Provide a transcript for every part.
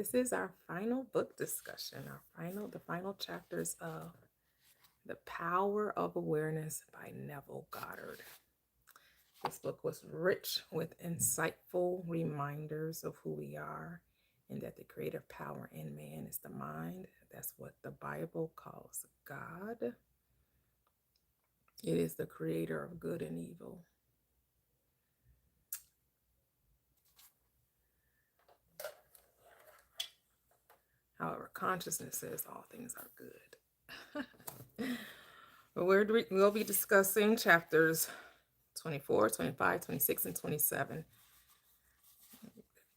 This is our final book discussion, the final chapters of The Power of Awareness by Neville Goddard. This book was rich with insightful reminders of who we are and that the creative power in man is the mind. That's what the Bible calls God. It is the creator of good and evil. However, consciousness says all things are good. We'll be discussing chapters 24, 25, 26, and 27.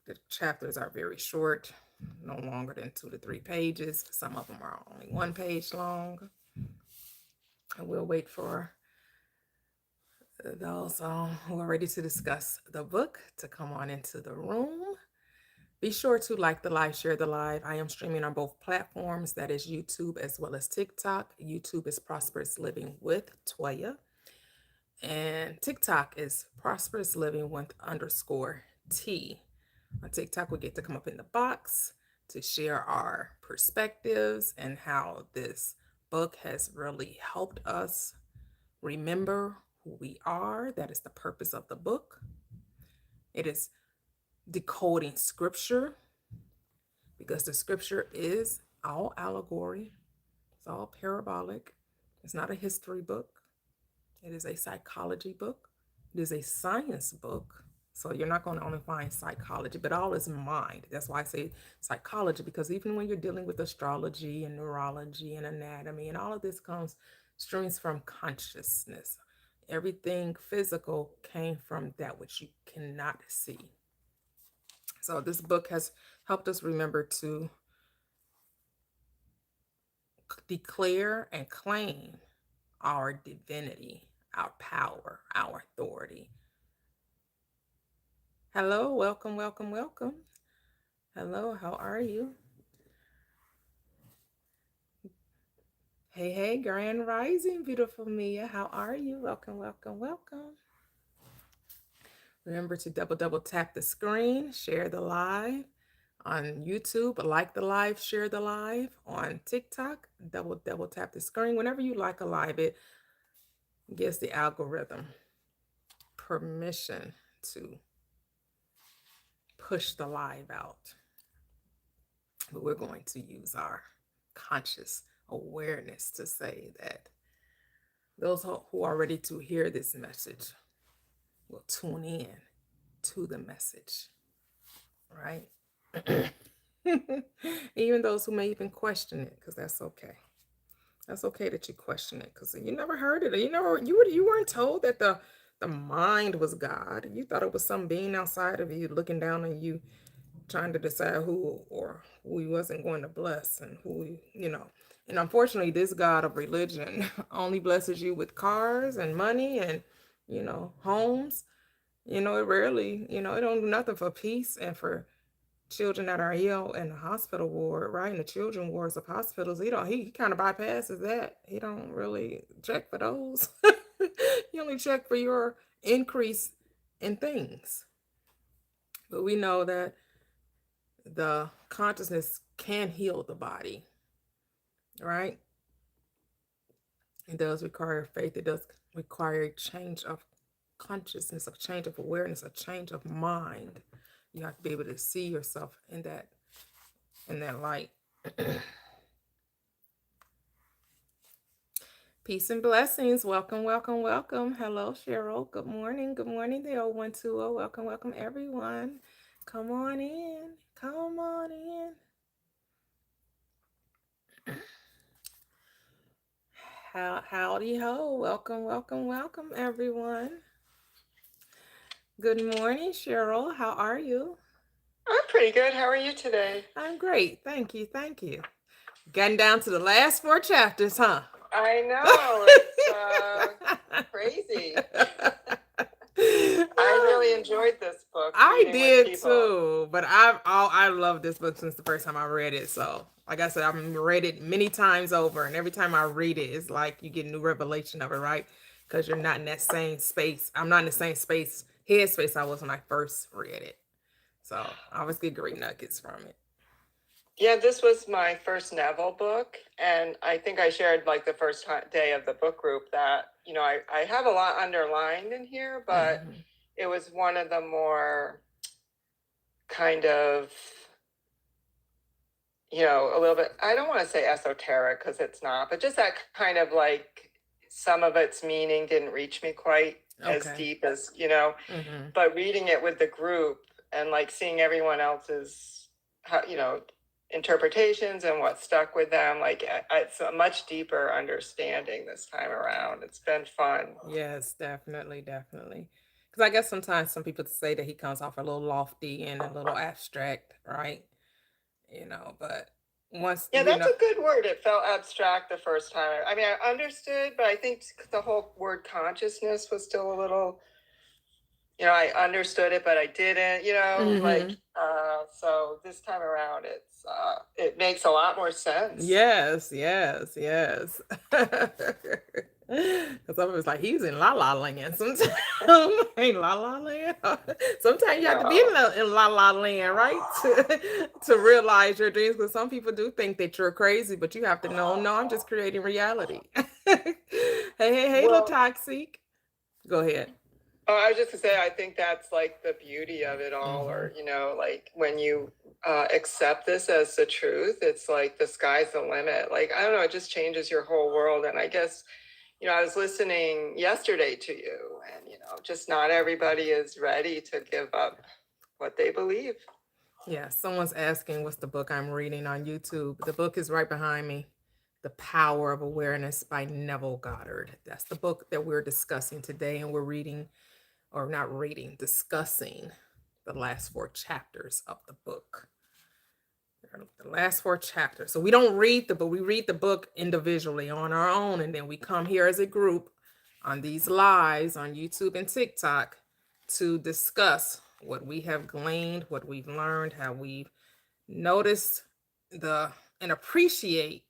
The chapters are very short, no longer than 2 to 3 pages. Some of them are only 1 page long. And we'll wait for those who are ready to discuss the book to come on into the room. Be sure to like the live, share the live. I am streaming on both platforms. That is YouTube as well as TikTok. YouTube is Prosperous Living with Toya. And TikTok is Prosperous Living with _T. On TikTok, we get to come up in the box to share our perspectives and how this book has really helped us remember who we are. That is the purpose of the book. It is decoding scripture because the scripture is all allegory. It's all parabolic. It's not a history book. It is a psychology book. It is a science book. So you're not going to only find psychology, but all is mind. That's why I say psychology, because even when you're dealing with astrology and neurology and anatomy and all of this streams from consciousness. Everything physical came from that which you cannot see. So this book has helped us remember to declare and claim our divinity, our power, our authority. Hello, welcome, welcome, welcome. Hello, how are you? Hey, hey, Grand Rising, beautiful Mia. How are you? Welcome, welcome, welcome. Remember to double tap the screen, share the live on YouTube, like the live, share the live on TikTok, double tap the screen. Whenever you like a live, it gives the algorithm permission to push the live out. But we're going to use our conscious awareness to say that those who are ready to hear this message will tune in to the message, right? Even those who may even question it, because that's okay. That's okay that you question it, because you never heard it. You weren't told that the mind was God. You thought it was some being outside of you looking down on you, trying to decide who he wasn't going to bless and who, And unfortunately, this God of religion only blesses you with cars and money and, homes. It rarely, it don't do nothing for peace and for children that are ill in the hospital ward, right? In the children wards of hospitals. He kind of bypasses that. He don't really check for those. He only check for your increase in things. But we know that the consciousness can heal the body, right? It does require faith. It does require a change of consciousness, a change of awareness, a change of mind. You have to be able to see yourself in that light. Peace and blessings. Welcome, welcome, welcome. Hello, Cheryl. Good morning. Good morning, the 0120. Welcome, welcome, everyone. Come on in. Come on in. Howdy ho. Welcome, welcome, welcome, everyone. Good morning, Cheryl. How are you? I'm pretty good. How are you today? I'm great. Thank you. Thank you. Getting down to the last 4 chapters, huh? I know. It's crazy. I really enjoyed this book. I Reading with did people. too, but I love this book since the first time I read it. So, like I said, I've read it many times over, and every time I read it, it's like you get a new revelation of it, right? Because you're not in that same space. I'm not in the same headspace I was when I first read it. So I always get great nuggets from it. Yeah, this was my first Neville book, and I think I shared like the first day of the book group that, I have a lot underlined in here, but Mhm. it was one of the more kind of, a little bit, I don't want to say esoteric because it's not, but just that kind of like some of its meaning didn't reach me quite as Okay. deep as, Mm-hmm. but reading it with the group and like seeing everyone else's, interpretations and what stuck with them, like it's a much deeper understanding this time around. It's been fun. Yes, definitely, definitely. Because I guess sometimes some people say that he comes off a little lofty and a little abstract, right? But once, Yeah, that's a good word. It felt abstract the first time. I mean, I understood, but I think the whole word consciousness was still a little, I understood it, but I didn't, like, Mhm. so this time around, it makes a lot more sense. Yes, yes, yes. Because I was like, he's in La La Land. Sometimes ain't La La Land. Sometimes you have to be in No. La La Land, right? To realize your dreams. Because some people do think that you're crazy, but you have to know, no, I'm just creating reality. Hey, Well, Latoxic. Go ahead. oh, I was just gonna say, I think that's like the beauty of it all, Hmm. or, like when you accept this as the truth, it's like the sky's the limit. Like, I don't know, it just changes your whole world. And I guess, I was listening yesterday to you, and, just not everybody is ready to give up what they believe. Yeah, someone's asking what's the book I'm reading on YouTube. The book is right behind me. The Power of Awareness by Neville Goddard. That's the book that we're discussing today, and we're reading, or not reading, discussing the last 4 chapters of the book. The last 4 chapters. So we don't read the book, we read the book individually on our own, and then we come here as a group on these lives on YouTube and TikTok to discuss what we have gleaned, what we've learned, how we've noticed and appreciate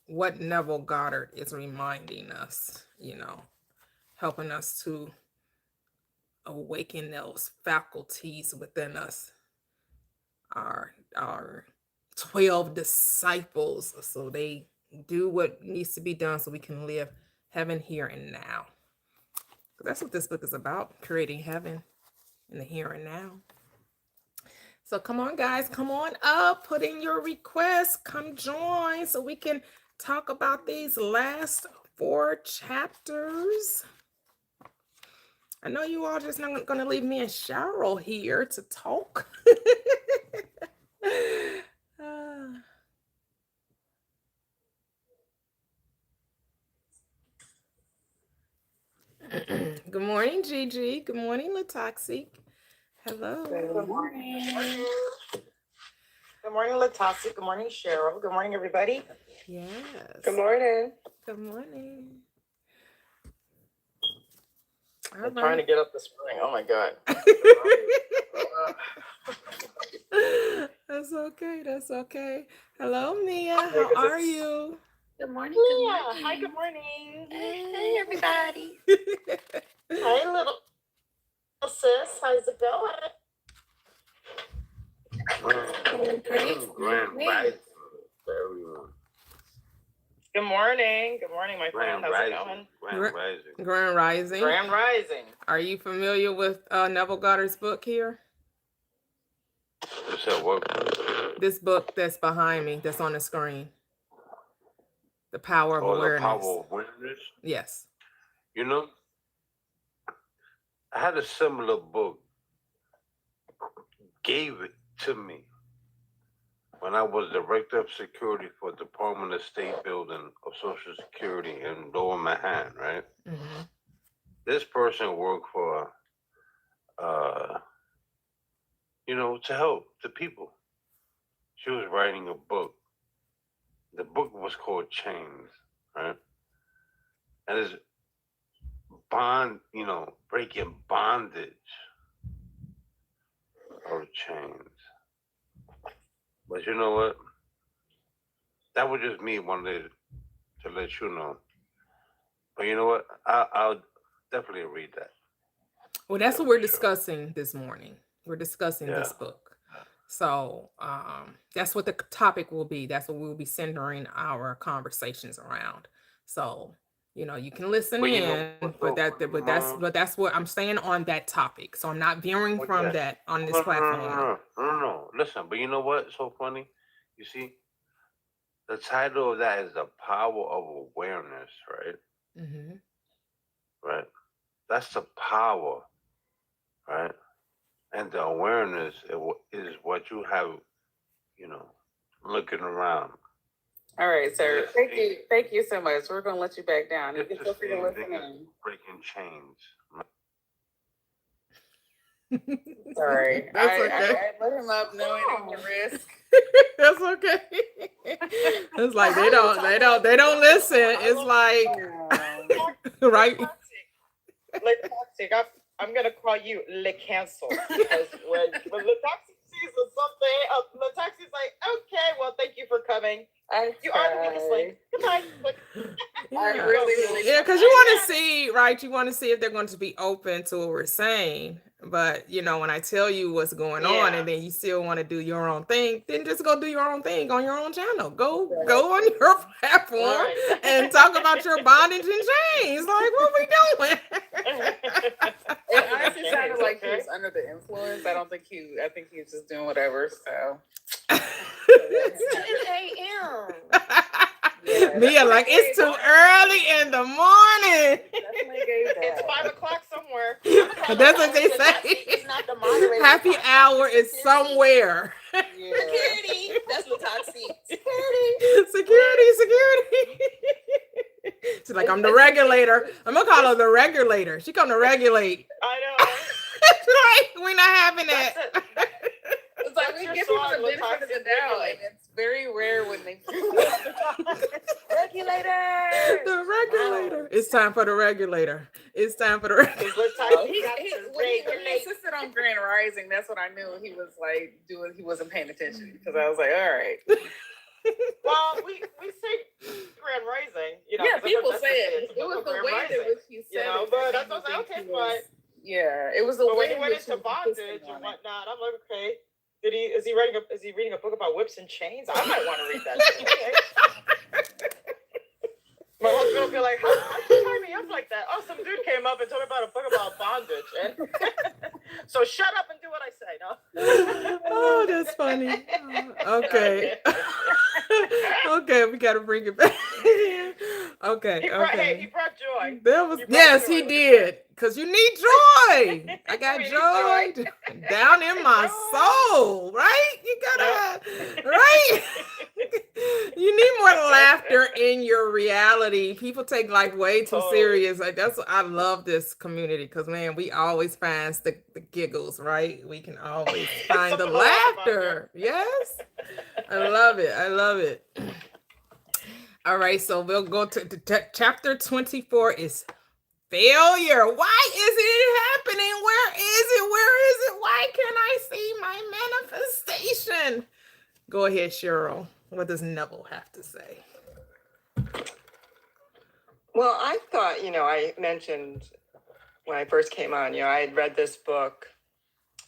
what Neville Goddard is reminding us, helping us to awaken those faculties within us, our 12 disciples, so they do what needs to be done so we can live heaven here and now. That's what this book is about, creating heaven in the here and now. So come on, guys, come on up, put in your requests, come join so we can talk about these last 4 chapters. I know you all just not going to leave me and Cheryl here to talk. Good morning, Gigi. Good morning, Latoxic. Hello. Good morning. Good morning, Latasha. Good morning, Cheryl. Good morning, everybody. Yes. Good morning. Good morning. I'm trying to get up this morning. Oh my God. That's okay. That's okay. Hello, Mia. How are you? Good morning. Mia. Hi, good morning. Hey, everybody. Hi, little sis. How's it going? Grand Rising, everyone. Good morning. Good morning, my friend. How's it going? Grand Rising. Grand Rising. Grand Rising. Are you familiar with Neville Goddard's book here? What's up, what? This book that's behind me, that's on the screen. The Power of Awareness. The Power of Awareness? Yes. You know, I had a similar book, gave it to me when I was Director of Security for Department of State Building of Social Security in Lower Manhattan, right? Mm-hmm. This person worked for, to help the people. She was writing a book. The book was called Chains, right? And it's breaking bondage of chains. But you know what? That was just me wanting to let you know. But you know what? I'll definitely read that. Well, that's what we're discussing this morning. We're discussing this book. So that's what the topic will be. That's what we'll be centering our conversations around. So you can listen But you know in, what but though, that's what I'm staying on that topic. So I'm not veering well, from yes. that on No, this no, no, no, platform. no, no, no, no. Listen, but you know what's so funny? You see, the title of that is the power of awareness, right? Hmm. Right. That's the power, right? And the awareness is what you have, you know, looking around. All right, sir. Just Thank seeing, you. Thank you so much. We're gonna let you back down. You can feel just free to seeing listen niggas in. breaking chains. Sorry. That's I okay. let him up knowing it was a risk. That's okay. It's like How are you they don't listen. It's like No. right. Like toxic. I'm gonna call you Le Cancel because when Le Toxic sees something, Le Toxic's like, okay, well, thank you for coming. You are the weakest link. Goodbye. Like, I Yeah. really Yeah, because you want to see, right? You want to see if they're going to be open to what we're saying. But when I tell you what's going on, Yeah. and then you still want to do your own thing, then just go do your own thing on your own channel. Go Exactly. on your platform Right. and talk about your bondage and chains. Like, what we doing? It honestly sounded like he was under the influence. I think he was just doing whatever. So It's 10 a.m. yeah, Mia, like it's too early in the morning. definitely gave It's that. 5 o'clock somewhere. That's what they say. It's not the moderator. Happy hour is somewhere. Yeah. Security. That's Latoxi. Security. She's like, I'm the regulator. I'm gonna call her the regulator. She come to regulate. I know. Like, we're not having That's that. it. It's like That's we your give people song, the benefit of the Latoxic doubt, Regulate. and it's very rare when they Regulator. The regulator. It's time for the regulator. It's time for the regulator. Because Le Oh, Toxic got to when he regulate. insisted on Grand Rising, that's when I knew he was like he wasn't paying attention because I was like, all right. Well, we say Grand Rising, Yeah, people that's say the- it. it's It was about the Grand way Rising. in which he said know, it. but that that's made what me I was think like, he okay, was- Yeah, it was the But way when he in went which into he was insisting bondage and on it. whatnot, I'm like, okay, is he reading a book about whips and chains? I might want to read that too. Okay. My husband will be like, how'd you tie me up like that? Oh, some dude came up and told me about a book about bondage. And so shut up and do what I say. No. Oh, that's funny. Okay. Okay, we gotta bring it back. Okay. He brought joy. That was You brought yes, joy. he Look at did. Cause you need joy. I got We need joy down in my soul, right? You gotta, right? You need more laughter in your reality. People take life way too Totally. serious. Like I love this community because man, we always find the giggles, right? We can always find the Something to laugh about, laughter. Yes, I love it. I love it. All right, so we'll go to chapter 24 is failure. Why isn't it happening? Where is it? Where is it? Why can't I see my manifestation? Go ahead, Cheryl. What does Neville have to say? Well, I thought, I mentioned when I first came on, I had read this book.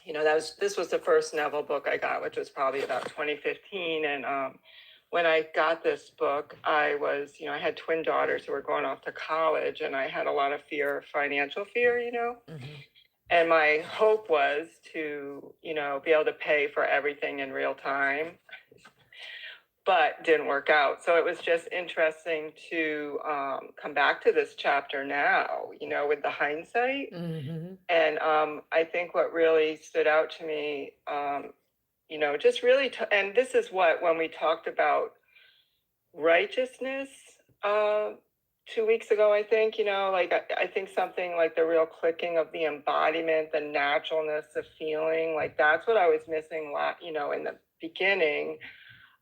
This was the first Neville book I got, which was probably about 2015. And when I got this book, I was, I had twin daughters who were going off to college, and I had a lot of fear, financial fear, Mm-hmm. And my hope was to, be able to pay for everything in real time, but didn't work out. So it was just interesting to come back to this chapter now, with the hindsight. Mm-hmm. And I think what really stood out to me, just really, and this is when we talked about righteousness 2 weeks ago, I think, I think something like the real clicking of the embodiment, the naturalness of feeling, like that's what I was missing, in the beginning.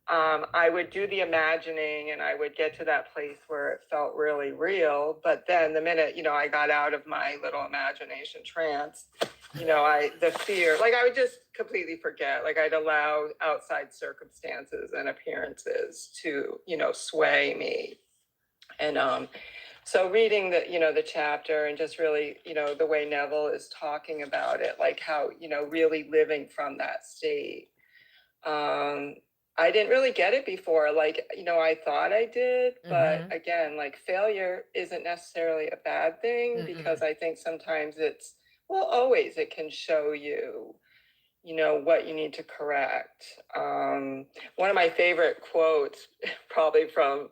I would do the imagining and I would get to that place where it felt really real. But then the minute, I got out of my little imagination trance, the fear, like I would just completely forget, like I'd allow outside circumstances and appearances to, sway me. And so reading the chapter and just really, the way Neville is talking about it, like how, really living from that state. I didn't really get it before. Like, I thought I did, but Mhm. again, like failure isn't necessarily a bad thing because Mm-mm. I think sometimes well, always it can show you, what you need to correct. One of my favorite quotes, probably from,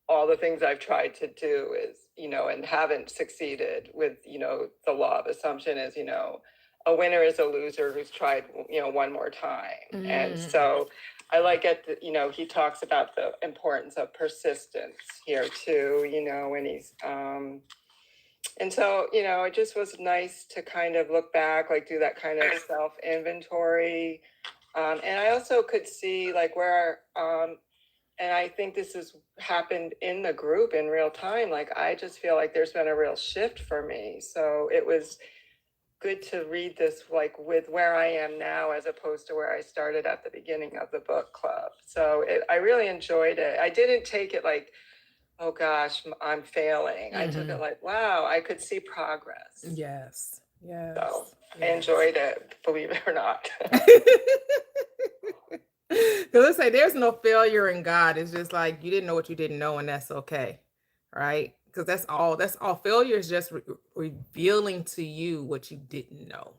all the things I've tried to do is, and haven't succeeded with, the law of assumption is, a winner is a loser who's tried, one more time. And Mm. so I like it, he talks about the importance of persistence here too, when and so, it just was nice to kind of look back, like do that kind of self inventory. And I also could see like where, and I think this has happened in the group in real time. Like, I just feel like there's been a real shift for me. So it was good to read this, like, with where I am now, as opposed to where I started at the beginning of the book club. So I really enjoyed it. I didn't take it like, oh gosh, I'm failing. I took it Mhm. like, wow, I could see progress. Yes. Yes. So I Yes. enjoyed it, believe it or not. Because let's say there's no failure in God. It's just like you didn't know what you didn't know, and that's okay, right? Because that's all. That's all. Failure is just revealing to you what you didn't know,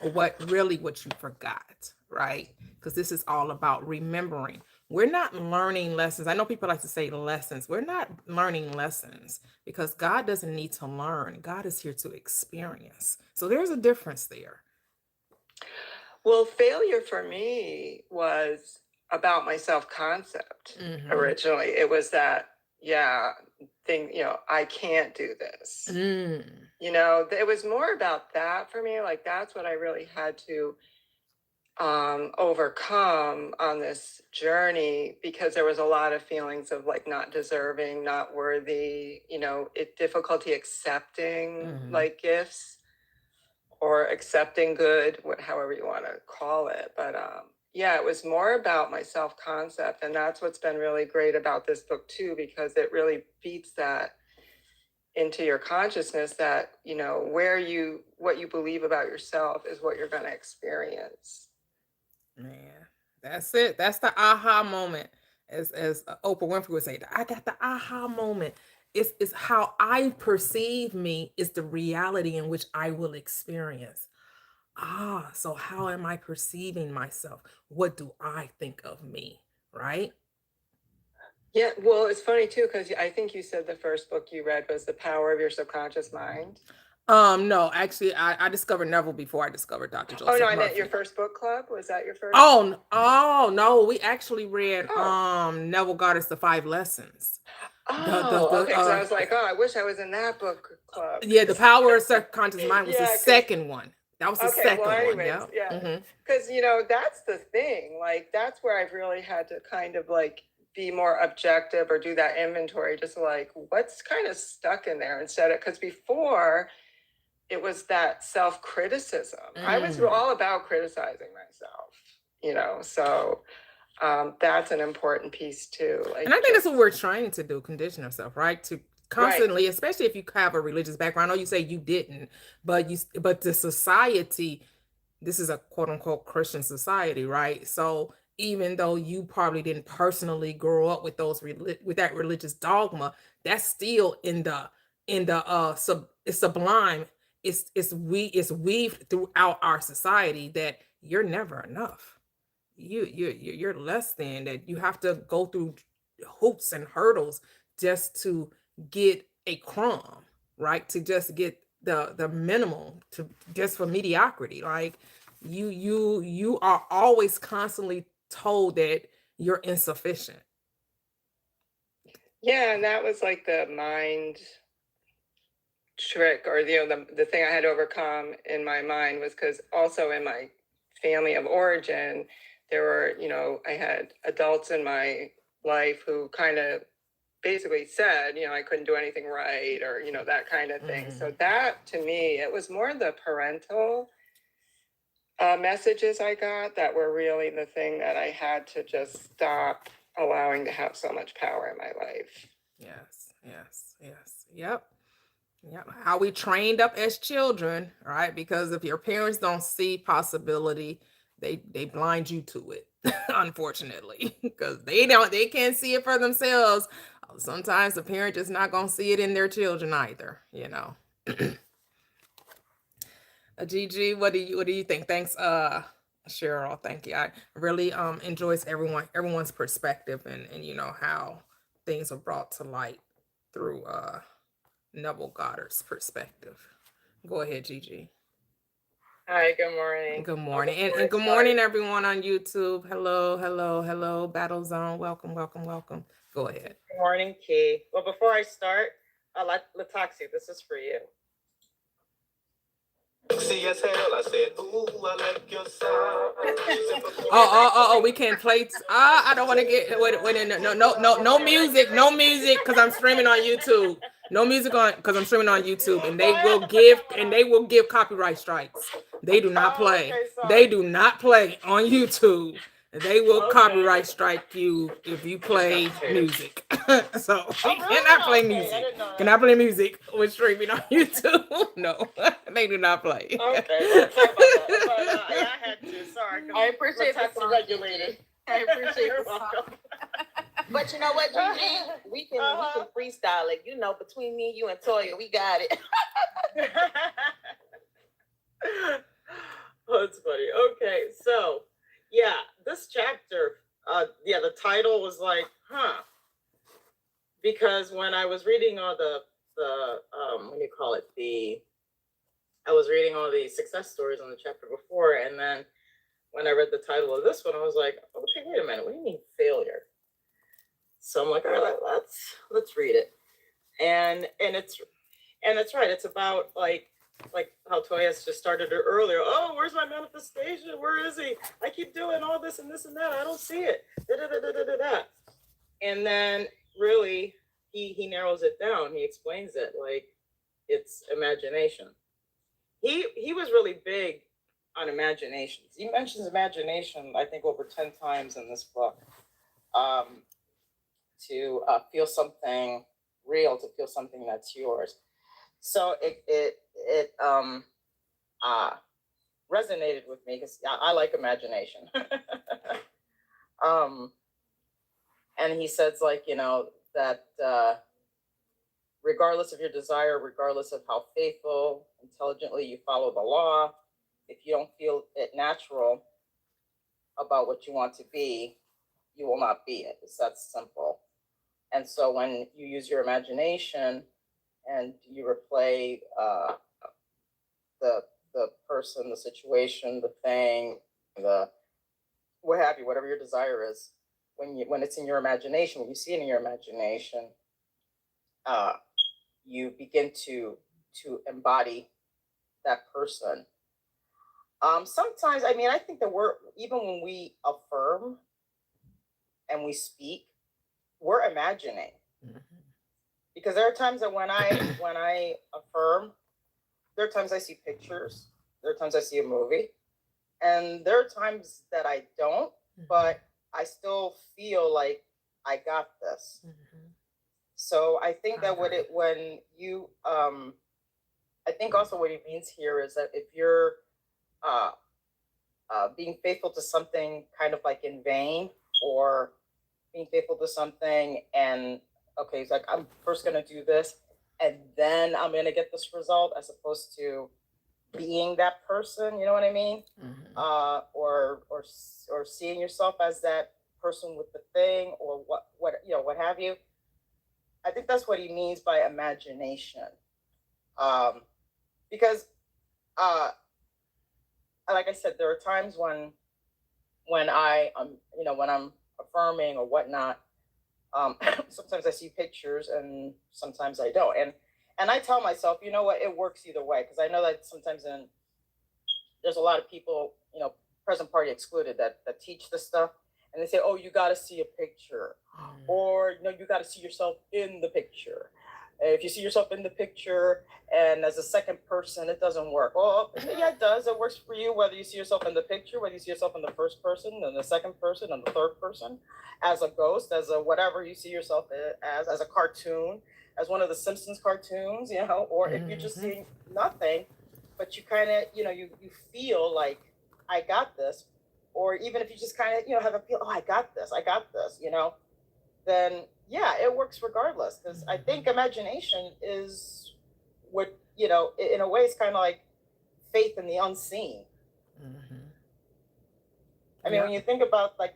or what you forgot, right? Because this is all about remembering. We're not learning lessons. I know people like to say lessons. We're not learning lessons because God doesn't need to learn. God is here to experience. So there's a difference there. Well, failure for me was about my self concept Mhm. originally. It was that, yeah, thing, I can't do this. Mm. It was more about that for me. Like, that's what I really had to overcome on this journey because there was a lot of feelings of like not deserving, not worthy, difficulty accepting Mhm. like gifts or accepting good, however you want to call it. But yeah, it was more about my self concept. And that's what's been really great about this book, too, because it really beats that into your consciousness that, what you believe about yourself is what you're going to experience. Man, that's it. That's the aha moment. As Oprah Winfrey would say, I got the aha moment. It's how I perceive me is the reality in which I will experience. Ah, so how am I perceiving myself? What do I think of me? Right? Yeah, well, it's funny too, because I think you said the first book you read was The Power of Your Subconscious Mind. No, actually, I discovered Neville before I discovered Dr. Oh, no, Joseph I meant your Murphy. first book club. Was that your first? Oh no, we actually read Oh. Neville Goddard's The Five Lessons. Oh, okay. Because I was like, oh, I wish I was in that book club. Yeah, The Power of Subconscious Mind was the Yeah, second one. That was the okay, well, second one. anyways, Yeah. yeah. Mhm. Because, that's the thing. Like, that's where I've really had to kind of like be more objective or do that inventory, just like what's kind of stuck in there instead of, because before it was that self criticism. I was all about criticizing myself, so that's an important piece too. Like, And I think that's what we're trying to do, condition ourselves, right? To constantly, especially if you have a religious background. I know you say you didn't, but the society, this is a quote unquote Christian society, right? So even though you probably didn't personally grow up with with that religious dogma, that's still it's sublime. It's weaved throughout our society that you're never enough. You're less than that. You have to go through hoops and hurdles just to get a crumb, right? To just get the minimum, to just for mediocrity. Like you are always constantly told that you're insufficient. Yeah, and that was like the mind trick, or the thing I had to overcome in my mind was because also in my family of origin, there were, I had adults in my life who kind of basically said, I couldn't do anything right, or, that kind of thing. So that, to me, it was more the parental messages I got that were really the thing that I had to just stop allowing to have so much power in my life. Yes, yep. How we trained up as children, right? Because if your parents don't see possibility, they blind you to it, unfortunately, because they can't see it for themselves. Sometimes the parent just not gonna see it in their children either, you know. Gigi, what do you think? Thanks, Cheryl. Thank you. I really enjoys everyone's perspective and you know how things are brought to light through Neville Goddard's perspective. Go ahead, Gigi. Hi, good morning. Good Oh, morning. before I And good start, morning, everyone on YouTube. Hello, hello, hello. Battle Zone. Welcome, welcome, welcome. Go ahead. good morning, Key. Well, before I start, Latoxi, this is for you. See as hell, I said, ooh, I like your sound. Oh, we can't play. I don't want to get wait, no music, because I'm streaming on YouTube. No music on because I'm streaming on YouTube, and they will give copyright strikes. They do not Oh, play. okay, They sorry. do not play on YouTube. They will Okay. copyright strike you if you play music. So we Oh, really? cannot play Okay, I music. didn't know that. Cannot play music with streaming on YouTube. No, they do not play. Okay, well, sorry about that. But, yeah, I had to. Sorry. 'cause I appreciate the Latoxi song, regulated. I appreciate You're the song. welcome. But you know what, Gigi? We can freestyle it. You know, between me, you, and Toya, we got it. Oh, it's funny. Okay, so yeah, this chapter, the title was like, because when I was reading all the what do you call it? I was reading all the success stories on the chapter before, and then when I read the title of this one, I was like, okay, wait a minute, what do you mean failure? So I'm like, all right, let's read it, and it's right. It's about like how Toya's just started it earlier. Oh, where's my manifestation? Where is he? I keep doing all this and this and that. I don't see it. Da, da, da, da, da, da, da. And then really he narrows it down. He explains it like it's imagination. He was really big on imaginations. He mentions imagination, I think, over 10 times in this book. To feel something real, to feel something that's yours. So it resonated with me because I like imagination. And he says, like, you know, that regardless of your desire, regardless of how faithful, intelligently you follow the law, if you don't feel it natural about what you want to be, you will not be it. It's that simple. And so when you use your imagination and you replay the person, the situation, the thing, the what have you, whatever your desire is, when it's in your imagination, when you see it in your imagination, you begin to embody that person. Sometimes, I mean, I think that even when we affirm and we speak, we're imagining. Because there are times that when I affirm, there are times I see pictures, there are times I see a movie, and there are times that I don't, but I still feel like I got this. So I think that when you I think also what it means here is that if you're being faithful to something kind of like in vain, or being faithful to something and okay, it's like I'm first gonna do this and then I'm gonna get this result, as opposed to being that person, you know what I mean? Or seeing yourself as that person with the thing, or what you know, what have you. I think that's what he means by imagination. Because like I said, there are times when I you know, when I'm affirming or whatnot, sometimes I see pictures and sometimes I don't. And I tell myself, you know what, it works either way. Because I know that sometimes there's a lot of people, you know, present party excluded, that teach this stuff. And they say, oh, you got to see a picture. Or, you know, you got to see yourself in the picture. If you see yourself in the picture and as a second person, it doesn't work. Well, yeah, it does. It works for you, whether you see yourself in the picture, whether you see yourself in the first person, and the second person, and the third person, as a ghost, as a whatever you see yourself as a cartoon, as one of the Simpsons cartoons, you know, or if you're just seeing nothing, but you kind of, you know, you feel like I got this, or even if you just kind of, have a feel, oh, I got this, then yeah, it works regardless. Because I think imagination is what, in a way, it's kind of like faith in the unseen. Mhm. I mean, when you think about like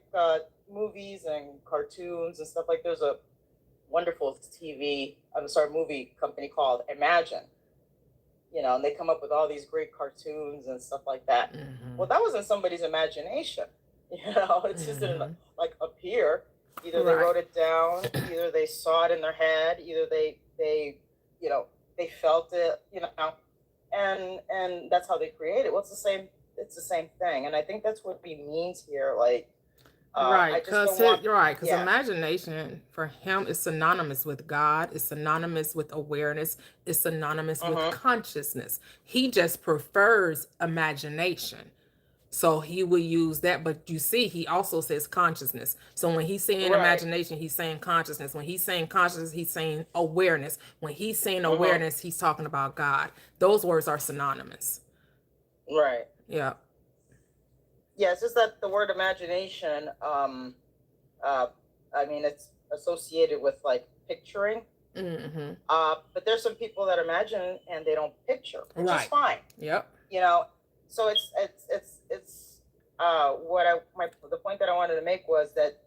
movies and cartoons and stuff, like there's a wonderful movie company called Imagine, and they come up with all these great cartoons and stuff like that. Mhm. Well, that was in somebody's imagination. It just didn't like appear. Either they Right. wrote it down, either they saw it in their head, either they they felt it, and that's how they create it. Well, it's the same thing, and I think that's what he means here. Like, Right, I just because don't want. you're right, because Yeah. imagination for him is synonymous with God, is synonymous with awareness, is synonymous with Mhm. consciousness. He just prefers imagination. So he will use that, but you see, he also says consciousness. So when he's saying Right. imagination, he's saying consciousness. When he's saying consciousness, he's saying awareness. When he's saying Mhm. awareness, he's talking about God. Those words are synonymous. Right. Yeah. Yeah, it's just that the word imagination, I mean, it's associated with like picturing. Mm-hmm. But there's some people that imagine and they don't picture, which is Right. fine. Yep. So it's the point that I wanted to make was that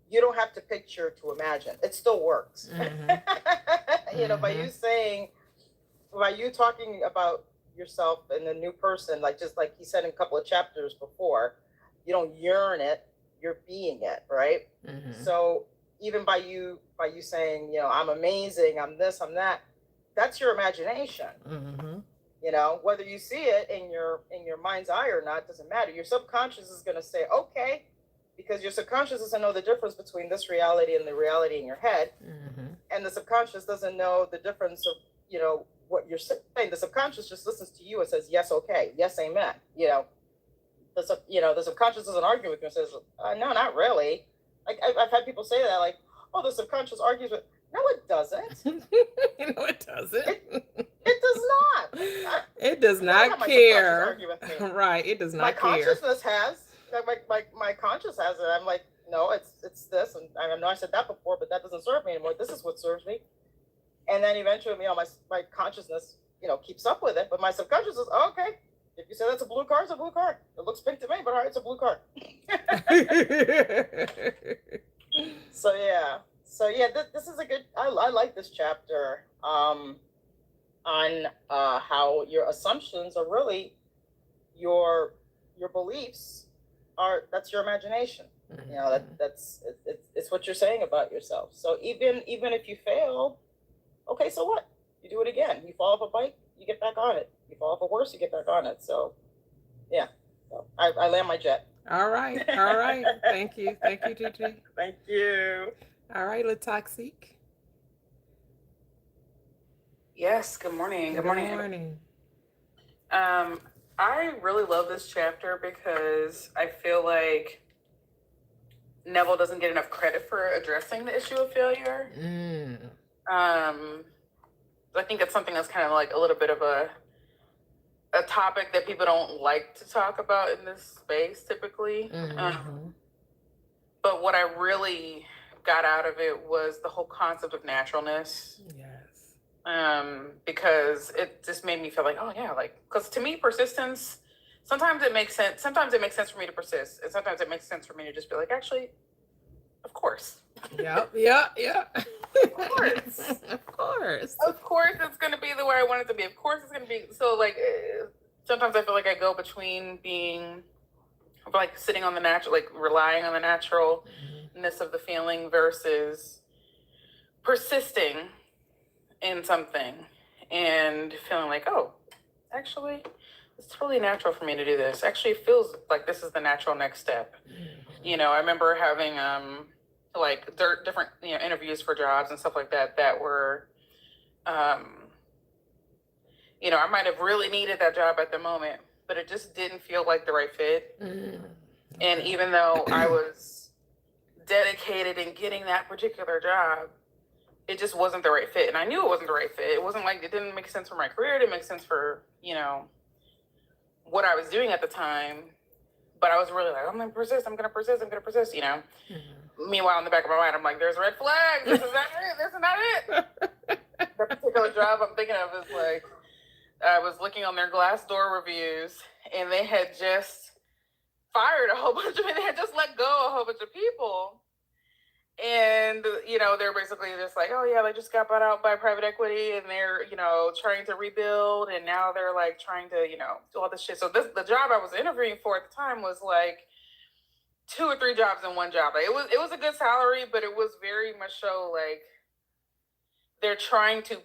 you don't have to picture to imagine. It still works. Mhm. By you talking about yourself and the new person, like just like he said in a couple of chapters before, you don't yearn it, you're being it, right? Mhm. So even by you saying, I'm amazing, I'm this, I'm that, that's your imagination. Mhm. Whether you see it in your mind's eye or not doesn't matter. Your subconscious is going to say okay, because your subconscious doesn't know the difference between this reality and the reality in your head, Mhm. and the subconscious doesn't know the difference of what you're saying. The subconscious just listens to you and says yes, okay, yes, amen. The subconscious doesn't argue with you and says no, not really. Like I've had people say that, like, oh, the subconscious argues with. No, it doesn't. No, it doesn't. It does not. It does I don't have not my subconscious care. argue with me. Right. It does My not care. consciousness has. My conscious has it. I'm like, no, it's this, and I know I said that before, but that doesn't serve me anymore. This is what serves me. And then eventually, my consciousness, keeps up with it, but my subconscious is okay. If you say that's a blue card, it's a blue card. It looks pink to me, but all right, it's a blue card. So yeah, this is a good. I like this chapter on how your assumptions are really your beliefs that's your imagination. It's what you're saying about yourself. So even if you fail, okay, so what? You do it again. You fall off a bike, you get back on it. You fall off a horse, you get back on it. So yeah. So I land my jet. All right. All right. Thank you. Thank you, Gigi. Thank you. All right, Latoxic. Yes, good morning. Good morning. Morning. I really love this chapter because I feel like Neville doesn't get enough credit for addressing the issue of failure. I think it's something that's kind of like a little bit of a topic that people don't like to talk about in this space typically. But what I really got out of it was the whole concept of naturalness. Yes. Because it just made me feel like, oh yeah, like, because to me, persistence, sometimes it makes sense. Sometimes it makes sense for me to persist. And sometimes it makes sense for me to just be like, actually, of course. Yep. Of course. Of course. Of course it's going to be the way I want it to be. Of course it's going to be. So like, sometimes I feel like I go between being like sitting on the natural, like relying on the naturalness of the feeling versus persisting in something and feeling like, oh, actually, it's totally natural for me to do this. Actually, it feels like this is the natural next step. I remember having like different interviews for jobs and stuff like that were I might have really needed that job at the moment, but it just didn't feel like the right fit. And even though I was dedicated in getting that particular job, it just wasn't the right fit. And I knew it wasn't the right fit. It wasn't like, it didn't make sense for my career. It didn't make sense for, what I was doing at the time. but I was really like, I'm gonna persist, you know. Mhm. Meanwhile, in the back of my mind, I'm like, there's red flags. This is not it. This is not it. The particular job I'm thinking of is like, I was looking on their Glassdoor reviews, and they had just fired a whole bunch of, they had just let go a whole bunch of people. And, you know, they're basically just like, oh yeah, they just got bought out by private equity, and they're, you know, trying to rebuild, and now they're like trying to, you know, do all this shit. So the job I was interviewing for at the time was like 2 or 3 jobs in one job. Like, it was a good salary, but it was very much so like they're trying to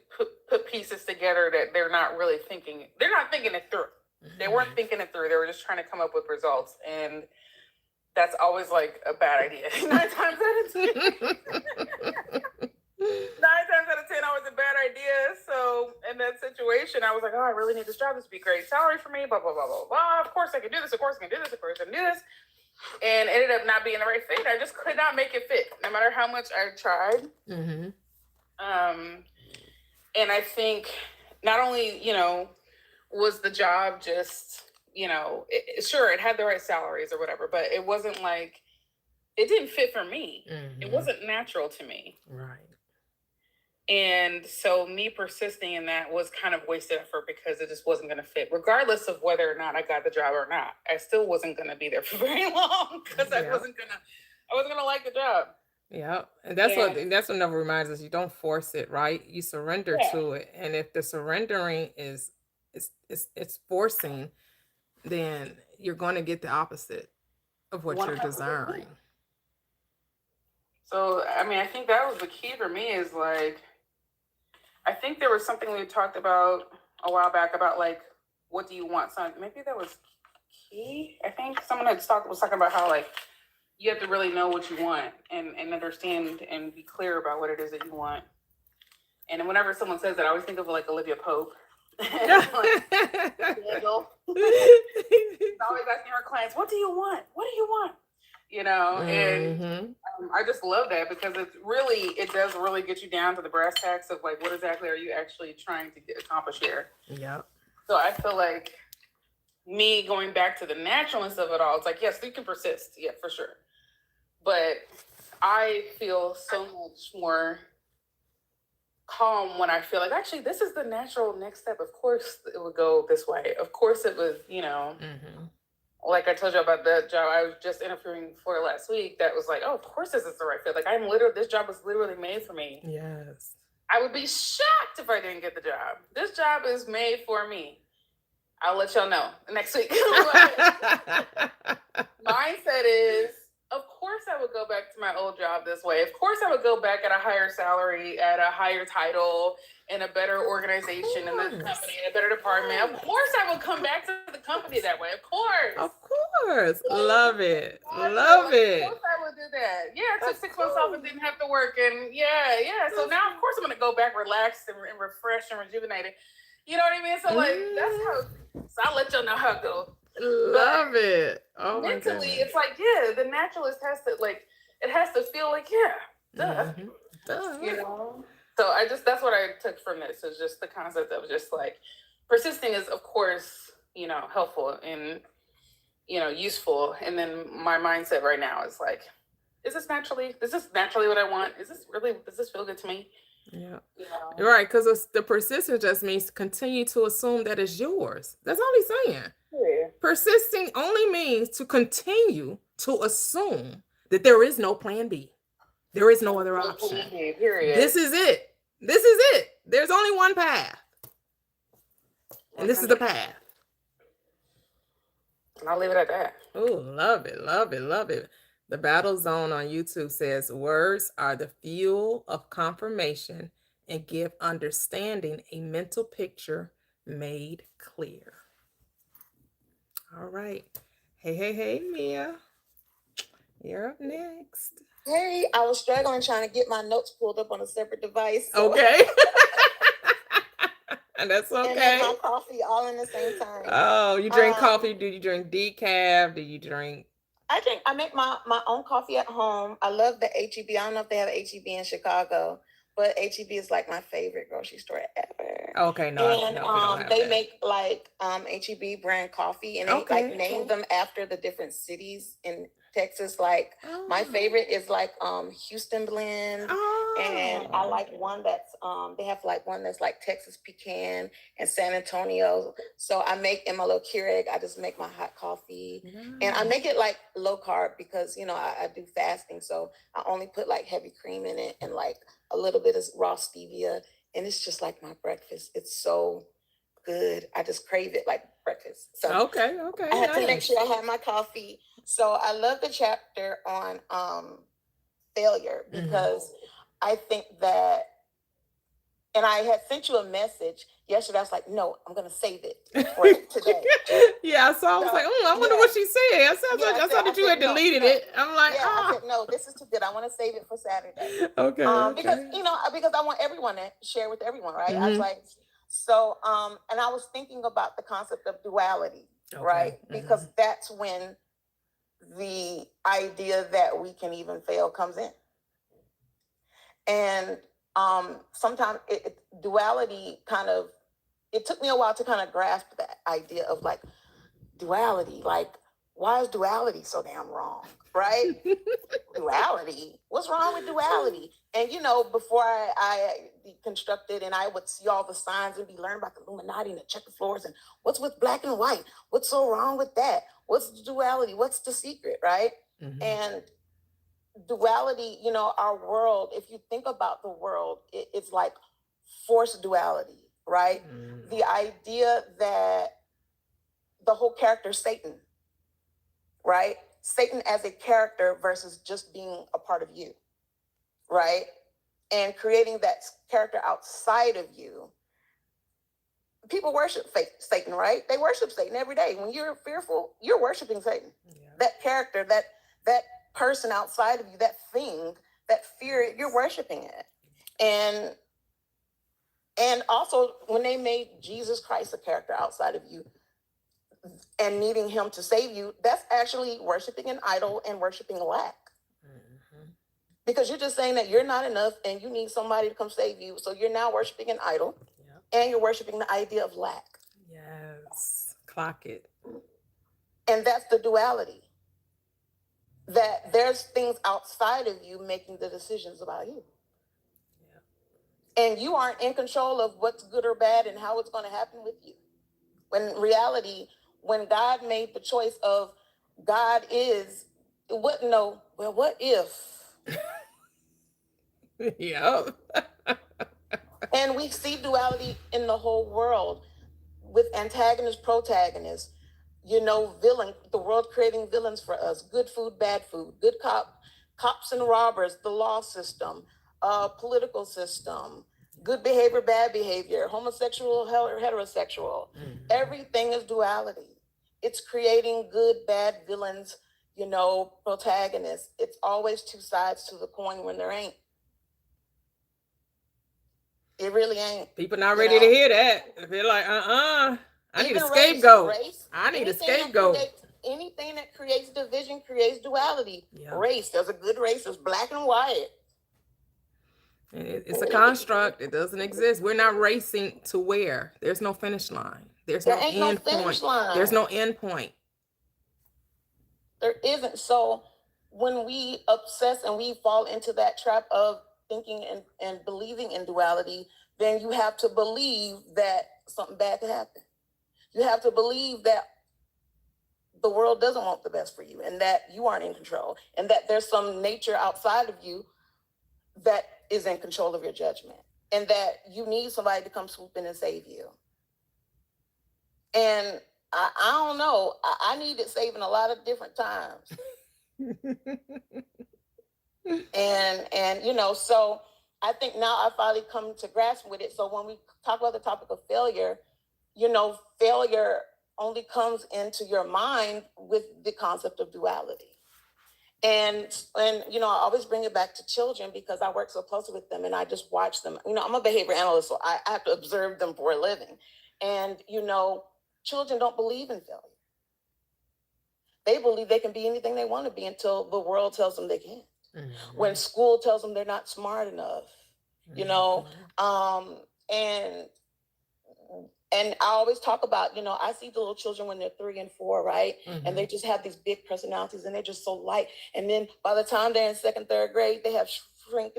put pieces together that they're not really thinking. They're not thinking it through. They weren't thinking it through. They were just trying to come up with results, and that's always like a bad idea. 9 times out of 10. 9 times out of 10, always a bad idea. So in that situation, I was like, oh, I really need this job. This would be great salary for me. Blah blah blah blah blah. Of course I can do this. Of course I can do this. Of course I can do this. And it ended up not being the right fit. I just could not make it fit, no matter how much I tried. Mhm. And I think not only, you know, was the job just, you know, sure, it had the right salaries or whatever, but it wasn't like, it didn't fit for me. It Mhm. wasn't natural to me. Right. And so me persisting in that was kind of wasted effort because it just wasn't going to fit, regardless of whether or not I got the job or not. I still wasn't going to be there for very long because I Yeah. wasn't gonna like the job. Yeah, and that's what And that's what never reminds us. You don't force it, right? You surrender yeah, to it, and if the surrendering is forcing, then you're going to get the opposite of what you're 100%. desiring. So, I mean, I think that was the key for me is like, I think there was something we talked about a while back about like, what do you want? So maybe that was key. I think someone was talking about how like, you have to really know what you want and understand and be clear about what it is that you want. And whenever someone says that, I always think of like Olivia Pope. Like, Daniel. Always asking her clients, what do you want? What do you want? You know, and Mhm. I just love that because it does really get you down to the brass tacks of like, what exactly are you actually trying to accomplish here? Yep. So I feel like me going back to the naturalness of it all, it's like, yes, we can persist. Yeah, for sure. But I feel so much more calm when I feel like, actually, this is the natural next step. Of course it would go this way. Of course it was, you know, Mhm. like I told you about that job I was just interviewing for last week. That was like, oh, of course this is the right fit. Like this job was literally made for me. Yes. I would be shocked if I didn't get the job. This job is made for me. I'll let y'all know next week. Mindset is, of course I would go back to my old job this way. Of course I would go back at a higher salary, at a higher title, in a better organization, in the company, in a better department. Of course I would come back to the company that way. Of course. Of course. Love it. Of Love it. course I would do that. Yeah, I took 6 months off and didn't have to work. And yeah. So now, of course, I'm going to go back relaxed and refreshed and rejuvenated. You know what I mean? So, like, that's how, so I'll let y'all know how it goes. Love it. Oh my Mentally, goodness. it's like, yeah, the naturalist has to, like, it has to feel like, yeah, duh. Mhm. Duh. You know? So that's what I took from this, is just the concept of just like, persisting is, of course, you know, helpful and, you know, useful. And then my mindset right now is like, is this naturally what I want? Does this feel good to me? Yeah. You know? You're right, because the persistence just means continue to assume that it's yours. That's all he's saying. Yeah. Persisting only means to continue to assume that there is no plan B. There is no other option. Period. This is it. This is it. There's only one path. And this is the path. And I'll leave it at that. Oh, love it, love it, love it. The Battle Zone on YouTube says words are the fuel of confirmation and give understanding a mental picture made clear. All right. Hey, Mia. You're up next. Hey, I was struggling trying to get my notes pulled up on a separate device. So Okay. And that's and okay. my coffee all in the same time. Oh, you drink Um, coffee? Do you drink decaf? Do you drink? I make my own coffee at home. I love the HEB. I don't know if they have HEB in Chicago, but HEB is like my favorite grocery store ever. Okay, no, And no, we don't have they that. make like HEB brand coffee, and they Okay. like name them after the different cities in Texas. Like my Oh. favorite is like Houston blend. And I Oh. like one that's they have like one that's like Texas pecan and San Antonio. So I make in my little Keurig, I just make my hot coffee. And I Nice. make it like low carb because you know I do fasting. So I only put like heavy cream in it and like a little bit of raw stevia. And it's just like my breakfast. It's so good. I just crave it like breakfast. So Okay, okay, I had to make nice. sure I had my coffee. So I love the chapter on failure Mhm. because I think that, and I had sent you a message yesterday. I was like, no, I'm gonna save it for today. Yeah, so I was So, like, I wonder yeah. what she said. I said, Yeah, I saw that you I had said, no, deleted no. it. I'm like, Yeah, I ah. said, no, this is too good. I want to save it for Saturday. Okay, Because okay. you know, because I want everyone to share with everyone, right? I was Mhm. like, so and I was thinking about the concept of duality, right? Okay. Because that's when the idea that we can even fail comes in. And sometimes duality kind of, it took me a while to kind of grasp that idea of like duality. Like, why is duality so damn wrong, right? Duality. What's wrong with duality? And you know, before I deconstructed and I would see all the signs and be learning about the Illuminati and the checker floors and what's with black and white? What's so wrong with that? What's the duality? What's the secret, right? Mhm. And duality, you know, our world, if you think about the world, it's like forced duality, right? Mm. The idea that the whole character Satan, right? Satan as a character versus just being a part of you, right? And creating that character outside of you. People worship Satan, right? They worship Satan every day. When you're fearful, you're worshiping Satan. Yeah. That character, that person outside of you, that thing, that fear, you're worshiping it. And also when they made Jesus Christ a character outside of you and needing him to save you, that's actually worshiping an idol and worshiping lack. Mhm. Because you're just saying that you're not enough and you need somebody to come save you. So you're now worshiping an idol. Yep. And you're worshiping the idea of lack. Yes. Clock it. And that's the duality. That there's things outside of you making the decisions about you. And you aren't in control of what's good or bad and how it's going to happen with you. When in reality, when God made the choice of God is, what if? Yep. And we see duality in the whole world with antagonist, protagonist, you know, villain, the world creating villains for us, good food, bad food, good cops and robbers, the law system, political system, good behavior, bad behavior, homosexual, heterosexual. Mhm. Everything is duality. It's creating good, bad villains, you know, protagonists. It's always two sides to the coin when there ain't. It really ain't. People not You ready know? to hear that. They're like, I need a Even scapegoat. race, I need a anything that scapegoat. anything that creates division creates duality. Yeah. Race, there's a good race, there's black and white. And it's a construct. It doesn't exist. We're not racing to where. There's no finish line. There's There no ain't no end finish point. line. There's no end point. There isn't. So when we obsess and we fall into that trap of thinking and believing in duality, then you have to believe that something bad could happen. You have to believe that the world doesn't want the best for you and that you aren't in control and that there's some nature outside of you that is in control of your judgment and that you need somebody to come swoop in and save you. And I don't know, I needed saving a lot of different times. And you know, so I think now I finally come to grasp with it. So when we talk about the topic of failure, you know, failure only comes into your mind with the concept of duality. And you know, I always bring it back to children because I work so closely with them and I just watch them. You know, I'm a behavior analyst, so I have to observe them for a living. And you know, children don't believe in failure. They believe they can be anything they want to be until the world tells them they can't. Mm-hmm. When school tells them they're not smart enough. you know. And I always talk about, you know, I see the little children when they're 3 and 4, right? And they just have these big personalities and they're just so light. And then by the time they're in 2nd, 3rd grade, they have shrunk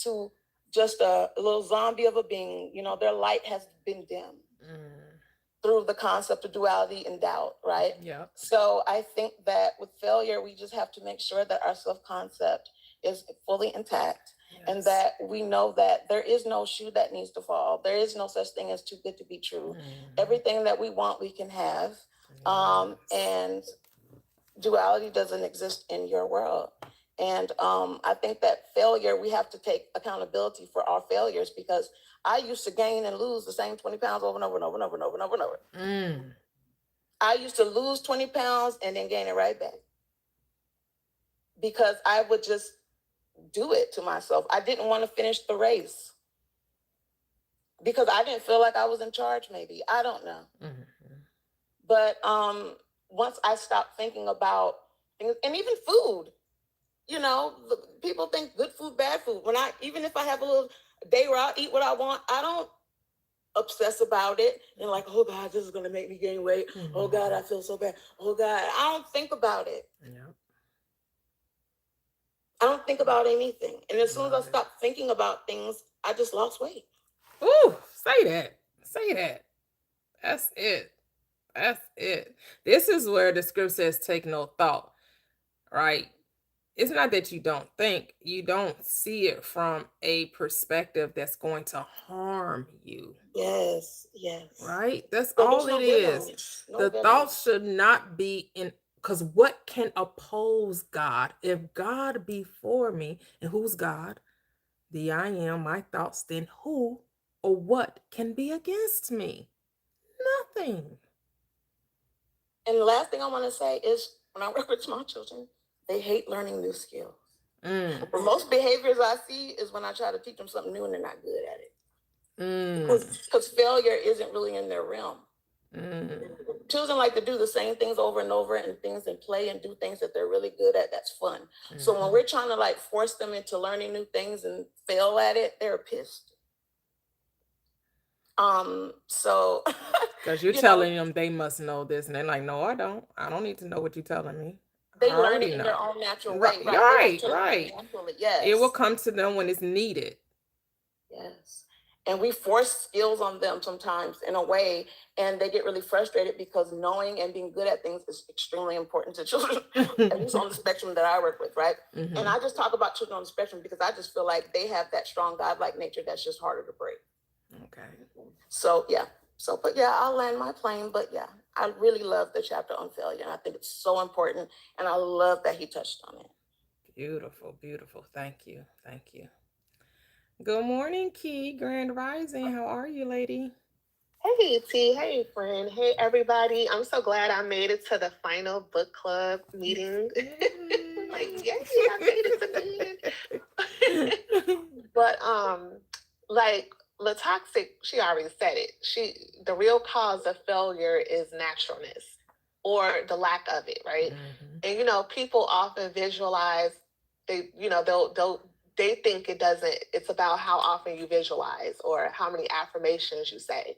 to just a little zombie of a being. You know, their light has been dimmed through the concept of duality and doubt, right? Yeah. So I think that with failure, we just have to make sure that our self-concept is fully intact. And that we know that there is no shoe that needs to fall. There is no such thing as too good to be true. Everything that we want, we can have. And duality doesn't exist in your world. And I think that failure, we have to take accountability for our failures, because I used to gain and lose the same 20 pounds over and over and over and over and over and over and over. I used to lose 20 pounds and then gain it right back, because I would just do it to myself. I didn't want to finish the race because I didn't feel like I was in charge, maybe. I don't know. But once I stopped thinking about things, and even food, you know, people think good food, bad food. Even if I have a little day where I'll eat what I want, I don't obsess about it and like, oh God, this is going to make me gain weight. Oh God, I feel so bad. Oh God, I don't think about it. I don't think about anything. And as soon as I stopped thinking about things, I just lost weight. Ooh, say that. Say that. That's it. That's it. This is where the script says take no thought, right? It's not that you don't think, you don't see it from a perspective that's going to harm you. Yes. Right? That's So all there's it no is. vigilance. No The vigilance. thoughts should not be in, because what can oppose God? If God be for me, and who's God? The I am, my thoughts, then who or what can be against me? Nothing. And the last thing I want to say is, when I work with small children, they hate learning new skills. The most behaviors I see is when I try to teach them something new and they're not good at it. Because failure isn't really in their realm. Children like to do the same things over and over, and play and do things that they're really good at. That's fun. So when we're trying to like force them into learning new things and fail at it, they're pissed. So Because you're telling them they must know this, and they're like, no, I don't. I don't need to know what you're telling me. They I learn already it in know. their own natural Right, way. right. Yes. It will come to them when it's needed. Yes. And we force skills on them sometimes in a way, and they get really frustrated because knowing and being good at things is extremely important to children, at least on the spectrum that I work with, right? And I just talk about children on the spectrum because I just feel like they have that strong godlike nature that's just harder to break. Okay. So, yeah. But yeah, I'll land my plane. But yeah, I really love the chapter on failure. And I think it's so important. And I love that he touched on it. Beautiful, beautiful. Thank you. Good morning, Key. Grand Rising. How are you, lady? Hey T, hey friend, hey everybody. I'm so glad I made it to the final book club meeting. Like, yay, I made it to the end. But like Latoxic, she already said it. The real cause of failure is naturalness or the lack of it, right? And you know, people often visualize, they think it's about how often you visualize or how many affirmations you say.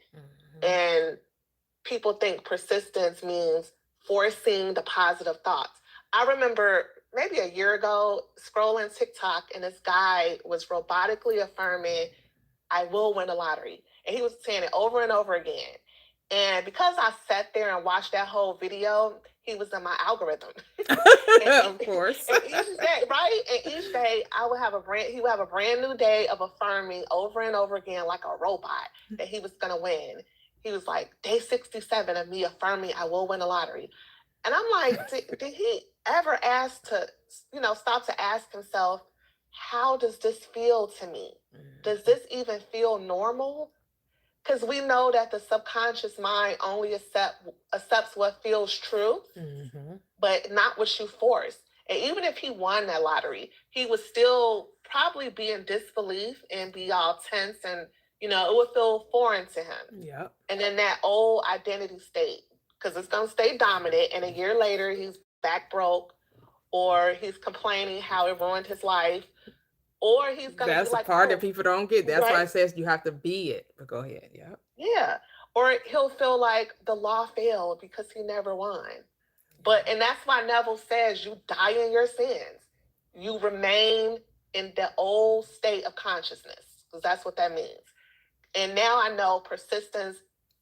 And people think persistence means forcing the positive thoughts. I remember maybe a year ago scrolling TikTok, and this guy was robotically affirming, I will win the lottery. And he was saying it over and over again. And because I sat there and watched that whole video, he was in my algorithm. Of course. And each day, right? And each day he would have a brand new day of affirming over and over again like a robot that he was gonna win. He was like, day 67 of me affirming I will win the lottery. And I'm like, did he ever stop to ask himself, how does this feel to me? Does this even feel normal? Because we know that the subconscious mind only accepts what feels true, but not what you force. And even if he won that lottery, he would still probably be in disbelief and be all tense, and it would feel foreign to him. Yeah. And then that old identity state, because it's going to stay dominant. And a year later, he's back broke, or he's complaining how it ruined his life, or he's gonna That's be the like, part oh, that people don't get. That's why right? it says you have to be it. But go ahead. Yeah. Yeah. Or he'll feel like the law failed because he never won. And that's why Neville says you die in your sins. You remain in the old state of consciousness, because that's what that means. And now I know persistence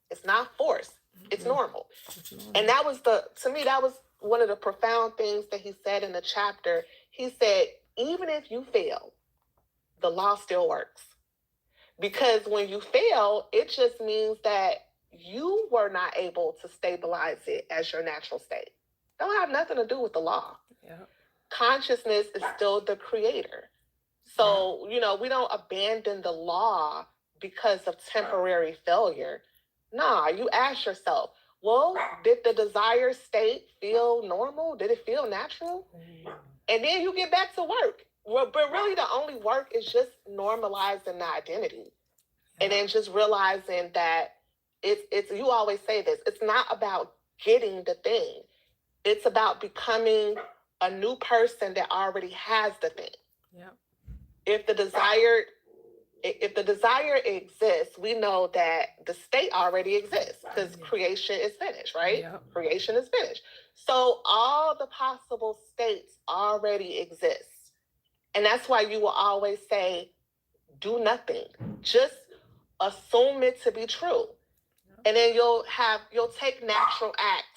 is not force, it's normal. And that was to me, that was one of the profound things that he said in the chapter. He said, even if you fail, the law still works. Because when you fail, it just means that you were not able to stabilize it as your natural state. Don't have nothing to do with the law. Yeah. Consciousness is still the creator. So, we don't abandon the law because of temporary failure. Nah, you ask yourself, well, did the desired state feel normal? Did it feel natural? And then you get back to work. Well, but really the only work is just normalizing the identity. And then just realizing that it's you always say this, it's not about getting the thing. It's about becoming a new person that already has the thing. Yeah. If the desire exists, we know that the state already exists because creation is finished, right? Yeah. Creation is finished. So all the possible states already exist. And that's why you will always say, do nothing. Just assume it to be true. And then you'll take natural acts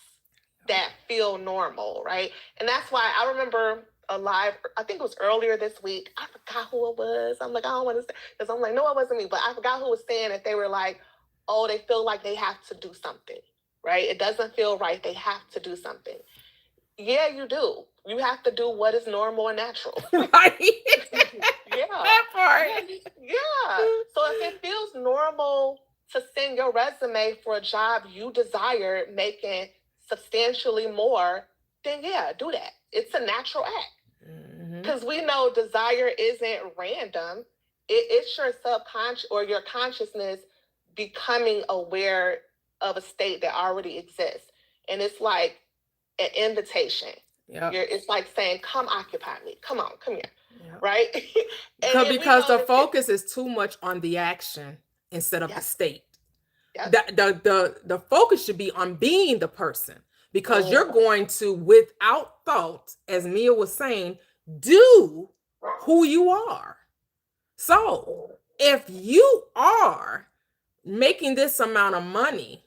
that feel normal, right? And that's why I remember I think it was earlier this week, I forgot who it was. I'm like, I don't want to say, because I'm like, no, it wasn't me, but I forgot who was saying that they were like, oh, they feel like they have to do something, right? It doesn't feel right. They have to do something. Yeah, you do. You have to do what is normal and natural. Right. Yeah. That part. Yeah. So if it feels normal to send your resume for a job you desire, making substantially more, then yeah, do that. It's a natural act. Because we know desire isn't random. It's your subconscious or your consciousness becoming aware of a state that already exists. And it's like an invitation. Yeah. It's like saying, come occupy me. Come on, come here. Yeah. Right? Because the focus is too much on the action instead of the state. Yes. The focus should be on being the person, because you're going to, without thought, as Mia was saying, do who you are. So if you are making this amount of money,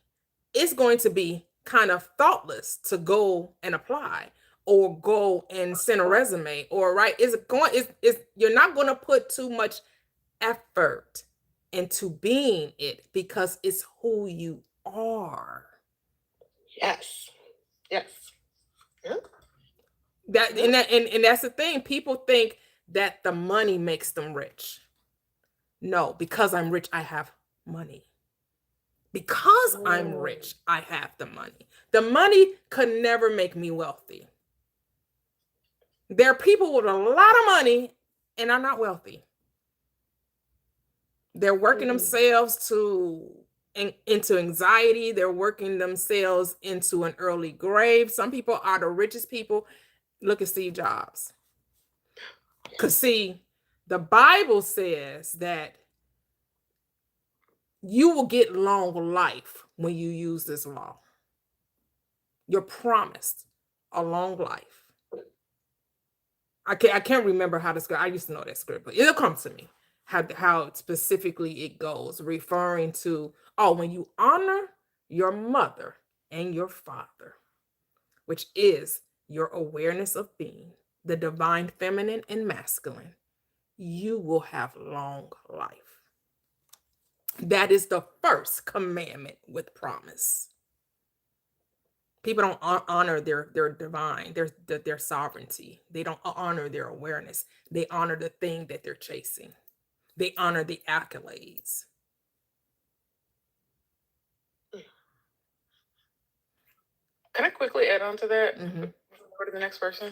it's going to be kind of thoughtless to go and apply or go and send a resume, or you're not going to put too much effort into being it, because it's who you are. Yes. Yes. Yeah. And that's the thing. People think that the money makes them rich. No, because I'm rich, I have money. Because I'm rich, I have the money. The money could never make me wealthy. There are people with a lot of money and are not wealthy. They're working themselves into anxiety. They're working themselves into an early grave. Some people are the richest people. Look at Steve Jobs. Because see, the Bible says that you will get long life when you use this law. You're promised a long life. I can't remember how this goes. I used to know that script, but it'll come to me how specifically it goes, referring to, when you honor your mother and your father, which is your awareness of being, the divine feminine and masculine, you will have long life. That is the first commandment with promise. People don't honor their divine, their sovereignty. They don't honor their awareness. They honor the thing that they're chasing. They honor the accolades. Can I quickly add on to that? Mm-hmm. Go to the next person.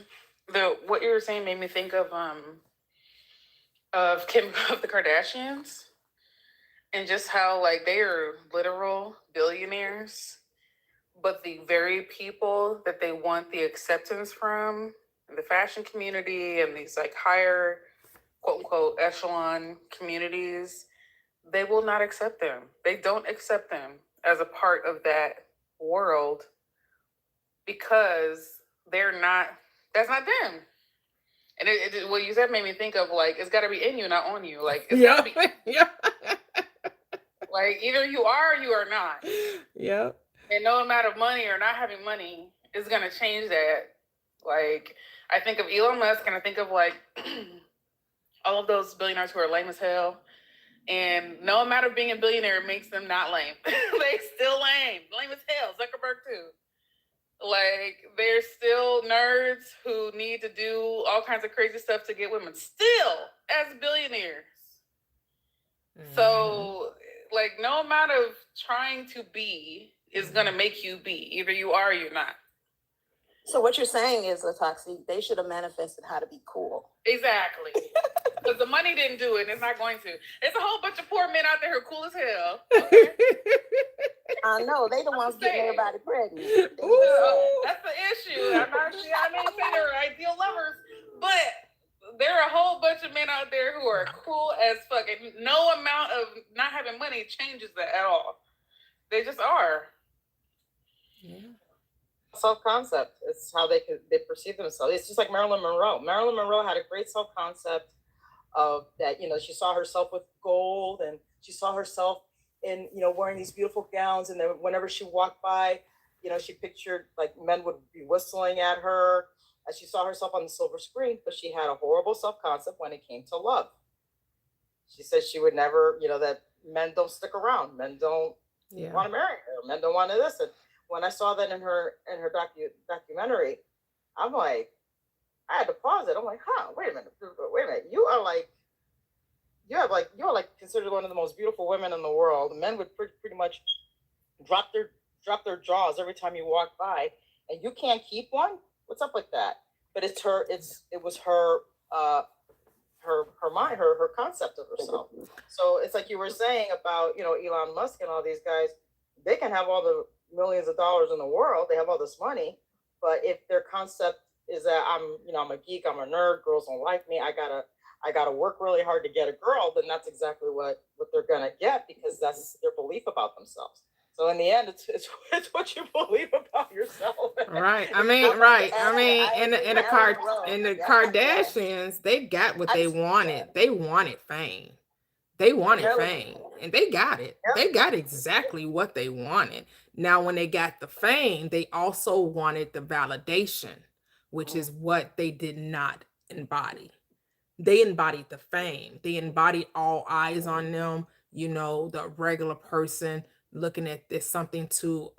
What you were saying made me think of Kim of the Kardashians, and just how like they are literal billionaires, but the very people that they want the acceptance from, the fashion community and these like higher quote unquote echelon communities, they will not accept them. They don't accept them as a part of that world because they're not, that's not them. And what you said made me think of like, it's got to be in you, not on you. Like, it's got to Yep. be, Yep. like, either you are or you are not. Yep. And no amount of money or not having money is going to change that. Like, I think of Elon Musk and I think of like all of those billionaires who are lame as hell. And no amount of being a billionaire makes them not lame. They still lame. Lame as hell. Zuckerberg too. Like, they're still nerds who need to do all kinds of crazy stuff to get women. Still, as billionaires. So, like, no amount of trying to be is gonna make you be. Either you are or you're not. So what you're saying is, Latoxi, they should have manifested how to be cool. Exactly. Because the money didn't do it, and it's not going to. There's a whole bunch of poor men out there who are cool as hell. Okay? I know they the ones getting saying. everybody pregnant. Ooh. That's the issue. I mean, say they're ideal lovers, but there are a whole bunch of men out there who are cool as fuck, and no amount of not having money changes that at all. They just are. Yeah. Self-concept. It's how they perceive themselves. It's just like Marilyn Monroe. Marilyn Monroe had a great self-concept of that, you know, she saw herself with gold and she saw herself in, you know, wearing these beautiful gowns. And then whenever she walked by, you know, she pictured like men would be whistling at her as she saw herself on the silver screen, but she had a horrible self-concept when it came to love. She said she would never, you know, that men don't stick around. Men don't want to marry her. Men don't want to this. And when I saw that in her documentary, I'm like, I had to pause it. I'm like, wait a minute. You are like considered one of the most beautiful women in the world. Men would pretty much drop their jaws every time you walk by, and you can't keep one. What's up with that? But it was her mind, her concept of herself. So it's like you were saying about, you know, Elon Musk and all these guys. They can have all the millions of dollars in the world. They have all this money, but if their concept is that I'm a geek, I'm a nerd, girls don't like me, I gotta work really hard to get a girl, then that's exactly what they're gonna get, because that's their belief about themselves. So in the end, it's what you believe about yourself. Right. I mean, and the Kardashians, they got what they wanted. They wanted fame. They wanted fame, and they got it. They got exactly what they wanted. Now, when they got the fame, they also wanted the validation, which is what they did not embody. They embodied the fame. They embodied all eyes on them, you know, the regular person looking at this something to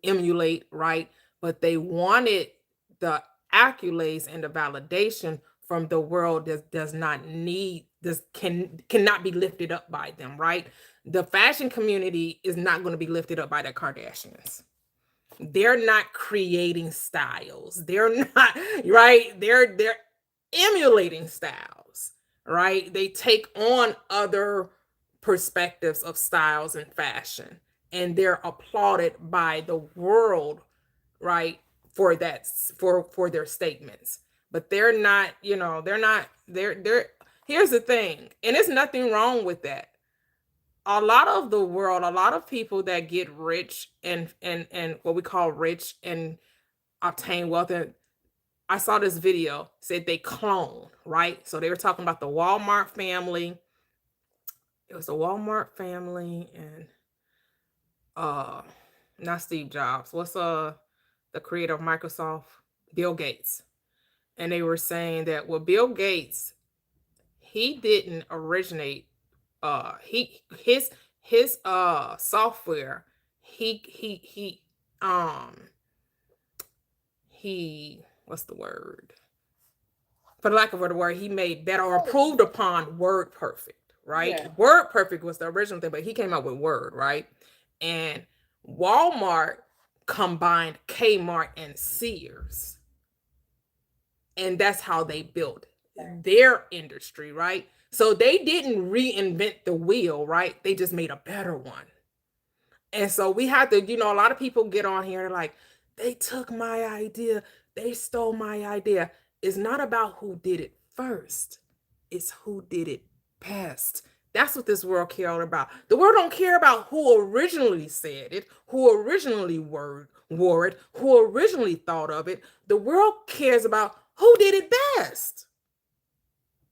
emulate, right? But they wanted the accolades and the validation from the world that does not need this, cannot be lifted up by them, right? The fashion community is not going to be lifted up by the Kardashians. They're not creating styles. They're not, right? They're emulating styles, right? They take on other perspectives of styles and fashion, and they're applauded by the world, right? For that, for their statements. But they're not, you know, they're here's the thing, and there's nothing wrong with that. A lot of the world, a lot of people that get rich and what we call rich and obtain wealth, and I saw this video, said they clone, right? So they were talking about the Walmart family. It was the Walmart family and not Steve Jobs. What's the creator of Microsoft? Bill Gates. And they were saying that, well, Bill Gates, he didn't originate his software, he what's the word, for lack of a word, he made better or improved upon WordPerfect, right? Yeah. WordPerfect was the original thing, but he came out with Word, right? And Walmart combined Kmart and Sears, and that's how they built their industry, right? So they didn't reinvent the wheel, right? They just made a better one. And so we have to, you know, a lot of people get on here like, they took my idea, they stole my idea. It's not about who did it first. It's who did it best. That's what this world cares about. The world don't care about who originally said it, who originally wore it, who originally thought of it. The world cares about who did it best.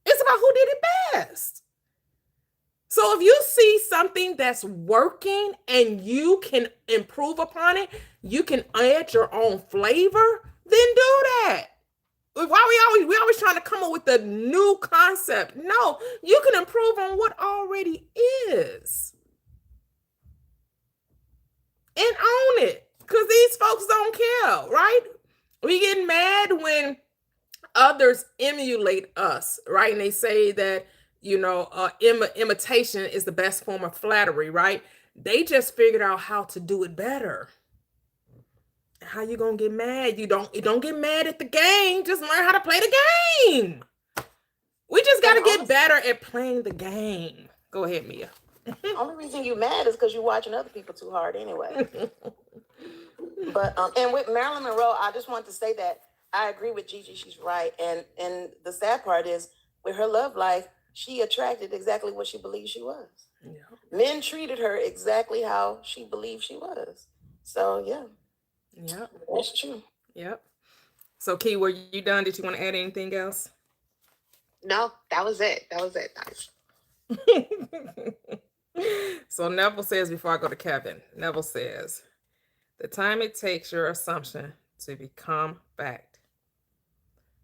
It's about who did it best. So if you see something that's working and you can improve upon it, you can add your own flavor, then do that. Why we always trying to come up with a new concept? No, you can improve on what already is. And own it. Because these folks don't care, right? We get mad when others emulate us, right? And they say that, imitation is the best form of flattery, right? They just figured out how to do it better. How you gonna get mad? You don't get mad at the game. Just learn how to play the game. We just gotta get better at playing the game. Go ahead, Mia. Only reason you mad is because you're watching other people too hard anyway. But and with Marilyn Monroe, I just want to say that I agree with Gigi. She's right, and the sad part is with her love life, she attracted exactly what she believed she was. Yeah. Men treated her exactly how she believed she was. So yeah. Yep. That's true. Yep. So Key, were you done? Did you want to add anything else? No, that was it. That was it. So Neville says, before I go to Kevin, Neville says, the time it takes your assumption to become fact,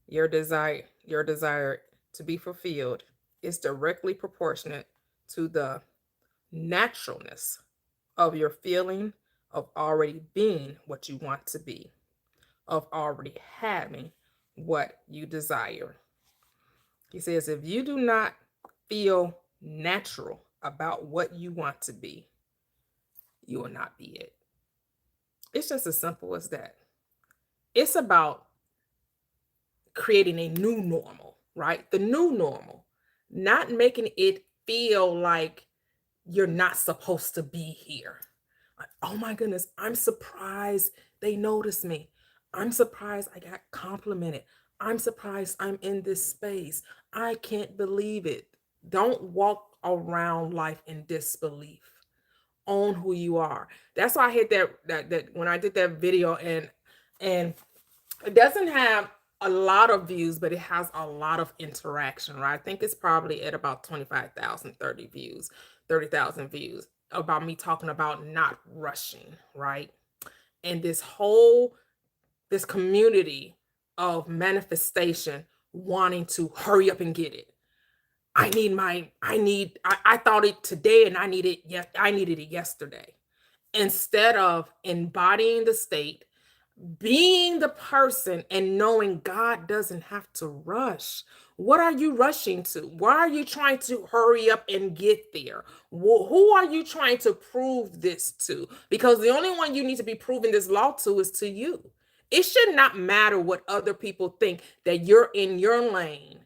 your desire to be fulfilled is directly proportionate to the naturalness of your feeling of already being what you want to be, of already having what you desire. He says, if you do not feel natural about what you want to be, you will not be it. It's just as simple as that. It's about creating a new normal, right? The new normal, not making it feel like you're not supposed to be here. Like, oh my goodness, I'm surprised they noticed me. I'm surprised I got complimented. I'm surprised I'm in this space. I can't believe it. Don't walk around life in disbelief. Own who you are. That's why I hit that when I did that video, and it doesn't have a lot of views, but it has a lot of interaction, right? I think it's probably at about 25,000, 30,000 views about me talking about not rushing, right? And this community of manifestation wanting to hurry up and get it. I thought it today and I needed it yesterday. Instead of embodying the state, being the person, and knowing God doesn't have to rush. What are you rushing to? Why are you trying to hurry up and get there? Who are you trying to prove this to? Because the only one you need to be proving this law to is to you. It should not matter what other people think, that you're in your lane,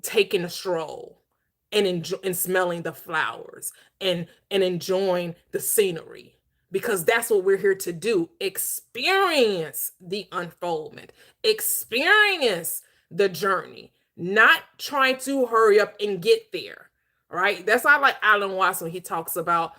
taking a stroll and smelling the flowers and enjoying the scenery. Because that's what we're here to do. Experience the unfoldment. Experience the journey. Not trying to hurry up and get there. Right? That's why I like Alan Watts when he talks about,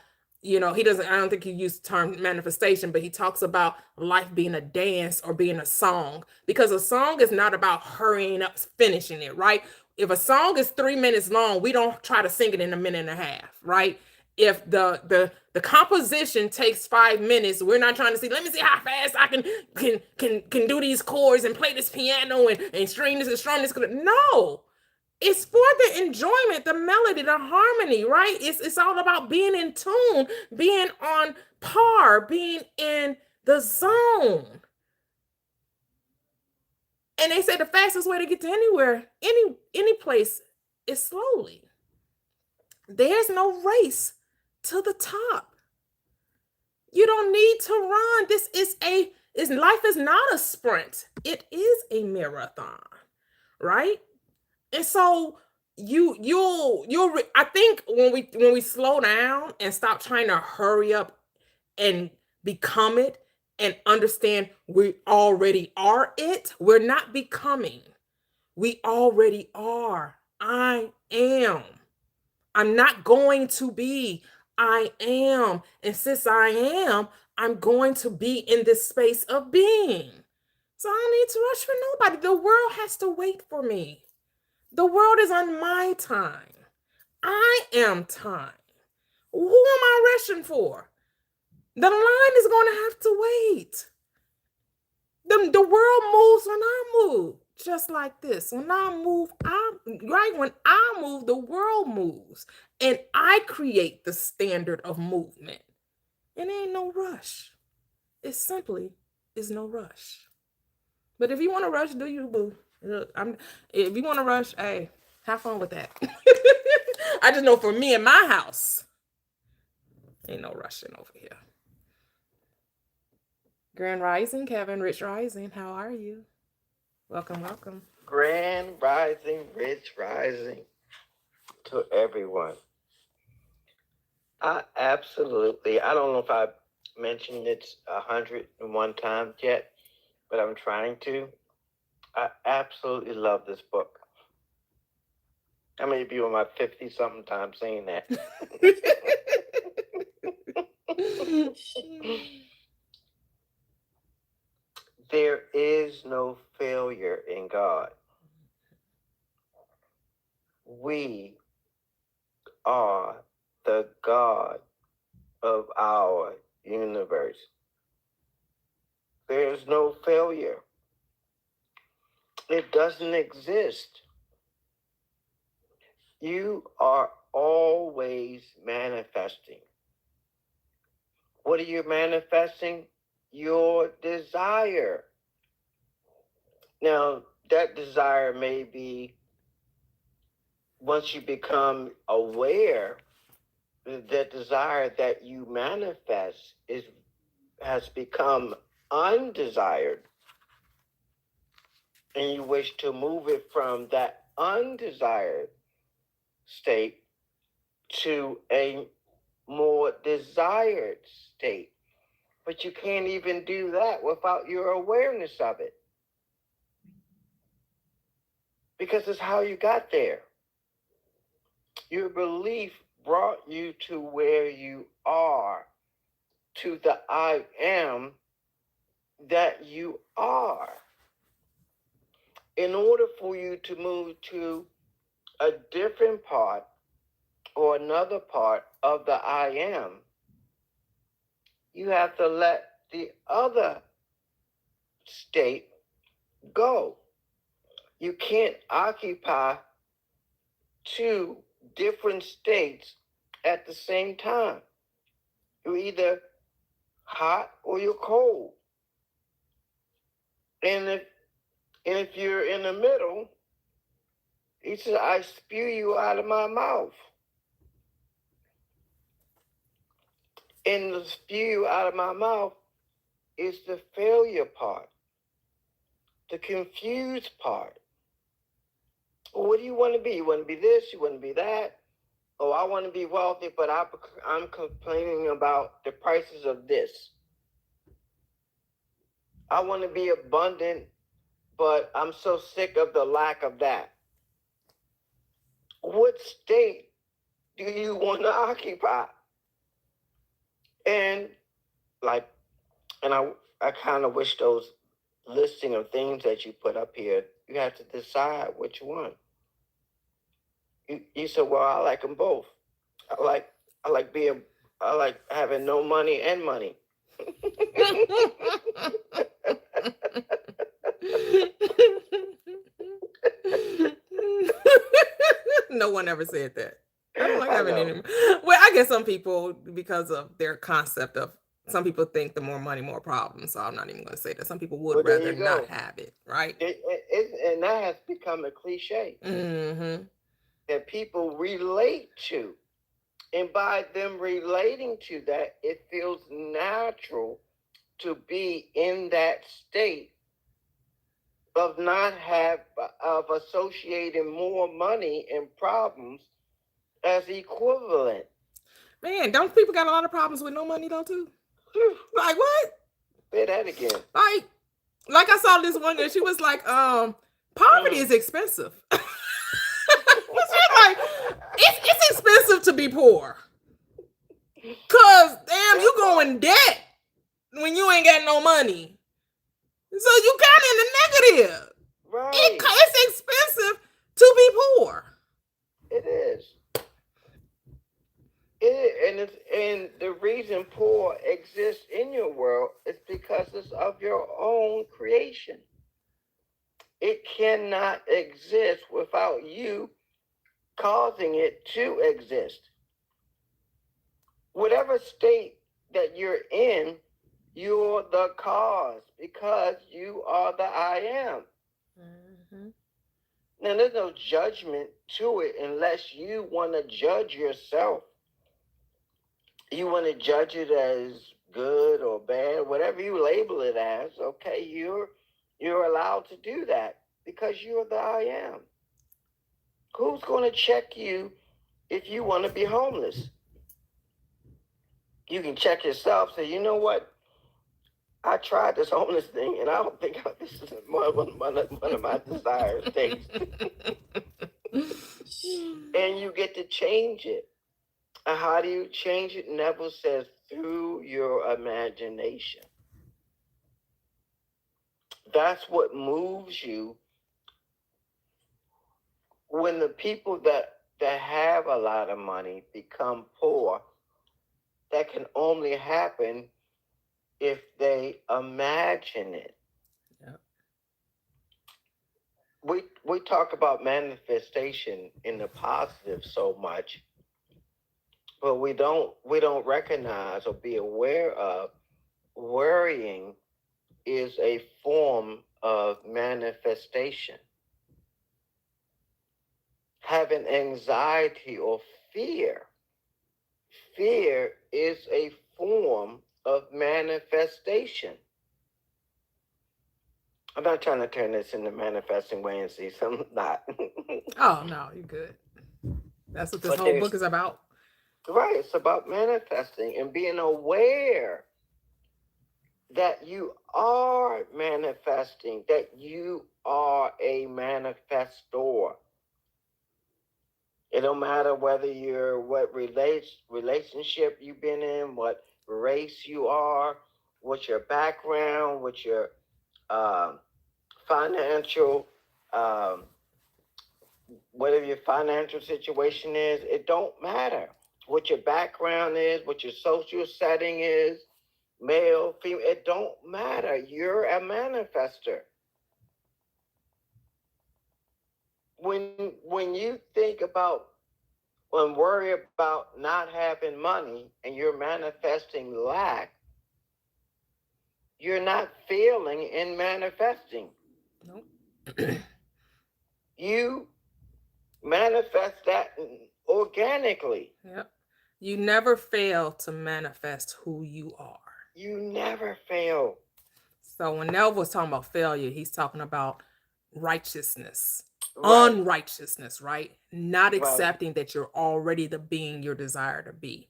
I don't think he used the term manifestation, but he talks about life being a dance or being a song. Because a song is not about hurrying up, finishing it, right? If a song is 3 minutes long, we don't try to sing it in a minute and a half, right? If the composition takes 5 minutes, we're not trying to see, let me see how fast I can do these chords and play this piano and string this and strum this. No, it's for the enjoyment, the melody, the harmony, right? It's all about being in tune, being on par, being in the zone. And they say the fastest way to get to anywhere, any place, is slowly. There's no race to the top. You don't need to run. Life is not a sprint. It is a marathon, right? And so I think when we slow down and stop trying to hurry up and become it and understand we already are it, we're not becoming. We already are. I am. I'm not going to be. I am. And since I am, I'm going to be in this space of being. So I don't need to rush for nobody. The world has to wait for me. The world is on my time. I am time. Who am I rushing for? The line is going to have to wait. The world moves when I move, just like this. When I move, when I move, the world moves. And I create the standard of movement. And there ain't no rush. It simply is no rush. But if you want to rush, do you, boo? If you want to rush, hey, have fun with that. I just know for me in my house, ain't no rushing over here. Grand Rising, Kevin, Rich Rising, how are you? Welcome, welcome. Grand rising, rich rising to everyone. I don't know if I've mentioned it 101 times yet, but I'm trying to. I absolutely love this book. How many of you are my 50-something times saying that? There is no failure in God. We are the God of our universe. There's no failure. It doesn't exist. You are always manifesting. What are you manifesting? Your desire. Now, that desire may be, once you become aware, that desire that you manifest has become undesired, and you wish to move it from that undesired state to a more desired state. But you can't even do that without your awareness of it, because it's how you got there. Your belief brought you to where you are, to the I am that you are. In order for you to move to a different part or another part of the I am, you have to let the other state go. You can't occupy two different states at the same time. You're either hot or you're cold. And if you're in the middle, he said, I spew you out of my mouth. And the spew you out of my mouth is the failure part, the confused part. Well, what do you want to be? You want to be this? You want to be that? Oh, I want to be wealthy, but I'm complaining about the prices of this. I want to be abundant, but I'm so sick of the lack of that. What state do you want to occupy? And I kind of wish those listing of things that you put up here, you have to decide which one. You said, well, I like them both. I like having no money and money. No one ever said that. I don't like having any. Well, I guess some people, because of their concept of, some people think the more money, more problems. So I'm not even going to say that. Some people would rather not have it, right? And that has become a cliche that people relate to. And by them relating to that, it feels natural to be in that state of of associating more money and problems as equivalent. Man, don't people got a lot of problems with no money though too? Like what? Say that again. Like I saw this one girl, she was like, Poverty is expensive. It's just like it's expensive to be poor. Cause damn, you go in debt when you ain't got no money. So you kind of in the negative. Right. It's expensive to be poor. It is. And the reason poor exists in your world is because it's of your own creation. It cannot exist without you causing it to exist. Whatever state that you're in, you're the cause because you are the I am. Mm-hmm. Now, there's no judgment to it unless you want to judge yourself. You want to judge it as good or bad, whatever you label it as. Okay, you're allowed to do that because you're the I am. Who's going to check you if you want to be homeless? You can check yourself. Say, you know what? I tried this homeless thing, and I don't think this is one of my desired things. And you get to change it. And how do you change it? Neville says, through your imagination. That's what moves you. When the people that have a lot of money become poor, that can only happen if they imagine it. Yep. We talk about manifestation in the positive so much, but we don't recognize or be aware of worrying is a form of manifestation. Having anxiety or fear is a form of manifestation. I'm not trying to turn this into manifesting way and see some not. Oh no, you're good. That's what this But whole book is about. Right, it's about manifesting and being aware that you are manifesting, that you are a manifestor. It don't matter whether you're what relationship you've been in, what race you are, what your background, what your financial, whatever your financial situation is. It don't matter what your background is, what your social setting is, male, female. It don't matter. You're a manifester. When you think about and worry about not having money and you're manifesting lack, you're not failing in manifesting. Nope. You manifest that organically. Yep. You never fail to manifest who you are. You never fail. So when Nelv was talking about failure, he's talking about righteousness. Right. Unrighteousness, right? Not Right. accepting that you're already the being you desire to be.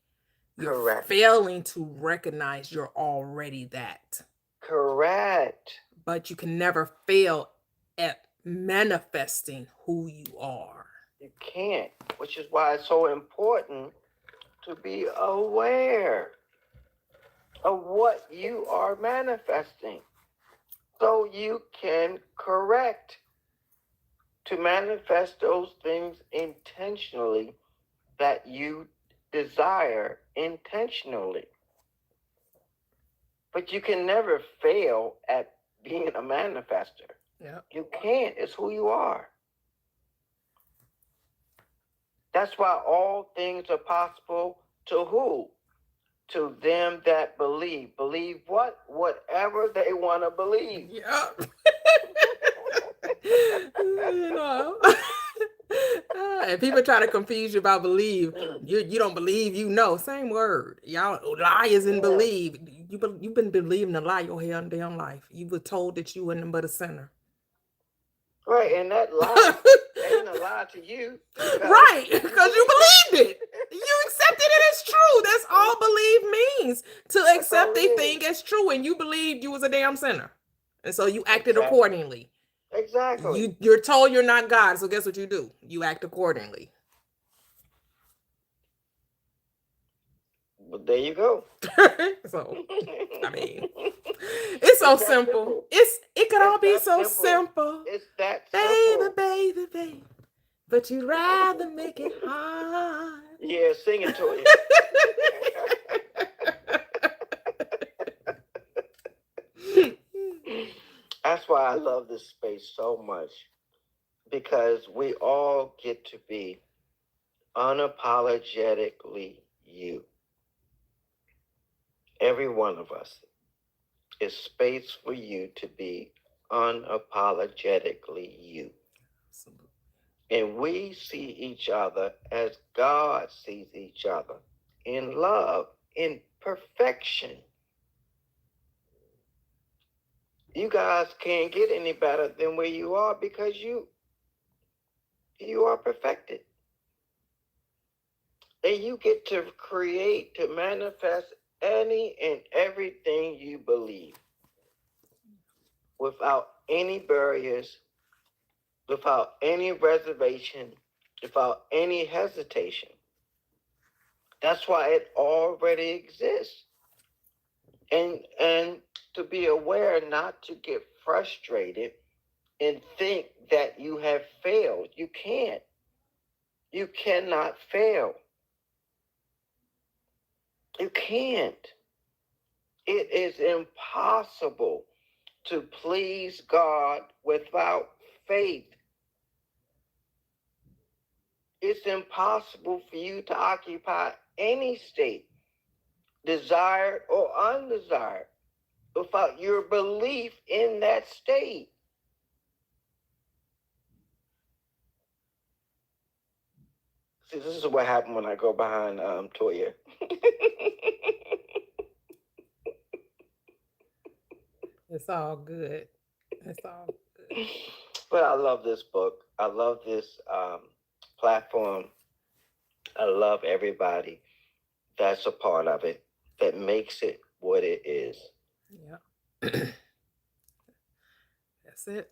You're Correct. failing to recognize you're already that. Correct. But you can never fail at manifesting who you are. You can't, which is why it's so important to be aware of what you are manifesting so you can correct to manifest those things intentionally that you desire intentionally. But you can never fail at being a manifester. Yeah. You can't. It's who you are. That's why all things are possible to who? To them that believe. Believe what? Whatever they want to believe. Yeah. You know. And people try to confuse you about believe. You don't believe, you know. Same word. Y'all lie isn't Yeah. believe. You've been believing a lie your whole damn life. You were told that you wasn't but a sinner. Right, and that lie ain't a lie to you. Right, because you believed it. You accepted it as true. That's all believe means. To accept all a it is. thing as true, and you believed you was a damn sinner. And so you acted Exactly. accordingly. Exactly. You're told you're not God, so guess what you do? You act accordingly. But there you go. So I mean, it's so It's that simple. simple. It could all It's be that so simple. simple. It's that Baby, simple. baby, baby. But you'd rather make it hard. Yeah, sing it to you. That's why I love this space so much, because we all get to be unapologetically you. Every one of us is space for you to be unapologetically you. Absolutely. And we see each other as God sees each other, in love, in perfection. You guys can't get any better than where you are, because you are perfected. And you get to create, to manifest any and everything you believe, without any barriers, without any reservation, without any hesitation. That's why it already exists. And to be aware not to get frustrated and think that you have failed. You can't. You cannot fail. You can't. It is impossible to please God without faith. It's impossible for you to occupy any state, desired or undesired, without your belief in that state. See, this is what happened when I go behind Toya. It's all good. It's all good. But I love this book. I love this platform. I love everybody that's a part of it, that makes it what it is. Yeah. That's it.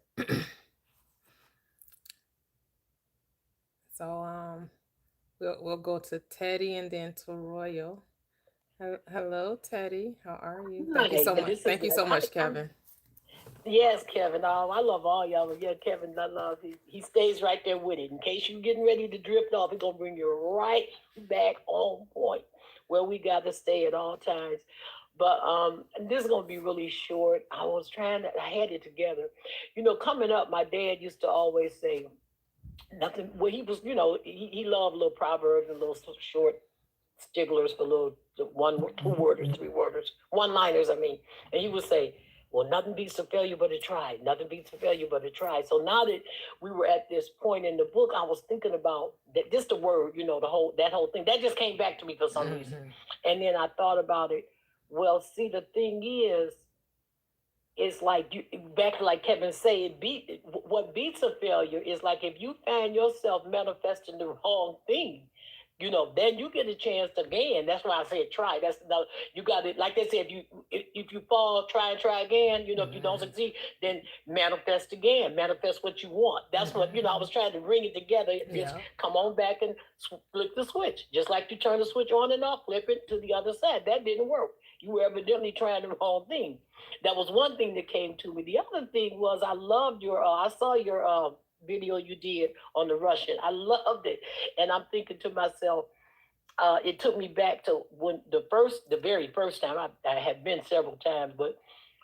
So we'll go to Teddy and then to Royal. Hello, Teddy. How are you? Thank you so Hi, much. this is Thank you so much, I'm- Kevin. Yes, Kevin. I love all y'all. Yeah, Kevin, I love he stays right there with it. In case you're getting ready to drift off, he's gonna bring you right back on point where we got to stay at all times. But this is gonna be really short. I had it together. You know, coming up, my dad used to always say nothing. Well, he was, he loved little proverbs and little short stigglers for little one, 2 worders, 3 worders, one liners. I mean, and he would say, well, nothing beats a failure but a try. Nothing beats a failure but a try. So now that we were at this point in the book, I was thinking about that. Just the word, that whole thing that just came back to me for some reason. And then I thought about it. Well, see, the thing is, it's like back to like Kevin said, what beats a failure is like if you find yourself manifesting the wrong thing, then you get a chance to gain. That's why I said try. You got it. Like they said, if you fall, try and try again. If you don't succeed, then manifest again. Manifest what you want. That's what I was trying to bring it together. Just come on back and flip the switch, just like you turn the switch on and off. Flip it to the other side. That didn't work. You were evidently trying the wrong thing. That was one thing that came to me. The other thing was I loved I saw your video you did on the Russian. I loved it. And I'm thinking to myself, it took me back to when the very first time, I had been several times, but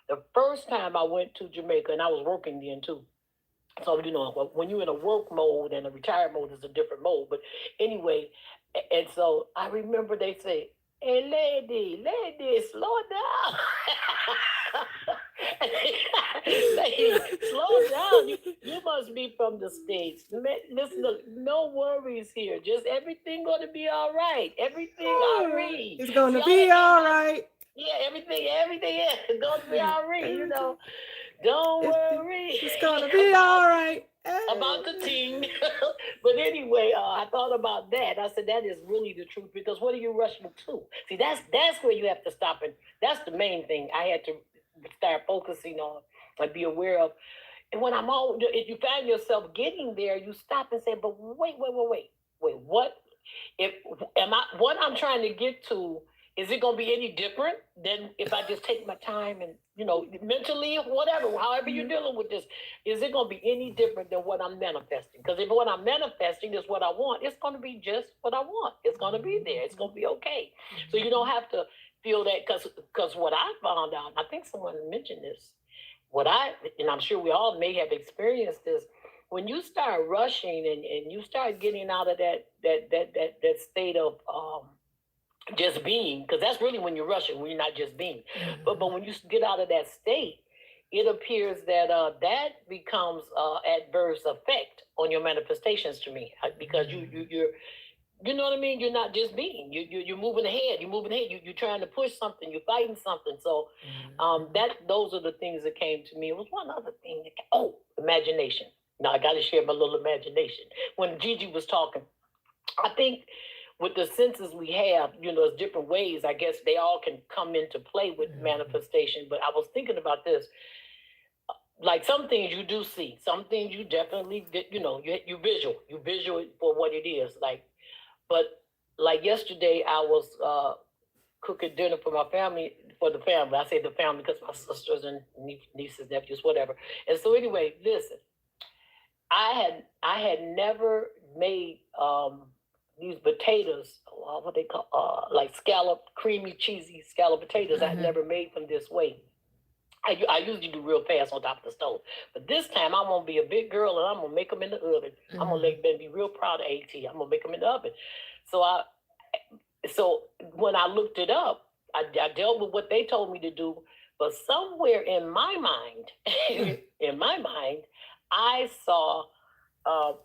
the first time I went to Jamaica, and I was working then too. So, when you're in a work mode and a retired mode is a different mode. But anyway, and so I remember they say, hey, lady, slow down. Lady, slow down. You must be from the States. Listen, no worries here. Just everything gonna be all right. Everything all right. It's gonna be all right. Yeah, everything is gonna be all right. Don't worry. It's gonna be all right. About the team. But anyway, I thought about that. I said, that is really the truth, because what are you rushing to? See, that's where you have to stop. And that's the main thing I had to start focusing on and be aware of. when I'm all, if you find yourself getting there, you stop and say, but wait, what? What I'm trying to get to, is it gonna be any different than if I just take my time and, mentally, whatever, however you're dealing with this, is it gonna be any different than what I'm manifesting? Because if what I'm manifesting is what I want, it's gonna be just what I want. It's gonna be there. It's gonna be okay. So you don't have to feel that, because what I found out, I think someone mentioned this, and I'm sure we all may have experienced this, when you start rushing and you start getting out of that state of just being, because that's really when you're rushing, when you're not just being. But when you get out of that state, it appears that that becomes adverse effect on your manifestations to me, because you're you know what I mean? You're not just being. You're moving ahead. You're trying to push something. You're fighting something. So, those are the things that came to me. It was one other thing. Imagination. Now I got to share my little imagination. When Gigi was talking, I think with the senses we have, there's different ways. I guess they all can come into play with manifestation. But I was thinking about this. Like some things you do see, some things you definitely, you visual for what it is. But like yesterday, I was cooking dinner for my family, for the family. I say the family because my sisters and nieces, nephews, whatever. And so anyway, listen, I had never made these potatoes, what they call, like scalloped, creamy, cheesy scalloped potatoes. I had never made them this way. I usually do real fast on top of the stove. But this time I'm going to be a big girl and I'm going to make them in the oven. I'm going to let them be real proud of AT. I'm going to make them in the oven. So when I looked it up, I dealt with what they told me to do. But somewhere in my mind, I saw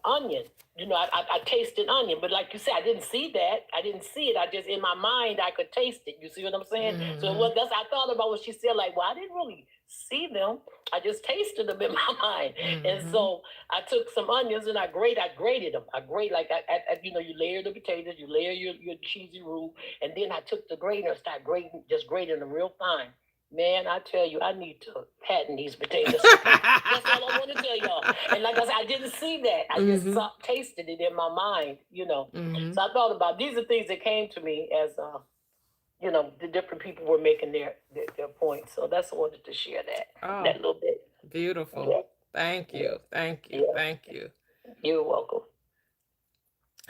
onion. I tasted onion. But like you said, I didn't see that. I didn't see it. I just, in my mind, I could taste it. You see what I'm saying? So I thought about what she said, like, well, I didn't really see them. I just tasted them in my mind. And so I took some onions and I grated them. You layer the potatoes, you layer your cheesy roux, and then I took the grater and started grating them real fine. Man, I tell you, I need to patent these potatoes. That's all I want to tell y'all. And like I said, I didn't see that. I just tasted it in my mind, So I thought about, these are things that came to me as, the different people were making their points. So that's, I wanted to share that little bit. Beautiful. Yeah. Thank you. Thank you. Yeah. Thank you. You're welcome.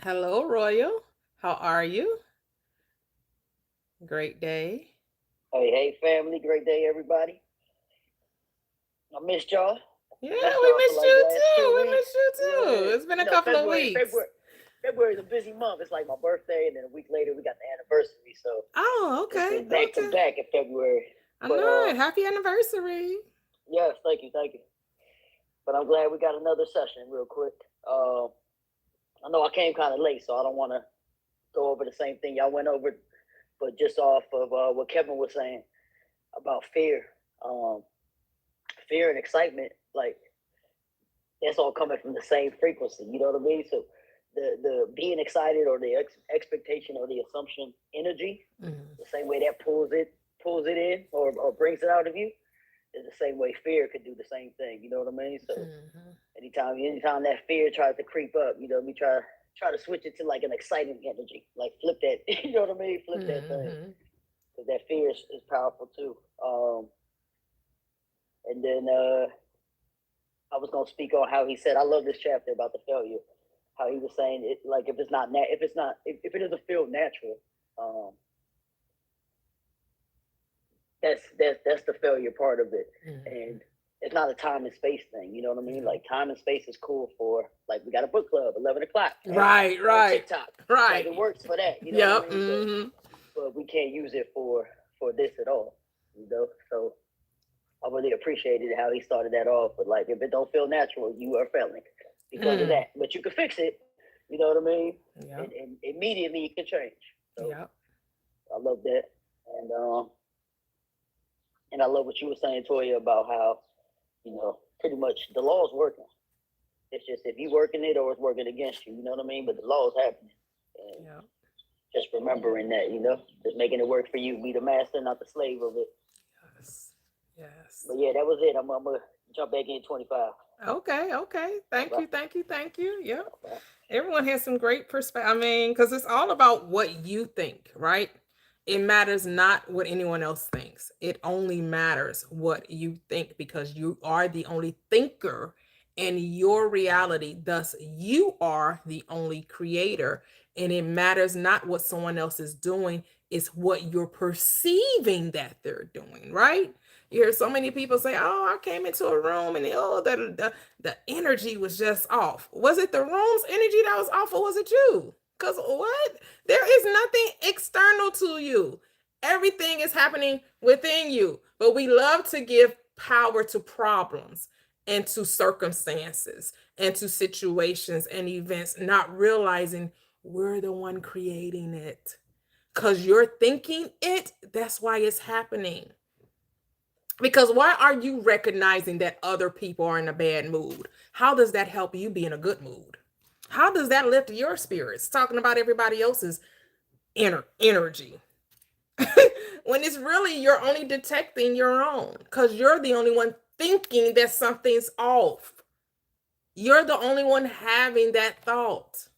Hello, Royal. How are you? Great day. Hey, family. Great day, everybody. I missed y'all. Yeah, Missed we y'all missed for you last 2 too. We weeks. missed you too. Yeah. It's been a couple of weeks. February is a busy month. It's like my birthday, and then a week later we got the anniversary. So Oh, it's okay. been back to back in February. I But, know. Happy anniversary. Yes, thank you. But I'm glad we got another session real quick. I know I came kind of late, so I don't want to go over the same thing y'all went over, but just off of what Kevin was saying about fear, fear and excitement, like that's all coming from the same frequency. You know what I mean? So the being excited or the expectation or the assumption energy, the same way that pulls it in or brings it out of you, is the same way fear could do the same thing. You know what I mean? So anytime that fear tries to creep up, we try to switch it to like an exciting energy, like flip that. You know what I mean? Flip that thing, because that fear is powerful too. And then I was gonna speak on how he said, I love this chapter about the failure. How he was saying it, like if it doesn't feel natural, that's the failure part of it. And it's not a time and space thing. You know what I mean? Like time and space is cool for, like, we got a book club, 11 o'clock. Right. On TikTok. Right. Like, it works for that. You know what I mean? Yep. But we can't use it for this at all. So I really appreciated how he started that off. But like, if it don't feel natural, you are failing because of that. But you can fix it. You know what I mean? Yep. And immediately it can change. So Yep. I love that. And I love what you were saying, Toya, about how, pretty much the law is working. It's just if you working it or it's working against you, you know what I mean? But the law is happening. And just remembering that, just making it work for you. Be the master, not the slave of it. Yes. But yeah, that was it. I'm gonna jump back in 25. Okay, okay. Thank Right. you, thank you, thank you. Yep. Everyone has some great perspective. I mean, because it's all about what you think, right? It matters not what anyone else thinks. It only matters what you think because you are the only thinker in your reality. Thus, you are the only creator. And it matters not what someone else is doing, it's what you're perceiving that they're doing, right? You hear so many people say, "Oh, I came into a room and the energy was just off." Was it the room's energy that was off, or was it you? Because what? There is nothing external to you. Everything is happening within you. But we love to give power to problems and to circumstances and to situations and events, not realizing we're the one creating it. Because you're thinking it, that's why it's happening. Because why are you recognizing that other people are in a bad mood? How does that help you be in a good mood? How does that lift your spirits? Talking about everybody else's energy. When it's really you're only detecting your own because you're the only one thinking that something's off. You're the only one having that thought.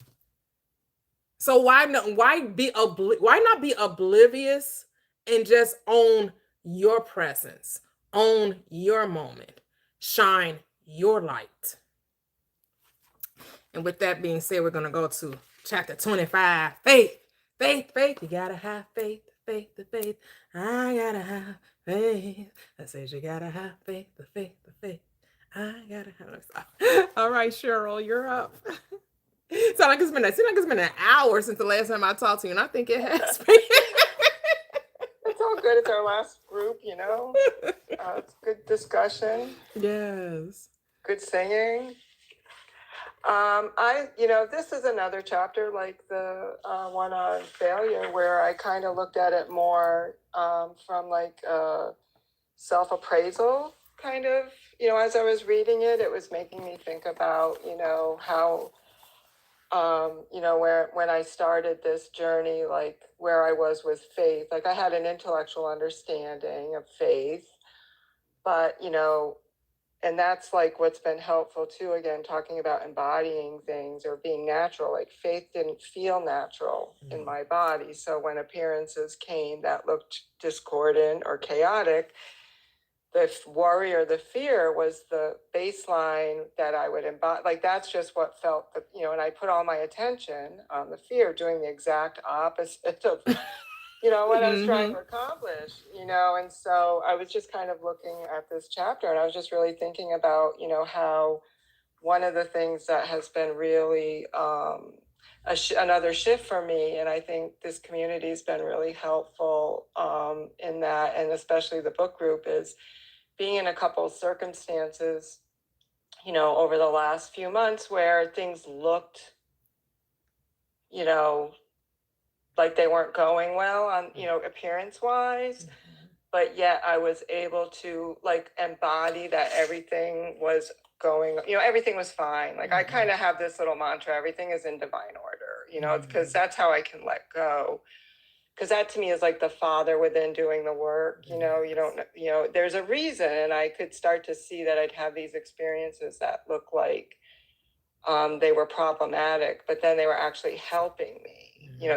So why not be oblivious and just own your presence, own your moment, shine your light. And with that being said, we're going to go to chapter 25, faith. Faith, you gotta have faith. I gotta have faith. I said you gotta have faith. I gotta have. All right, Cheryl, you're up. Sound like it's been an hour since the last time I talked to you, and I think it has been. It's all good. It's our last group, you know. It's good discussion. Yes. Good singing. This is another chapter like the one on failure, where I kind of looked at it more from like self-appraisal, kind of. As I was reading it, it was making me think about, how where when I started this journey, like where I was with faith, like I had an intellectual understanding of faith, but and that's like what's been helpful too, again, talking about embodying things or being natural. Like faith didn't feel natural in my body. So when appearances came that looked discordant or chaotic, the worry or the fear was the baseline that I would embody. Like that's just what felt, and I put all my attention on the fear, doing the exact opposite of, what I was trying to accomplish, and so I was just kind of looking at this chapter and I was just really thinking about, how one of the things that has been really another shift for me, and I think this community has been really helpful in that, and especially the book group, is being in a couple of circumstances, over the last few months where things looked, like they weren't going well on, appearance wise, but yet I was able to like embody that everything was going, everything was fine. Like I kind of have this little mantra, everything is in divine order, because that's how I can let go. Because that to me is like the Father within doing the work, you don't, there's a reason. And I could start to see that I'd have these experiences that look like they were problematic, but then they were actually helping me.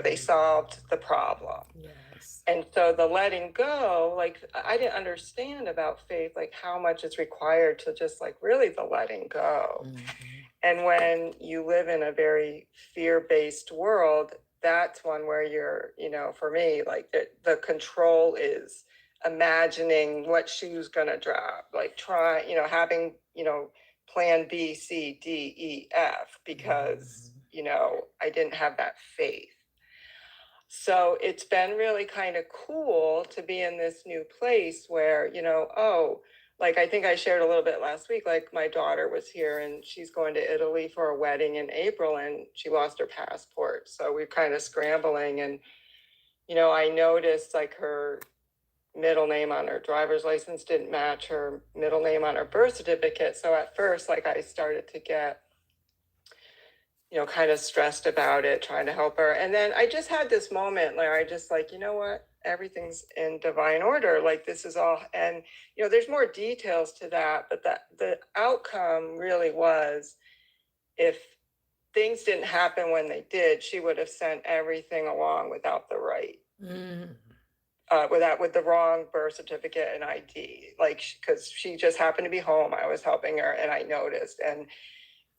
They solved the problem. Yes. And so the letting go, like I didn't understand about faith, like how much it's required to just like really the letting go. And when you live in a very fear-based world, that's one where you're, for me, like the control is imagining what shoe's gonna drop, like having, plan B, C, D, E, F, because, I didn't have that faith. So it's been really kind of cool to be in this new place where, like I think I shared a little bit last week, like my daughter was here and she's going to Italy for a wedding in April and she lost her passport. So we're kind of scrambling and, I noticed like her middle name on her driver's license didn't match her middle name on her birth certificate. So at first, like I started to get kind of stressed about it, trying to help her. And then I just had this moment where I just like, you know what? Everything's in divine order. Like this is all, and there's more details to that, but the outcome really was, if things didn't happen when they did, she would have sent everything along without the right, with the wrong birth certificate and ID, like, because she just happened to be home. I was helping her and I noticed, and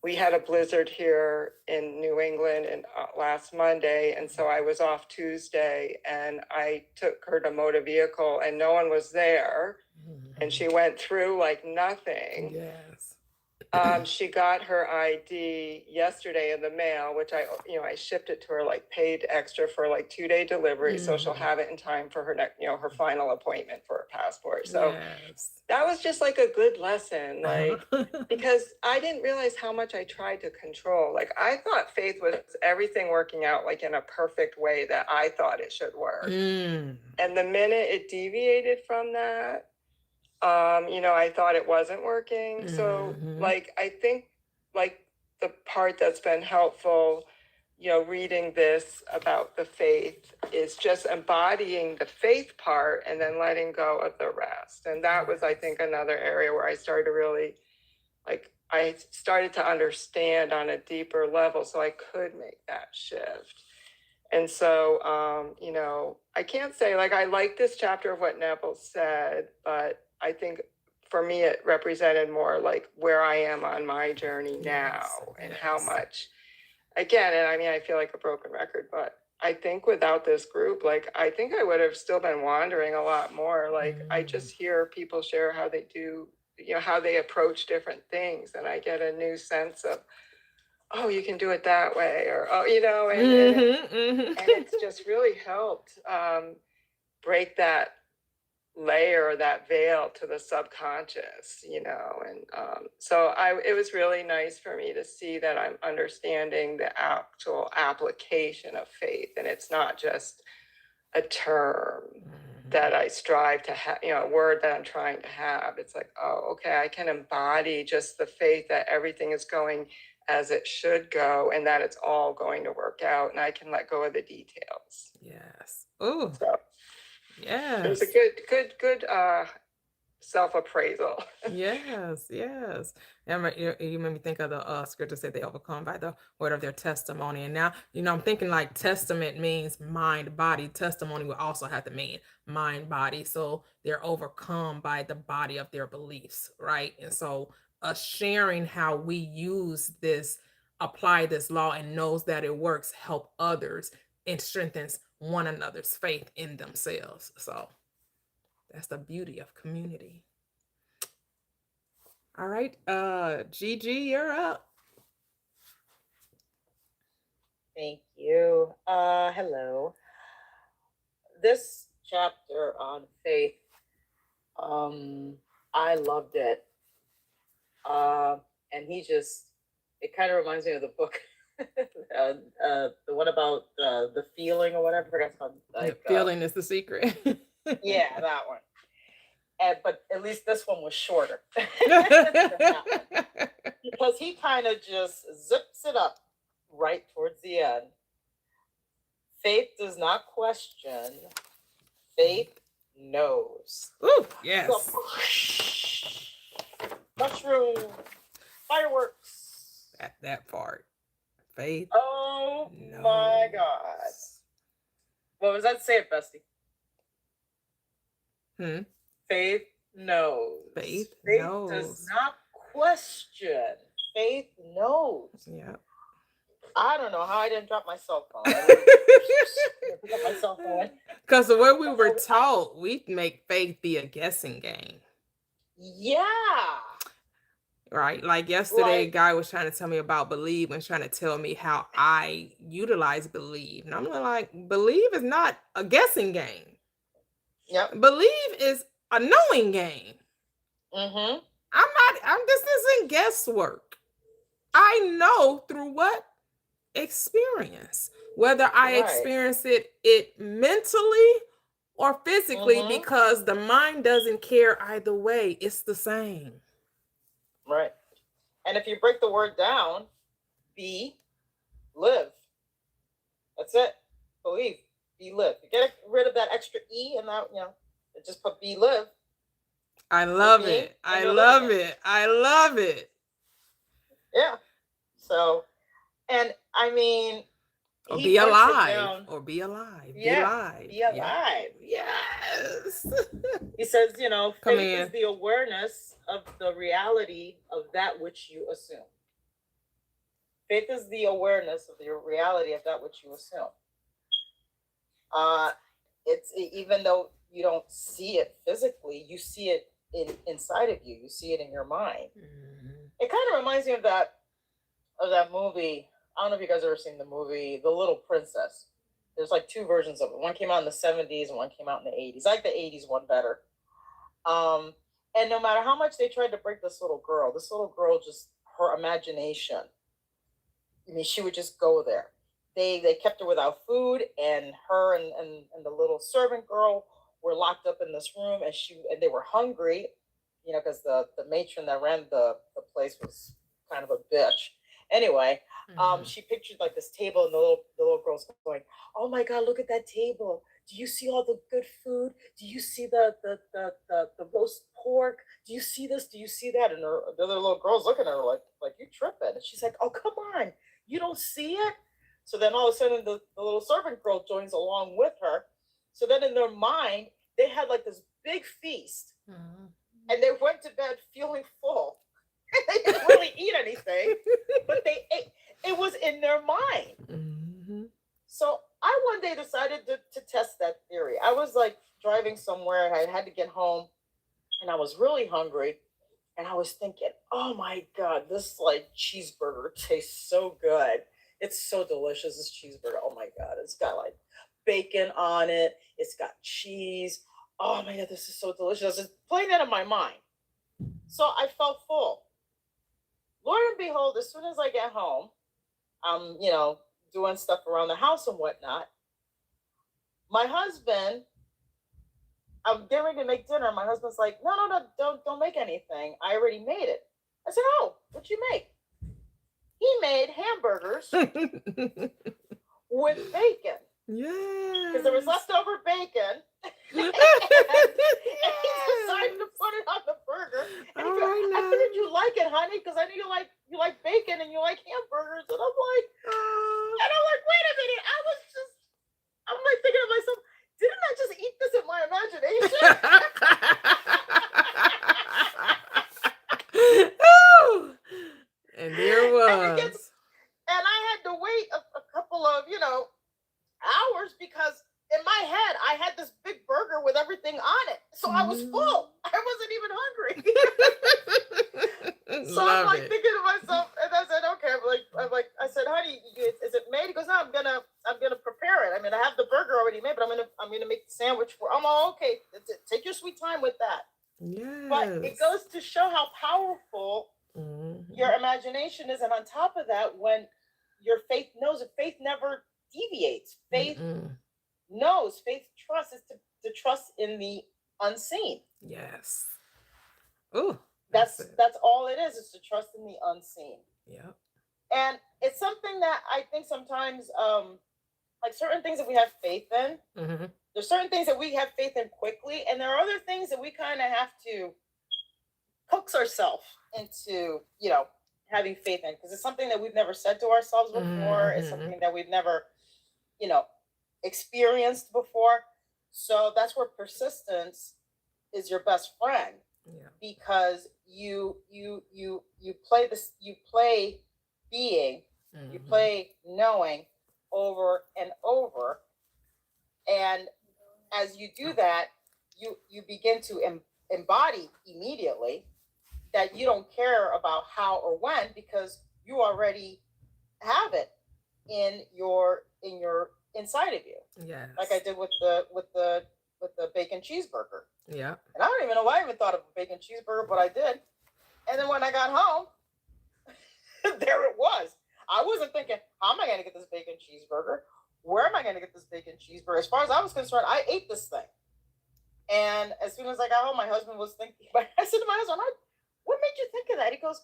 we had a blizzard here in New England and last Monday. And so I was off Tuesday and I took her to motor vehicle and no one was there. And she went through like nothing. Yes. She got her ID yesterday in the mail, which I shipped it to her, like paid extra for like 2-day delivery. So she'll have it in time for her next, her final appointment for her passport. So that was just like a good lesson, like, because I didn't realize how much I tried to control. Like I thought Faith was everything working out like in a perfect way that I thought it should work. And the minute it deviated from that, I thought it wasn't working. So like, I think like the part that's been helpful, reading this about the faith is just embodying the faith part and then letting go of the rest. And that was, I think, another area where I started to really, like, I started to understand on a deeper level so I could make that shift. And so, I can't say, like, I like this chapter of what Neville said, but I think for me, it represented more like where I am on my journey now and how much, again, and I mean, I feel like a broken record, but I think without this group, like, I think I would have still been wandering a lot more. Like, I just hear people share how they do, how they approach different things. And I get a new sense of, oh, you can do it that way, or, oh, and it's just really helped break that layer, that veil to the subconscious, and so it was really nice for me to see that I'm understanding the actual application of faith, and it's not just a term that I strive to have, a word that I'm trying to have. It's like, oh, okay, I can embody just the faith that everything is going as it should go and that it's all going to work out, and I can let go of the details. Yes. Oh, so yes. It was a good self-appraisal. Yes. And you made me think of the scripture said they overcome by the word of their testimony. And now, I'm thinking like testament means mind, body. Testimony will also have to mean mind, body. So they're overcome by the body of their beliefs, right? And so sharing how we use this, apply this law and knows that it works, help others and strengthens one another's faith in themselves. So that's the beauty of community. All right, Gigi, you're up. Thank you. Hello. This chapter on faith, I loved it. And it kind of reminds me of the book, the one about the feeling or whatever. I forgot it's called, like, Feeling is the secret. yeah, that one. But at least this one was shorter than that one. Because he kind of just zips it up right towards the end. Faith does not question, faith knows. Ooh, yes. So, mushroom, fireworks. That part. Faith. Oh my God. What was that? Say it, Bestie. Faith knows. Faith knows. Does not question. Faith knows. Yeah. I don't know how I didn't drop my cell phone. Pick up my cell phone. Because the way we were taught, we make faith be a guessing game. Yeah. Right. Like yesterday, a guy was trying to tell me about believe and trying to tell me how I utilize believe. And I'm like, believe is not a guessing game. Yep. Believe is a knowing game. This isn't guesswork. I know through what? Experience. Whether I experience it mentally or physically, because the mind doesn't care either way. It's the same. Right. And if you break the word down, be live. That's it. Believe. Be live. Get rid of that extra E and that, just put be live. I love being, it. and I you're love living it. it. I love it. Yeah. So, and I mean, Or he be breaks it alive. down. Or be alive. Be Yeah, alive. be alive. Yes. He says, Come faith in. is the awareness of the reality of that which you assume. Faith is the awareness of the reality of that which you assume. It's even though you don't see it physically, you see it inside of you. You see it in your mind. It kind of reminds me of that movie. I don't know if you guys ever seen the movie The Little Princess. There's like two versions of it. One came out in the 70s and one came out in the 80s. I like the 80s one better. And no matter how much they tried to break this little girl just, her imagination, I mean, she would just go there. They kept her without food, and her and the little servant girl were locked up in this room, and they were hungry, because the matron that ran the place was kind of a bitch. Anyway, she pictured like this table, and the little girl's going, "Oh my God, look at that table! Do you see all the good food? Do you see the roast pork? Do you see this? Do you see that?" And the other little girl's looking at her like you tripping, and she's like, "Oh, come on, you don't see it?" So then all of a sudden the little servant girl joins along with her. So then in their mind, they had like this big feast, and they went to bed feeling full. They didn't really eat anything, but they ate. It was in their mind. So I one day decided to test that theory. I was like driving somewhere, and I had to get home, and I was really hungry, and I was thinking, oh my God, this like cheeseburger tastes so good. It's so delicious, this cheeseburger. Oh my God, it's got like bacon on it. It's got cheese. Oh my God, this is so delicious. I was just playing that in my mind. So I felt full. Lord and behold, as soon as I get home, I'm, doing stuff around the house and whatnot. My husband, I'm getting ready to make dinner. My husband's like, no, don't make anything. I already made it. I said, oh, what'd you make? He made hamburgers with bacon. Yeah. Because there was leftover bacon. and he decided to put it on the burger. And he goes, I figured you like it, honey, because I know you like bacon and you like hamburgers. And I'm like, wait a minute. I'm like thinking to myself, didn't I just eat this in my imagination? And there was. And I had to wait a couple of, hours because in my head, I had this big burger with everything on it. So I was full. I wasn't even hungry. So I'm like thinking to myself, and I said, okay, I said, honey, is it made? He goes, no, I'm gonna prepare it. I mean, I have the burger already made, but I'm gonna make the sandwich for. I'm all okay. Take your sweet time with that. Yes. But it goes to show how powerful your imagination is, and on top of that, when your faith knows it, faith never deviates. Faith knows. Faith trusts is to trust in the unseen. Yes. Oh, that's all it is to trust in the unseen. Yeah. And it's something that I think sometimes, like certain things that we have faith in, there's certain things that we have faith in quickly, and there are other things that we kind of have to coax ourselves into, having faith in, because it's something that we've never said to ourselves before. It's something that we've never, experienced before. So that's where persistence is your best friend. Yeah. Because you play this, you play being, you play knowing over and over, and as you do that, you begin to embody immediately that you don't care about how or when, because you already have it in your inside of you. Yes. Like I did with the bacon cheeseburger. Yeah. And I don't even know why I even thought of a bacon cheeseburger, but I did. And then when I got home, there it was. I wasn't thinking, how am I going to get this bacon cheeseburger? Where am I going to get this bacon cheeseburger? As far as I was concerned, I ate this thing. And as soon as I got home, my husband was thinking, I said to my husband, what made you think of that? He goes,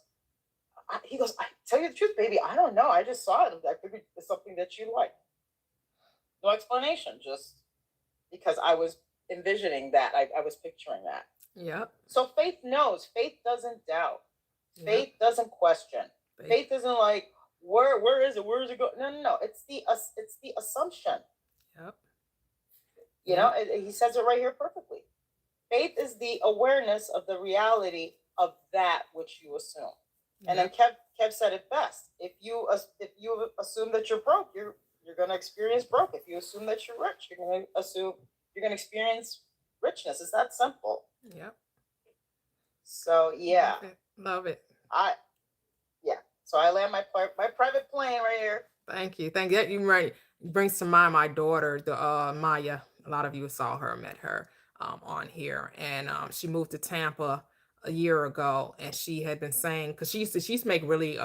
He goes, I tell you the truth, baby, I don't know. I just saw it. I figured it's something that you like. No explanation, just because I was envisioning that. I was picturing that. Yep. So faith knows. Faith doesn't doubt. Yep. Faith doesn't question. Faith isn't like, where is it? Where is it going? No. It's the assumption. Yep. You know, he says it right here perfectly. Faith is the awareness of the reality of that which you assume. And then Kev said it best. If you assume that you're broke, you're going to experience broke. If you assume that you're rich, you're going to experience richness. It's that simple. Yep. So yeah, Love it. So I land my private plane right here. Thank you. Yeah, you right. Brings to mind my daughter, the Maya. A lot of you saw her, met her on here, and she moved to Tampa a year ago, and she had been saying, because she used to make really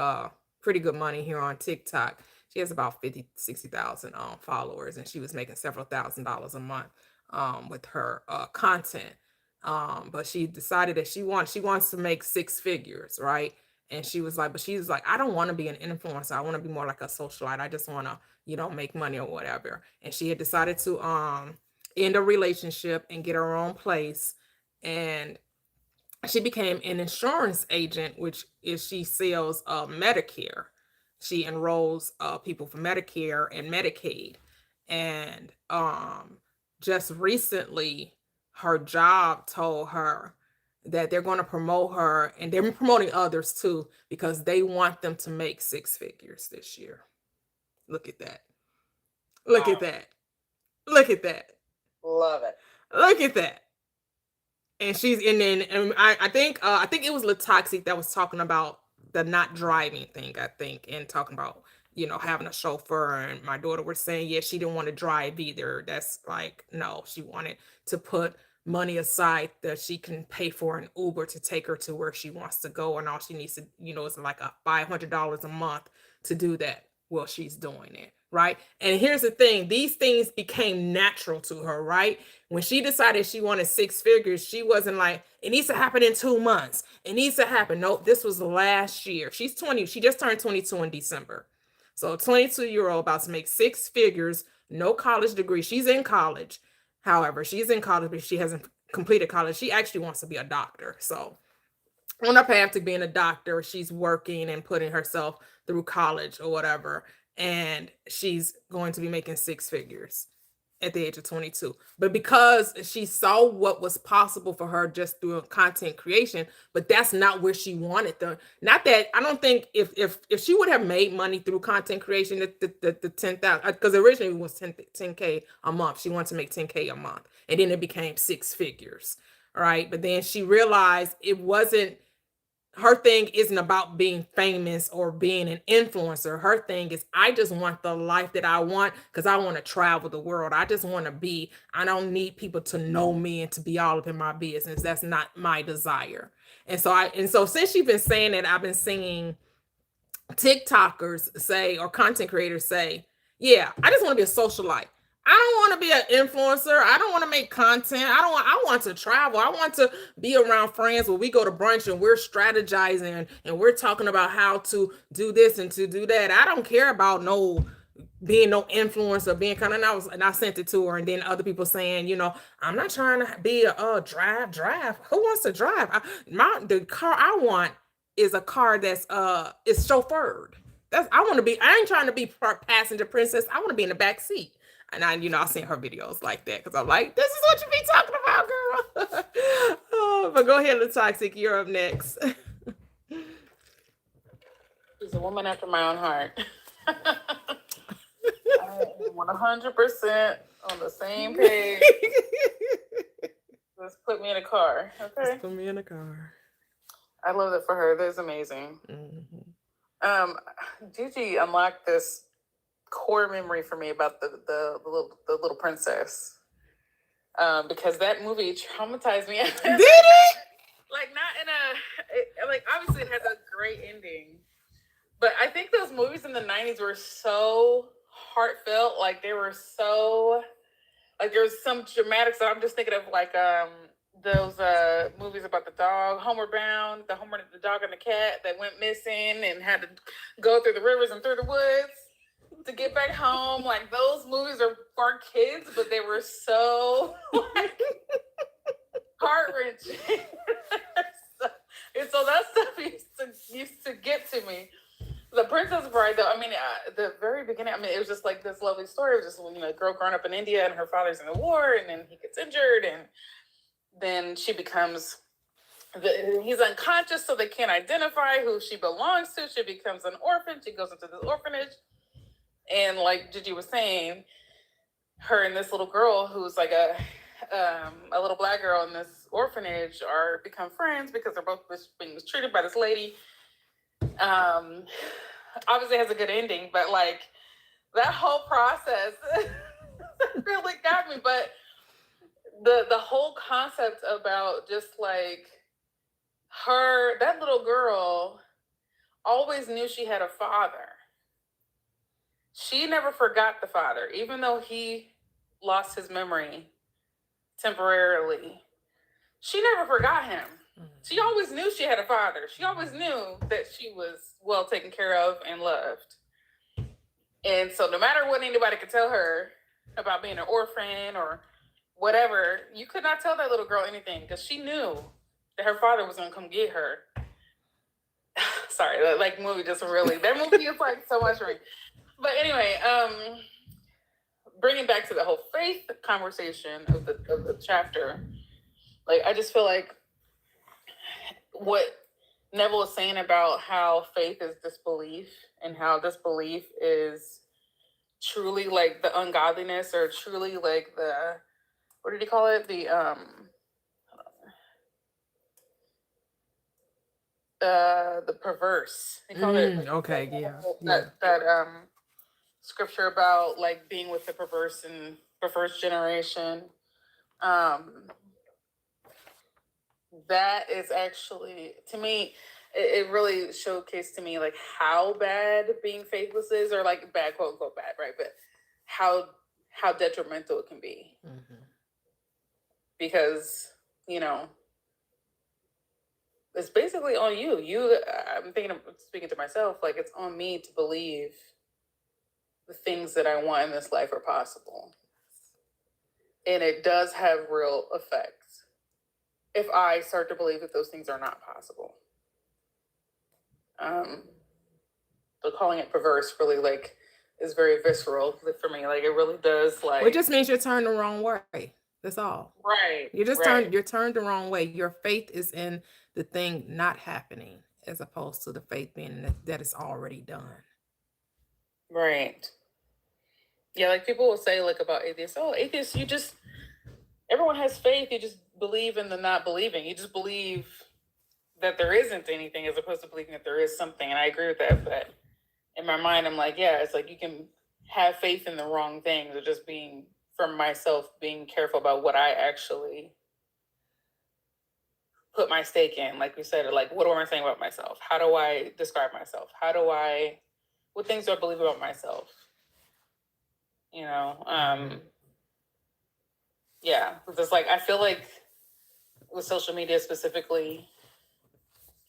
pretty good money here on TikTok. She has about 60,000 followers, and she was making several $1,000s a month with her content. But she decided that she wants to make 6 figures, right? And she was like, I don't want to be an influencer. I want to be more like a socialite. I just want to, make money or whatever. And she had decided to end a relationship and get her own place. And she became an insurance agent, which is she sells Medicare. She enrolls people for Medicare and Medicaid. And just recently, her job told her that they're going to promote her, and they're promoting others too, because they want them to make 6 figures this year. Look at that. Look at that. Look at that. Love it. Look at that. And I think it was Latoxic that was talking about the not driving thing, I think, and talking about, having a chauffeur. And my daughter was saying, yeah, she didn't want to drive either. That's like, no, she wanted to put money aside that she can pay for an Uber to take her to where she wants to go. And all she needs to, is like a $500 a month to do that. Well, she's doing it. Right. And here's the thing. These things became natural to her. Right. When she decided she wanted 6 figures, she wasn't like, it needs to happen in 2 months. It needs to happen. No, this was last year. She's 20. She just turned 22 in December. So a 22-year-old about to make 6 figures, no college degree. She's in college. However, she's in college, but she hasn't completed college. She actually wants to be a doctor. So on her path to being a doctor, she's working and putting herself through college or whatever. And she's going to be making 6 figures at the age of 22. But because she saw what was possible for her just through content creation, but that's not where she wanted them. Not that I don't think if she would have made money through content creation, the 10,000, because originally it was 10K a month. She wanted to make 10K a month. And then it became 6 figures. Right. But then she realized it wasn't, her thing isn't about being famous or being an influencer. Her thing is, I just want the life that I want because I want to travel the world. I just want to I don't need people to know me and to be all up in my business. That's not my desire. And so since she's been saying that, I've been seeing TikTokers say, or content creators say, yeah, I just want to be a socialite. I don't want to be an influencer. I don't want to make content. I want to travel. I want to be around friends where we go to brunch and we're strategizing and we're talking about how to do this and to do that. I don't care about being no influencer, being kind of, and I sent it to her, and then other people saying, I'm not trying to be a drive. Who wants to drive? The car I want is a car that's is chauffeured. I ain't trying to be passenger princess. I want to be in the back seat. And I've seen her videos like that because I'm like, this is what you be talking about, girl. But go ahead, Latoxic, you're up next. She's a woman after my own heart. I am 100% on the same page. Just put me in a car, okay? Just put me in a car. I love that for her. That's amazing. Mm-hmm. Gigi unlocked this core memory for me about the little princess, because that movie traumatized me. Did it? Like, not in a obviously it has a great ending, but I think those movies in the 90s were so heartfelt. Like, they were so, like, there was some dramatic stuff. I'm just thinking of those movies about the dog, Homeward Bound, the dog and the cat that went missing and had to go through the rivers and through the woods to get back home. Like those movies are for kids, but they were so like heart wrenching. And so that stuff used to get to me. The Princess Bride, though, I mean, the very beginning, I mean, it was just like this lovely story. It was just, you know, a girl growing up in India and her father's in the war, and then he gets injured, and then she becomes, he's unconscious, so they can't identify who she belongs to. She becomes an orphan. She goes into this orphanage. And like Gigi was saying, her and this little girl who's like a little black girl in this orphanage become friends because they're both being mistreated by this lady. Obviously has a good ending, but like that whole process really got me. But the whole concept about just like that little girl always knew she had a father. She never forgot the father, even though he lost his memory temporarily. She never forgot him. She always knew she had a father. She always knew that she was well taken care of and loved. And so no matter what anybody could tell her about being an orphan or whatever, you could not tell that little girl anything because she knew that her father was going to come get her. Sorry, that like movie just really, that movie is like so much for me. But anyway, bringing back to the whole faith conversation of the chapter, like I just feel like what Neville is saying about how faith is disbelief and how disbelief is truly like the ungodliness or truly like what did he call it? The perverse. He called it Okay, yeah. That scripture about like being with the perverse and perverse generation. That is actually, to me, it really showcased to me like how bad being faithless is, or like bad, quote unquote bad, right? But how detrimental it can be. Because, you know, it's basically on you. I'm speaking to myself, like it's on me to believe the things that I want in this life are possible. And it does have real effects if I start to believe that those things are not possible. But calling it perverse really like is very visceral for me. Like it really does like. It just means you're turned the wrong way. That's all. Right. You're turned the wrong way. Your faith is in the thing not happening as opposed to the faith being that it's already done. Right. Yeah, like people will say like about atheists, atheists, everyone has faith, you just believe in the not believing. You just believe that there isn't anything as opposed to believing that there is something. And I agree with that, but in my mind, I'm like, yeah, it's like you can have faith in the wrong things, or just being, for myself, being careful about what I actually put my stake in. Like we said, like, what am I saying about myself? How do I describe myself? What things do I believe about myself? You know, yeah, it's like, I feel like with social media specifically,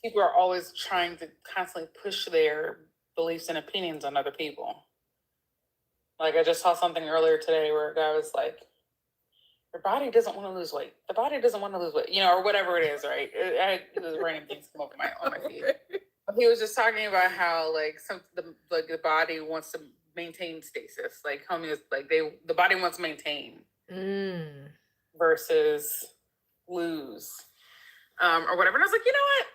people are always trying to constantly push their beliefs and opinions on other people. Like I just saw something earlier today where a guy was like, your body doesn't want to lose weight. The body doesn't want to lose weight, you know, or whatever it is, right? Those random things come up on my feed. He was just talking about how like the body wants to maintain stasis, like the body wants to maintain versus lose, or whatever. And I was like, you know what?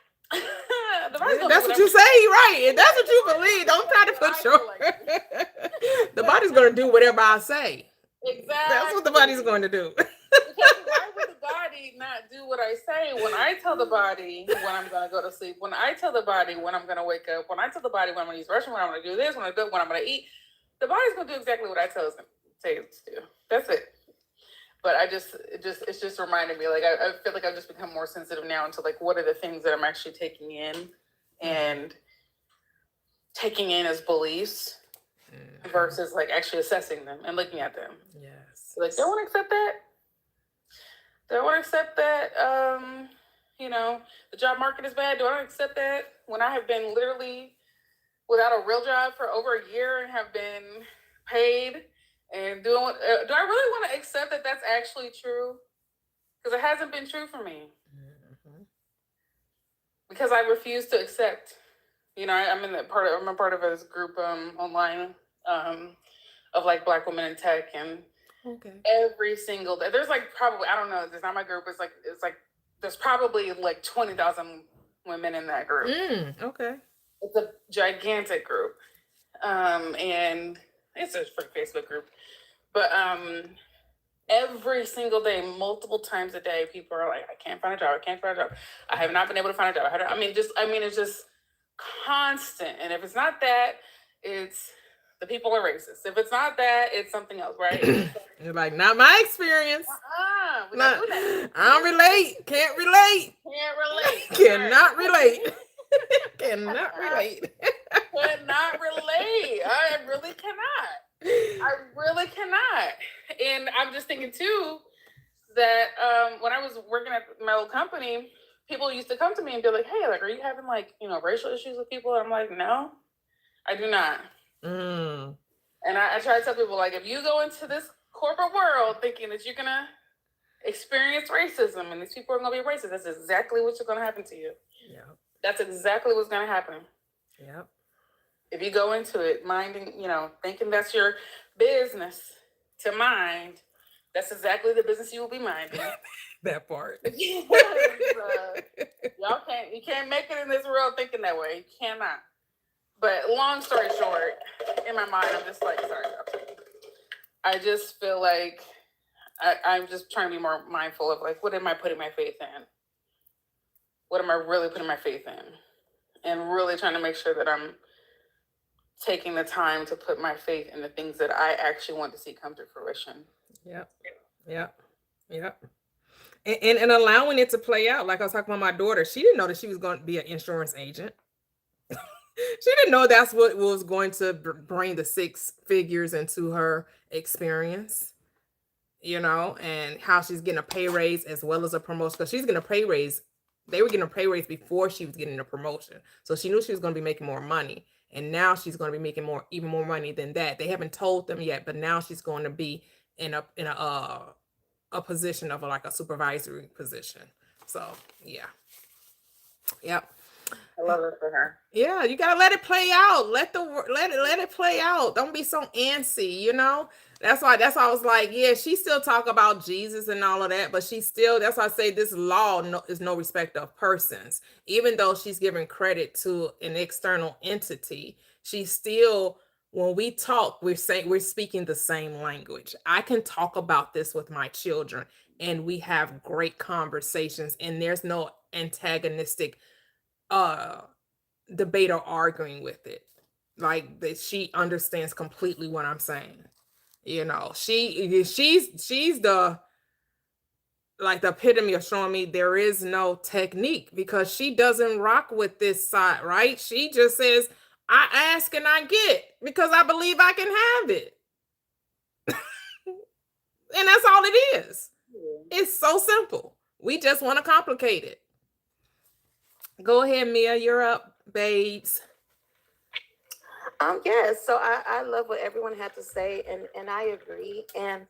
That's what you say, right? And that's what you believe. Don't try to put your. The body's going to do whatever I say. Exactly. That's what the body's going to do. Because why would the body not do what I say when I tell the body when I'm going to go to sleep, when I tell the body when I'm going to wake up, when I tell the body when I'm going to use the restroom, when I'm going to do this, when I'm going to eat, the body's going to do exactly what I tell it to do. That's it. But it's just reminded me, like, I feel like I've just become more sensitive now into like, what are the things that I'm actually taking in and taking in as beliefs versus like actually assessing them and looking at them. Yes. Like, don't want to accept that. Do I want to accept that, you know, the job market is bad? Do I want to accept that when I have been literally without a real job for over a year and have been paid and doing what, do I really want to accept that that's actually true? Because it hasn't been true for me. Because I refuse to accept, you know, I'm a part of this group online of like Black women in tech, and Okay. every single day there's like probably, I don't know, it's not my group, it's like there's probably like 20,000 women in that group. Okay. It's a gigantic group. And it's a free Facebook group. But every single day, multiple times a day, people are like, I can't find a job. I can't find a job. I have not been able to find a job. It's just constant. And if it's not that, it's the people are racist. If it's not that, it's something else, right? You're like, not my experience. We don't do that. I don't relate. Can't relate. Can't relate. Cannot relate. Cannot relate. Could not relate. I really cannot. I really cannot. And I'm just thinking too that when I was working at my old company, people used to come to me and be like, "Hey, like, are you having like, you know, racial issues with people?" And I'm like, "No, I do not." And I try to tell people, like, if you go into this corporate world thinking that you're gonna experience racism and these people are gonna be racist, that's exactly what's gonna happen to you. Yeah. That's exactly what's gonna happen. Yep. If you go into it minding, you know, thinking that's your business to mind, that's exactly the business you will be minding. That part. You can't make it in this world thinking that way. You cannot. But long story short, in my mind, I'm just like, sorry. I just feel like I'm just trying to be more mindful of like, what am I putting my faith in? What am I really putting my faith in? And really trying to make sure that I'm taking the time to put my faith in the things that I actually want to see come to fruition. Yep. Yep. Yep. And allowing it to play out. Like I was talking about my daughter, she didn't know that she was going to be an insurance agent. She didn't know that's what was going to bring the 6 figures into her experience, you know, and how she's getting a pay raise as well as a promotion. Because she's getting a pay raise. They were getting a pay raise before she was getting a promotion. So she knew she was going to be making more money. And now she's going to be making even more money than that. They haven't told them yet, but now she's going to be in a position of like a supervisory position. So yeah. Yep. I love it for her. Yeah, you gotta let it play out. Let it play out. Don't be so antsy, you know. That's why I was like, yeah, she still talk about Jesus and all of that, but she still, that's why I say this law is no respect of persons. Even though she's giving credit to an external entity, she still, when we talk, we're speaking the same language. I can talk about this with my children and we have great conversations, and there's no antagonistic debate or arguing with it. Like that, she understands completely what I'm saying. You know, she's the like the epitome of showing me there is no technique, because she doesn't rock with this side, right? She just says, I ask and I get because I believe I can have it. And that's all it is. It's so simple. We just want to complicate it. Go ahead, Mia. You're up, babes. Yes, so I love what everyone had to say, and I agree. And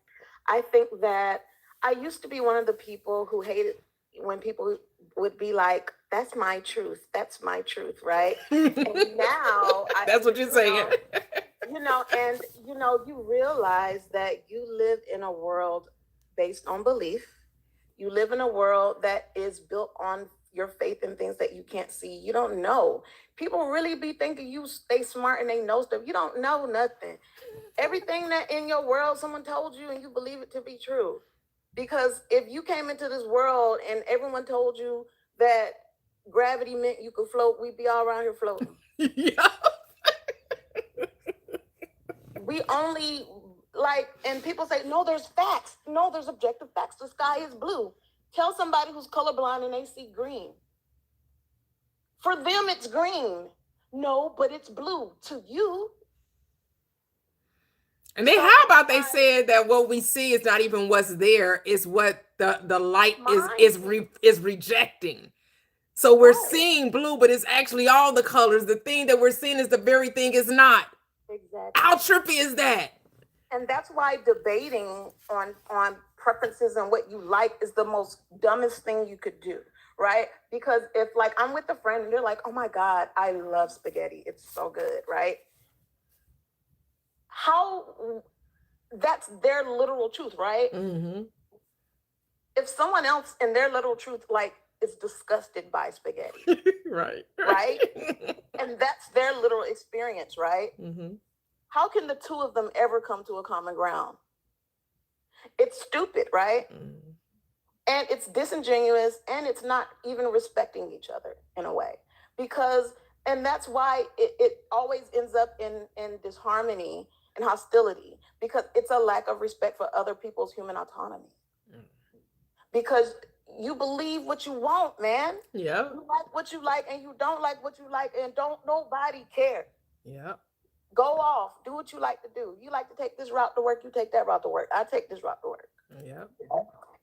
I think that I used to be one of the people who hated when people would be like, that's my truth. That's my truth, right? And now that's what you're saying. You realize that you live in a world based on belief. You live in a world that is built on your faith in things that you can't see. You don't know. People really be thinking you stay smart and they know stuff. You don't know nothing. Everything that in your world someone told you and you believe it to be true. Because if you came into this world and everyone told you that gravity meant you could float, we'd be all around here floating. Yeah. We only and people say, no, there's facts. No, there's objective facts. The sky is blue. Tell somebody who's colorblind and they see green. For them, it's green. No, but it's blue to you. And then So how about they my said that what we see is not even what's there, is what the light is mind, rejecting. So we're right? seeing blue, but it's actually all the colors. The thing that we're seeing is the very thing it's not. How Exactly. trippy is that? And that's why debating on preferences and what you like is the most dumbest thing you could do, right? Because if like I'm with a friend and they're like, oh my God, I love spaghetti, it's so good, right? How that's their literal truth, right? Mm-hmm. If someone else in their literal truth like is disgusted by spaghetti, Right. right? And that's their literal experience, right? Mm-hmm. How can the two of them ever come to a common ground? It's stupid, right? Mm-hmm. And it's disingenuous, and it's not even respecting each other in a way. Because, and that's why it always ends up in disharmony and hostility, because it's a lack of respect for other people's human autonomy. Because you believe what you want, man. Yeah. You like what you like, and you don't like what you like, and don't nobody care. Yeah. Go off, do what you like to do. You like to take this route to work, you take that route to work. I take this route to work. Yeah.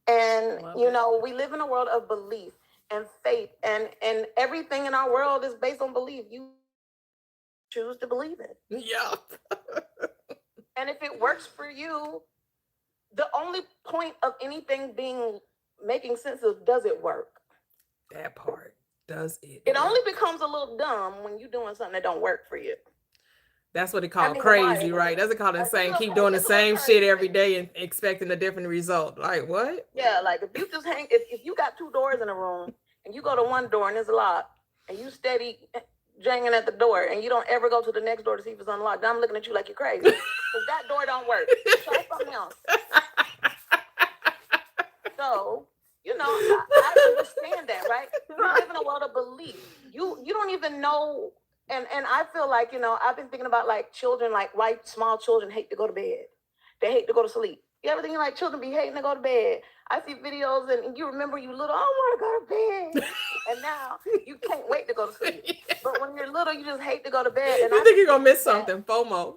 And Love you it. know, we live in a world of belief and faith, and everything in our world is based on belief. You choose to believe it. Yeah. And if it works for you, the only point of anything making sense is, does it work? That part. Does it? It only work? becomes a little dumb when you're doing something that don't work for you. That's what they call mean, crazy, why? right? That's what they call insane. It's Keep a- doing the it's a little same shit crazy. every day and expecting a different result. Like what? Yeah, like if you just if you got two doors in a room and you go to one door and it's locked, and you steady janging at the door and you don't ever go to the next door to see if it's unlocked, I'm looking at you like you're crazy. Because that door don't work. Try something else. So, you know, I understand that, right? We live in a world of belief. You don't even know, and I feel like, you know, I've been thinking about like children, like why small children hate to go to bed. They hate to go to sleep. You ever think like children be hating to go to bed? I see videos and you remember you little, I want to go to bed. And now you can't wait to go to sleep. But when you're little, you just hate to go to bed. And You think you're gonna miss something? FOMO.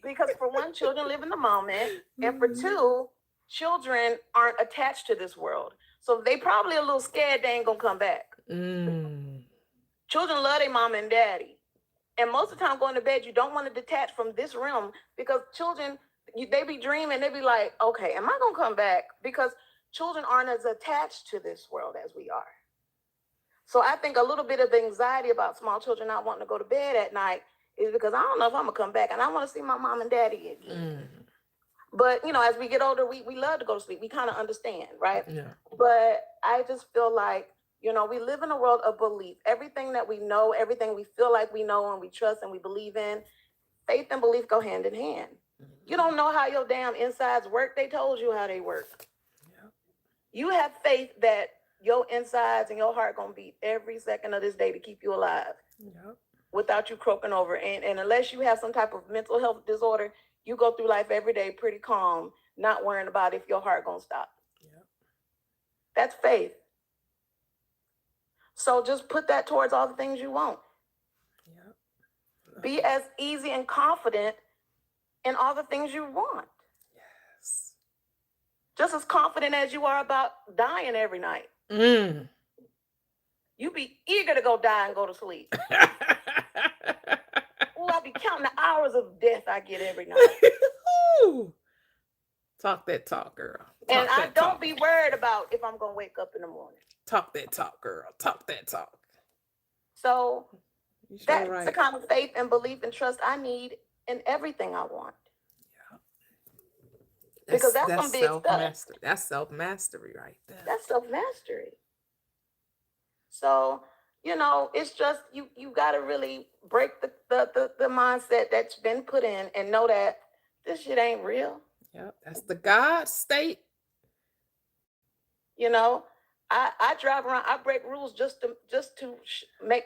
Because for one, children live in the moment, and for two, children aren't attached to this world. So they probably a little scared they ain't gonna come back. Children love their mama and daddy. And most of the time going to bed, you don't want to detach from this realm, because children, they be dreaming, they be like, okay, am I gonna come back? Because children aren't as attached to this world as we are. So I think a little bit of anxiety about small children not wanting to go to bed at night is because I don't know if I'm gonna come back, and I want to see my mom and daddy again. But you know, as we get older, we love to go to sleep. We kind of understand, right? Yeah. But I just feel like, you know, we live in a world of belief. Everything that we know, everything we feel like we know and we trust and we believe in, faith and belief go hand in hand. You don't know how your damn insides work. They told you how they work. Yeah. You have faith that your insides and your heart gonna beat every second of this day to keep you alive. Yeah. Without you croaking over. And unless you have some type of mental health disorder, you go through life every day pretty calm, not worrying about if your heart gonna stop. Yeah. That's faith. So just put that towards all the things you want. Yeah. Be as easy and confident in all the things you want. Yes. Just as confident as you are about dying every night. You be eager to go die and go to sleep. Oh, I'll be counting the hours of death I get every night. Ooh. Talk that talk, girl. And Talk I that don't talk. be worried about if I'm gonna wake up in the morning. Talk that talk, girl. Talk that talk. So You sure that's right. the kind of faith and belief and trust I need in everything I want. Because that's some big stuff. self-mastery. That's self-mastery right there. That's self-mastery. So, you know, it's just you gotta really break the mindset that's been put in and know that this shit ain't real. Yep, that's the God state. You know, I drive around, I break rules just to make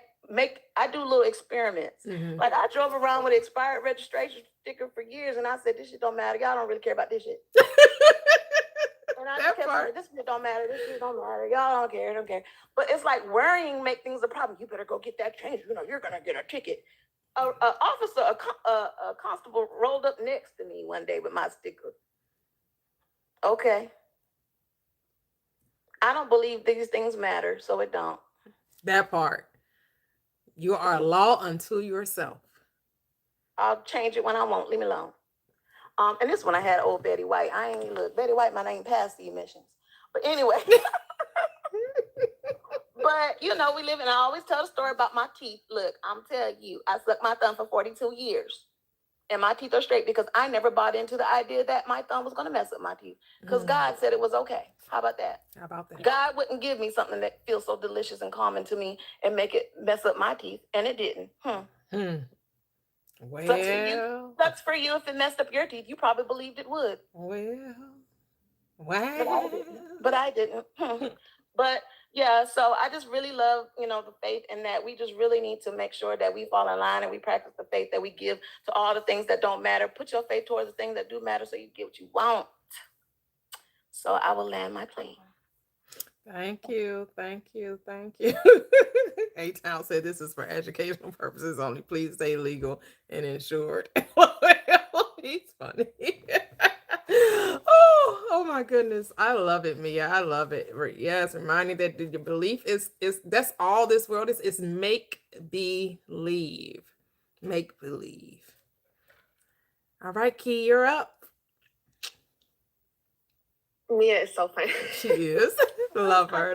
I do little experiments. Mhm. Like I drove around with an expired registration sticker for years, and I said, this shit don't matter. Y'all don't really care about this shit. And I just That kept part. saying, this shit don't matter. This shit don't matter. Y'all don't care. But it's like worrying make things a problem. You better go get that change. You know, you're gonna get a ticket. officer, a constable rolled up next to me one day with my sticker. Okay. I don't believe these things matter, so it don't. That part. You are a law unto yourself. I'll change it when I want. Leave me alone. And this one I had old Betty White. I ain't look Betty White. My name passed the emissions, but anyway. But you know, we live, and I always tell the story about my teeth. Look, I'm telling you, I sucked my thumb for 42 years, and my teeth are straight because I never bought into the idea that my thumb was going to mess up my teeth. Because God said it was okay. How about that? How about that? God wouldn't give me something that feels so delicious and calming to me and make it mess up my teeth, and it didn't. Well, Sucks for you. Sucks for you if it messed up your teeth. You probably believed it would. But I didn't. But yeah, so I just really love, the faith in that we just really need to make sure that we fall in line and we practice the faith that we give to all the things that don't matter. Put your faith towards the things that do matter so you get what you want. So I will land my plane. Thank you. A-Town said this is for educational purposes only. Please stay legal and insured. He's funny. Oh my goodness. I love it, Mia. I love it. Yes, reminding that your belief is that's all this world is make believe. Make believe. All right, Key, you're up. Mia is so funny. She is. Love her.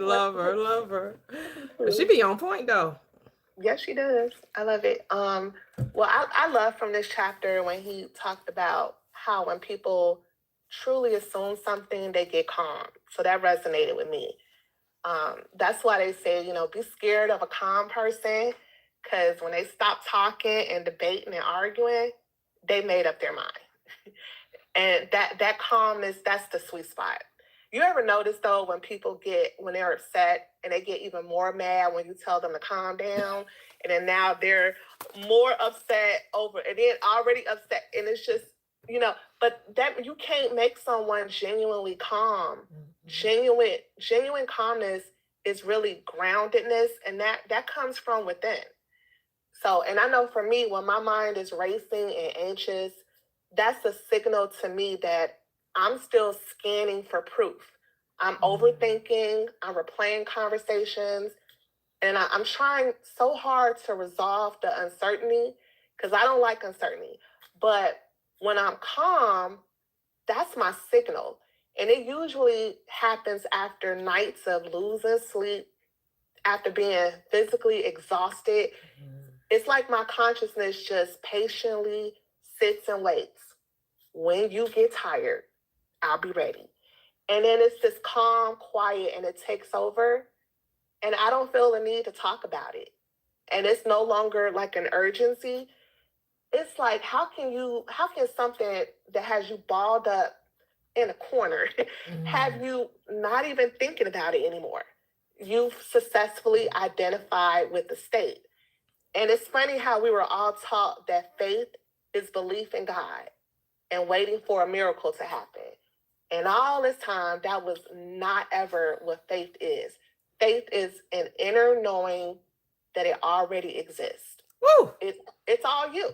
But she be on point though. Yes, she does. I love it. Well, I love from this chapter when he talked about how when people truly assume something, they get calm. So that resonated with me. That's why they say, be scared of a calm person, because when they stop talking and debating and arguing, they made up their mind. And that calmness, that's the sweet spot. You ever notice though, when they're upset and they get even more mad when you tell them to calm down, and then now they're more upset and then already upset, and it's just, but that you can't make someone genuinely calm. Genuine calmness is really groundedness, and that comes from within. So, and I know for me, when my mind is racing and anxious, that's a signal to me that I'm still scanning for proof. I'm overthinking, I'm replaying conversations, and I'm trying so hard to resolve the uncertainty because I don't like uncertainty. But when I'm calm, that's my signal. And it usually happens after nights of losing sleep, after being physically exhausted. It's like my consciousness just patiently sits and waits. When you get tired, I'll be ready. And then it's this calm, quiet, and it takes over. And I don't feel the need to talk about it. And it's no longer like an urgency. It's like, how can something that has you balled up in a corner have you not even thinking about it anymore? You've successfully identified with the state. And it's funny how we were all taught that faith is belief in God and waiting for a miracle to happen. And all this time, that was not ever what faith is. Faith is an inner knowing that it already exists. Woo! It's all you.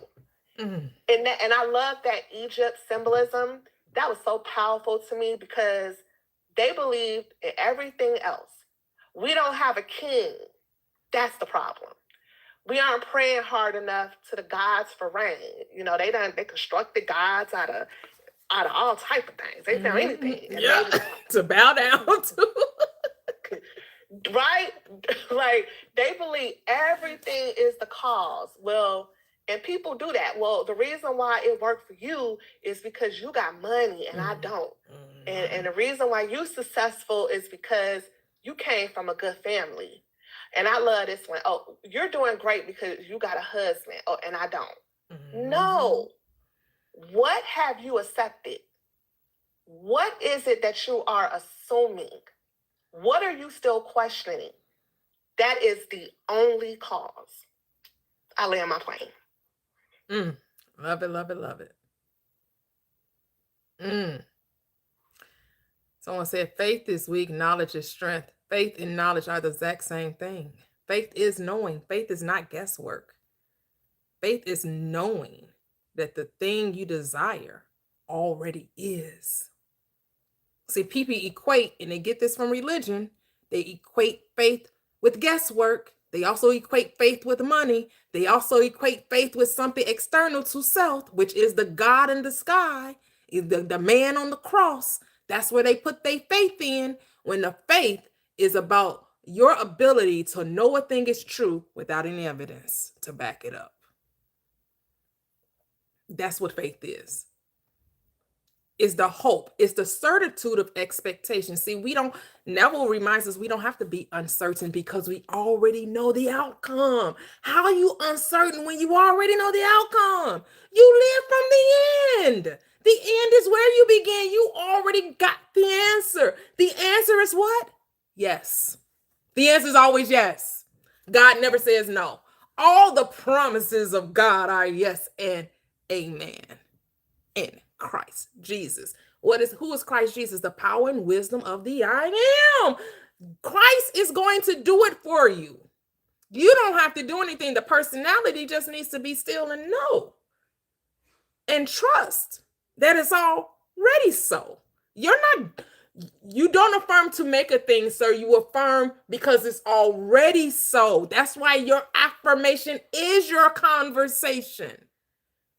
And I love that Egypt symbolism. That was so powerful to me because they believed in everything else. We don't have a king. That's the problem. We aren't praying hard enough to the gods for rain. They constructed gods out of all type of things. They found anything. To bow down to. Right? Like, they believe everything is the cause. Well, and people do that. Well, the reason why it worked for you is because you got money and I don't. And the reason why you're successful is because you came from a good family. And I love this one. Oh, you're doing great because you got a husband. Oh, and I don't. No. What have you accepted? What is it that you are assuming? What are you still questioning? That is the only cause. I land my plane. Love it. Someone said faith is weak, knowledge is strength. Faith and knowledge are the exact same thing. Faith is knowing. Faith is not guesswork. Faith is knowing that the thing you desire already is. See, people equate, and they get this from religion, they equate faith with guesswork. They also equate faith with money. They also equate faith with something external to self, which is the God in the sky, is the man on the cross. That's where they put their faith in, when the faith is about your ability to know a thing is true without any evidence to back it up. That's what faith is. Is the hope, is the certitude of expectation. See, Neville reminds us we don't have to be uncertain because we already know the outcome. How are you uncertain when you already know the outcome? You live from the end. The end is where you began. You already got the answer. The answer is what? Yes. The answer is always yes. God never says no. All the promises of God are yes and amen. In Christ Jesus. Who is Christ Jesus? The power and wisdom of the I am. Christ is going to do it for you. You don't have to do anything. The personality just needs to be still and know and trust that it's already so. You don't affirm to make a thing, sir. You affirm because it's already so. That's why your affirmation is your conversation.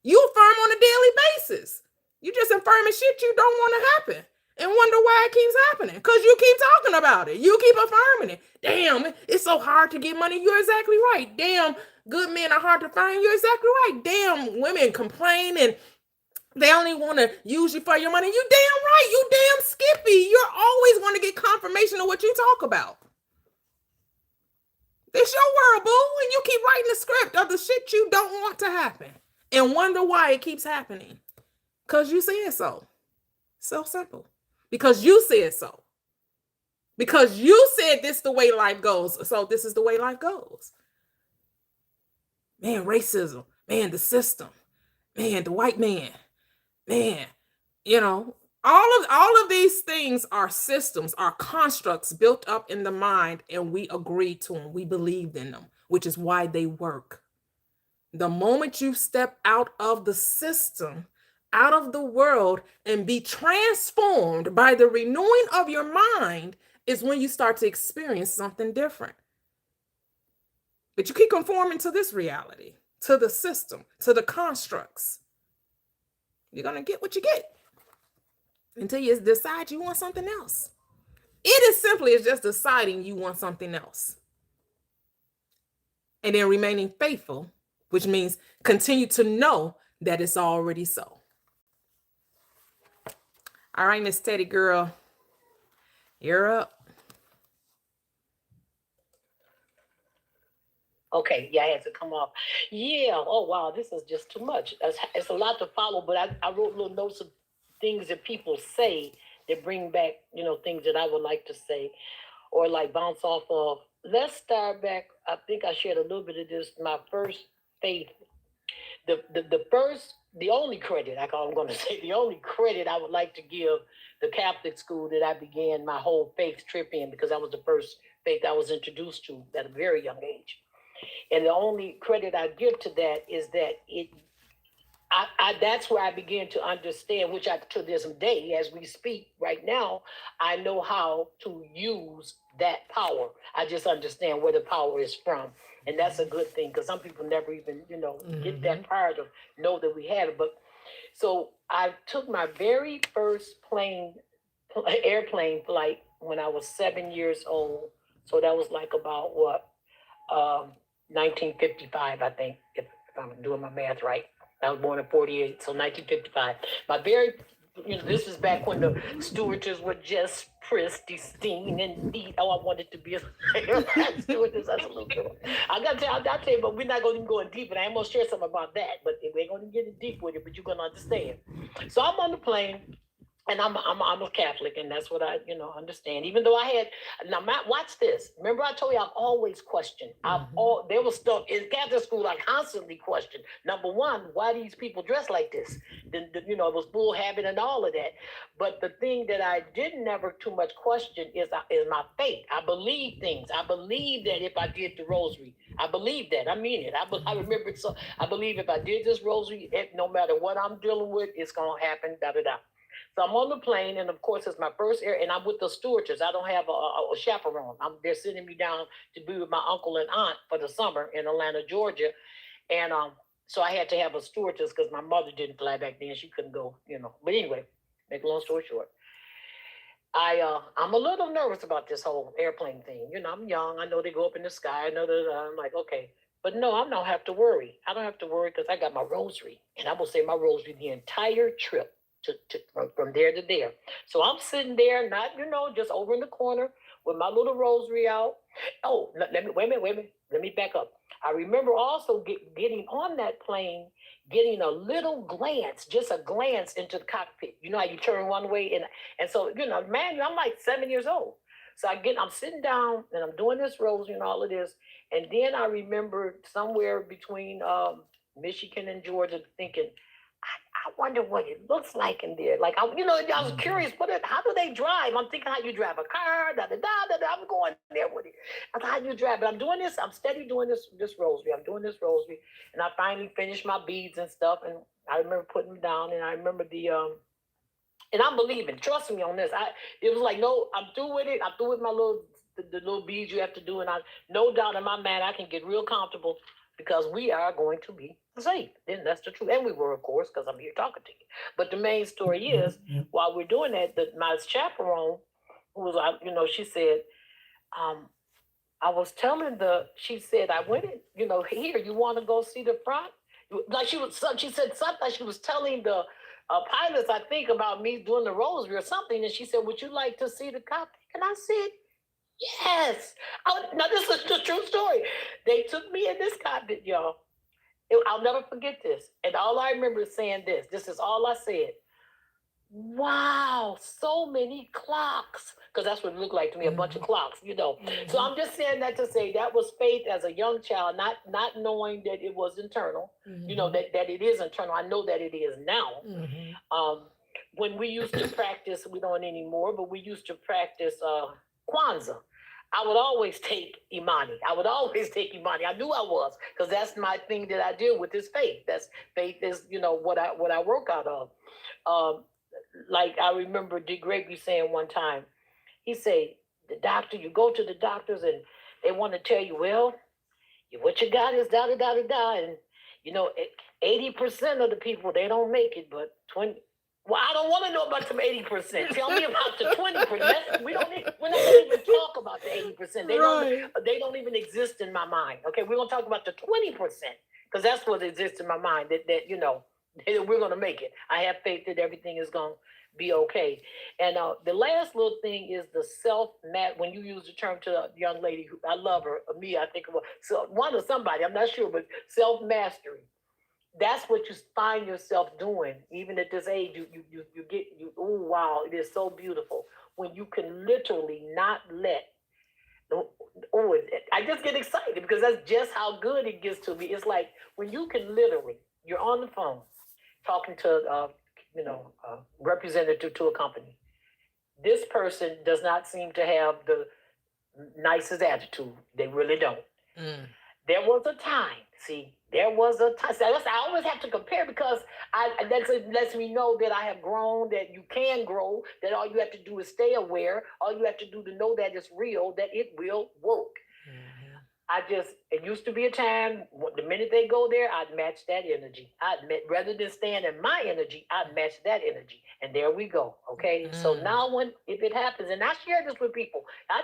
You affirm on a daily basis. You just affirming shit you don't want to happen and wonder why it keeps happening. Because you keep talking about it. You keep affirming it. Damn, it's so hard to get money. You're exactly right. Damn, good men are hard to find. You're exactly right. Damn, women complain and they only want to use you for your money. You damn right. You damn skippy. You're always going to get confirmation of what you talk about. It's your world, boo. And you keep writing the script of the shit you don't want to happen and wonder why it keeps happening. Because you said so. So simple. Because you said so. Because you said this the way life goes. So this is the way life goes. Man, racism. Man, the system. Man, the white man. Man, all of these things are systems, are constructs built up in the mind, and we agreed to them. We believed in them, which is why they work. The moment you step out of the system, out of the world, and be transformed by the renewing of your mind is when you start to experience something different. But you keep conforming to this reality, to the system, to the constructs. You're going to get what you get until you decide you want something else. It is simply as just deciding you want something else. And then remaining faithful, which means continue to know that it's already so. All right, Miss Teddy girl, you're up. Okay, yeah, I had to come off. Yeah, oh wow, this is just too much. It's a lot to follow, but I wrote little notes of things that people say that bring back, things that I would like to say or like bounce off of. Let's start back. I think I shared a little bit of this, my first faith. The only credit, I'm going to say, the only credit I would like to give the Catholic school that I began my whole faith trip in, because that was the first faith I was introduced to at a very young age. And the only credit I give to that is that that's where I began to understand, which to this day, as we speak right now, I know how to use that power. I just understand where the power is from. And that's a good thing, because some people never even, get that prior to know that we had it. But so I took my very first airplane flight when I was 7 years old. So that was like about 1955, I think, if I'm doing my math right. I was born in 48, so 1955. My very, this is back when the stewardess were just pristine and neat. Oh, I wanted to be a stewardess. That's a little girl. I'll tell you, but we're not going to go in deep, and I'm going to share something about that, but we ain't going to get in deep with it, but you're going to understand. So I'm on the plane, And I'm a Catholic, and that's what I, understand. Even though I had, now Matt, watch this. Remember, I told you I've always questioned. There was stuff in Catholic school I constantly questioned. Number one, why these people dress like this? It was bull habit and all of that. But the thing that I did never too much question is my faith. I believe things. I believe that if I did the rosary, I believe that. I mean it. I remember it. So I believe if I did this rosary, no matter what I'm dealing with, it's gonna happen. Da da da. So I'm on the plane, and of course, it's my first air, and I'm with the stewardess. I don't have a chaperone. They're sending me down to be with my uncle and aunt for the summer in Atlanta, Georgia, and so I had to have a stewardess because my mother didn't fly back then; she couldn't go, But anyway, make a long story short, I'm a little nervous about this whole airplane thing. I'm young. I know they go up in the sky. I know that I'm like, okay. But no, I don't have to worry. I don't have to worry because I got my rosary, and I will say my rosary the entire trip. From there to there. So I'm sitting there, not, just over in the corner with my little rosary out. Oh, wait a minute. Let me back up. I remember also getting on that plane, getting a little glance, just a glance into the cockpit. You know how you turn one way and so, man, I'm like 7 years old. So I'm sitting down and I'm doing this rosary and all of this. And then I remember somewhere between Michigan and Georgia thinking, I wonder what it looks like in there. Like, I was curious, how do they drive? I'm thinking how you drive a car, I'm going there with it. I thought, how do you drive? But I'm doing this, I'm steady doing this rosary. I'm doing this rosary. And I finally finished my beads and stuff. And I remember putting them down. And I remember and I'm believing, trust me on this. It was like, no, I'm through with it. I'm through with my the little beads you have to do. And no doubt in my mind, I can get real comfortable because we are going to be safe. Then that's the truth. And we were, of course, because I'm here talking to you. But the main story is, while we're doing that, my chaperone, who was, she said, I was telling she said, I went in, here, you want to go see the front? Like she said something like she was telling the pilots, I think, about me doing the rosary or something. And she said, would you like to see the cockpit? And I said, yes. Now, this is the true story. They took me in this cockpit, y'all. I'll never forget this. And all I remember is saying this. This is all I said. Wow, so many clocks. Because that's what it looked like to me, a bunch of clocks, So I'm just saying that to say that was faith as a young child, not knowing that it was internal, that it is internal. I know that it is now. When we used to practice, we don't anymore, but we used to practice Kwanzaa. I would always take Imani. I knew I was, because that's my thing that I deal with is faith. Faith is, what I work out of. Like I remember Dick Gregory saying one time, he said, you go to the doctors and they want to tell you, well, what you got is da da da da da, and 80% of the people they don't make it, but 20. Well, I don't want to know about some 80%. Tell me about the 20%. We're not going to even talk about the 80%. They don't even exist in my mind. Okay, we're going to talk about the 20% because that's what exists in my mind. That we're going to make it. I have faith that everything is going to be okay. And the last little thing is the when you use the term to a young lady who I love her, me, I think of one or somebody, I'm not sure, but self-mastery. That's what you find yourself doing, even at this age. Oh wow, it is so beautiful when you can literally not let. I just get excited because that's just how good it gets to me. It's like when you can literally, you're on the phone talking to representative to a company. This person does not seem to have the nicest attitude. They really don't. There was a time. So I always have to compare because that lets me know that I have grown, that you can grow, that all you have to do is stay aware. All you have to do to know that it's real, that it will work. It used to be a time, the minute they go there, I'd match that energy. Rather than staying in my energy, I'd match that energy. And there we go, okay? So now if it happens, and I share this with people, I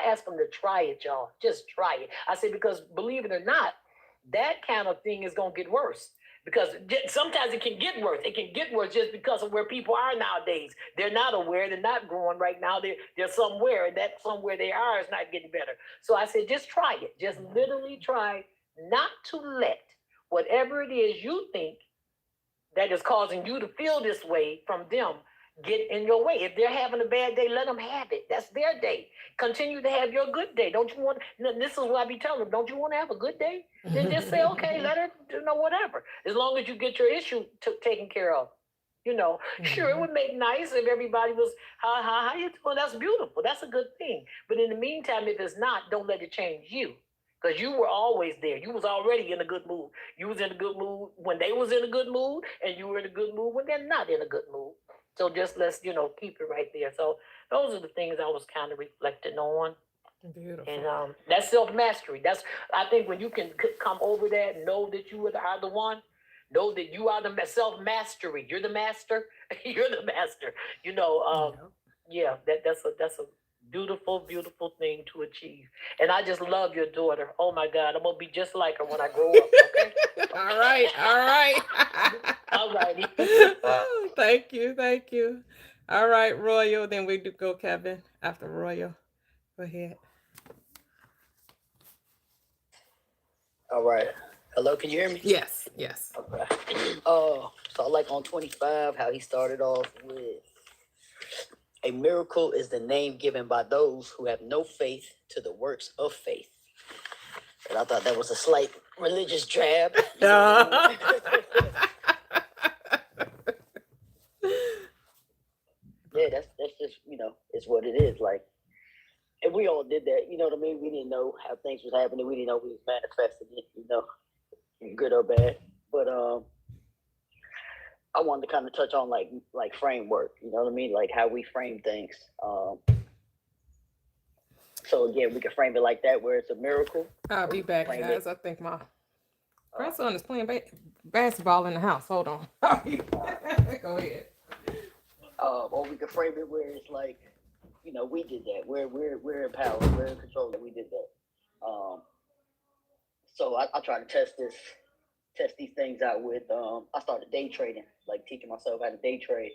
ask them to try it, y'all. Just try it. I say, because believe it or not, that kind of thing is going to get worse. Because sometimes it can get worse. It can get worse just because of where people are nowadays. They're not aware. They're not growing right now. They're somewhere, and that somewhere they are is not getting better. So I said, just try it. Just literally try not to let whatever it is you think that is causing you to feel this way from them get in your way. If they're having a bad day, let them have it. That's their day. Continue to have your good day. Don't you want? This is what I be telling them. Don't you want to have a good day? Then just say, okay, let her whatever. As long as you get your issue taken care of. Sure, it would make nice if everybody was, how you doing? That's beautiful. That's a good thing. But in the meantime, if it's not, don't let it change you. Because you were always there. You was already in a good mood. You was in a good mood when they was in a good mood, and you were in a good mood when they're not in a good mood. So just let's, keep it right there. So those are the things I was kind of reflecting on. Beautiful. And that's self-mastery. I think when you can come over that, know that you are the one, know that you are the self-mastery. You're the master. You're the master. Yeah, that's a beautiful, beautiful thing to achieve. And I just love your daughter. Oh my God, I'm gonna be just like her when I grow up. Okay. All right. All righty. Thank you. All right, Royal. Then we do go Kevin after Royal. Go ahead. All right. Hello, can you hear me? Yes. Okay. So I like on 25 how he started off with a miracle is the name given by those who have no faith to the works of faith. And I thought that was a slight religious jab. Yeah, that's just, it's what it is. Like, and we all did that, you know what I mean? We didn't know how things was happening. We didn't know we was manifesting it, good or bad. But I wanted to kind of touch on like framework, you know what I mean? Like how we frame things. So again, we can frame it like that, where it's a miracle. I'll be back, guys. I think my grandson is playing basketball in the house. Hold on. Go ahead. Or we can frame it where it's like, we did that. We're in power. We're in control. We did that. So I try to test these things out with. I started day trading, like teaching myself how to day trade.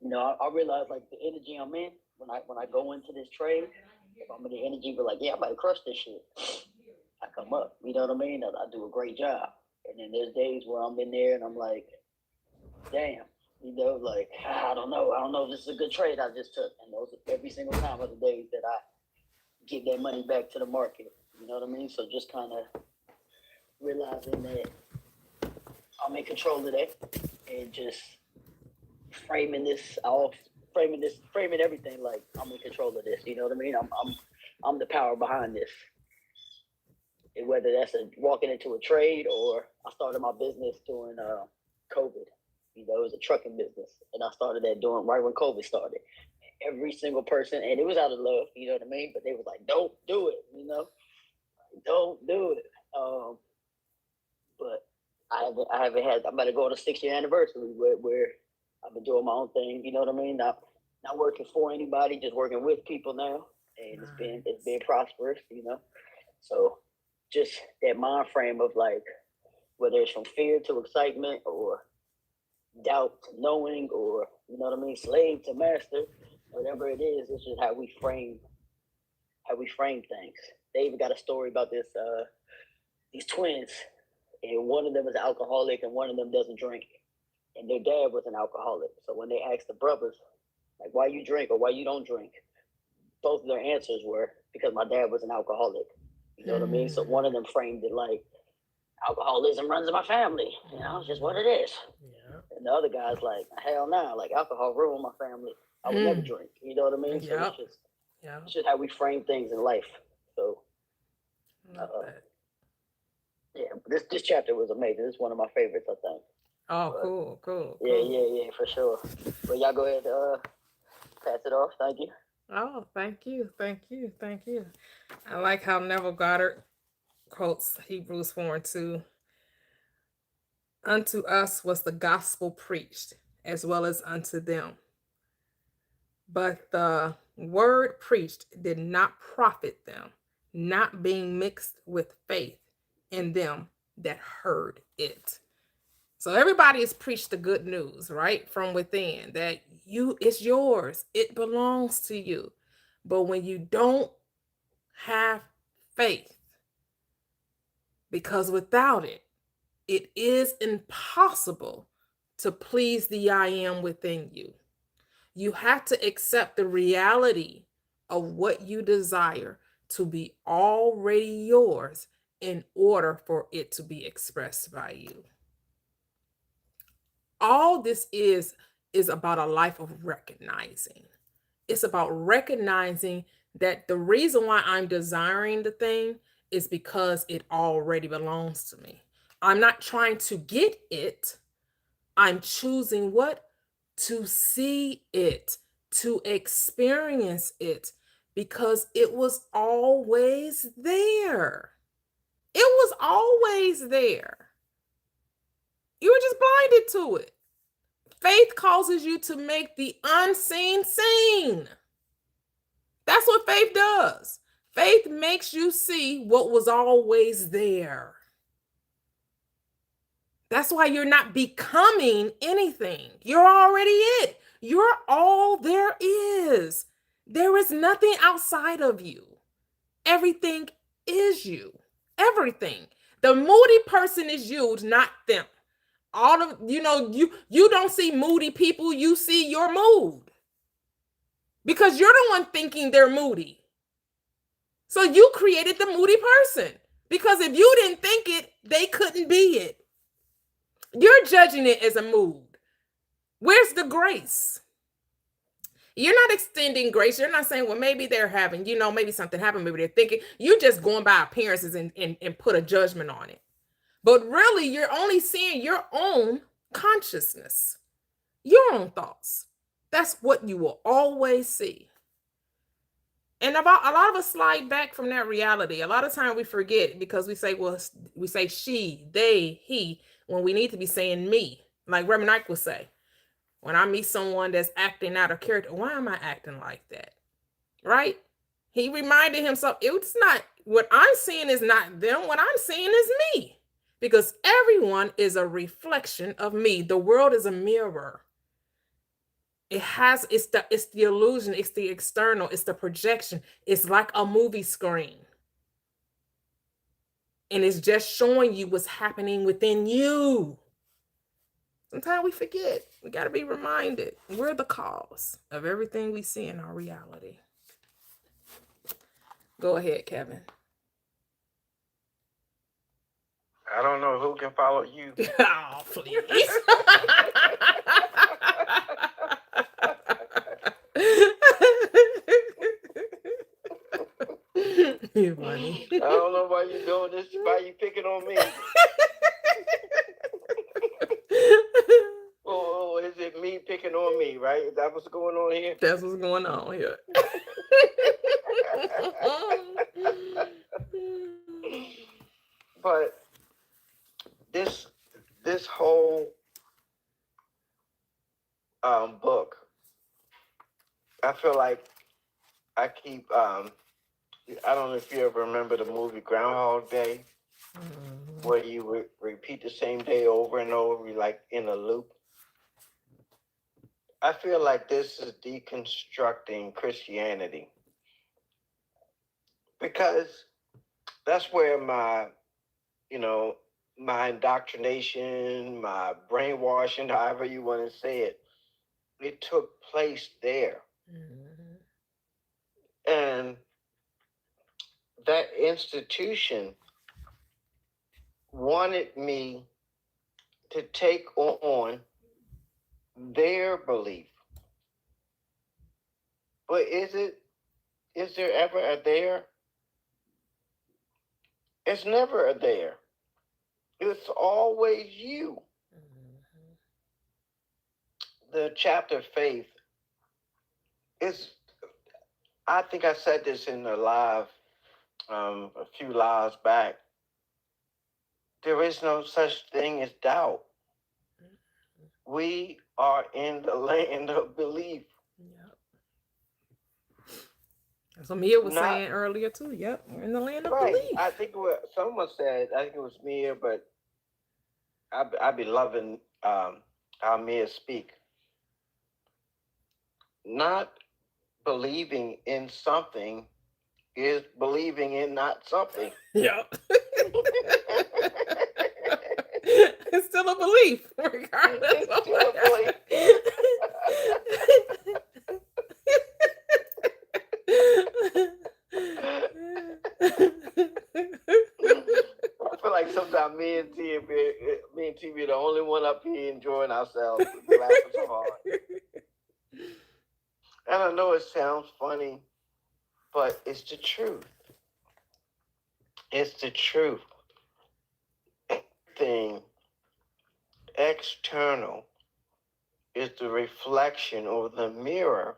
And I realized like the energy I'm in when I go into this trade, if I'm in the energy, but like, yeah, I'm about to crush this shit. I come up, you know what I mean? I do a great job. And then there's days where I'm in there and I'm like, damn, like, I don't know if this is a good trade I just took. And those are every single time of the days that I give that money back to the market. You know what I mean? So just kind of realizing that I'm in control of that and just framing everything like I'm in control of this. You know what I mean? I'm the power behind this. And whether that's walking into a trade or I started my business during COVID. It was a trucking business, and I started that doing right when COVID started. Every single person, and it was out of love, you know what I mean? But they was like, "Don't do it," don't do it. But I haven't had. I'm about to go on a 6-year anniversary where I've been doing my own thing. You know what I mean? Not working for anybody, just working with people now, and it's been prosperous. So just that mind frame of like whether it's from fear to excitement or doubt to knowing, or slave to master, whatever it is, it's just how we frame things. They even got a story about this these twins, and one of them is alcoholic and one of them doesn't drink, and their dad was an alcoholic. So when they asked the brothers like, why you drink or why you don't drink, both of their answers were because my dad was an alcoholic. You know what I mean? So one of them framed it like alcoholism runs in my family, it's just what it is. And the other guy's like, hell no, like alcohol ruined my family. I would never drink. You know what I mean? So it's just how we frame things in life. So, this chapter was amazing. It's one of my favorites, I think. Oh, cool. Yeah, for sure. But y'all go ahead, pass it off. Thank you. Oh, thank you. I like how Neville Goddard quotes Hebrews 4:2. Unto us was the gospel preached, as well as unto them. But the word preached did not profit them, not being mixed with faith in them that heard it. So everybody is preached the good news, right? From within, that it's yours. It belongs to you. But when you don't have faith, because without it, it is impossible to please the I am within you. You have to accept the reality of what you desire to be already yours in order for it to be expressed by you. All this is about a life of recognizing. It's about recognizing that the reason why I'm desiring the thing is because it already belongs to me. I'm not trying to get it. I'm choosing what? To see it, to experience it, because it was always there. It was always there. You were just blinded to it. Faith causes you to make the unseen seen. That's what faith does. Faith makes you see what was always there. That's why you're not becoming anything. You're already it. You're all there is. There is nothing outside of you. Everything is you. Everything. The moody person is you, not them. All of you don't see moody people, you see your mood. Because you're the one thinking they're moody. So you created the moody person. Because if you didn't think it, they couldn't be it. You're judging it as a mood. Where's the grace? You're not extending grace. You're not saying, well, maybe they're having, maybe something happened. Maybe they're thinking. You're just going by appearances and put a judgment on it. But really, you're only seeing your own consciousness, your own thoughts. That's what you will always see. And about a lot of us slide back from that reality. A lot of time we forget because we say she, they, he, when we need to be saying me. Like Reverend Ike would say, when I meet someone that's acting out of character, why am I acting like that? Right? He reminded himself, it's not, what I'm seeing is not them. What I'm seeing is me. Because everyone is a reflection of me. The world is a mirror. It's the illusion, it's the external, it's the projection. It's like a movie screen. And it's just showing you what's happening within you. Sometimes we forget. We got to be reminded. We're the cause of everything we see in our reality. Go ahead, Kevin. I don't know who can follow you. Oh, please. You're funny. I don't know why you're doing this. Why you picking on me? Oh, is it me picking on me, right? Is that what's going on here? That's what's going on here. But this whole book, I feel like I keep I don't know if you ever remember the movie Groundhog Day, where you repeat the same day over and over, like in a loop. I feel like this is deconstructing Christianity, because that's where my indoctrination, my brainwashing, however you want to say it took place there. And that institution wanted me to take on their belief. But is there ever a there? It's never a there. It's always you. The chapter Faith is, I think I said this in the live a few lives back. There is no such thing as doubt. We are in the land of belief. That's what Mia was saying earlier too. Yep, we're in the land of belief. I think someone said, I think it was Mia, but I be loving how Mia speak. Not believing in something is believing in not something. Yep. It's still a belief, regardless It's of still what a belief. I feel like sometimes me and T are the only one up here enjoying ourselves, laughing so hard. And I know it sounds funny, but it's the truth. It's the truth. Everything external is the reflection or the mirror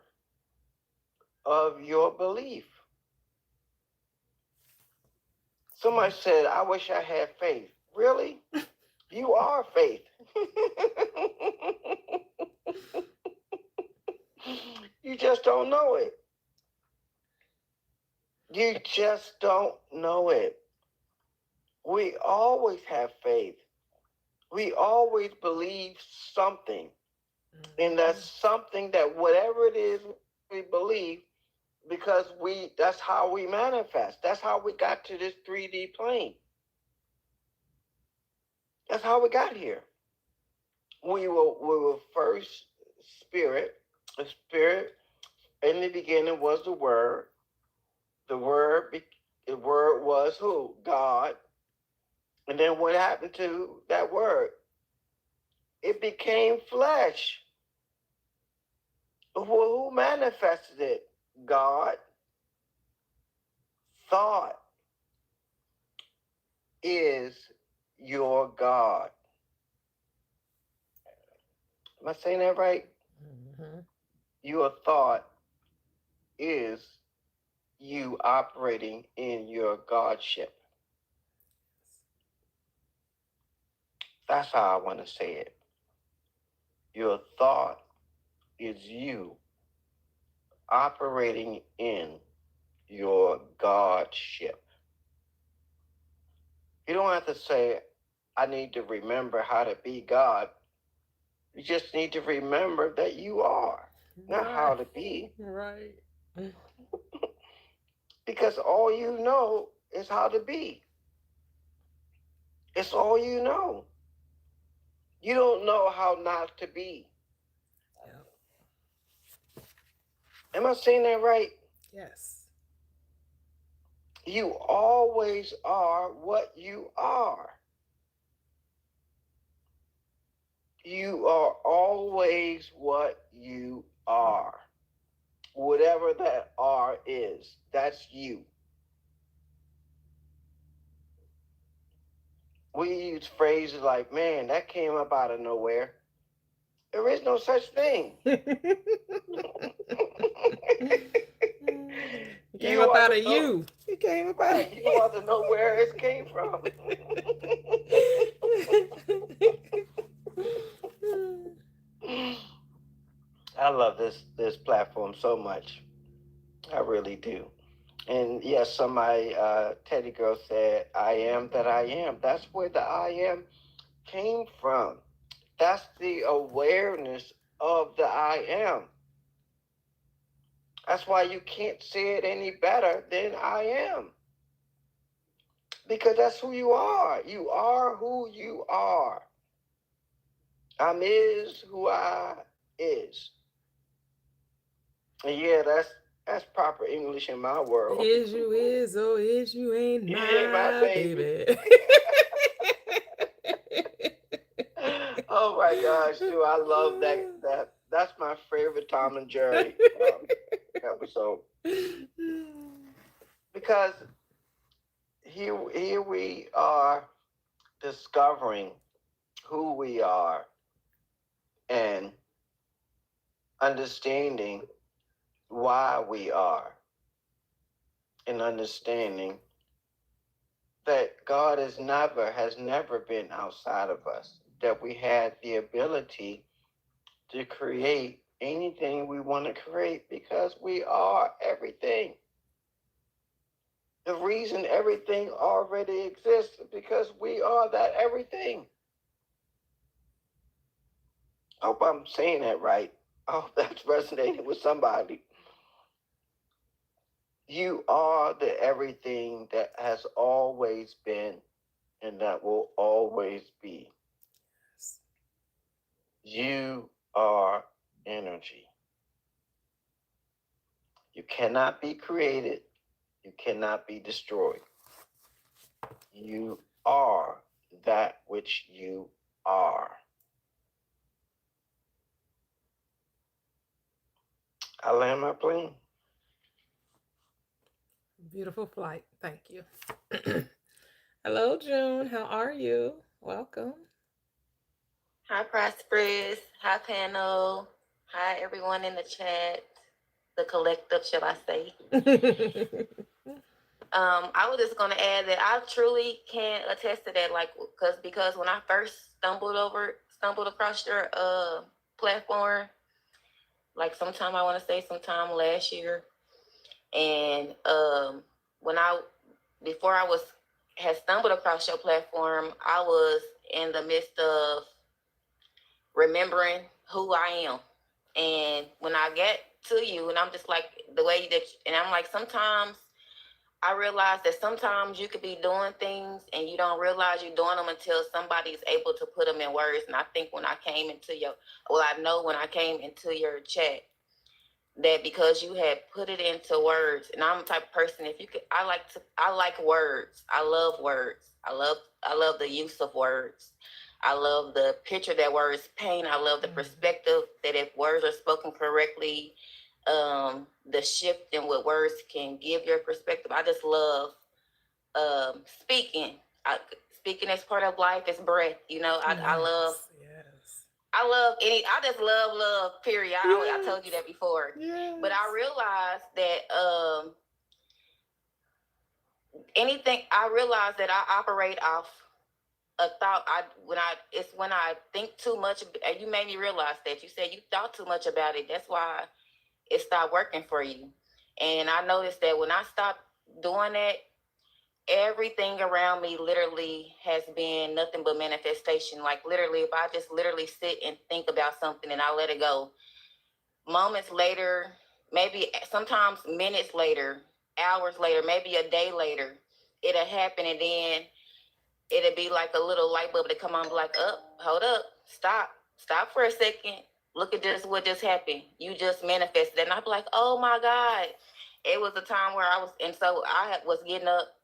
of your belief. Somebody said, I wish I had faith. Really? You are faith. You just don't know it. You just don't know it. We always have faith. We always believe something. And that's something that whatever it is we believe, because that's how we manifest. That's how we got to this 3D plane. That's how we got here. We were first spirit. The spirit in the beginning was the word. The word was who? God. And then what happened to that word? It became flesh. Who manifested it? God. Thought is your God. Am I saying that right? Mm-hmm. Your thought is you operating in your Godship. That's how I want to say it. Your thought is you operating in your Godship. You don't have to say, I need to remember how to be God. You just need to remember that you are, not how to be. Right. Because all you know is how to be. It's all you know. You don't know how not to be. Yep. Am I saying that right? Yes. You always are what you are. You are always what you are. Whatever that are is, that's you. We use phrases like, man, that came up out of nowhere. There is no such thing. It came up out of you. It came up out of you. You want to know where it came from. I love this platform so much. I really do. And yes, somebody, Teddy Girl said, I am that I am. That's where the I am came from. That's the awareness of the I am. That's why you can't say it any better than I am. Because that's who you are. You are who you are. I'm is who I is. And yeah, that's proper English in my world. Is you is, oh is you ain't my baby. Oh my gosh, dude, I love that. That's my favorite Tom and Jerry episode. Because here we are discovering who we are and understanding why we are, and understanding that God has never been outside of us, that we had the ability to create anything we want to create because we are everything. The reason everything already exists is because we are that everything. I hope I'm saying that right. I hope that's resonating with somebody. You are the everything that has always been and that will always be. You are energy. You cannot be created. You cannot be destroyed. You are that which you are. I land my plane. Beautiful flight. Thank you. Hello, June. How are you? Welcome. Hi, Prosperous. Hi, panel. Hi, everyone in the chat, the collective, shall I say. I was just going to add that I truly can attest to that, like, because when I first stumbled across your platform, like sometime last year, and before I had stumbled across your platform, I was in the midst of remembering who I am. And when I get to you, and I'm just like the way that, and I'm like, sometimes I realize that sometimes you could be doing things and you don't realize you're doing them until somebody's able to put them in words. And I think when I came into your chat, that because you had put it into words, and I'm the type of person, I like words. I love words. I love the use of words. I love the picture that words paint. I love the perspective that if words are spoken correctly, the shift in what words can give your perspective. I just love speaking. Speaking is part of life. It's breath. I just love, period. I told you that before. Yes. But I realized that I operate off a thought. When I think too much, you made me realize that. You said you thought too much about it. That's why it stopped working for you. And I noticed that when I stopped doing that, everything around me literally has been nothing but manifestation. Like literally, if I just literally sit and think about something and I let it go, moments later, maybe sometimes minutes later, hours later, maybe a day later, it'll happen, and then it'll be like a little light bulb to come on, like, hold up, stop for a second. Look at what just happened. You just manifested. And I'd be like, oh my God. It was a time where I was getting up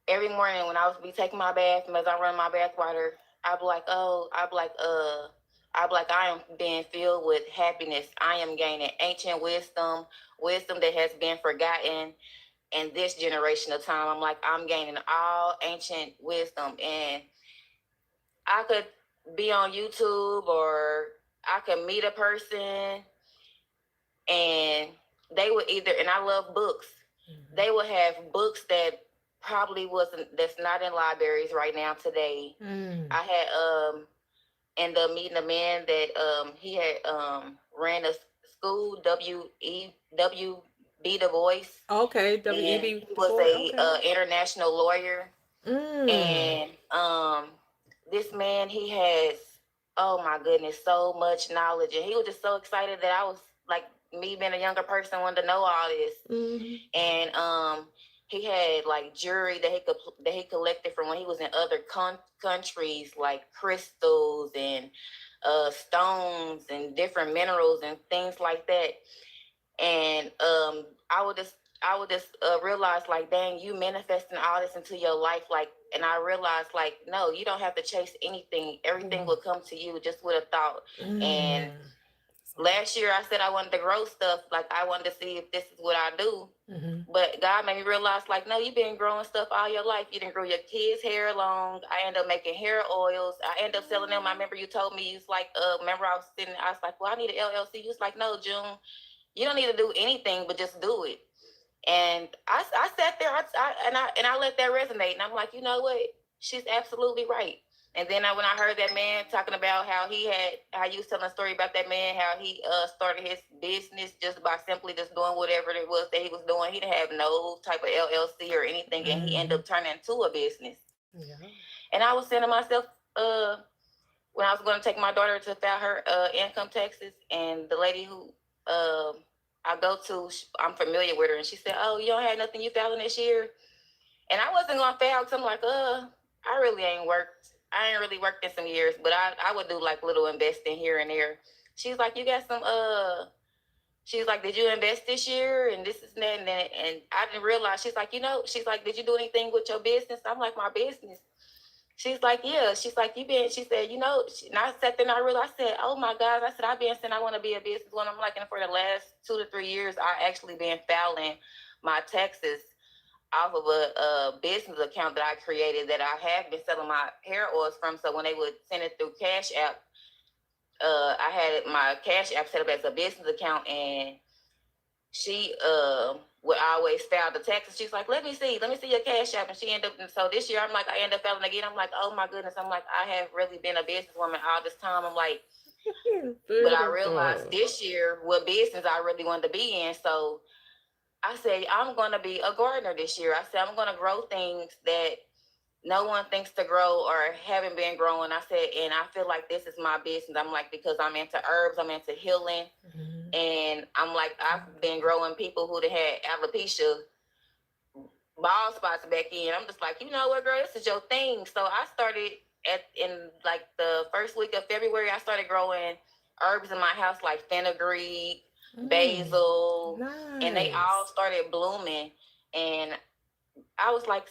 every morning when I was be taking my bath, and as I run my bath water, I am being filled with happiness. I am gaining ancient wisdom that has been forgotten in this generation of time. I'm like, I'm gaining all ancient wisdom, and I could be on YouTube or I could meet a person and they would and I love books. Mm-hmm. They would have books that that's not in libraries right now today. I had ended up meeting a man that he had ran a school, W.E.B. Du Bois. Okay, W.E.B. He was a international lawyer. And this man, he has, oh my goodness, so much knowledge. And he was just so excited that I was like, me being a younger person, wanted to know all this. Mm-hmm. And he had like jewelry that he collected from when he was in other countries, like crystals and stones and different minerals and things like that. And I would just realize, like, dang, you manifesting all this into your life, like. And I realized, like, no, you don't have to chase anything. Everything will come to you just with a thought. And last year I said I wanted to grow stuff. Like, I wanted to see if this is what I do. Mm-hmm. But God made me realize, like, no, you've been growing stuff all your life. You didn't grow your kids' hair long. I ended up making hair oils. I ended up selling them. I remember you told me, it's like, remember I was like, well, I need an LLC. You was like, no, June, you don't need to do anything but just do it. And I sat there and I let that resonate. And I'm like, you know what? She's absolutely right. And then when I heard that man talking about how you was telling a story about that man, how he started his business just by simply just doing whatever it was that he was doing. He didn't have no type of LLC or anything, and he ended up turning into a business. Yeah. And I was saying to myself, when I was going to take my daughter to file her income taxes, and the lady who I go to, I'm familiar with her, and she said, oh, you don't have nothing you filing this year? And I wasn't going to file because I'm like, I really ain't worked I ain't really worked in some years, but I would do like little investing here and there. She's like, you got some she's like, did you invest this year? And this is that and that. And I didn't realize. She's like, she's like, did you do anything with your business? I'm like, my business. She's like, yeah. She's like, she said, and I sat there and I realized, I said, oh my God. I said, I've been saying I want to be a businesswoman. I'm like, and for the last 2 to 3 years, I actually been filing my taxes off of a business account that I created that I have been selling my hair oils from. So when they would send it through Cash App, I had my Cash App set up as a business account, and she would always file the taxes. She's like, let me see your Cash App. And she ended up, so this year I end up filing again. I'm like, oh my goodness. I'm like, I have really been a businesswoman all this time. I'm like, but I realized this year what business I really wanted to be in. So I said, I'm going to be a gardener this year. I said, I'm going to grow things that no one thinks to grow or haven't been growing. I said, and I feel like this is my business. I'm like, because I'm into herbs, I'm into healing. And I'm like, I've been growing people who had alopecia bald spots back in. I'm just like, you know what, girl, this is your thing. So I started in like the first week of February, I started growing herbs in my house like fenugreek, basil, and they all started blooming. And I was like,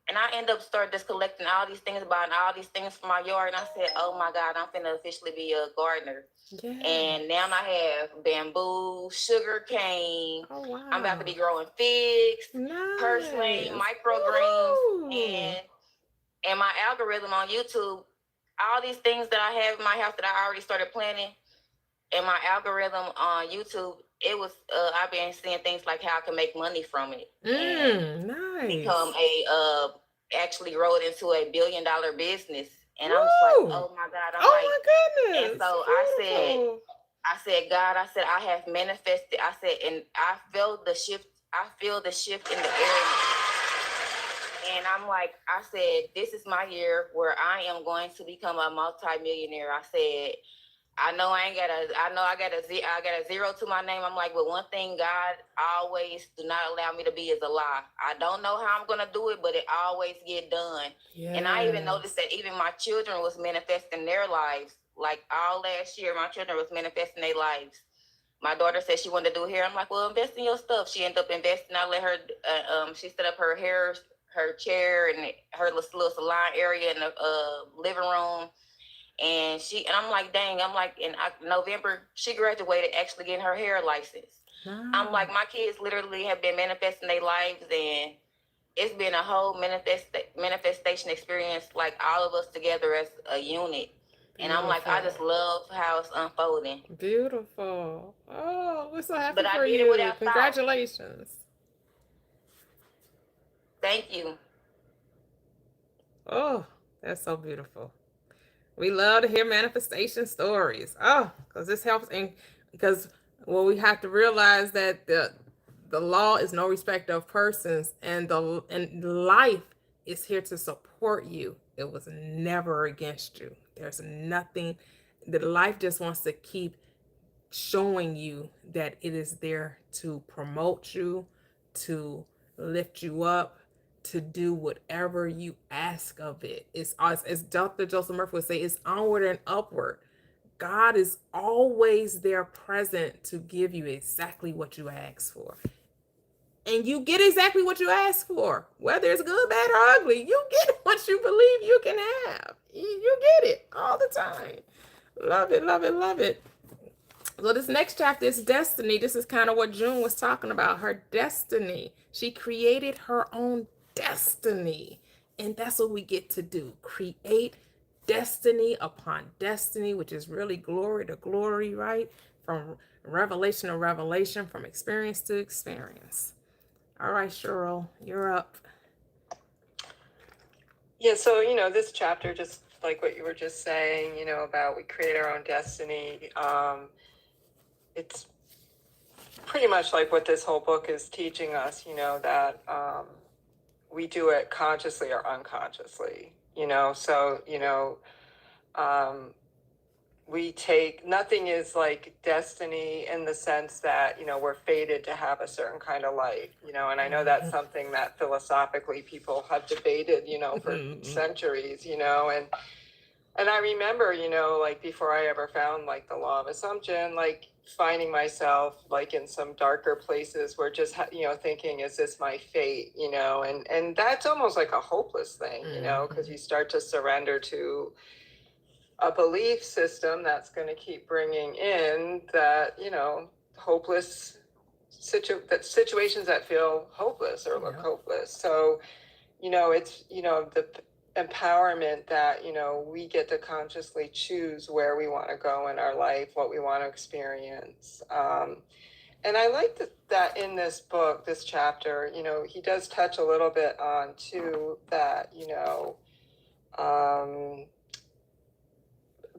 and I end up started just collecting all these things, buying all these things for my yard. And I said, oh my God, I'm finna officially be a gardener. And now I have bamboo, sugar cane. Oh, wow. I'm about to be growing figs, purslane, microgreens, and my algorithm on YouTube. All these things that I have in my house that I already started planting, and my algorithm on YouTube, it was I've been seeing things like how I can make money from it. Become actually grow it into $1 billion business. And I'm just like, oh my God. My goodness. And so I said, God, I said, I have manifested. I said, and I feel the shift. I feel the shift in the area. And I'm like, I said, this is my year where I am going to become a multi-millionaire. I said, I know I got a zero to my name. I'm like, but one thing God always do not allow me to be is a lie. I don't know how I'm gonna do it, but it always get done. And I even noticed that even my children was manifesting their lives. Like all last year, my children was manifesting their lives. My daughter said she wanted to do hair. I'm like, well, invest in your stuff. She ended up investing. I let her. She set up her chair, and her little salon area in the living room. And I'm like, dang, I'm like, in November, she graduated actually getting her hair license. I'm like, my kids literally have been manifesting their lives, and it's been a whole manifestation experience, like all of us together as a unit. And I'm like, I just love how it's unfolding. Beautiful. Oh, we're so happy But for I did you. it without Congratulations. Thank you. Oh, that's so beautiful. We love to hear manifestation stories. Oh, because this helps, and because we have to realize that the law is no respect of persons, and life is here to support you. It was never against you. There's nothing. The life just wants to keep showing you that it is there to promote you, to lift you up, to do whatever you ask of it. It's as Dr. Joseph Murphy would say, it's onward and upward. God is always there present to give you exactly what you ask for. And you get exactly what you ask for. Whether it's good, bad, or ugly, you get what you believe you can have. You get it all the time. Love it, love it, love it. So this next chapter is destiny. This is kind of what June was talking about, her destiny. She created her own destiny. And that's what we get to do. Create destiny upon destiny, which is really glory to glory, right? From revelation to revelation, from experience to experience. All right, Cheryl, you're up. Yeah, so, this chapter, just like what you were just saying, about we create our own destiny. It's pretty much like what this whole book is teaching us, that we do it consciously or unconsciously, so, we take, nothing is like destiny in the sense that, you know, we're fated to have a certain kind of life, you know, and I know that's something that philosophically people have debated, you know, for centuries, you know, and I remember, you know, like before I ever found like the law of assumption, like finding myself like in some darker places where just, you know, thinking, is this my fate, you know, and that's almost like a hopeless thing, you know, because you start to surrender to a belief system that's going to keep bringing in that, you know, hopeless situations that feel hopeless or look hopeless. So, you know, it's, you know, the empowerment that, you know, we get to consciously choose where we want to go in our life, what we want to experience. And I like that in this book, this chapter, you know, he does touch a little bit on too that, you know,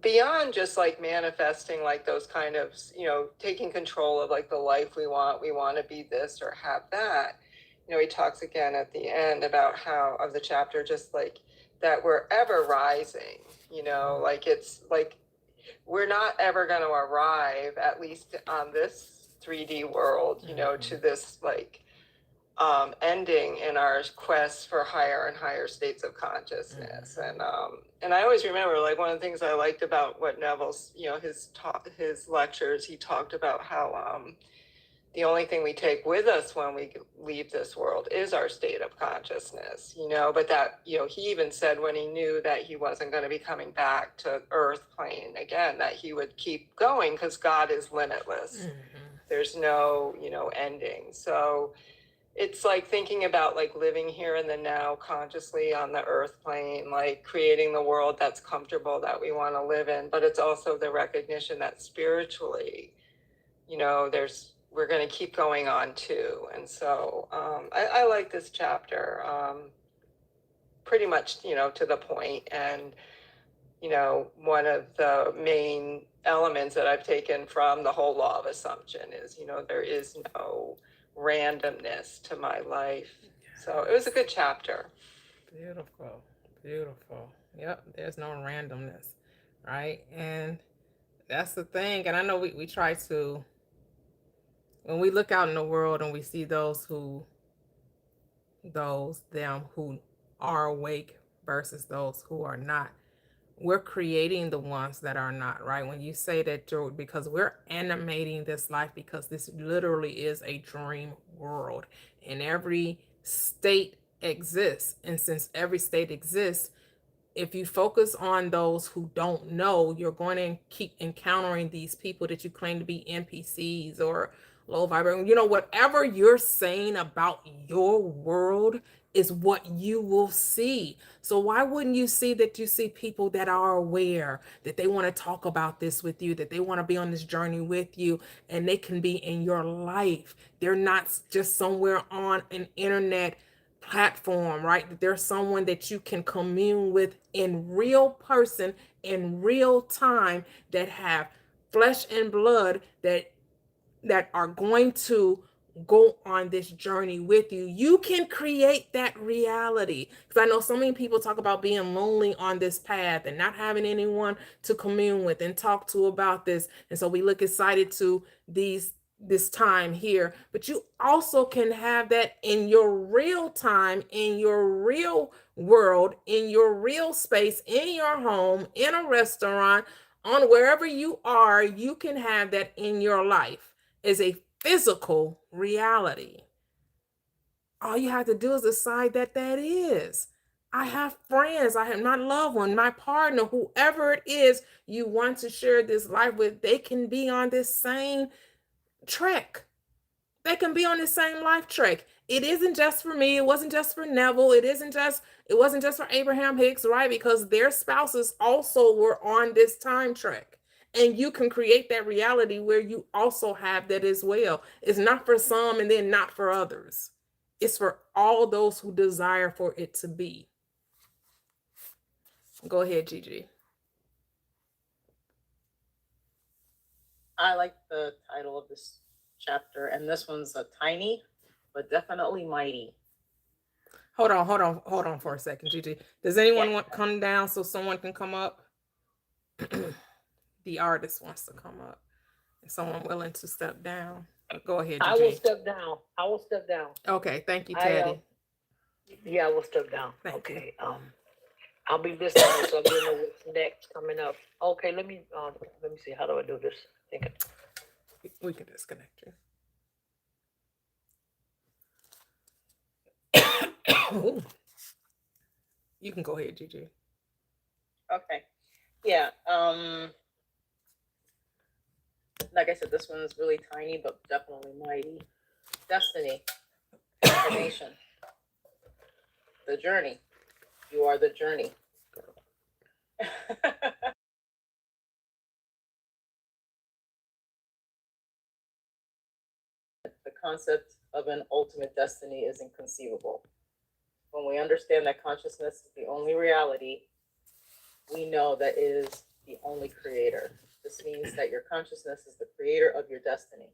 beyond just like manifesting like those kind of, you know, taking control of like the life we want to be this or have that, you know, he talks again at the end about how of the chapter, just like that we're ever rising, you know, like it's like we're not ever going to arrive, at least on this 3D world, you know, to this like ending in our quest for higher and higher states of consciousness. And I always remember, like, one of the things I liked about what Neville's, you know, his lectures, he talked about how the only thing we take with us when we leave this world is our state of consciousness, you know, but that, you know, he even said when he knew that he wasn't going to be coming back to earth plane again, that he would keep going because God is limitless. There's no, you know, ending. So it's like thinking about like living here in the now consciously on the earth plane, like creating the world that's comfortable that we want to live in. But it's also the recognition that spiritually, you know, we're going to keep going on too. And so I like this chapter pretty much, you know, to the point. And, you know, one of the main elements that I've taken from the whole law of assumption is, you know, there is no randomness to my life. So it was a good chapter. Beautiful, beautiful. Yep, there's no randomness, right? And that's the thing. And I know we try to, when we look out in the world and we see them who are awake versus those who are not, we're creating the ones that are not, right? When you say that, because we're animating this life, because this literally is a dream world and every state exists. And since every state exists, if you focus on those who don't know, you're going to keep encountering these people that you claim to be NPCs or low vibrating, you know, whatever you're saying about your world is what you will see. So why wouldn't you see that you see people that are aware, that they want to talk about this with you, that they want to be on this journey with you, and they can be in your life. They're not just somewhere on an internet platform, right? That there's someone that you can commune with in real person, in real time, that have flesh and blood, that are going to go on this journey with you. You can create that reality. Because I know so many people talk about being lonely on this path and not having anyone to commune with and talk to about this. And so we look excited to this time here, but you also can have that in your real time, in your real world, in your real space, in your home, in a restaurant, on wherever you are. You can have that in your life as a physical reality. All you have to do is decide that is. I have friends, I have my loved one, my partner, whoever it is you want to share this life with, they can be on this same trek. They can be on the same life trek. It isn't just for me. It wasn't just for Neville. It wasn't just for Abraham Hicks, right? Because their spouses also were on this time trek. And you can create that reality where you also have that as well. It's not for some and then not for others. It's for all those who desire for it to be. Go ahead, Gigi. I like the title of this chapter, and this one's a tiny, but definitely mighty. Hold on for a second, Gigi. Does anyone want to come down so someone can come up? the artist wants to come up. Is someone willing to step down? Go ahead, I will Eugene. step down. I will step down. Okay, thank you, I, Teddy. Yeah, I will step down. Thank you. Okay. I'll be listening, so I'm gonna know what's next coming up. Okay, let me see. How do I do this? We can disconnect you. Ooh. You can go ahead, Gigi. Okay. Yeah. Like I said, this one's really tiny, but definitely mighty. Destiny. Destination. The journey. You are the journey. The concept of an ultimate destiny is inconceivable. When we understand that consciousness is the only reality, we know that it is the only creator. This means that your consciousness is the creator of your destiny.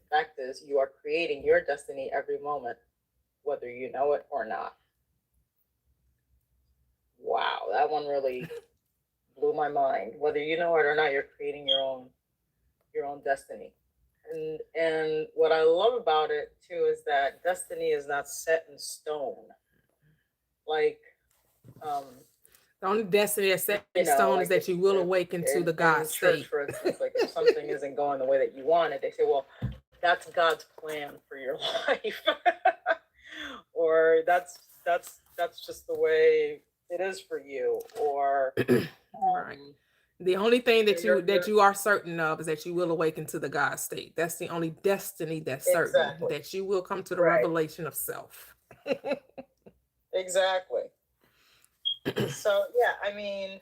The fact is, you are creating your destiny every moment, whether you know it or not. Wow, that one really blew my mind. Whether you know it or not, you're creating your own destiny. And what I love about it too is that destiny is not set in stone. Like the only destiny that's set in stone is that you will awaken to the God state. For instance, like if something isn't going the way that you want it, they say, well, that's God's plan for your life. Or that's just the way it is for you. Or right. The only thing that you are certain of is that you will awaken to the God state. That's the only destiny that's certain, Exactly. that you will come to the Right. revelation of self. Exactly. So yeah, I mean,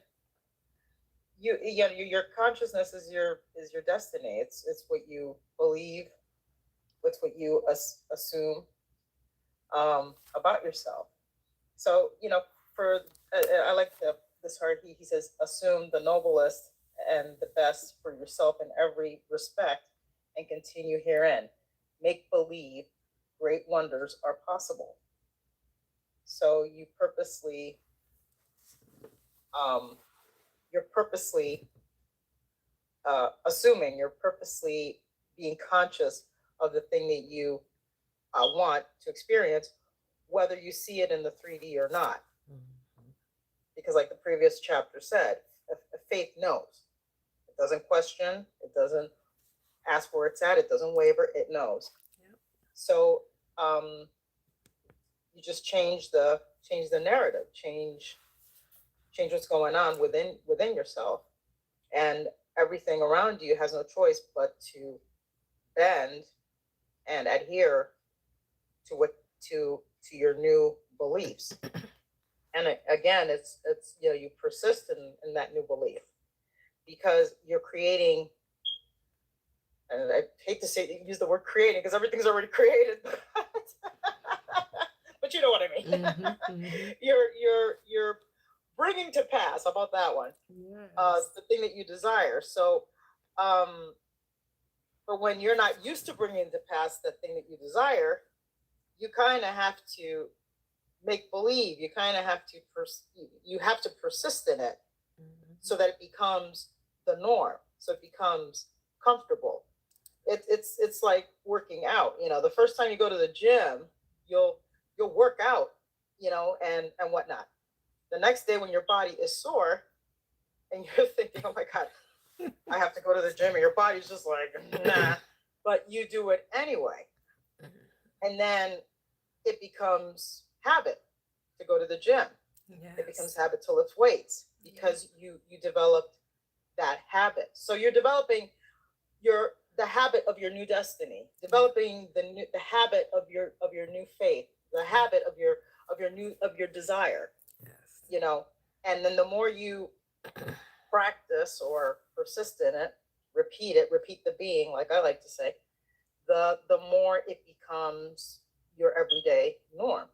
your consciousness is your destiny. It's what you believe. It's what you assume about yourself. So I like this heart. He says, assume the noblest and the best for yourself in every respect, and continue herein. Make believe great wonders are possible. So you're purposely assuming, you're purposely being conscious of the thing that you want to experience, whether you see it in the 3D or not. Because like the previous chapter said, faith knows. It doesn't question, it doesn't ask where it's at, it doesn't waver, it knows. Yep. So you just change the narrative, change what's going on within yourself, and everything around you has no choice but to bend and adhere to your new beliefs. And again, it's you persist in that new belief, because you're creating. And I hate to use the word creating, because everything's already created. But you know what I mean. Mm-hmm, mm-hmm. You're bringing to pass. How about that one? Yes. The thing that you desire. So, but when you're not used to bringing to pass the thing that you desire, you kind of have to make believe. You kind of have to persist in it, mm-hmm. so that it becomes the norm. So it becomes comfortable. It's like working out. The first time you go to the gym, you'll work out, and whatnot. The next day when your body is sore and you're thinking, oh my God, I have to go to the gym, and your body's just like, nah, but you do it anyway. And then it becomes habit to go to the gym. Yes. It becomes habit to lift weights, because you developed that habit. So you're developing the habit of your new destiny, developing the habit of your new faith, the habit of your desire. Yes. And then the more you practice or persist in it, repeat the being, like I like to say, the more it becomes your everyday norm.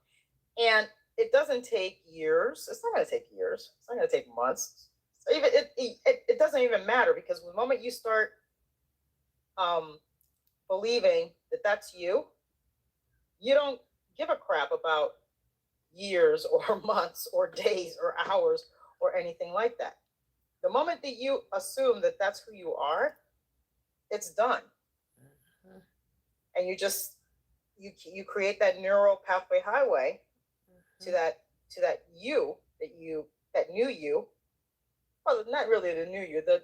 And it doesn't take years. It's not going to take years. It's not going to take months. It doesn't even matter, because the moment you start believing that that's you don't give a crap about years or months or days or hours or anything like that. The moment that you assume that that's who you are, it's done. And you create that neural pathway highway to that you that knew you. Well, not really the new you, the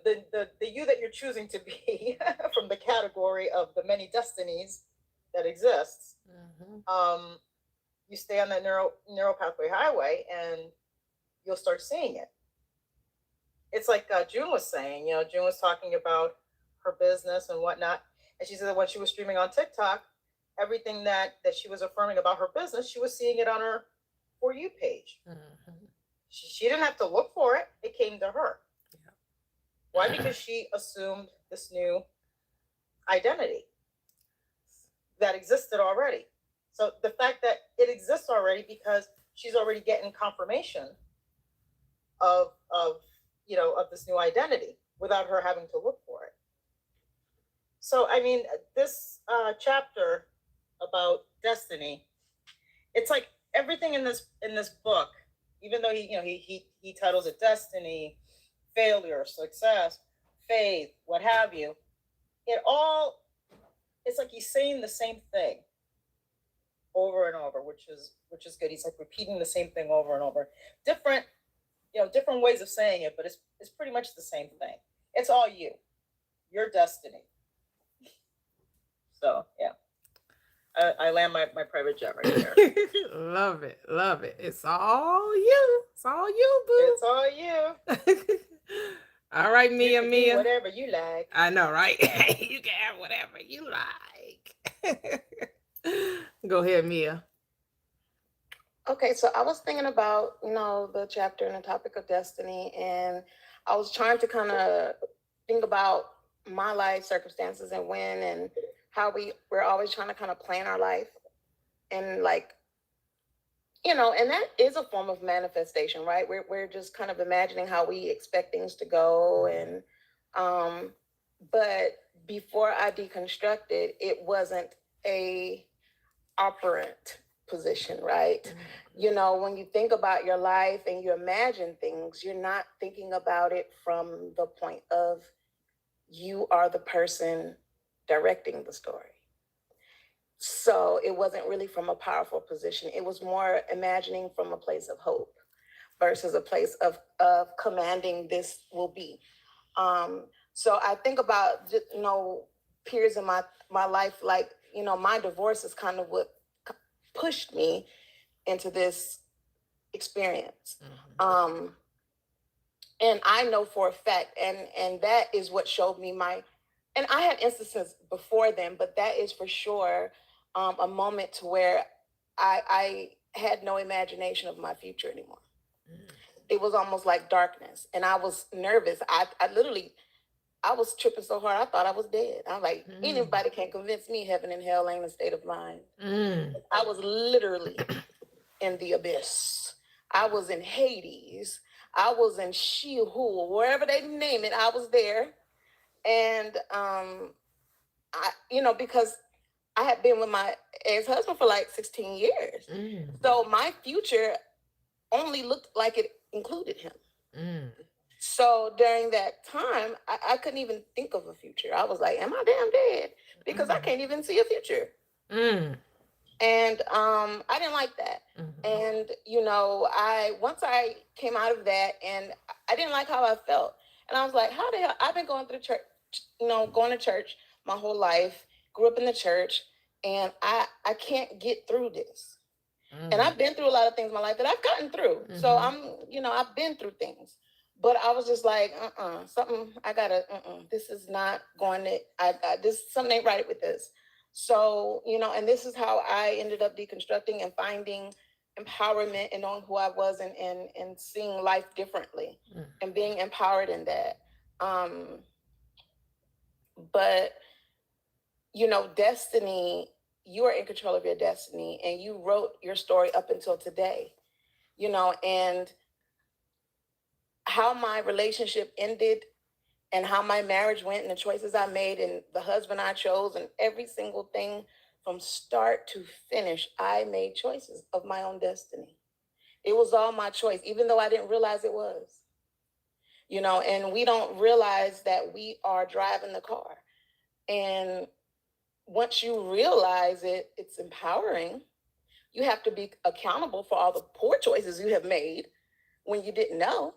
you that you're choosing to be from the category of the many destinies that exists. You stay on that neural pathway highway, and you'll start seeing it. It's like June was saying. June was talking about her business and whatnot, and she said that when she was streaming on TikTok, everything that she was affirming about her business, she was seeing it on her For You page. She didn't have to look for it. It came to her. Yeah. Why? Because she assumed this new identity that existed already. So the fact that it exists already, because she's already getting confirmation of this new identity without her having to look for it. So, I mean, this chapter about destiny, it's like everything in this book, even though he titles it destiny, failure, success, faith, what have you, it's like he's saying the same thing over and over, which is good. He's like repeating the same thing over and over. Different ways of saying it, but it's pretty much the same thing. It's all you, your destiny. So yeah. I land my private jet right there. Love it. It's all you. It's all you, boo. It's all you. All right, Mia. Whatever you like. I know, right? You can have whatever you like. Go ahead, Mia. Okay, so I was thinking about, the chapter and the topic of destiny, and I was trying to kind of think about my life circumstances and when and how we're always trying to kind of plan our life. And and that is a form of manifestation, right? We're just kind of imagining how we expect things to go. And but before I deconstructed, it wasn't a operant position, right? When you think about your life and you imagine things, you're not thinking about it from the point of you are the person directing the story. So it wasn't really from a powerful position. It was more imagining from a place of hope versus a place of commanding this will be. So I think about, periods in my life, like, my divorce is kind of what pushed me into this experience. And I know for a fact, and that is what showed me and I had instances before then, but that is for sure a moment to where I had no imagination of my future anymore. It was almost like darkness, and I was nervous. I was tripping so hard, I thought I was dead. I'm like, anybody can convince me heaven and hell ain't a state of mind. I was literally in the abyss. I was in Hades. I was in Sheol, wherever they name it, I was there. And, because I had been with my ex-husband for like 16 years. So my future only looked like it included him. So during that time, I couldn't even think of a future. I was like, am I damn dead? Because I can't even see a future. And I didn't like that. And, once I came out of that, and I didn't like how I felt. And I was like, how the hell? I've been going through church, going to church my whole life, grew up in the church, and I can't get through this. And I've been through a lot of things in my life that I've gotten through. So I've been through things. But I was just like, this is not going to, something ain't right with this. So, and this is how I ended up deconstructing and finding empowerment and knowing who I was and seeing life differently and being empowered in that. But, destiny, you are in control of your destiny, and you wrote your story up until today, and how my relationship ended and how my marriage went and the choices I made and the husband I chose and every single thing from start to finish, I made choices of my own destiny. It was all my choice, even though I didn't realize it was. you know, and we don't realize that we are driving the car. And once you realize it, it's empowering. You have to be accountable for all the poor choices you have made when you didn't know.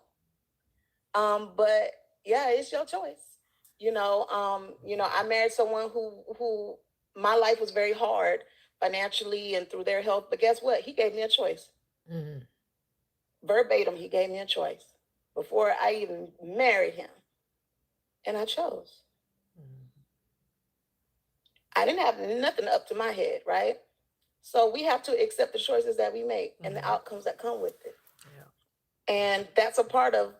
But yeah, it's your choice. You know, I married someone who my life was very hard financially and through their health. But guess what? He gave me a choice. Mhm. Verbatim, he gave me a choice before I even married him. And I chose. I didn't have nothing up to my head, right? So we have to accept the choices that we make and the outcomes that come with it. Yeah. And that's a part of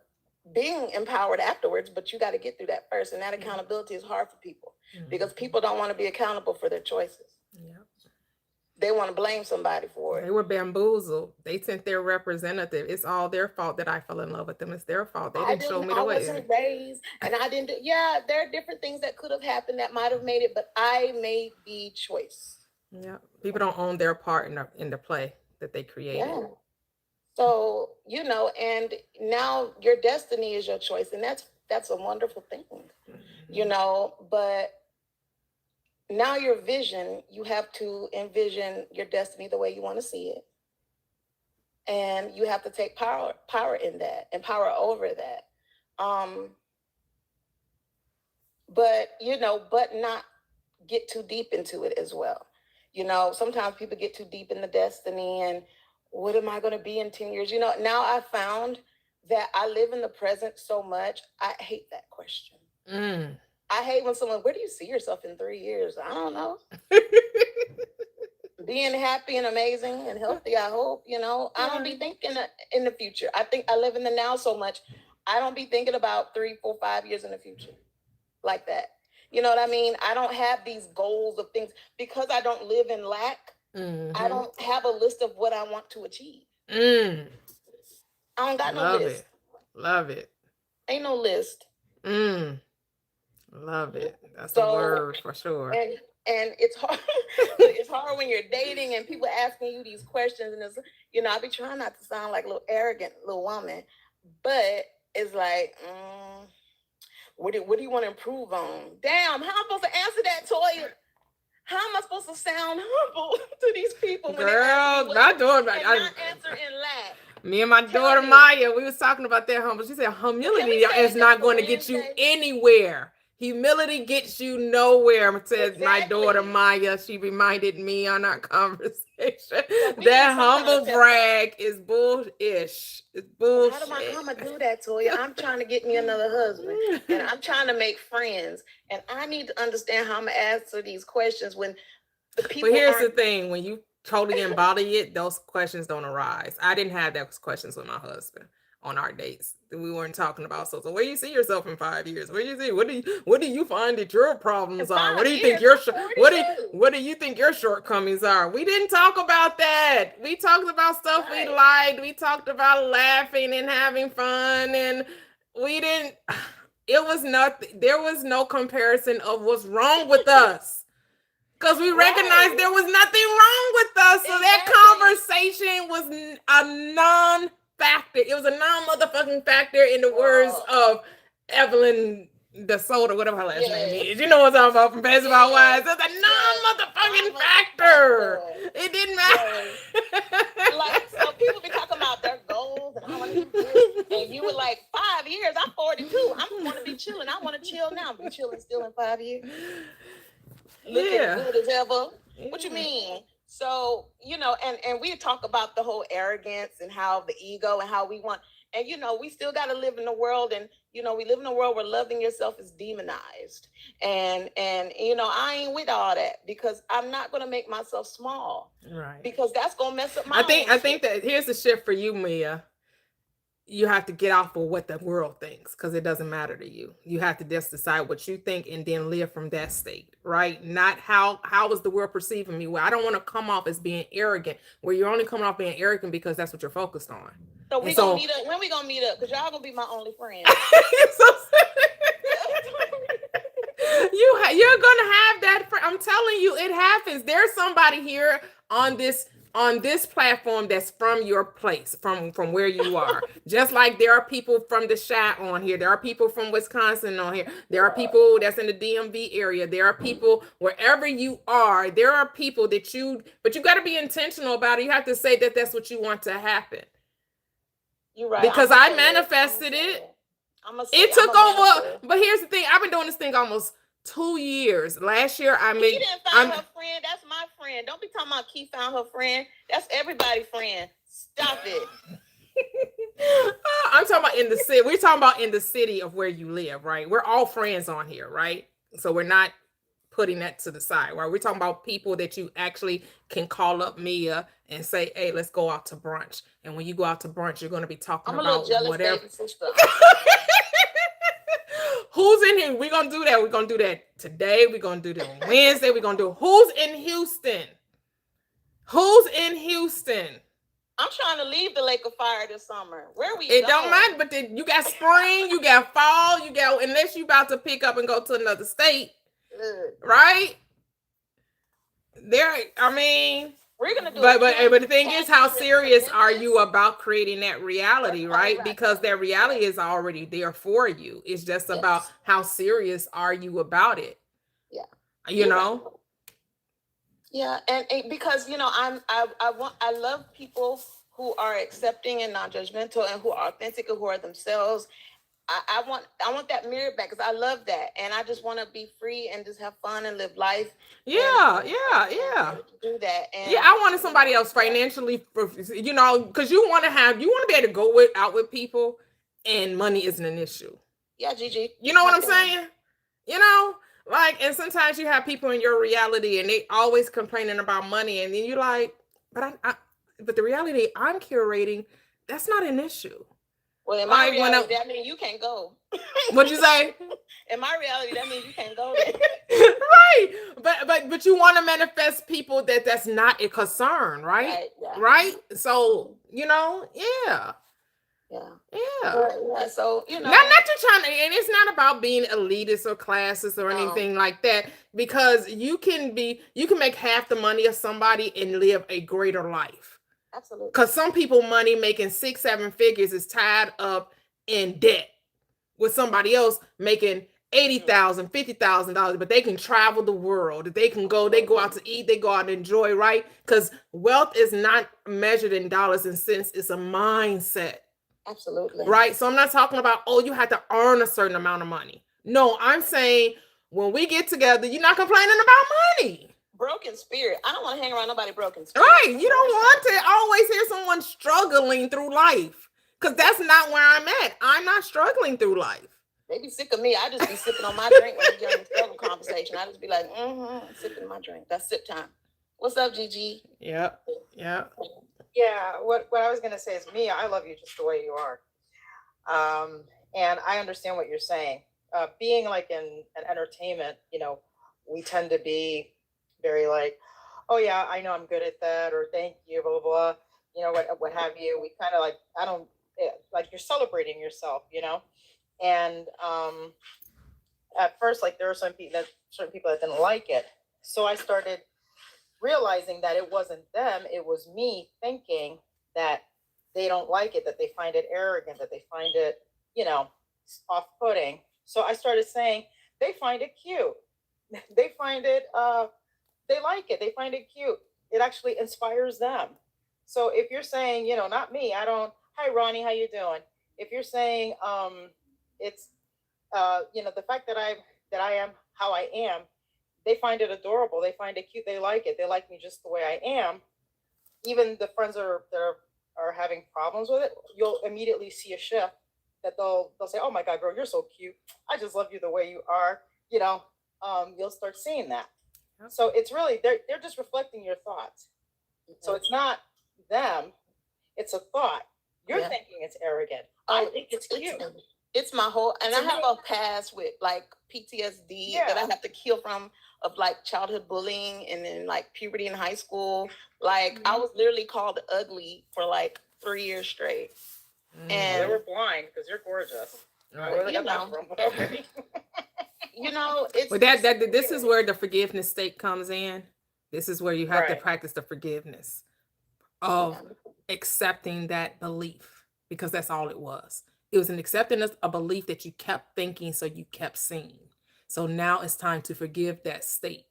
being empowered afterwards, but you got to get through that first. And that accountability is hard for people because people don't want to be accountable for their choices. Yeah. They want to blame somebody for They it. were bamboozled. They sent their representative. It's all their fault that I fell in love with them. It's their fault. They didn't show me the I way. wasn't raised and I didn't do, yeah, there are different things that could have happened that might have made it, but I made the choice. Yeah. People don't own their part in the play that they created. Yeah. So, you know, and now your destiny is your choice. And that's a wonderful thing, you know, but now your vision, you have to envision your destiny the way you want to see it. And you have to take power in that and power over that. But, you know, but not get too deep into it as well. You know, sometimes people get too deep in the destiny and what am I going to be in 10 years? You know, now I found that I live in the present so much. I hate that question. I hate when someone, where do you see yourself in 3 years? I don't know. Being happy and amazing and healthy, I hope, you know. I don't be thinking in the future. I think I live in the now so much. I don't be thinking about 3, 4, 5 years in the future like that. You know what I mean? I don't have these goals of things because I don't live in lack. I don't have a list of what I want to achieve. I don't got no list. Love it. Ain't no list. Love it. That's the word for sure. And it's hard. It's hard when you're dating and people asking you these questions, and it's, you know, I be trying not to sound like a little arrogant little woman, but it's like, what do you want to improve on? Damn, how am I supposed to answer that, Toya? How am I supposed to sound humble to these people? When Girl, my daughter, not answer in laugh. me and my daughter Maya, we was talking about that humble. She said humility is not going to get you anywhere. Humility gets you nowhere, said my daughter Maya. She reminded me on our conversation. That humble brag is bullish. It's bullshit. How am I gonna do that, Toya? I'm trying to get me another husband and I'm trying to make friends. And I need to understand how I'm gonna answer these questions when the people. But here's the thing, when you totally embody it, those questions don't arise. I didn't have those questions with my husband on our dates. We weren't talking about so where do you see yourself in 5 years? Where do you see what do you find that your problems are? What do you think what do you think your shortcomings are? We didn't talk about that. We talked about stuff we liked. We talked about laughing and having fun, and we didn't it was nothing. There was no comparison of what's wrong with us. Because we recognized there was nothing wrong with us. So that conversation was a non-factor. It was a non-motherfucking factor in the words of Evelyn DeSoto, whatever her last name is. You know what I'm talking about from Basketball Wives. It was a non-motherfucking factor. It didn't matter. Like, so people be talking about their goals and I want to do this. And you were like, 5 years, I'm 42. I'm going to be chilling. I want to chill now. Be chilling still in 5 years. Looking good as ever. What you mean? So, you know, and we talk about the whole arrogance and how the ego and how we want, and, you know, we still got to live in the world. And, you know, we live in a world where loving yourself is demonized. And, you know, I ain't with all that because I'm not going to make myself small. Right. Because that's going to mess up my I think that here's the shift for you, Mia. You have to get off of what the world thinks because it doesn't matter to you. You have to just decide what you think and then live from that state, right? Not how is the world perceiving me? Well, I don't want to come off as being arrogant, where you're only coming off being arrogant because that's what you're focused on. So we gonna meet up. When we gonna meet up? Because y'all gonna be my only friend. You're gonna have that. I'm telling you, it happens. There's somebody here on this on this platform that's from your place, from where you are. Just like there are people from the Chi on here, there are people from Wisconsin on here, there are people that's in the DMV area, there are people wherever you are, there are people that but you got to be intentional about it. You have to say that that's what you want to happen. You're right. Because I manifested it. It took over. But here's the thing. I've been doing this thing almost 2 years. Last year, I made. She didn't find her friend. That's my friend. Don't be talking about Key found her friend. That's everybody's friend. Stop it. I'm talking about in the city. We're talking about in the city of where you live, right? We're all friends on here, right? So we're not putting that to the side, right? We're talking about people that you actually can call up Mia and say, hey, let's go out to brunch. And when you go out to brunch, you're going to be talking I'm a about little jealous, whatever. baby sister. Who's in here? We're going to do that. We're going to do that today. We're going to do that on Wednesday. We're going to do who's in Houston? Who's in Houston? I'm trying to leave the Lake of Fire this summer. Where are we It going? don't matter, but then you got spring, you got fall, you got, unless you about to pick up and go to another state, right? There, I mean, we're gonna do but the thing is, how serious are you about creating that reality, right? Because that reality is already there for you. It's just about how serious are you about it. Yeah. You know? Yeah, and because I love people who are accepting and non-judgmental and who are authentic and who are themselves. I want that mirror back because I love that, and I just want to be free and just have fun and live life. Yeah. Do that. And yeah, I wanted somebody else financially, because you want to be able to go out with people, and money isn't an issue. Yeah, Gigi. You know what I'm saying? And sometimes you have people in your reality, and they always complaining about money, and then you're like, but the reality I'm curating, that's not an issue. Well, in my reality, that means you can't go. What'd you say? In my reality, that means you can't go there. Right. But you want to manifest people that's not a concern, right? Right? So, yeah. Yeah. So, not to trying to, and it's not about being elitist or classist or anything like that, because you can make half the money of somebody and live a greater life. Absolutely. Because some people money making 6-7 figures is tied up in debt, with somebody else making $80,000, $50,000, but they can travel the world. They go out to eat, they go out and enjoy, right? Because wealth is not measured in dollars and cents, it's a mindset. Absolutely. Right? So I'm not talking about, you have to earn a certain amount of money. No, I'm saying when we get together, you're not complaining about money. Broken spirit. I don't want to hang around nobody broken spirit. Right. You don't want to always hear someone struggling through life, because that's not where I'm at. I'm not struggling through life. They be sick of me. I just be sipping on my drink when we get in the struggle conversation. I just be like, sipping my drink. That's sip time. What's up, Gigi? Yep. Yeah, what I was gonna say is, Mia, I love you just the way you are. And I understand what you're saying. Being like in an entertainment, we tend to be very like, oh yeah, I know I'm good at that, or thank you, blah blah blah, what have you. We kind of like, I don't like, you're celebrating yourself, and at first, like, there were certain people that didn't like it, so I started realizing that it wasn't them, it was me thinking that they don't like it, that they find it arrogant, that they find it, off-putting. So I started saying, they find it cute. They find it, they like it. They find it cute. It actually inspires them. So if you're saying, not me, hi, Ronnie, how you doing? If you're saying, it's, the fact that I am how I am, they find it adorable. They find it cute. They like it. They like me just the way I am. Even the friends that are having problems with it, you'll immediately see a shift that they'll say, oh my God, girl, you're so cute. I just love you the way you are. You'll start seeing that. So it's really, they're just reflecting your thoughts. So it's not them, it's a thought. You're thinking it's arrogant. I think it's cute. It's my whole, and I have a past with like PTSD that I have to heal from, of like childhood bullying and then like puberty in high school. Like I was literally called ugly for like 3 years straight. And they were blind because you're gorgeous. Right. Where they got that from? Okay. It's but this is where the forgiveness state comes in. This is where you have to practice the forgiveness. of accepting that belief, because that's all it was. It was an acceptance of a belief that you kept thinking, so you kept seeing. So now it's time to forgive that state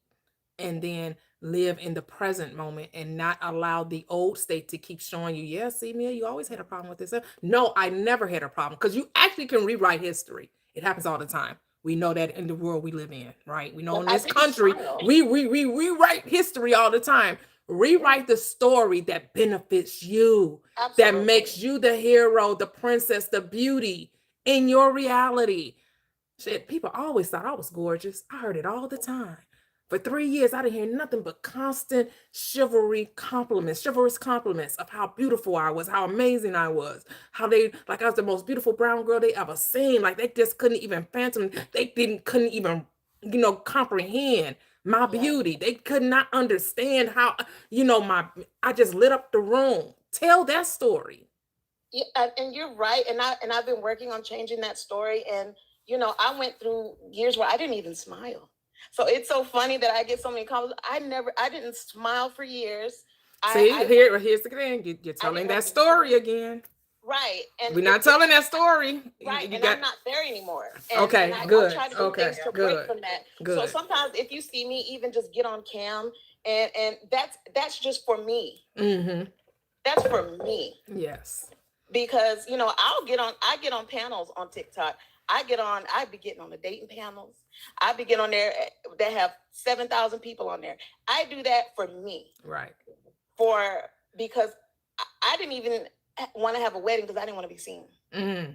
and then live in the present moment and not allow the old state to keep showing you, yeah, see, Mia, you always had a problem with this. No, I never had a problem, because you actually can rewrite history. It happens all the time. We know that in the world we live in, right? We know in I this think country, smile. we rewrite history all the time. Rewrite the story that benefits you, that Absolutely. makes you the hero, the princess, the beauty in your reality. Shit, people always thought I was gorgeous. I heard it all the time. For 3 years, I didn't hear nothing but constant chivalrous compliments of how beautiful I was, how amazing I was, how they, like I was the most beautiful brown girl they ever seen. Like they just couldn't even fathom, couldn't even, comprehend my Yeah. beauty. They could not understand how, I just lit up the room. Tell that story. Yeah, and you're right. And I've been working on changing that story. And I went through years where I didn't even smile. So it's so funny that I get so many compliments. I didn't smile for years. See, I here's the thing. You're telling didn't that want to story again. right. And We're not telling that story. right. You And got I'm not there anymore. And, okay. and I Good. try to do Okay. things to Good. break from that. Good. So sometimes if you see me even just get on cam, and that's just for me. Mm-hmm. That's for me. Yes. Because I get on panels on TikTok. I be getting on the dating panels. I be getting on there that have 7,000 people on there. I do that for me. Right. Because I didn't even want to have a wedding because I didn't want to be seen. Mm-hmm.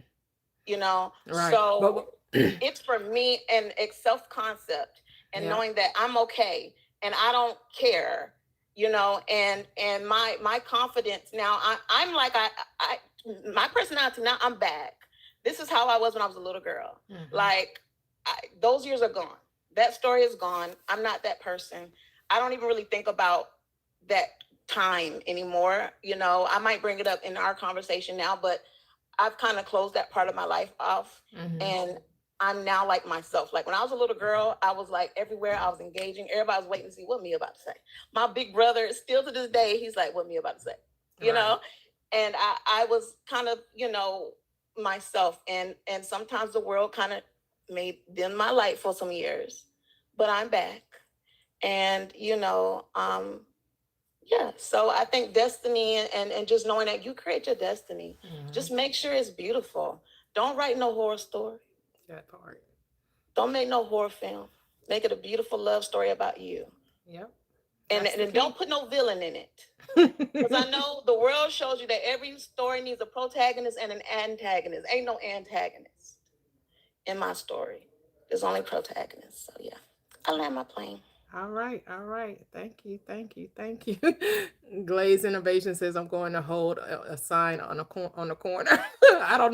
Right. So it's for me, and it's self-concept and Yeah. knowing that I'm okay and I don't care, and my confidence now, I'm like, I my personality now, I'm back. This is how I was when I was a little girl. Mhm. Like those years are gone. That story is gone. I'm not that person. I don't even really think about that time anymore. I might bring it up in our conversation now, but I've kind of closed that part of my life off. Mhm. And I'm now like myself. Like when I was a little girl, I was like everywhere. I was engaging. Everybody was waiting to see what Mia about to say. My big brother, still to this day, he's like, what Mia about to say? You Right. know? And I was kind of, myself. And sometimes the world kind of made dim my light for some years. But I'm back. And, yeah. So I think destiny and just knowing that you create your destiny. Mhm. Just make sure it's beautiful. Don't write no horror story. That part. Don't make no horror film. Make it a beautiful love story about you. Yep. And, That's the and don't key. put no villain in it. Because I know the world shows you that every story needs a protagonist and an antagonist. Ain't no antagonist in my story. There's only protagonists. So yeah, I land my plane. All right. Thank you. Glaze Innovation says I'm going to hold a sign on the corner. I don't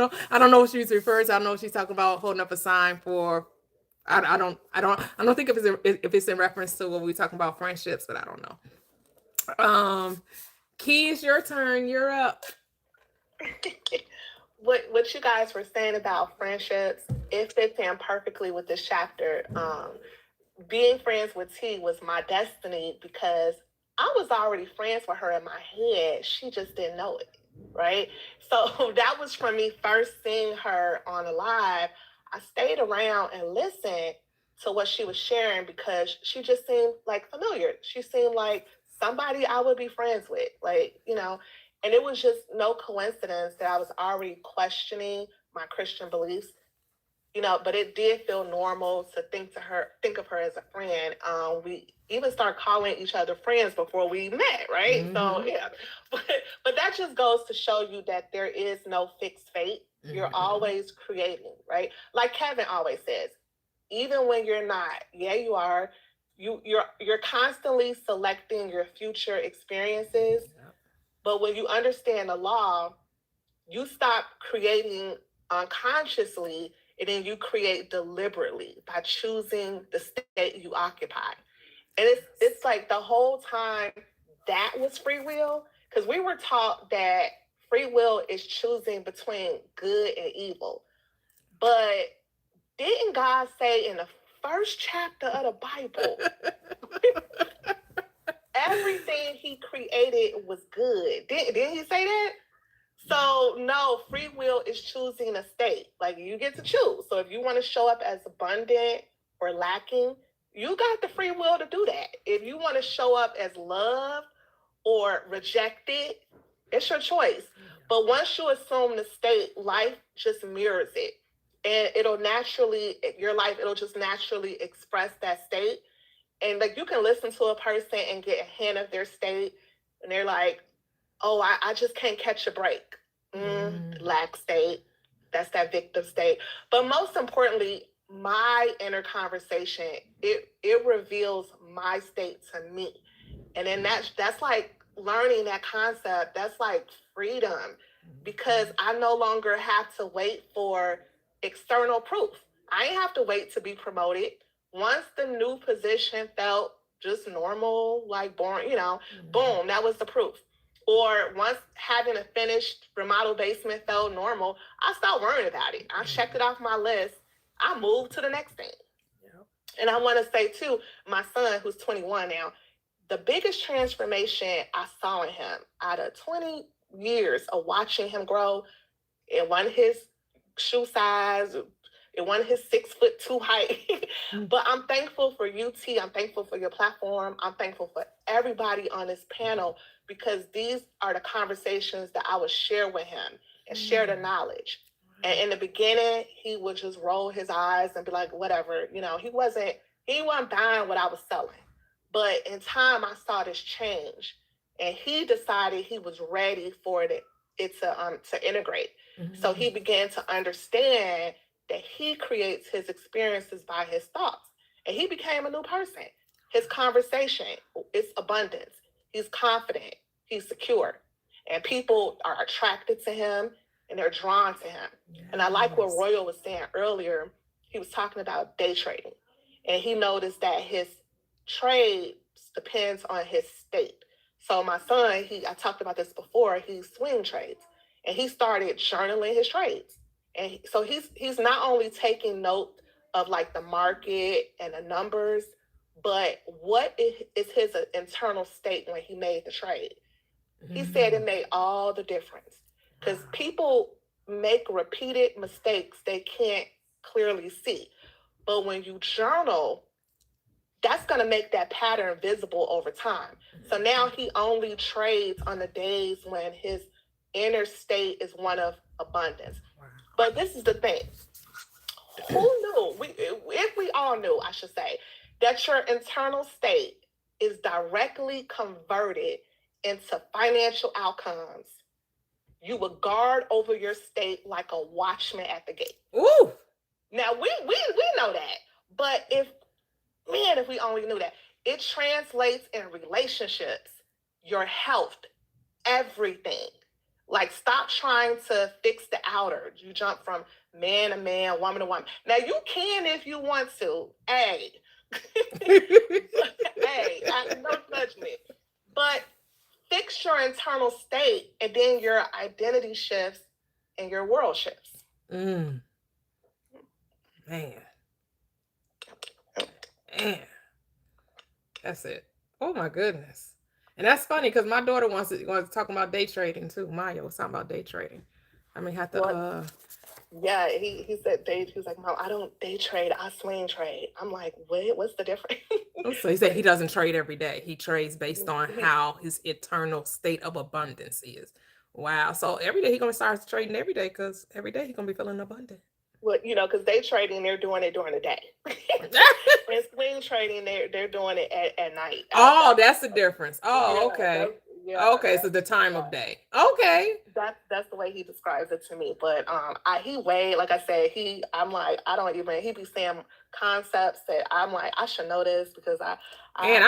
know what she's referring to. I don't know if she's talking about holding up a sign for. I don't think if it's in reference to what we're talking about friendships, but I don't know. Key, it's your turn. You're up. What you guys were saying about friendships, it fits in perfectly with this chapter. Being friends with T was my destiny because I was already friends with her in my head. She just didn't know it, right? So that was from me first seeing her on a live. I stayed around and listened to what she was sharing because she just seemed like familiar. She seemed like somebody I would be friends with, and it was just no coincidence that I was already questioning my Christian beliefs. But it did feel normal to think of her as a friend. We even started calling each other friends before we met, right? Mhm. So yeah, but that just goes to show you that there is no fixed fate. You're Mhm. always creating, right? Like Kevin always says, even when you're not, yeah, you are. You're constantly selecting your future experiences. Yep. But when you understand the law, you stop creating unconsciously, and then you create deliberately by choosing the state you occupy. And it's like the whole time that was free will, because we were taught that free will is choosing between good and evil. But didn't God say in the first chapter of the Bible, everything he created was good. Didn't he say that? So no, free will is choosing a state. Like you get to choose. So if you want to show up as abundant or lacking, you got the free will to do that. If you want to show up as love or rejected, it's your choice. But once you assume the state, life just mirrors it. And it'll just naturally express that state. And like you can listen to a person and get a hint of their state, and they're like, oh, I just can't catch a break. Lack state. That's that victim state. But most importantly, my inner conversation, it reveals my state to me. And then that's like learning that concept. That's like freedom, because I no longer have to wait for external proof. I ain't have to wait to be promoted. Once the new position felt just normal, like boring, boom, that was the proof. Or once having a finished remodel basement felt normal, I stopped worrying about it. I checked it off my list. I moved to the next thing. And I want to say too, my son, who's 21 now, the biggest transformation I saw in him out of 20 years of watching him grow, it wasn't his shoe size, it wasn't his 6'2" height. But I'm thankful for UT. I'm thankful for your platform. I'm thankful for everybody on this panel, because these are the conversations that I would share with him and share the knowledge. And in the beginning, he would just roll his eyes and be like, whatever, he wasn't buying what I was selling. But in time, I saw this change, and he decided he was ready for it to integrate. So he began to understand that he creates his experiences by his thoughts, and he became a new person. His conversation is abundance. He's confident. He's secure, and people are attracted to him and they're drawn to him. Yes. And I like what Royal was saying earlier. He was talking about day trading, and he noticed that his trade depends on his state. So my son, I talked about this before, he swing trades, and he started journaling his trades. And so he's not only taking note of like the market and the numbers, but what is his internal state when he made the trade. He said it made all the difference, because people make repeated mistakes they can't clearly see. But when you journal, that's going to make that pattern visible over time. So now he only trades on the days when his inner state is one of abundance. But this is the thing. Who knew? If we all knew, I should say, that your internal state is directly converted into financial outcomes, you would guard over your state like a watchman at the gate. Ooh. Now we know that, but if we only knew that, it translates in relationships, your health, everything. Like, stop trying to fix the outer. You jump from man to man, woman to woman. Now you can if you want to. Hey, no judgment. But fix your internal state, and then your identity shifts and your world shifts. Man. That's it. Oh my goodness. And that's funny, because my daughter wants to talk about day trading too. Maya was talking about day trading. I mean, have to Yeah, he said he was like, Mom, I don't day trade, I swing trade. I'm like, what's the difference? So he said he doesn't trade every day. He trades based on how his eternal state of abundance is. Wow. So every day he's gonna start trading every day, because every day he's gonna be feeling abundant. Well, because day trading, they're doing it during the day. And swing trading, they're doing it at night. Oh, that's the difference. Oh, okay. Yeah, okay, so the time of day. Okay. That's the way he describes it to me. But he weighed, like I said, I'm like, he be saying concepts that I'm like, I should know this, because I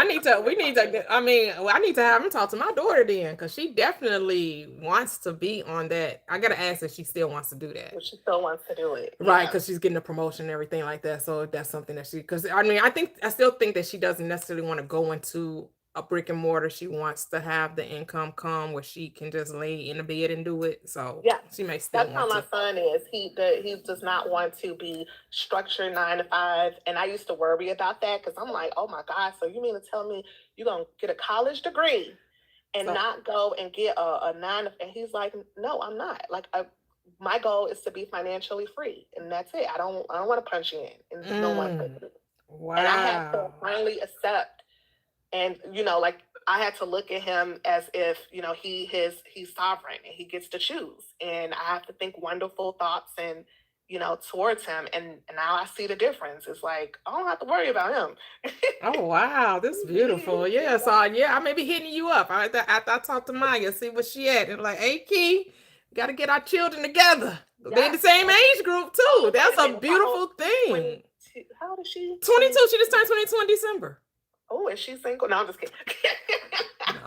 need to have him talk to my daughter then, because she definitely wants to be on that. I gotta ask if she still wants to do that. She still wants to do it. Right, because she's getting a promotion and everything like that. So that's something that I still think that she doesn't necessarily want to go into a brick and mortar. She wants to have the income come where she can just lay in the bed and do it. So Yeah, she may still that's how want my to. son is. He does not want to be structured 9 to 5. And I used to worry about that because I'm like, oh my God, so you mean to tell me you're gonna get a college degree and So- not go and get a 9 and he's like, no, I'm not. Like my goal is to be financially free, and that's it. I don't want to punch in and no one. Wow. And I had to finally accept, and like I had to look at him as if he's sovereign and he gets to choose, and I have to think wonderful thoughts and towards him, and now I see the difference. It's like I don't have to worry about him. Oh wow, this is beautiful. Yeah, so yeah, I may be hitting you up. After I talk to Maya, see what she at, and like, hey Key, we got to get our children together. They in the same age group too. That's a beautiful thing. How old is she? 22. She just turned 22 in December. Oh, is she single? No, I'm just kidding.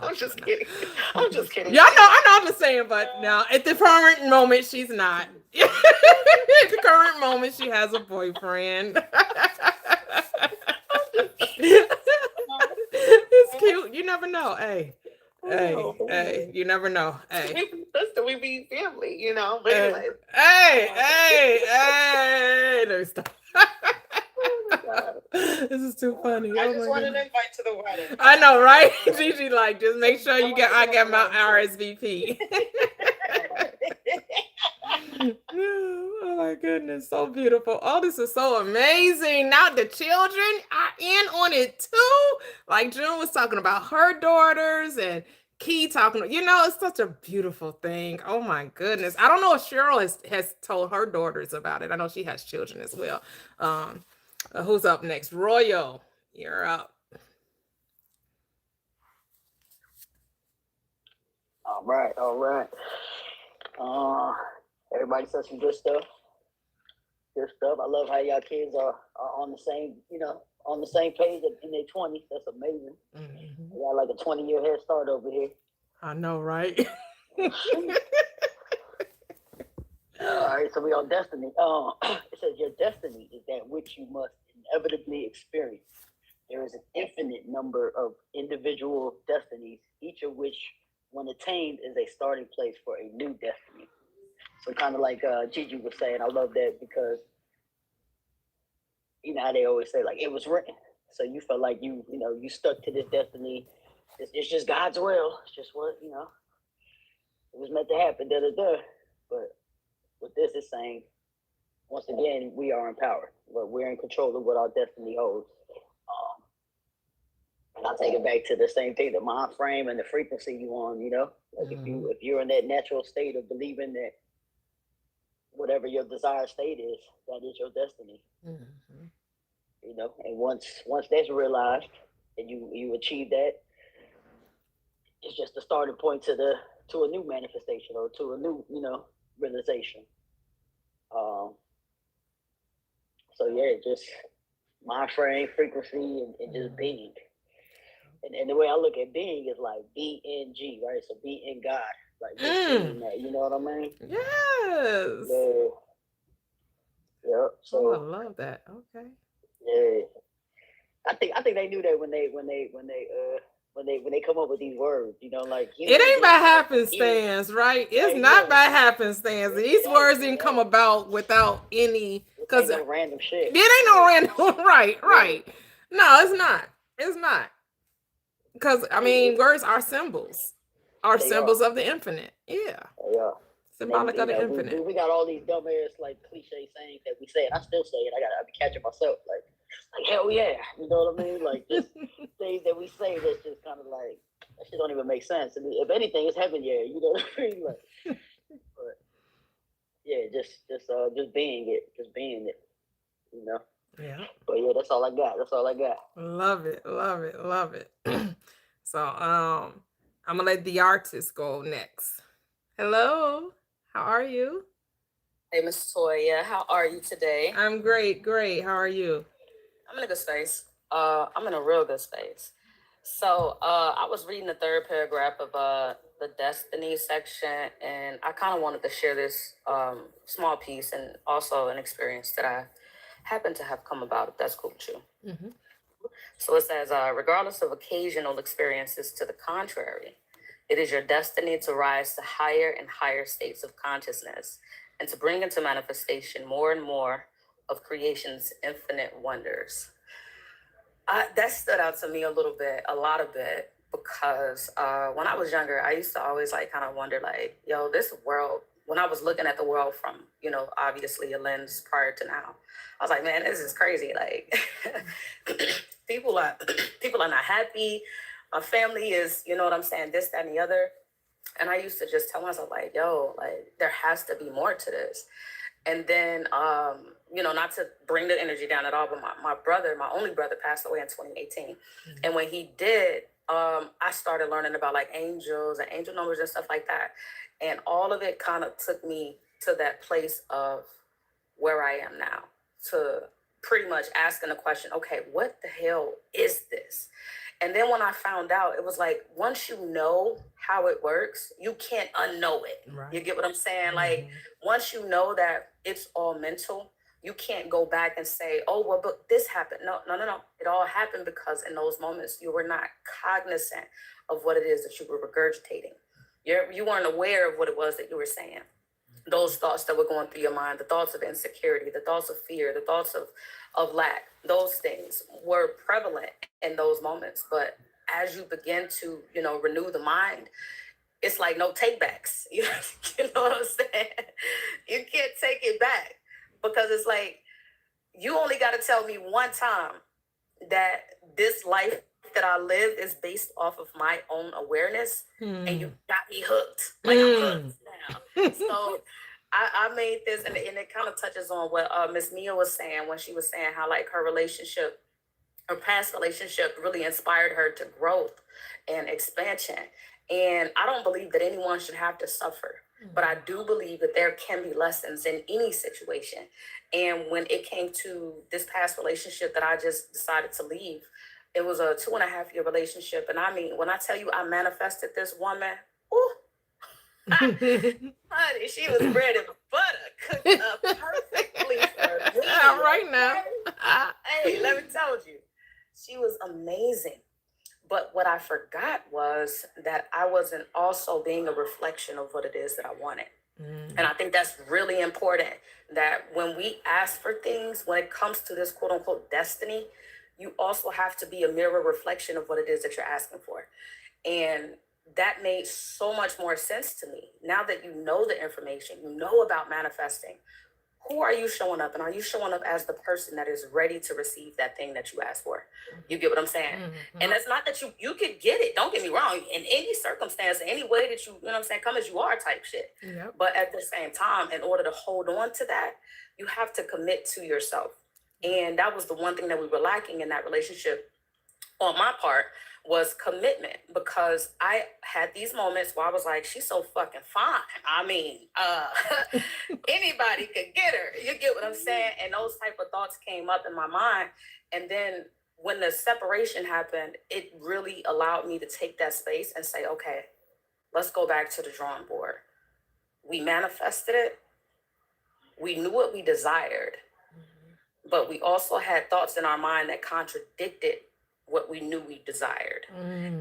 I'm just kidding. I'm just kidding. Yeah, I know. I'm just saying, but now at the current moment, she's not. At the current moment, she has a boyfriend. It's cute. You never know. Hey, you never know. Hey, Listen, we be family, But hey, anyway. hey. No, stop. This is too funny. I Oh just my wanted goodness. to invite to the wedding. I know, right? Gigi, like, just make sure I get my RSVP. Oh my goodness, so beautiful. Oh, this is so amazing. Now the children are in on it too. Like June was talking about her daughters and Key talking, it's such a beautiful thing. Oh my goodness. I don't know if Cheryl has told her daughters about it. I know she has children as well. Who's up next? Royal, you're up. All right. Everybody said some good stuff. Good stuff. I love how y'all kids are on the same, on the same page in their 20s. That's amazing. Mm-hmm. We got like a 20-year head start over here. I know, right? All right, so we on destiny. It says your destiny is that which you must inevitably experience. There is an infinite number of individual destinies, each of which, when attained, is a starting place for a new destiny. So kind of like Gigi was saying, I love that because how they always say, like, it was written. So you felt like you stuck to this destiny. It's just God's will. It's just what, it was meant to happen, But what this is saying, once again, we are empowered. But we're in control of what our destiny holds. And I'll take it back to the same thing, the mind frame and the frequency you on, Like if you're in that natural state of believing that whatever your desired state is, that is your destiny. Mm-hmm. And once that's realized and you achieve that, it's just the starting point to a new manifestation or to a new, realization. So yeah, just mind frame, frequency, and just being. And the way I look at being is like BNG, right? So be in God. Like just being that, you know what I mean? Yes. Yeah. So I love that. Okay. Yeah. I think they knew that when they come up with these words, like it ain't by happenstance, right? It's not by happenstance. These words didn't come about without any because no random shit. It ain't no random, right. No, it's not. It's not. Because words are symbols. Are symbols of the infinite. Yeah. Yeah. Symbolic of the infinite. We got all these dumbass like cliche sayings that we say, and I still say it. I be catching myself like hell yeah, you know what I mean? Like just things that we say that's just kind of like that shit don't even make sense. And if anything, it's heaven yeah, you know what I mean? Like, but yeah, just being it, Yeah. But yeah, that's all I got. Love it. So I'm gonna let the artist go next. Hello, how are you? Hey, Miss Toya, how are you today? I'm great. How are you? I'm in a good space. I'm in a real good space. So I was reading the third paragraph of the Destiny section, and I kind of wanted to share this small piece and also an experience that I happen to have come about, if that's cool with you. Mm-hmm. So it says, regardless of occasional experiences to the contrary, it is your destiny to rise to higher and higher states of consciousness and to bring into manifestation more and more of creation's infinite wonders. That stood out to me a lot of bit, because when I was younger, I used to always like kind of wonder, like, yo, this world, when I was looking at the world from, you know, obviously a lens prior to now, I was like, man, this is crazy. Like, people are not happy. My family is, you know what I'm saying, this, that, and the other. And I used to just tell myself, like, yo, like, there has to be more to this. And then, you know, not to bring the energy down at all, but my only brother passed away in 2018. And when he did, I started learning about like angels and angel numbers and stuff like that. And all of it kind of took me to that place of where I am now, to pretty much asking the question, okay, what the hell is this? And then when I found out, it was like, once you know how it works, you can't unknow it. Right. You get what I'm saying? Like, once you know that it's all mental, you can't go back and say, oh, well, but this happened. No. It all happened because in those moments, you were not cognizant of what it is that you were regurgitating. You weren't aware of what it was that you were saying. Those thoughts that were going through your mind, the thoughts of insecurity, the thoughts of fear, the thoughts of lack, those things were prevalent in those moments. But as you begin to, you know, renew the mind, it's like no takebacks. You know what I'm saying? You can't take it back, because it's like, you only got to tell me one time that this life that I live is based off of my own awareness, and you got me hooked. Like, I'm hooked now. So I made this, and it kind of touches on what Miss Mia was saying when she was saying how like her past relationship really inspired her to growth and expansion. And I don't believe that anyone should have to suffer, but I do believe that there can be lessons in any situation. And when it came to this past relationship that I just decided to leave, it was a 2.5-year relationship. And I mean, when I tell you I manifested this woman, ooh, honey, she was bread and butter, cooked up perfectly for me. Right now. Hey, let me tell you, she was amazing. But what I forgot was that I wasn't also being a reflection of what it is that I wanted. And I think that's really important, that when we ask for things, when it comes to this quote unquote destiny, you also have to be a mirror reflection of what it is that you're asking for. And that made so much more sense to me. Now that you know the information, you know about manifesting, who are you showing up? And are you showing up as the person that is ready to receive that thing that you asked for? You get what I'm saying? And it's not that you could get it. Don't get me wrong. In any circumstance, any way that you know what I'm saying, come as you are type shit. Yep. But at the same time, in order to hold on to that, you have to commit to yourself. And that was the one thing that we were lacking in that relationship on my part, was commitment, because I had these moments where I was like, she's so fucking fine. I mean, anybody could get her. You get what I'm saying? And those type of thoughts came up in my mind. And then when the separation happened, it really allowed me to take that space and say, okay, let's go back to the drawing board. We manifested it. We knew what we desired, but we also had thoughts in our mind that contradicted what we knew we desired.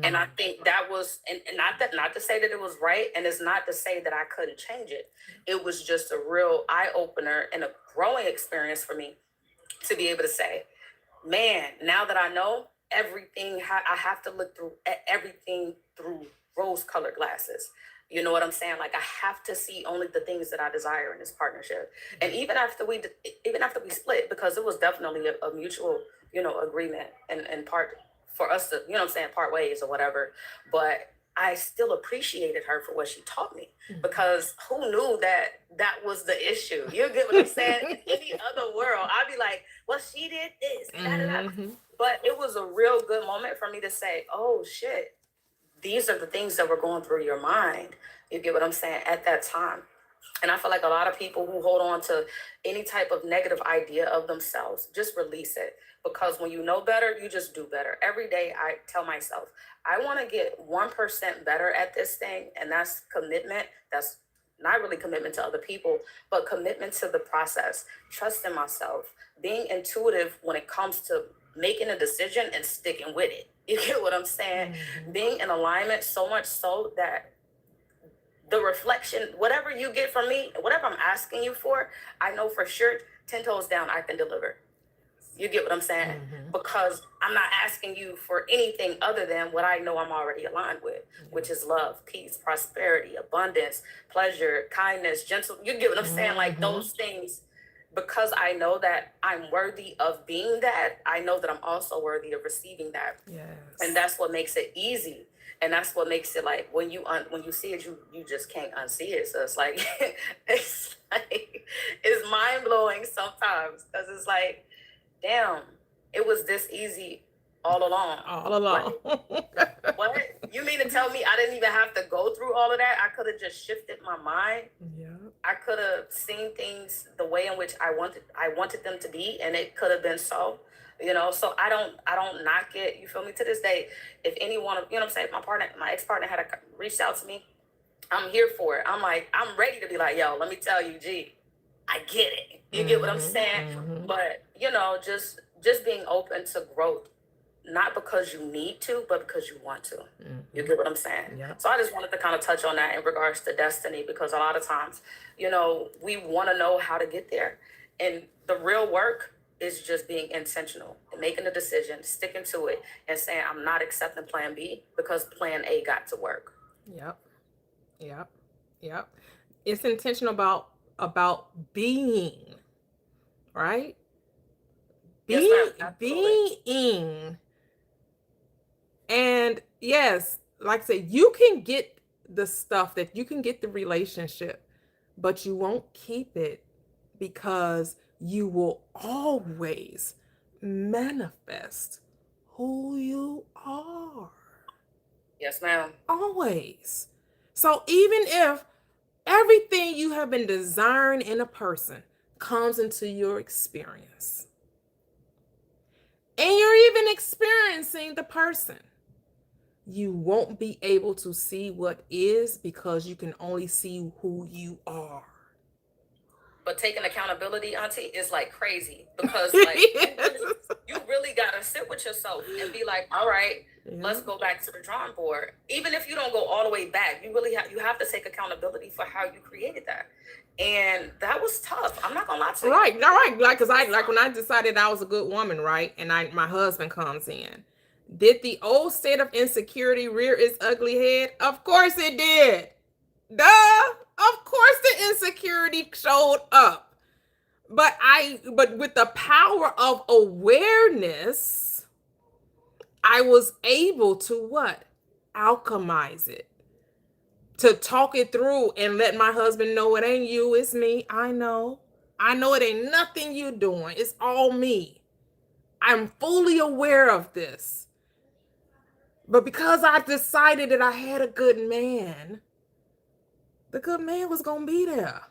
And I think that was, and not to say that it was right, and it's not to say that I couldn't change it. It was just a real eye-opener and a growing experience for me to be able to say, man, now that I know everything, I have to look through everything through rose-colored glasses. You know what I'm saying? Like, I have to see only the things that I desire in this partnership. And even after we split, because it was definitely a mutual, you know, agreement and part for us to, you know what I'm saying, part ways or whatever. But I still appreciated her for what she taught me, because who knew that was the issue? You get what I'm saying? In any other world, I'd be like, well, she did this. But it was a real good moment for me to say, oh shit, these are the things that were going through your mind. You get what I'm saying? At that time. And I feel like a lot of people who hold on to any type of negative idea of themselves, just release it. Because when you know better, you just do better. Every day I tell myself, I want to get 1% better at this thing. And that's commitment. That's not really commitment to other people, but commitment to the process. Trust in myself. Being intuitive when it comes to making a decision and sticking with it. You get what I'm saying? Being in alignment so much so that the reflection, whatever you get from me, whatever I'm asking you for, I know for sure 10 toes down I can deliver. You get what I'm saying? Because I'm not asking you for anything other than what I know I'm already aligned with, which is love, peace, prosperity, abundance, pleasure, kindness, gentle. You get what I'm saying? Like those things, because I know that I'm worthy of being that, I know that I'm also worthy of receiving that. Yes. And that's what makes it easy. And that's what makes it like when you see it, you just can't unsee it. So it's like it's mind blowing sometimes, because it's like, damn, it was this easy all along. All along. What? You mean to tell me I didn't even have to go through all of that? I could have just shifted my mind. Yeah. I could have seen things the way in which I wanted them to be, and it could have been so. You know, so I don't knock it. You feel me? To this day, if anyone, you know what I'm saying, my ex-partner had reached out to me, I'm here for it. I'm ready to be like, yo, let me tell you, G, I get it. You get what I'm saying? But, you know, just being open to growth, not because you need to, but because you want to. You get what I'm saying? Yep. So I just wanted to kind of touch on that in regards to destiny, because a lot of times, you know, we want to know how to get there. And the real work is just being intentional and making a decision, sticking to it, and saying, I'm not accepting plan B because plan A got to work. Yep. It's intentional about being, right? Yes, ma'am. Absolutely. Being. And yes, like I said, you can get the stuff, that you can get the relationship, but you won't keep it, because you will always manifest who you are. Yes, ma'am. Always. So even if everything you have been desiring in a person comes into your experience, and you're even experiencing the person, you won't be able to see what is, because you can only see who you are. But taking accountability, Auntie, is like crazy, because like you really gotta sit with yourself and be like, all right, let's go back to the drawing board. Even if you don't go all the way back, you have to take accountability for how you created that. And that was tough. I'm not gonna lie to you. Right, all right. Like, cause when I decided I was a good woman, right, and my husband comes in, did the old state of insecurity rear its ugly head? Of course it did. Duh. Of course the insecurity showed up. But with the power of awareness, I was able to what? Alchemize it. To talk it through and let my husband know it ain't you, it's me. I know it ain't nothing you doing. It's all me. I'm fully aware of this. But because I decided that I had a good man, the good man was going to be there.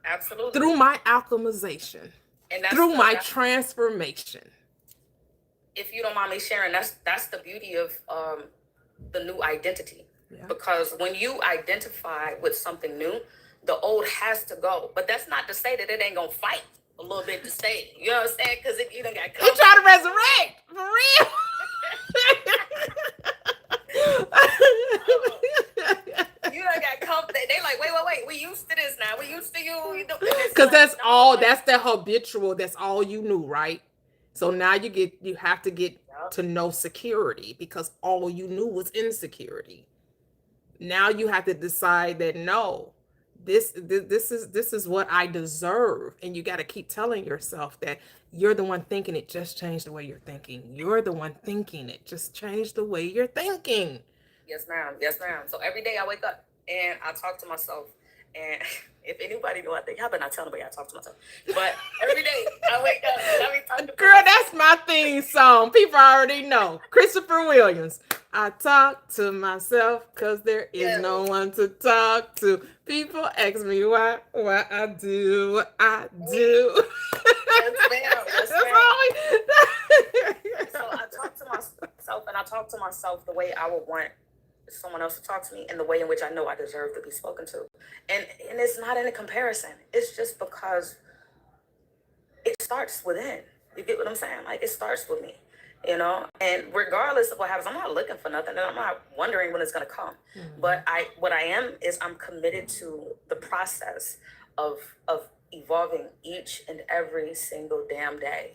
Absolutely. Through my alchemization. And through my transformation. If you don't mind me sharing, that's the beauty of the new identity. Yeah. Because when you identify with something new, the old has to go. But that's not to say that it ain't going to fight a little bit to stay. You know what I'm saying? Because if you don't got you try to resurrect. For real. You done got comfortable. They like, wait. We used to this now. We used to you. Because that's all. That's the habitual. That's all you knew, right? So now you have to get to know security, because all you knew was insecurity. Now you have to decide that no, this is what I deserve, and you got to keep telling yourself that you're the one thinking it. Just change the way you're thinking. You're the one thinking it. Just change the way you're thinking. Yes, ma'am. Yes, ma'am. So every day I wake up and I talk to myself. And if anybody know, I think, how about not tell nobody I talk to myself? But every day I wake up and I be talking to Girl, that's my theme song. People already know. Christopher Williams. I talk to myself because there is no one to talk to. People ask me why I do what I do. Yes, ma'am. Yes, ma'am. So I talk to myself, and I talk to myself the way I would want someone else to talk to me, in the way in which I know I deserve to be spoken to. And it's not in a comparison. It's just because it starts within. You get what I'm saying? Like, it starts with me, you know? And regardless of what happens, I'm not looking for nothing, and I'm not wondering when it's gonna come. But what I am is I'm committed to the process of evolving each and every single damn day.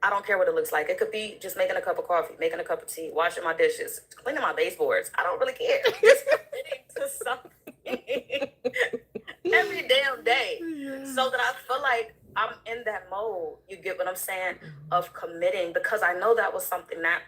I don't care what it looks like. It could be just making a cup of coffee, making a cup of tea, washing my dishes, cleaning my baseboards. I don't really care. Just committing to something every damn day, so that I feel like I'm in that mode. You get what I'm saying? Of committing, because I know that was something that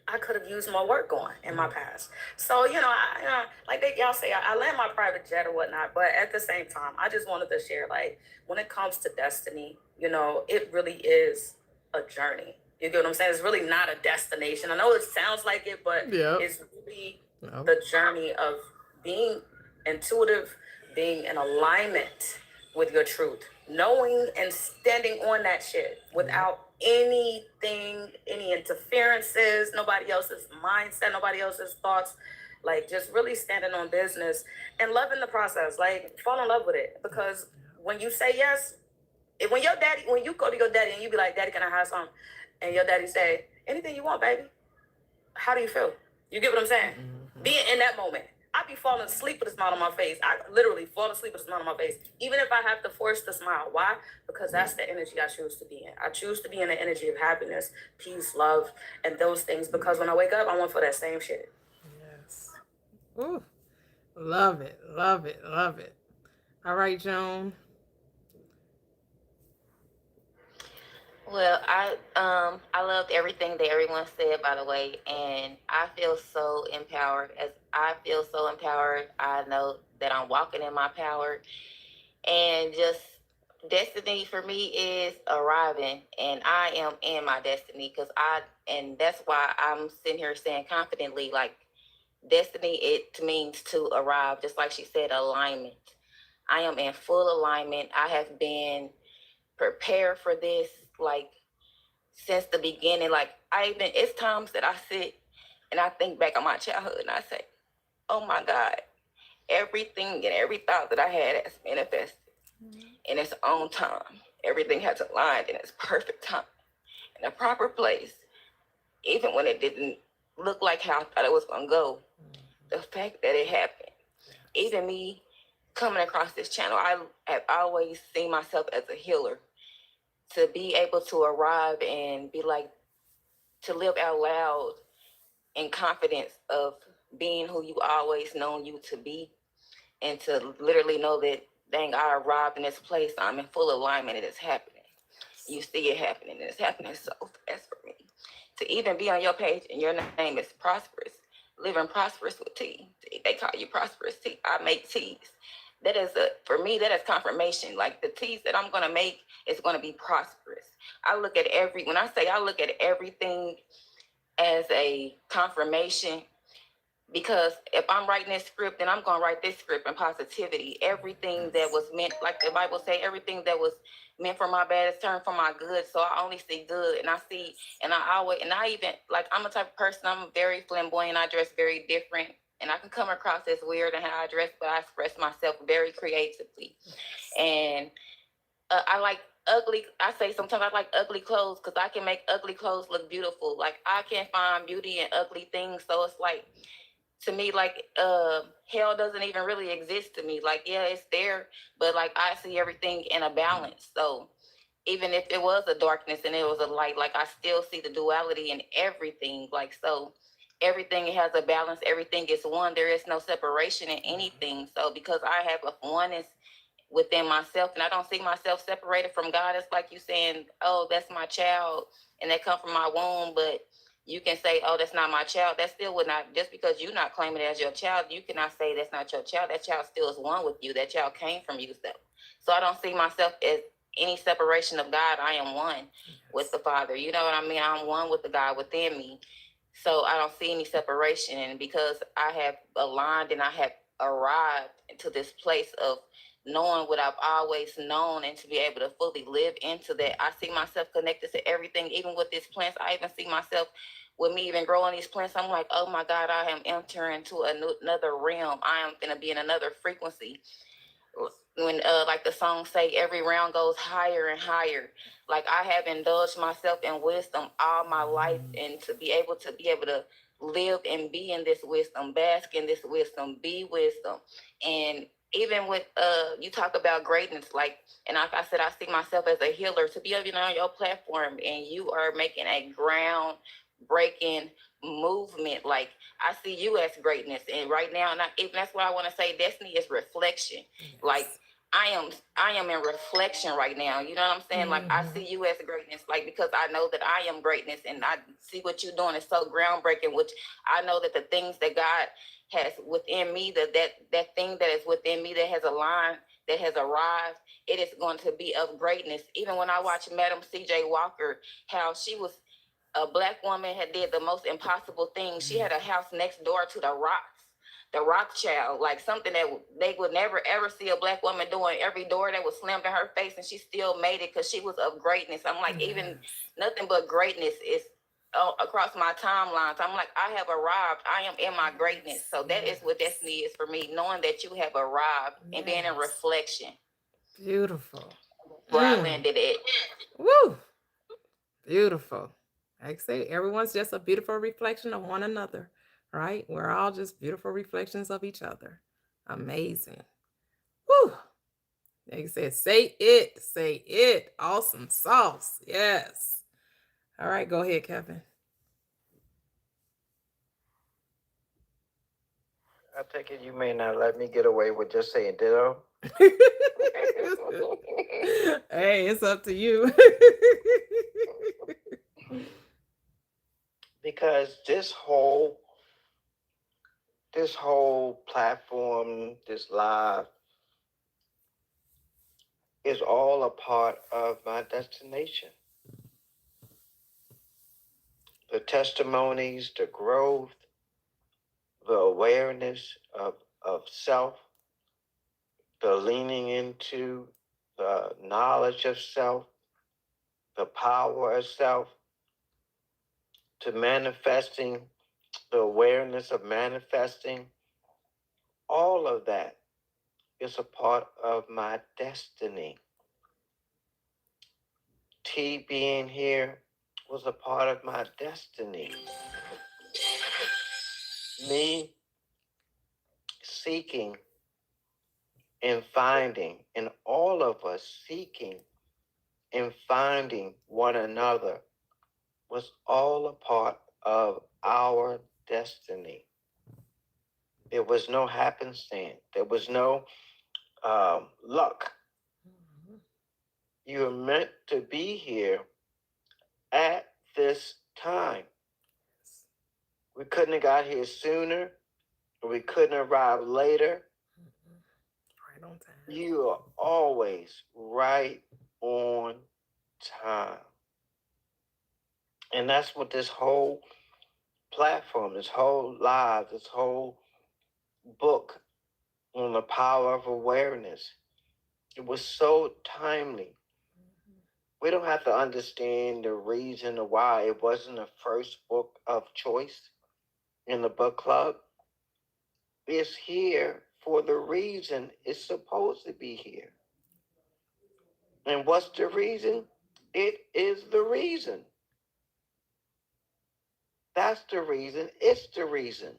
I could have used more work on in my past. So, like y'all say, I land my private jet or whatnot, but at the same time, I just wanted to share, like, when it comes to destiny, it really is a journey. You get what I'm saying? It's really not a destination. I know it sounds like it, but it's really the journey of being intuitive, being in alignment with your truth, knowing and standing on that shit without any interferences, nobody else's mindset, nobody else's thoughts, like just really standing on business and loving the process, like fall in love with it. Because when you say yes, when you go to your daddy and you be like, "Daddy, can I have something?" and your daddy say, "Anything you want, baby," how do you feel? You get what I'm saying? Being in that moment, I be falling asleep with a smile on my face. I literally fall asleep with a smile on my face, even if I have to force the smile. Why? Because that's the energy I choose to be in. I choose to be in the energy of happiness, peace, love, and those things. Because when I wake up, I want for that same shit. Yes. Ooh, love it, love it, love it. All right, Joan. Well, I loved everything that everyone said, by the way, and I feel so empowered. As I feel so empowered, I know that I'm walking in my power, and just destiny for me is arriving, and I am in my destiny and that's why I'm sitting here saying confidently, like, destiny, it means to arrive, just like she said, alignment. I am in full alignment. I have been prepared for this, like, since the beginning. Like, it's times that I sit and I think back on my childhood and I say, oh my God, everything and every thought that I had has manifested in its own time. Everything has aligned in its perfect time, in a proper place, even when it didn't look like how I thought it was going to go. The fact that it happened, even me coming across this channel, I have always seen myself as a healer. To be able to arrive and be like, to live out loud in confidence of being who you always known you to be, and to literally know that, dang, I arrived in this place, I'm in full alignment, and it's happening. You see it happening, and it's happening so fast for me. To even be on your page and your name is Prosperous, living prosperous with T. They call you Prosperous T. I make teas. That is for me, that is confirmation. Like, the teas that I'm gonna make is gonna be prosperous. I look at everything as a confirmation, because if I'm writing this script, then I'm gonna write this script in positivity. Everything that was meant, like the Bible say, everything that was meant for my bad is turned for my good. So I only see good, and I even, like, I'm a type of person, I'm very flamboyant, I dress very different. And I can come across as weird in how I dress, but I express myself very creatively. And I like ugly. I say sometimes I like ugly clothes because I can make ugly clothes look beautiful. Like, I can find beauty in ugly things. So it's like, to me, like, hell doesn't even really exist to me. Like, yeah, it's there, but like, I see everything in a balance. So even if it was a darkness and it was a light, like, I still see the duality in everything. Like, so everything has a balance, everything is one, there is no separation in anything. So because I have a oneness within myself, and I don't see myself separated from God, it's like you saying, oh, that's my child and they come from my womb, but you can say, oh, that's not my child. That still would not, just because you're not claiming it as your child, you cannot say that's not your child. That child still is one with you. That child came from you. So I don't see myself as any separation of God. I am one with the Father. You know what I mean? I'm one with the God within me. So I don't see any separation. And because I have aligned and I have arrived into this place of knowing what I've always known, and to be able to fully live into that, I see myself connected to everything, even with these plants. I even see myself with me even growing these plants. I'm like, oh my God, I am entering into another realm. I am going to be in another frequency. when like the song say, every round goes higher and higher. Like I have indulged myself in wisdom all my life, and to be able to live and be in this wisdom, bask in this wisdom, be wisdom. And even with you talk about greatness, like, and like I said, I see myself as a healer. To be even on your platform and you are making a ground breaking movement, like I see you as greatness. And right now, and even that's why I want to say destiny is reflection. Like I am in reflection right now. You know what I'm saying? Like I see you as greatness, like because I know that I am greatness, and I see what you're doing is so groundbreaking, which I know that the things that God has within me, that thing that is within me that has aligned, that has arrived, it is going to be of greatness. Even when I watch Madam C.J. Walker, how she was a Black woman, had did the most impossible thing. She had a house next door to the Rothschild, like something that they would never ever see a Black woman doing. Every door that was slammed in her face, and she still made it because she was of greatness. I'm like, even nothing but greatness is across my timelines. I'm like, I have arrived. I am in my greatness. So that is what destiny is for me, knowing that you have arrived and being in reflection. Beautiful. Where I landed at. Woo! Beautiful. Like I say, everyone's just a beautiful reflection of one another, right? We're all just beautiful reflections of each other. Amazing. Woo! Like I said, say it, say it. Awesome sauce. Yes. All right, go ahead, Kevin. I take it you may not let me get away with just saying ditto. Hey, it's up to you. Because this whole platform, this live, is all a part of my destination. The testimonies, the growth, the awareness of self, the leaning into the knowledge of self, the power of self, to manifesting, the awareness of manifesting, all of that is a part of my destiny. T being here was a part of my destiny. Me seeking and finding, and all of us seeking and finding one another, was all a part of our destiny. There was no happenstance. There was no luck. You're meant to be here at this time. We couldn't have got here sooner, or we couldn't arrive later. Right on time. You are always right on time. And that's what this whole platform, this whole live, this whole book on the power of awareness, it was so timely. We don't have to understand the reason or why it wasn't the first book of choice in the book club. It's here for the reason it's supposed to be here. And what's the reason? It is the reason. That's the reason. It's the reason.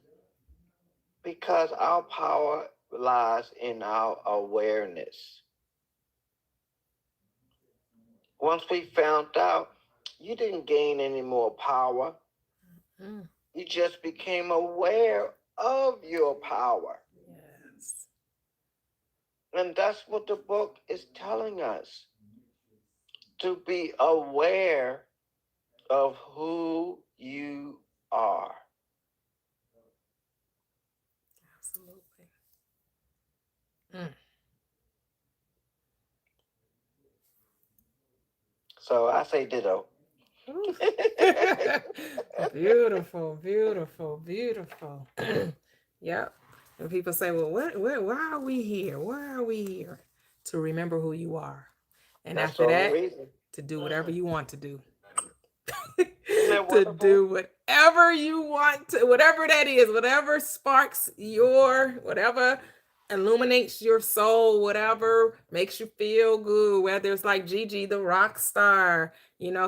Because our power lies in our awareness. Once we found out, you didn't gain any more power. You just became aware of your power. Yes. And that's what the book is telling us. To be aware of who you are. Absolutely. So I say ditto. Beautiful, beautiful, beautiful. Yep. And people say, well, why are we here? Why are we here? To remember who you are. And That's after the that, only reason. to do whatever you want to do. Isn't that To wonderful? do whatever you want to, whatever that is, whatever sparks your, whatever illuminates your soul, whatever makes you feel good, whether it's like Gigi, the rock star,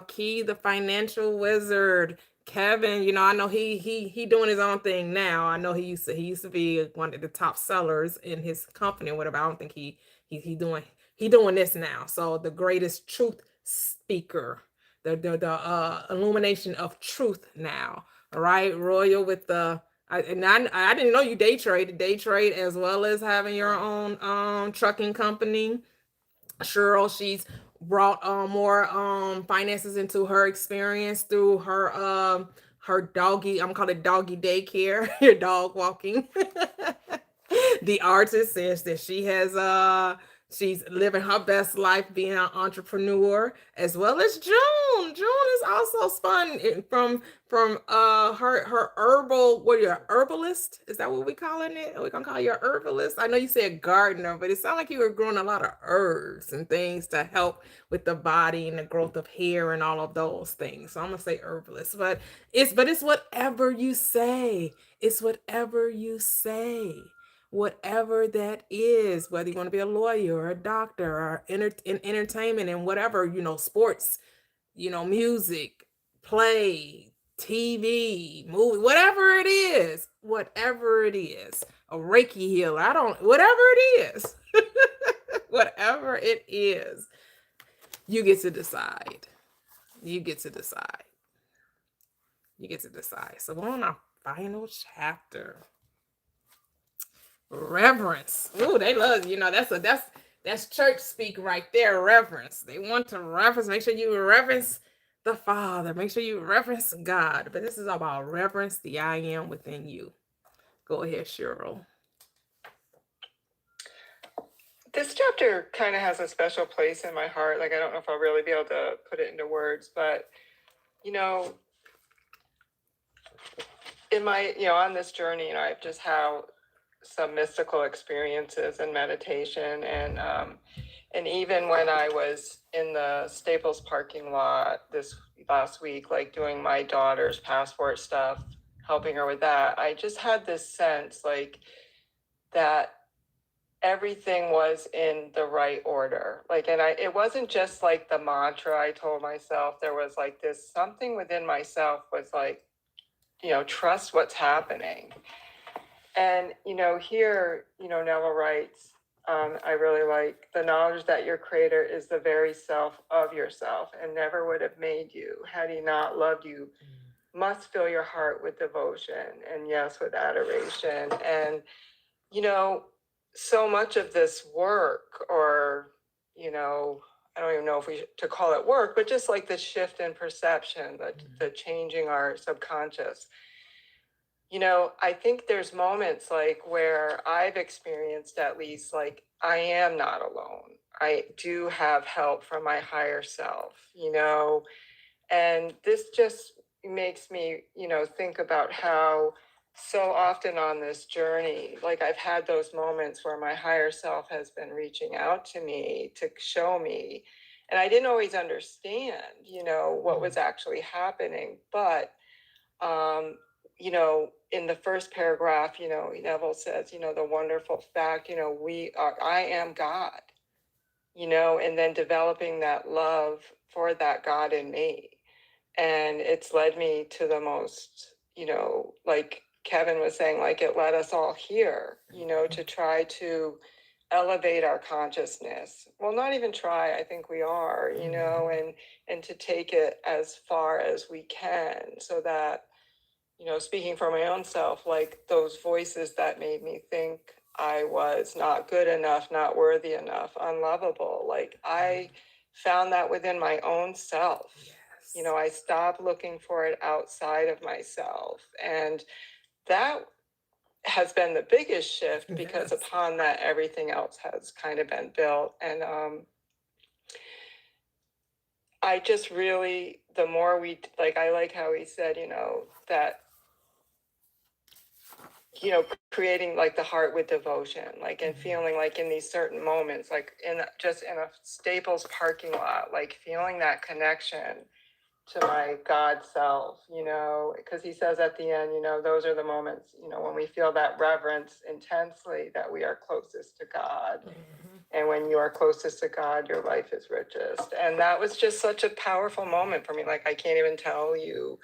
Key, the financial wizard, Kevin, I know he doing his own thing now. I know he used to be one of the top sellers in his company or whatever. I don't think he doing this now. So the greatest truth speaker, the illumination of truth now. All right, Royal with I didn't know you day trade as well as having your own trucking company. Cheryl, she's brought more finances into her experience through her doggy, I'm calling it doggy daycare, your dog walking. The artist says that she's living her best life being an entrepreneur, as well as June. June is also spun from her herbal. What are you, a herbalist? Is that what we calling it? Are we gonna call you a herbalist? I know you said gardener, but it sounded like you were growing a lot of herbs and things to help with the body and the growth of hair and all of those things. So I'm gonna say herbalist, but it's whatever you say. It's whatever you say. Whatever that is, whether you want to be a lawyer or a doctor or in entertainment and whatever, sports, music, play, TV, movie, whatever it is, a Reiki healer, whatever it is, whatever it is, you get to decide. You get to decide. You get to decide. So we're on our final chapter. Reverence. Ooh, they love, that's church speak right there. Reverence. They want to reverence. Make sure you reverence the Father. Make sure you reverence God. But this is about reverence the I am within you. Go ahead, Cheryl. This chapter kind of has a special place in my heart. Like, I don't know if I'll really be able to put it into words, but in my, on this journey, I've just had some mystical experiences and meditation, and even when I was in the Staples parking lot this last week, like doing my daughter's passport stuff, helping her with that, I just had this sense like that everything was in the right order. Like, and it wasn't just like the mantra I told myself. There was like this something within myself was like, trust what's happening. And, here, Neville writes, I really like the knowledge that your creator is the very self of yourself and never would have made you had he not loved you, must fill your heart with devotion and yes, with adoration. And, so much of this work or, I don't even know if to call it work, but just like the shift in perception, the changing our subconscious. I think there's moments like where I've experienced at least like I am not alone. I do have help from my higher self, and this just makes me, think about how so often on this journey, like I've had those moments where my higher self has been reaching out to me to show me, and I didn't always understand, what was actually happening, but in the first paragraph, Neville says, the wonderful fact, I am God, and then developing that love for that God in me. And it's led me to the most, like Kevin was saying, like it led us all here, to try to elevate our consciousness. Well, not even try, I think we are, and to take it as far as we can so that, speaking for my own self, like those voices that made me think I was not good enough, not worthy enough, unlovable. Like I found that within my own self. Yes. I stopped looking for it outside of myself. And that has been the biggest shift because Yes. upon that, everything else has kind of been built. And I just really, the more we, like, I like how he said, that, creating like the heart with devotion, like, and feeling like in these certain moments, like in a Staples parking lot, like feeling that connection to my God self, because he says at the end, those are the moments, when we feel that reverence intensely, that we are closest to God. And when you are closest to God, your life is richest. And that was just such a powerful moment for me. Like, I can't even tell you,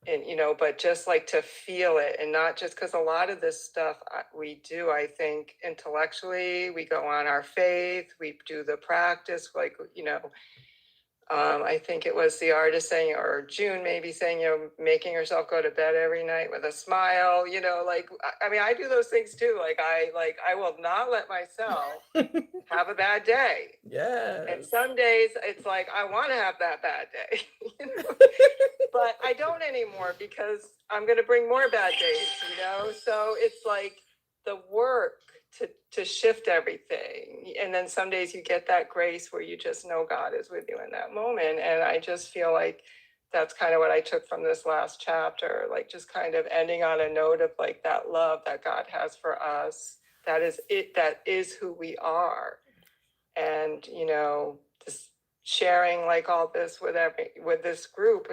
and, but just like to feel it, and not just because a lot of this stuff we do, I think intellectually, we go on our faith, we do the practice, like, I think it was the artist saying, or June maybe saying, making herself go to bed every night with a smile, like, I mean, I do those things too. Like, I will not let myself have a bad day. Yes. And some days it's like, I want to have that bad day, but I don't anymore because I'm going to bring more bad days, So it's like the work to shift everything. And then some days you get that grace where you just know God is with you in that moment. And I just feel like that's kind of what I took from this last chapter, like just kind of ending on a note of like that love that God has for us. That is it. That is who we are. And, just sharing like all this with this group,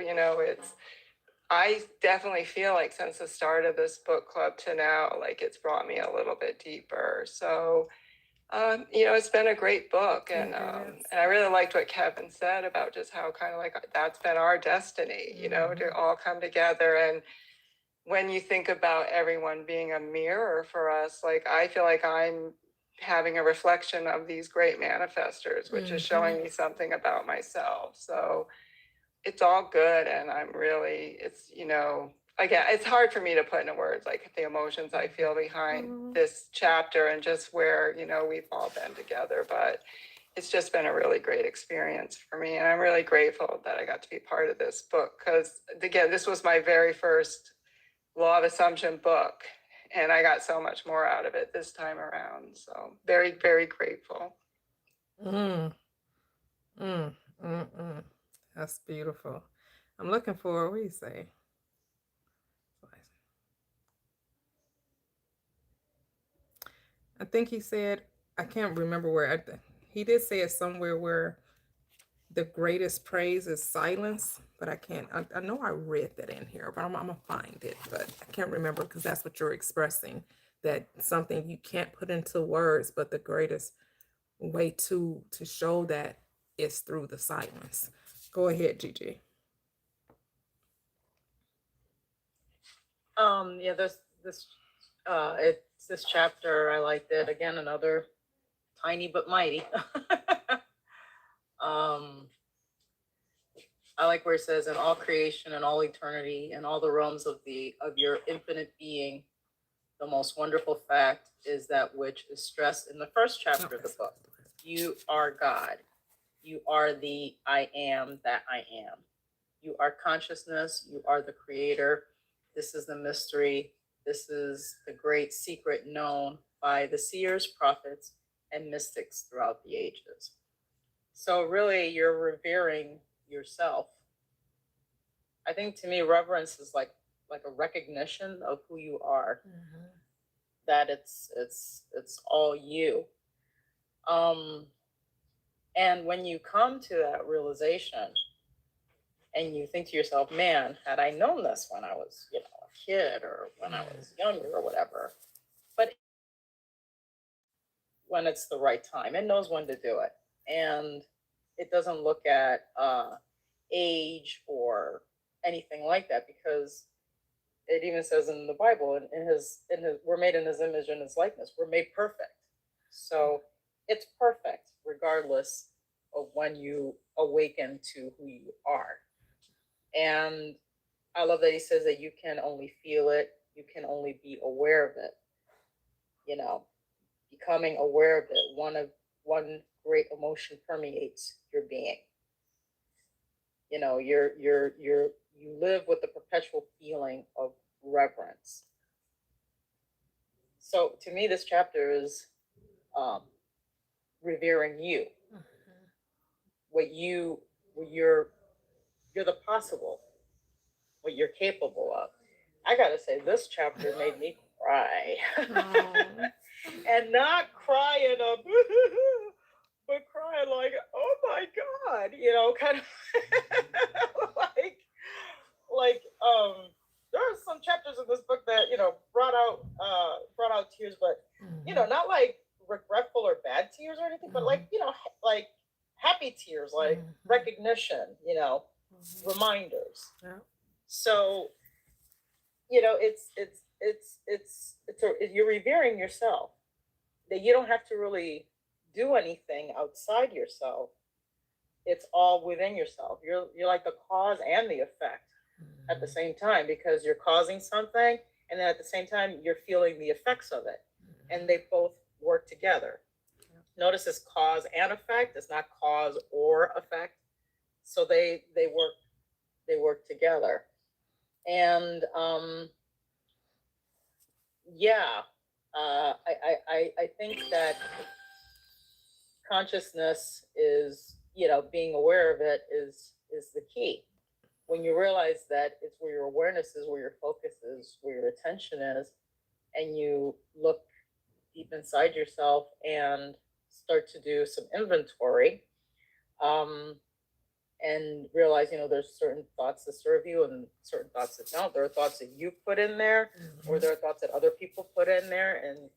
I definitely feel like since the start of this book club to now, like it's brought me a little bit deeper. So, it's been a great book. And I really liked what Kevin said about just how kind of like that's been our destiny, to all come together. And when you think about everyone being a mirror for us, like I feel like I'm having a reflection of these great manifestors, which is showing me something about myself. So it's all good. And I'm really, again, it's hard for me to put into words, like the emotions I feel behind this chapter and just where, we've all been together, but it's just been a really great experience for me. And I'm really grateful that I got to be part of this book. Because again, this was my very first Law of Assumption book. And I got so much more out of it this time around. So very, very grateful. That's beautiful. I'm looking for, what do you say? I think he said, I can't remember where, he did say it somewhere where the greatest praise is silence, but I can't, I know I read that in here, but I'm gonna find it, but I can't remember because that's what you're expressing, that something you can't put into words, but the greatest way to show that is through the silence. Go ahead, Gigi. Yeah, it's this chapter. I liked it. Again, another tiny but mighty. I like where it says, in all creation and all eternity and all the realms of your infinite being, the most wonderful fact is that which is stressed in the first chapter of the book. You are God. You are the I am that I am. You are consciousness. You are the creator. This is the mystery. This is the great secret known by the seers, prophets, and mystics throughout the ages. So really, you're revering yourself. I think to me, reverence is like a recognition of who you are. That it's all you. And when you come to that realization, and you think to yourself, man, had I known this when I was, a kid or when I was younger or whatever, but when it's the right time, it knows when to do it. And it doesn't look at age or anything like that, because it even says in the Bible, in his we're made in his image and his likeness. We're made perfect. So it's perfect regardless of when you awaken to who you are. And I love that he says that you can only feel it, you can only be aware of it. Becoming aware of it, one great emotion permeates your being. You live with the perpetual feeling of reverence. So to me, this chapter is revering you. You're the possible, what you're capable of. I gotta say, this chapter made me cry. And not crying but crying like, oh my God, kind of like there are some chapters in this book that brought out tears, but not like regretful or bad tears or anything, but like like happy tears, like recognition, reminders. Yeah. So you're revering yourself, that you don't have to really do anything outside yourself. It's all within yourself. You're like the cause and the effect at the same time, because you're causing something, and then at the same time you're feeling the effects of it, and they both work together. Notice it's cause and effect. It's not cause or effect. So they work together. And I think that consciousness is, being aware of it is the key. When you realize that it's where your awareness is, where your focus is, where your attention is, and you look deep inside yourself and start to do some inventory, and realize, there's certain thoughts that serve you and certain thoughts that don't. There are thoughts that you put in there, or there are thoughts that other people put in there, and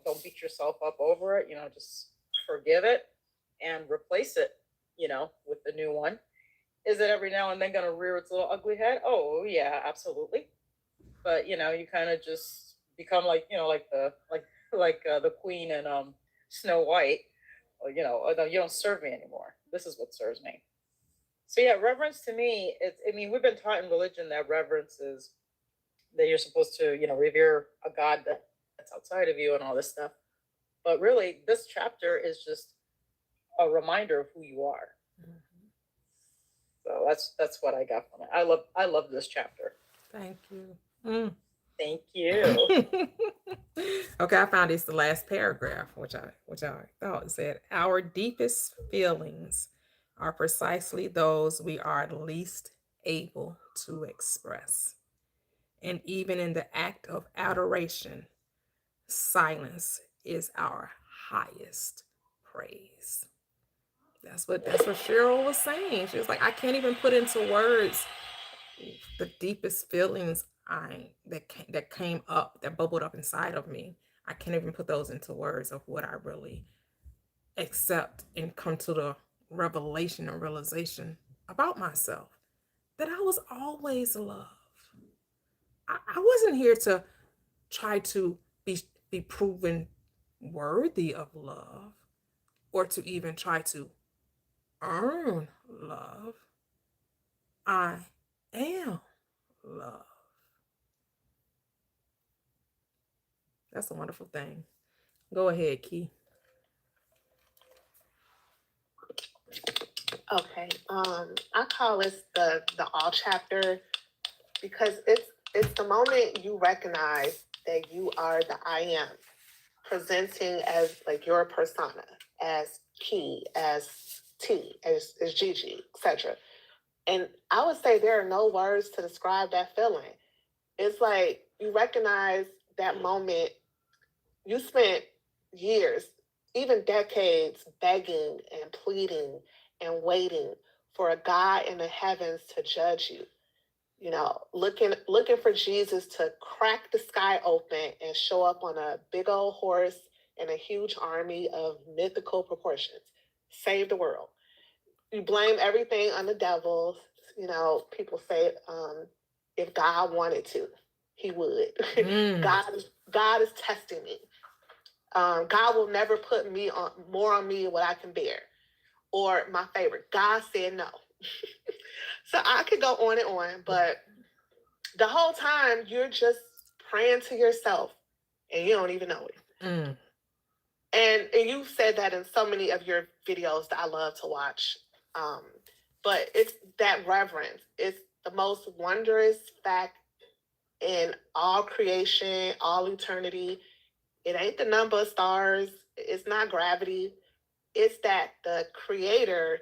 don't beat yourself up over it. Just forgive it and replace it, with the new one. Is it every now and then going to rear its little ugly head? Oh yeah, absolutely. But you kind of just become like the queen and Snow White. Well, no, you don't serve me anymore. This is what serves me. So yeah, reverence to me, we've been taught in religion that reverence is that you're supposed to, revere a God that's outside of you and all this stuff. But really, this chapter is just a reminder of who you are. So that's what I got from it. I love this chapter. Thank you. Thank you. Okay, I found it's the last paragraph, which I thought said, our deepest feelings are precisely those we are least able to express. And even in the act of adoration, silence is our highest praise. That's what Cheryl was saying. She was like, I can't even put into words the deepest feelings that came up, that bubbled up inside of me. I can't even put those into words of what I really accept and come to the revelation and realization about myself, that I was always loved. I wasn't here to try to be proven worthy of love, or to even try to earn love. I am love. That's a wonderful thing. Go ahead, Key. Okay. I call this the all chapter, because it's the moment you recognize that you are the I am, presenting as like your persona, as Key, as T, as Gigi, etc. And I would say there are no words to describe that feeling. It's like you recognize that moment. You spent years, even decades, begging and pleading and waiting for a God in the heavens to judge you. Looking for Jesus to crack the sky open and show up on a big old horse and a huge army of mythical proportions, save the world. You blame everything on the devil. People say, if God wanted to, he would. God is testing me. God will never put more on me than what I can bear. Or my favorite, God said no. So I could go on and on, but the whole time you're just praying to yourself and you don't even know it. And you've said that in so many of your videos that I love to watch. But it's that reverence. It's the most wondrous fact in all creation, all eternity. It ain't the number of stars. It's not gravity. It's that the creator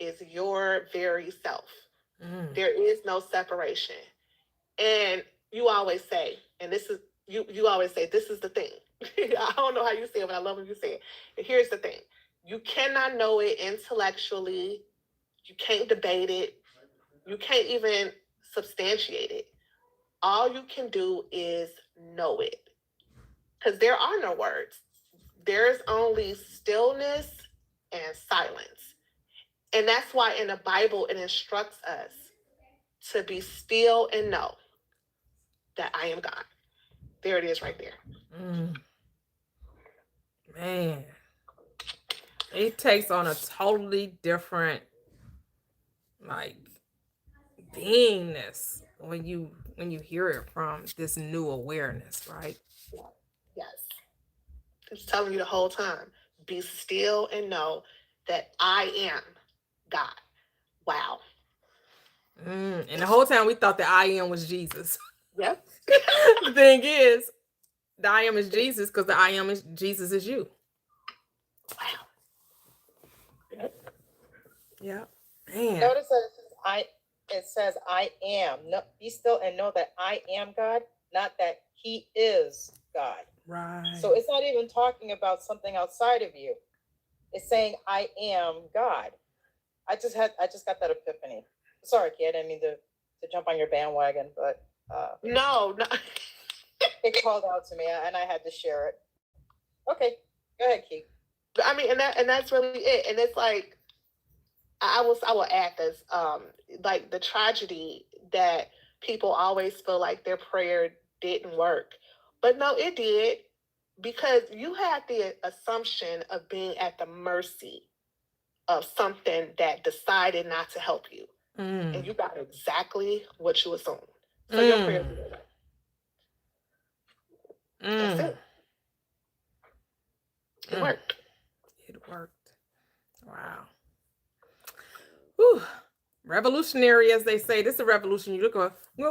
is your very self. There is no separation. And you always say, and this is, you always say, this is the thing. I don't know how you say it, but I love when you say it. But here's the thing. You cannot know it intellectually. You can't debate it. You can't even substantiated. All you can do is know it. Because there are no words. There's only stillness and silence. And that's why in the Bible it instructs us to be still and know that I am God. There it is right there. Man, it takes on a totally different like beingness when you hear it from this new awareness, right? Yes. It's telling you the whole time, be still and know that I am God. Wow. And the whole time we thought the I am was Jesus. Yep. The thing is, the I am is Jesus because the I am is Jesus is you. Wow. Yeah. Man. Notice that it says I am. No, be still and know that I am God, not that He is God. Right. So it's not even talking about something outside of you. It's saying I am God. I just got that epiphany. Sorry, kid. I didn't mean to jump on your bandwagon, but No. it called out to me and I had to share it. Okay, go ahead, Keith. I mean, and that's really it. And it's like, I will add this, like the tragedy that people always feel like their prayer didn't work. But no, it did, because you had the assumption of being at the mercy of something that decided not to help you. And you got exactly what you assumed. So your prayer did work. That's it. It worked. It worked. Wow. Whew. Revolutionary, as they say. This is a revolution. You look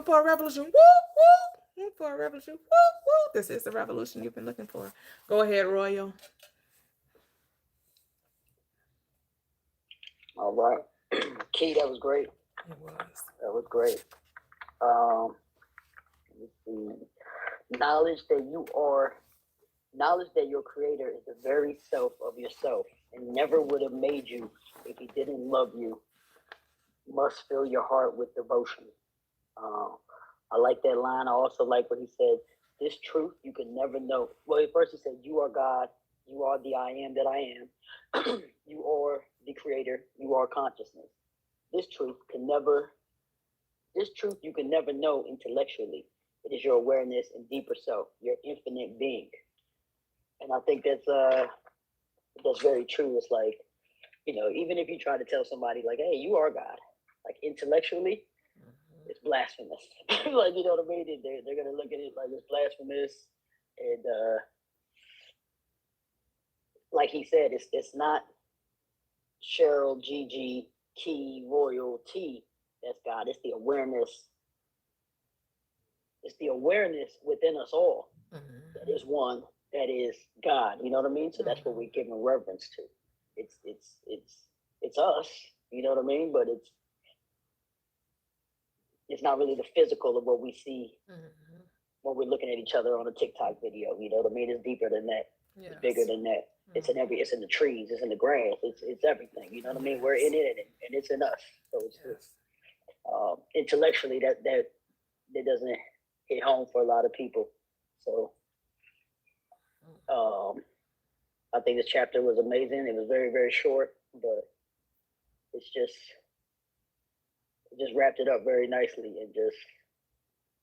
for a revolution. Woo, woo. Look for a revolution. Woo, woo. This is the revolution you've been looking for. Go ahead, Royal. All right. Key, that was great. It was. That was great. Let's see. Knowledge that your creator is the very self of yourself and never would have made you if he didn't love you must fill your heart with devotion. I like that line. I also like what he said. This truth you can never know. Well, first he said, you are God. You are the I am that I am. You are the creator. You are consciousness. This truth you can never know intellectually. It is your awareness and deeper self, your infinite being. And I think that's very true. It's like, even if you try to tell somebody like, hey, you are God, like intellectually, it's blasphemous. Like, you know what I mean? They're gonna look at it like it's blasphemous. And like he said, it's not Cheryl, Gigi, Key, Royal, T. That's God. It's the awareness. It's the awareness within us all that is one, that is God. You know what I mean? So that's what we're giving reverence to. It's us. You know what I mean? But it's not really the physical of what we see when we're looking at each other on a TikTok video. You know what I mean? It's deeper than that. Yes. It's bigger than that. It's in the trees. It's in the grass. It's everything. You know what I mean? We're in it, and it's in us. So it's intellectually that doesn't hit home for a lot of people. So I think this chapter was amazing. It was very, very short, but it just wrapped it up very nicely. And just,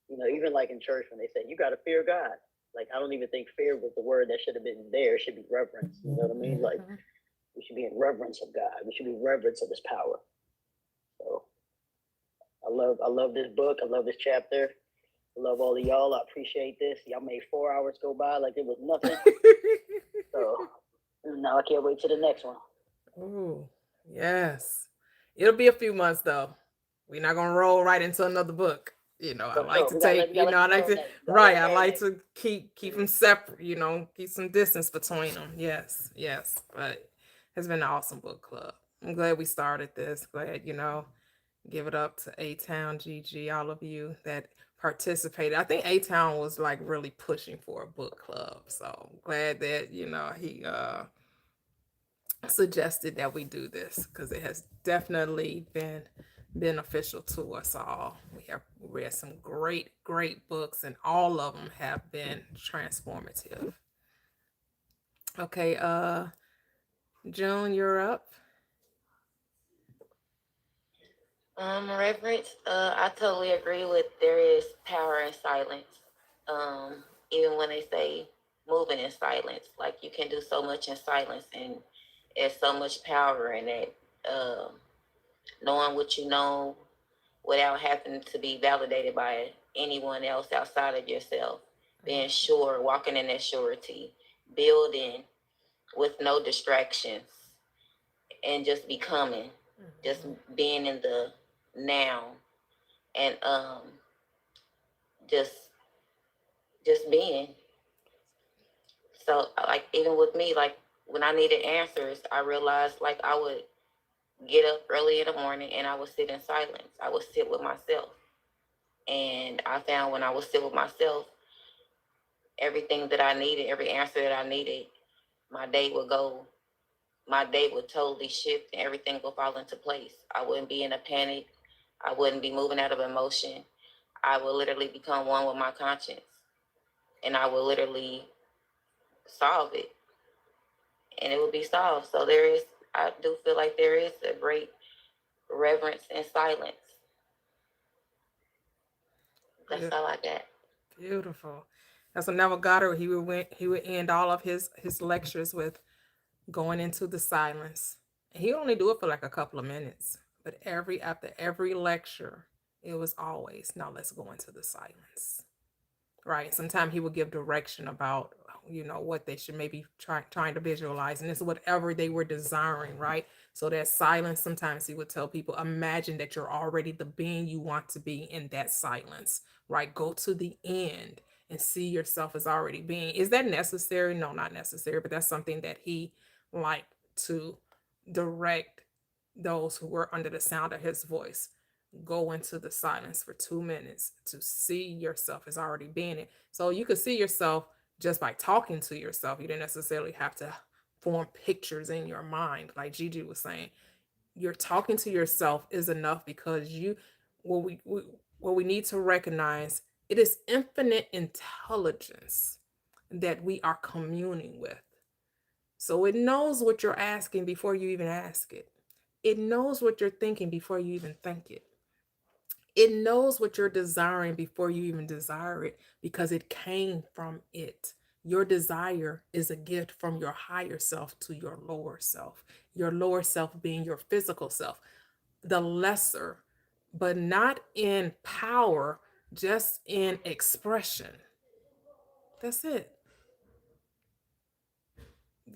even like in church when they say you got to fear God, like I don't even think fear was the word that should have been there. It should be reverence. You know what I mean? Like we should be in reverence of God. We should be in reverence of His power. So I love this book. I love this chapter. I love all of y'all. I appreciate this. Y'all made 4 hours go by like it was nothing. So now I can't wait till the next one. Ooh, yes. It'll be a few months though. We're not gonna roll right into another book. I like to take, I like to, right. I like to keep them separate, keep some distance between them. Yes. But it's been an awesome book club. I'm glad we started this. Glad, give it up to A-Town, Gigi, all of you that participated. I think A-Town was like really pushing for a book club. So I'm glad that, he suggested that we do this because it has definitely been beneficial to us all. We have read some great, great books, and all of them have been transformative. Okay, June, you're up. Reverence, I totally agree with there is power in silence. Even when they say moving in silence, like you can do so much in silence, and there's so much power in it. Knowing what you know without having to be validated by anyone else outside of yourself, being sure, walking in that surety, building with no distractions, and just becoming, just being in the now, and just being. So like even with me, like when I needed answers, I realized like I would get up early in the morning and I would sit in silence. I would sit with myself. And I found when I would sit with myself, everything that I needed, every answer that I needed, my day would totally shift and everything would fall into place. I wouldn't be in a panic. I wouldn't be moving out of emotion. I would literally become one with my conscience, and I would literally solve it, and it would be solved. So I do feel like there is a great reverence in silence. That's all I got. Beautiful. That's what Neville Goddard, he would end all of his lectures with going into the silence. And he would only do it for like a couple of minutes, but after every lecture, it was always, now let's go into the silence. Right. Sometimes he would give direction about, what they should maybe trying to visualize, and it's whatever they were desiring, right? So that silence, sometimes he would tell people, imagine that you're already the being you want to be in that silence, right? Go to the end and see yourself as already being. Is that necessary? No, not necessary, but that's something that he liked to direct those who were under the sound of his voice. Go into the silence for 2 minutes to see yourself as already being it. So you could see yourself just by talking to yourself. You didn't necessarily have to form pictures in your mind. Like Gigi was saying, you're talking to yourself is enough, because what we need to recognize, it is infinite intelligence that we are communing with. So it knows what you're asking before you even ask it. It knows what you're thinking before you even think it. It knows what you're desiring before you even desire it, because it came from it. Your desire is a gift from your higher self to your lower self. Your lower self being your physical self, the lesser, but not in power, just in expression. That's it.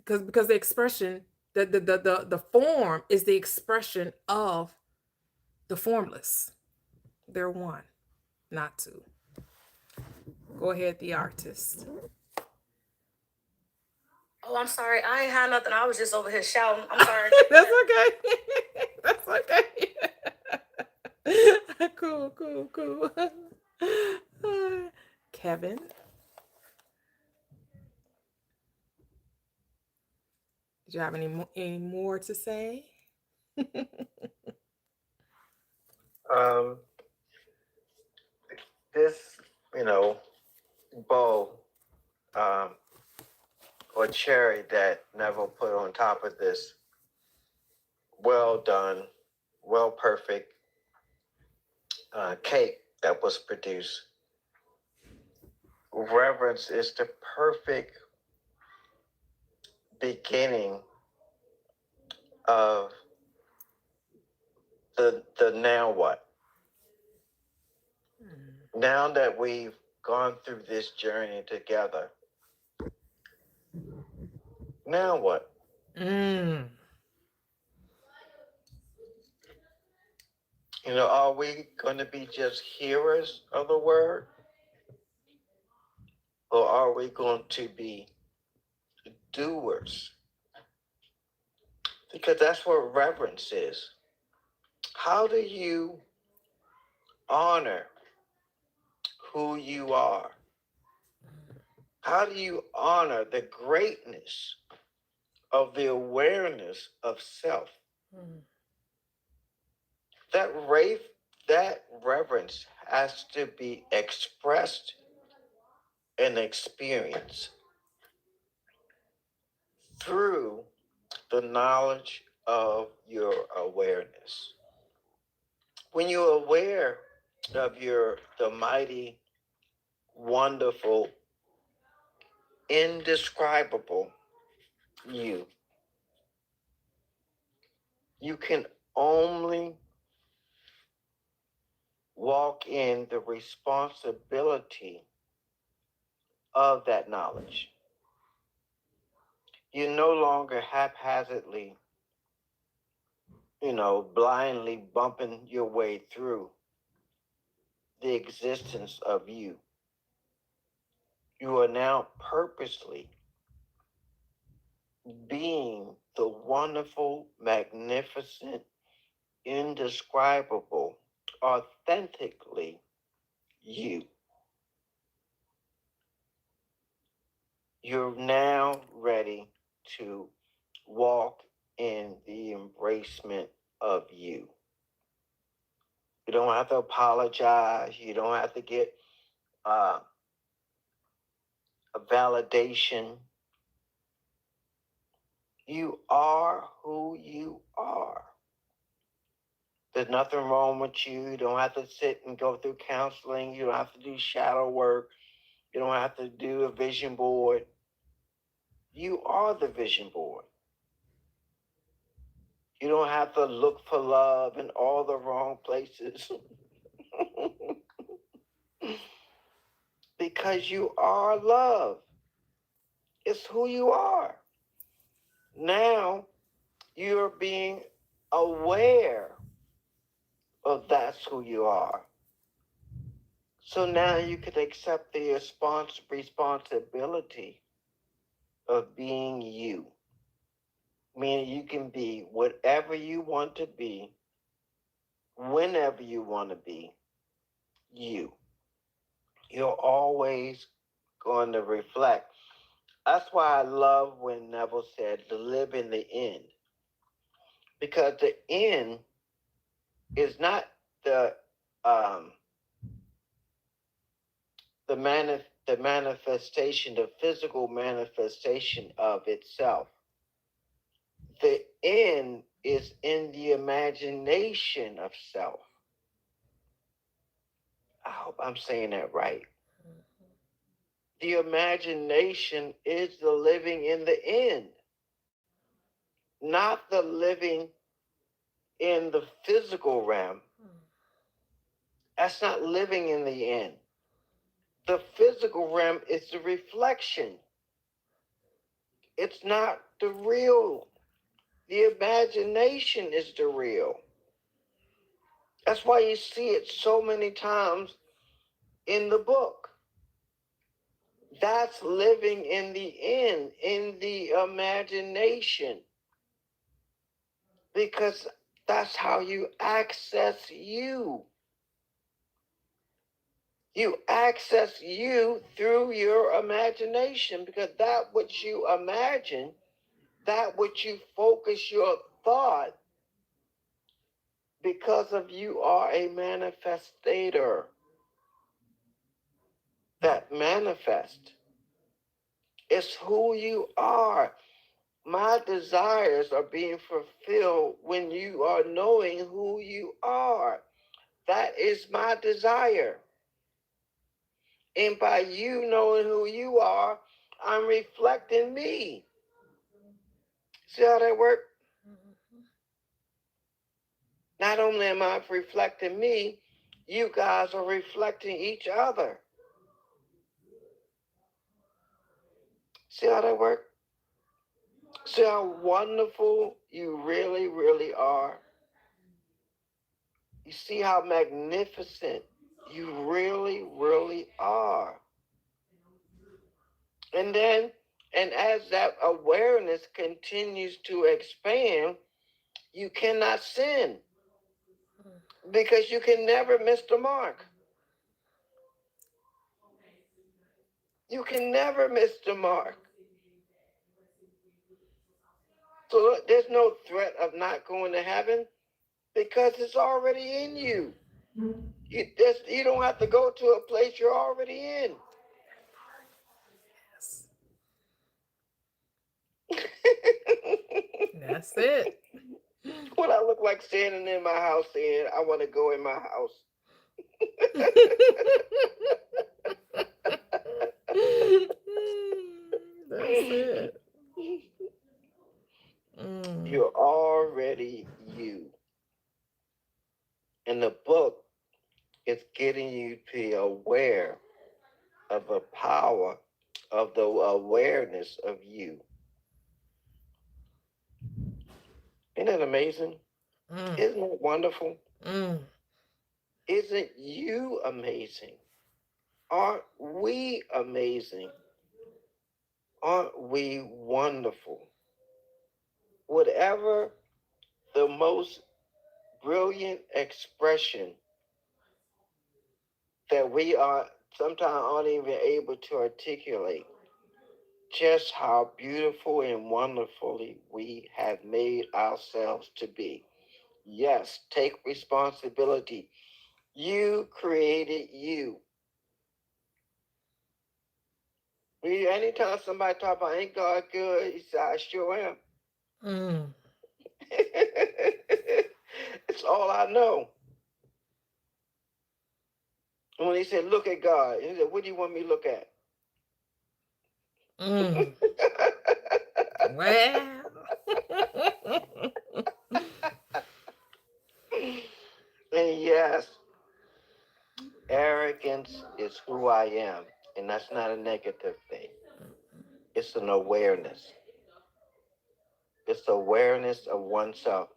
Because the expression, the form is the expression of the formless. They're one, not two. Go ahead, the artist. Oh, I'm sorry. I ain't had nothing. I was just over here shouting. I'm sorry. That's okay. That's okay. Cool. Kevin. Did you have any more to say? This, bow, or cherry that Neville put on top of this well done, well perfect cake that was produced. Reverence is the perfect beginning of the now what? Now that we've gone through this journey together, now what? Are we going to be just hearers of the word? Or are we going to be doers? Because that's what reverence is. How do you honor who you are? How do you honor the greatness of the awareness of self? that reverence has to be expressed and experienced through the knowledge of your awareness. When you're aware of the mighty, wonderful, indescribable you, you can only walk in the responsibility of that knowledge. You're no longer haphazardly, blindly bumping your way through the existence of you. You are now purposely being the wonderful, magnificent, indescribable, authentically you. You're now ready to walk in the embracement of you. You don't have to apologize. You don't have to get a validation. You are who you are. There's nothing wrong with you. You don't have to sit and go through counseling. You don't have to do shadow work. You don't have to do a vision board. You are the vision board. You don't have to look for love in all the wrong places. Because you are love. It's who you are. Now you're being aware of that's who you are. So now you can accept the responsibility of being you. Meaning you can be whatever you want to be, whenever you want to be, you. You're always going to reflect. That's why I love when Neville said to live in the end. Because the end is not the manifestation, the physical manifestation of itself. The end is in the imagination of self. I hope I'm saying that right. The imagination is the living in the end, not the living in the physical realm. That's not living in the end. The physical realm is the reflection. It's not the real. The imagination is the real. That's why you see it so many times in the book. That's living in the end, in the imagination. Because that's how you access you. You access you through your imagination, because that which you imagine, that which you focus your thought, because of you are a manifestator that manifest. It's who you are. My desires are being fulfilled when you are knowing who you are. That is my desire. And by you knowing who you are, I'm reflecting me. See how that works? Not only am I reflecting me, you guys are reflecting each other. See how that works? See how wonderful you really, really are? You see how magnificent you really, really are. And as that awareness continues to expand, you cannot sin, because you can never miss the mark. You can never miss the mark. So look, there's no threat of not going to heaven. because it's already in you. You don't have to go to a place you're already in. That's it. What I look like standing in my house saying, I want to go in my house. That's it. You're already you. And the book is getting you to be aware of the power of the awareness of you. Isn't that amazing? Isn't it wonderful? Isn't you amazing? Aren't we amazing? Aren't we wonderful? Whatever the most brilliant expression that we are sometimes aren't even able to articulate just how beautiful and wonderfully we have made ourselves to be. Yes, take responsibility. You created you. Anytime somebody talk about ain't God good, he said, I sure am. It's all I know. And when he said, look at God, he said, what do you want me to look at? Well. And yes, arrogance is who I am. And that's not a negative thing. It's an awareness. It's awareness of oneself.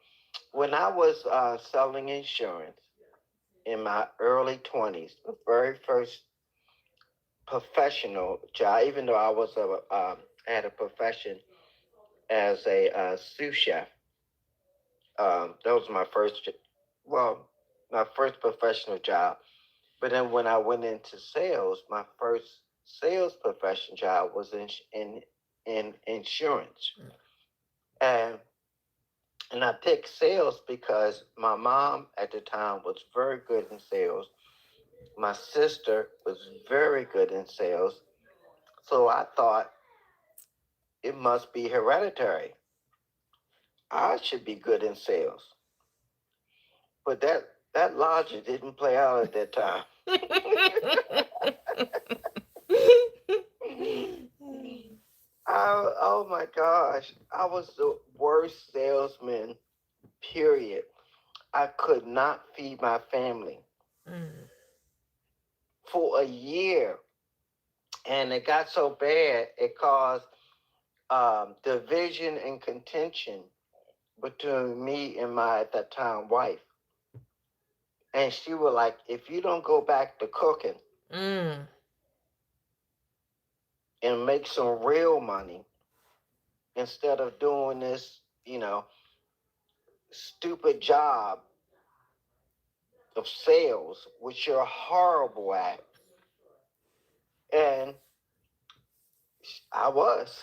When I was selling insurance in my early 20s, the very first professional job, even though I was had a profession as a sous chef, that was my first professional job. But then when I went into sales, my first sales profession job was in insurance. And I picked sales because my mom at the time was very good in sales. My sister was very good in sales. So I thought it must be hereditary. I should be good in sales. But that logic didn't play out at that time. Oh my gosh, I was the worst salesman, period. I could not feed my family for a year. And it got so bad, it caused division and contention between me and my, at that time, wife. And she was like, if you don't go back to cooking and make some real money instead of doing this, stupid job of sales, which you're horrible at. And I was.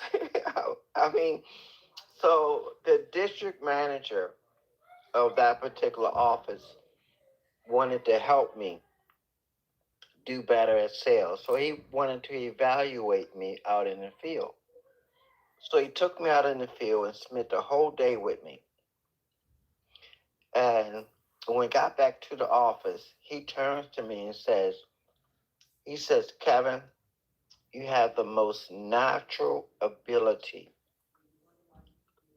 I mean, so the district manager of that particular office wanted to help me do better at sales. So he wanted to evaluate me out in the field. So he took me out in the field and spent the whole day with me. And when we got back to the office, he turns to me and says, Kevin, you have the most natural ability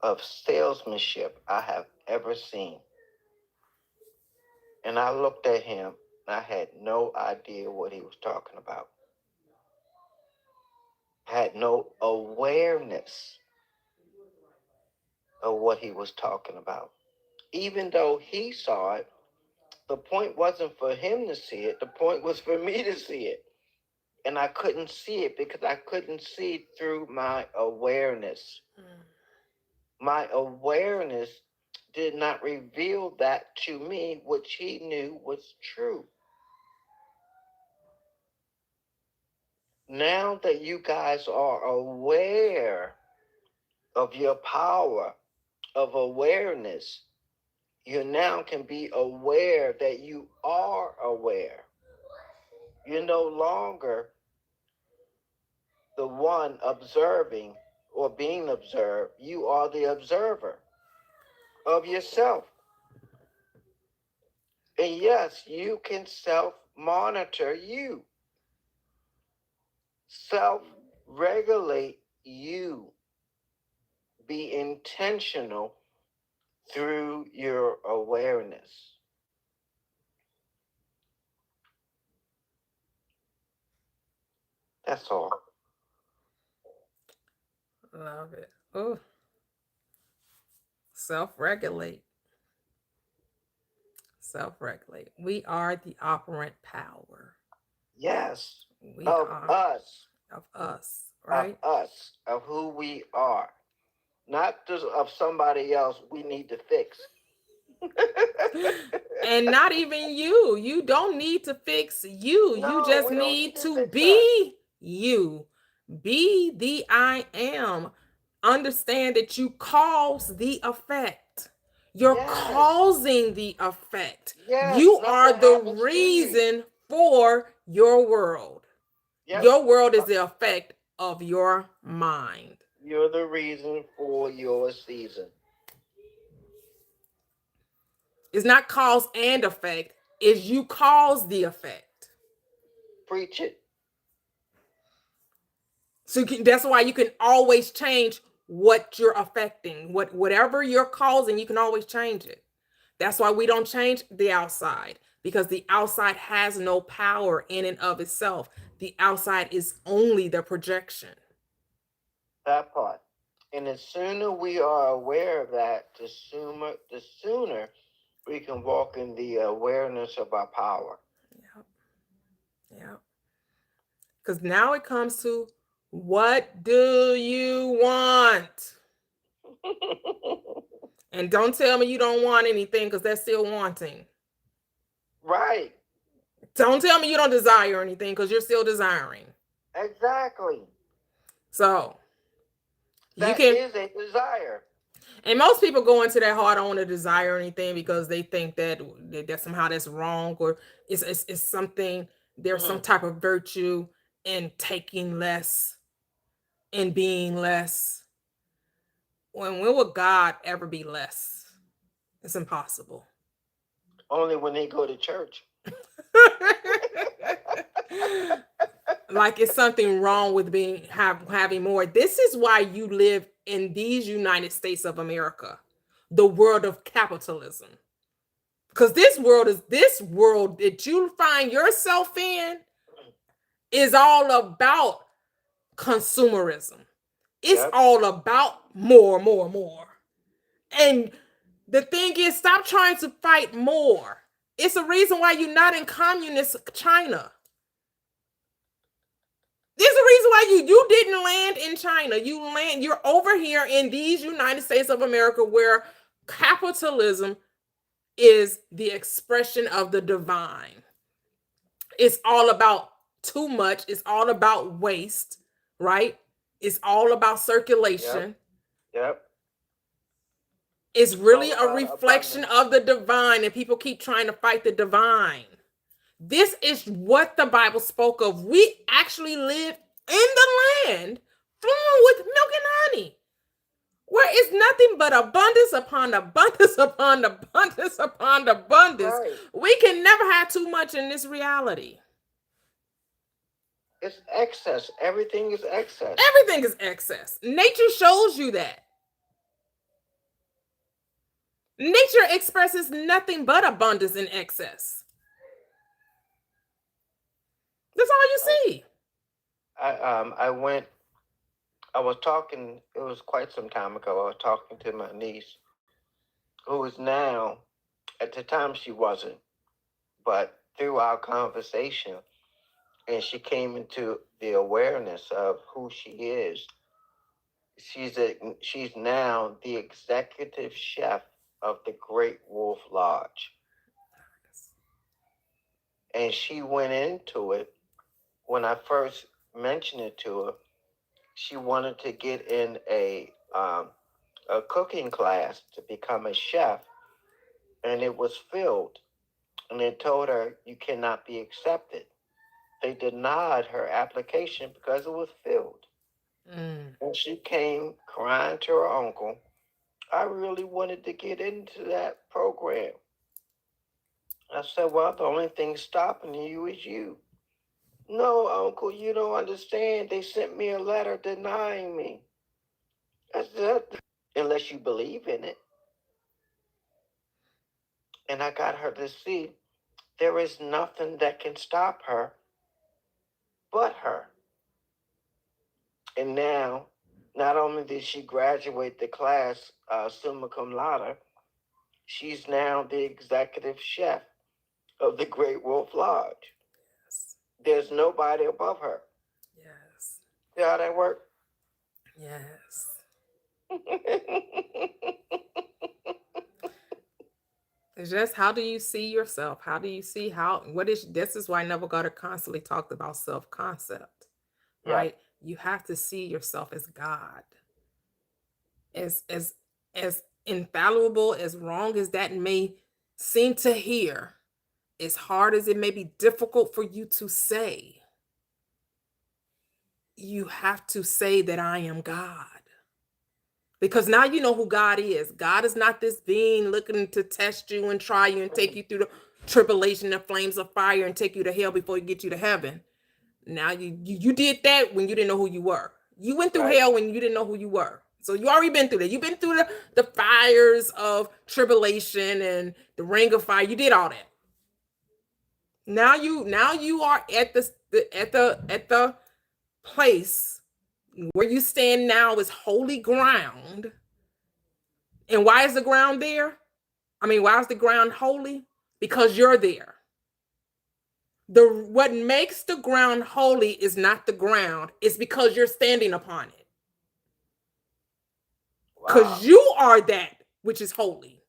of salesmanship I have ever seen. And I looked at him and I had no idea what he was talking about. Had no awareness of what he was talking about. Even though he saw it, the point wasn't for him to see it. The point was for me to see it. And I couldn't see it because I couldn't see through my awareness. My awareness did not reveal that to me, which he knew was true. Now that you guys are aware of your power of awareness, you now can be aware that you are aware. You're no longer the one observing or being observed. You are the observer of yourself. And yes, you can self-monitor you, self-regulate you, be intentional through your awareness. That's all. Love it. Oh, self-regulate. Self-regulate. We are the operant power. Yes, We of are us, of us, right? of us, of who we are, not just of somebody else we need to fix. And not even you. You don't need to fix you. You No, just we don't need to to fix us. be you. Be the I am. Understand that you cause the effect. You're Yes. causing the effect. Yes, You nothing are the happens to you. reason for your world. Yep. Your world is the effect of your mind. You're the reason for your season. It's not cause and effect. It's you cause the effect. Preach it. So that's why you can always change what you're affecting. Whatever you're causing, you can always change it. That's why we don't change the outside, because the outside has no power in and of itself. The outside is only the projection. That part. And the sooner we are aware of that, the sooner we can walk in the awareness of our power. Yeah. Because now it comes to, what do you want? And don't tell me you don't want anything, because that's still wanting. Right. Don't tell me you don't desire anything, because you're still desiring. Exactly. So that is a desire. And most people go into that, I don't want to desire anything, because they think that somehow that's wrong, or it's something, there's some type of virtue in taking less and being less. When will God ever be less? It's impossible. Only when they go to church. Like it's something wrong with having more. This is why you live in these United States of America, the world of capitalism. Because this world that you find yourself in is all about consumerism. It's all about more. And the thing is, stop trying to fight more. It's a reason why you're not in communist China. There's a reason why you didn't land in China. You're over here in these United States of America, where capitalism is the expression of the divine. It's all about too much. It's all about waste, right? It's all about circulation. Yep. It's really a reflection of the divine, and people keep trying to fight the divine. This is what the Bible spoke of. We actually live in the land flowing with milk and honey, where it's nothing but abundance upon abundance upon abundance upon abundance. Right. We can never have too much in this reality. It's excess. Everything is excess. Everything is excess. Nature shows you that. Nature expresses nothing but abundance and excess. That's all you see. I was talking, it was quite some time ago, I was talking to my niece, who is now, at the time she wasn't, but through our conversation, and she came into the awareness of who she is. She's now the executive chef of the Great Wolf Lodge. And she went into it, when I first mentioned it to her, she wanted to get in a cooking class to become a chef. and it was filled. And they told her, you cannot be accepted. They denied her application because it was filled. And she came crying to her uncle, I really wanted to get into that program. I said, well, the only thing stopping you is you. No, uncle, you don't understand. They sent me a letter denying me. I said, unless you believe in it. And I got her to see there is nothing that can stop her but her. And now, not only did she graduate the class summa cum laude, she's now the executive chef of the Great Wolf Lodge. Yes. There's nobody above her. Yes. See how that works? Yes. It's just, how do you see yourself? How do you see this is why Neville Goddard constantly talked about self-concept, Yeah. right? You have to see yourself as God. As infallible, as wrong as that may seem to hear, as hard as it may be difficult for you to say, you have to say that I am God. Because now you know who God is. God is not this being looking to test you and try you and take you through the tribulation, the flames of fire, and take you to hell before you get you to heaven. Now you did that when you didn't know who you were. You went through hell when you didn't know who you were. So you already been through that. You've been through the fires of tribulation and the ring of fire. You did all that. Now you are at the place where you stand now is holy ground. And why is the ground there? Why is the ground holy? Because you're there. What makes the ground holy is not the ground. It's because you're standing upon it. Because you are that which is holy.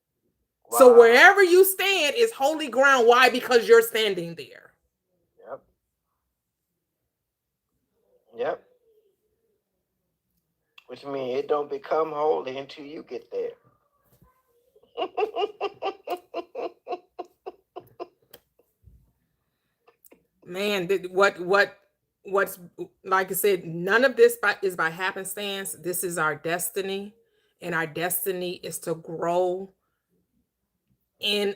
Wow. So wherever you stand is holy ground. Why? Because you're standing there. Yep. Which means it don't become holy until you get there. Man, what's like I said, none of this is by happenstance. This is our destiny, and our destiny is to grow in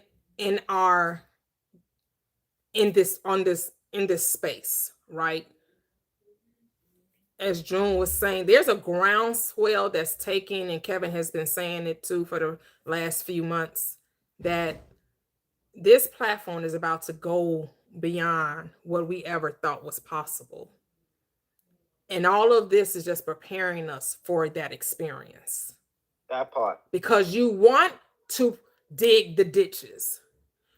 this space, right? As June was saying, there's a groundswell that's taking, and Kevin has been saying it too for the last few months, that this platform is about to go beyond what we ever thought was possible. And all of this is just preparing us for that experience. That part. Because you want to dig the ditches.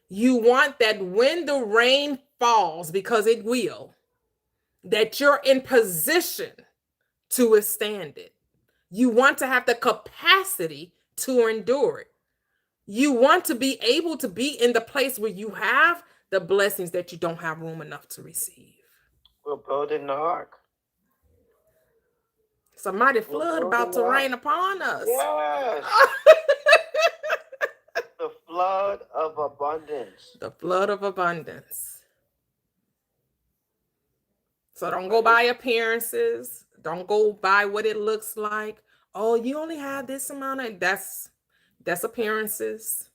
You want that when the rain falls, because it will, that you're in position to withstand it. You want to have the capacity to endure it. You want to be able to be in the place where you have the blessings that you don't have room enough to receive. We're building the ark. It's a mighty flood about to rain upon us. Yes. The flood of abundance. The flood of abundance. So don't go by appearances. Don't go by what it looks like. Oh, you only have this amount of, that's appearances.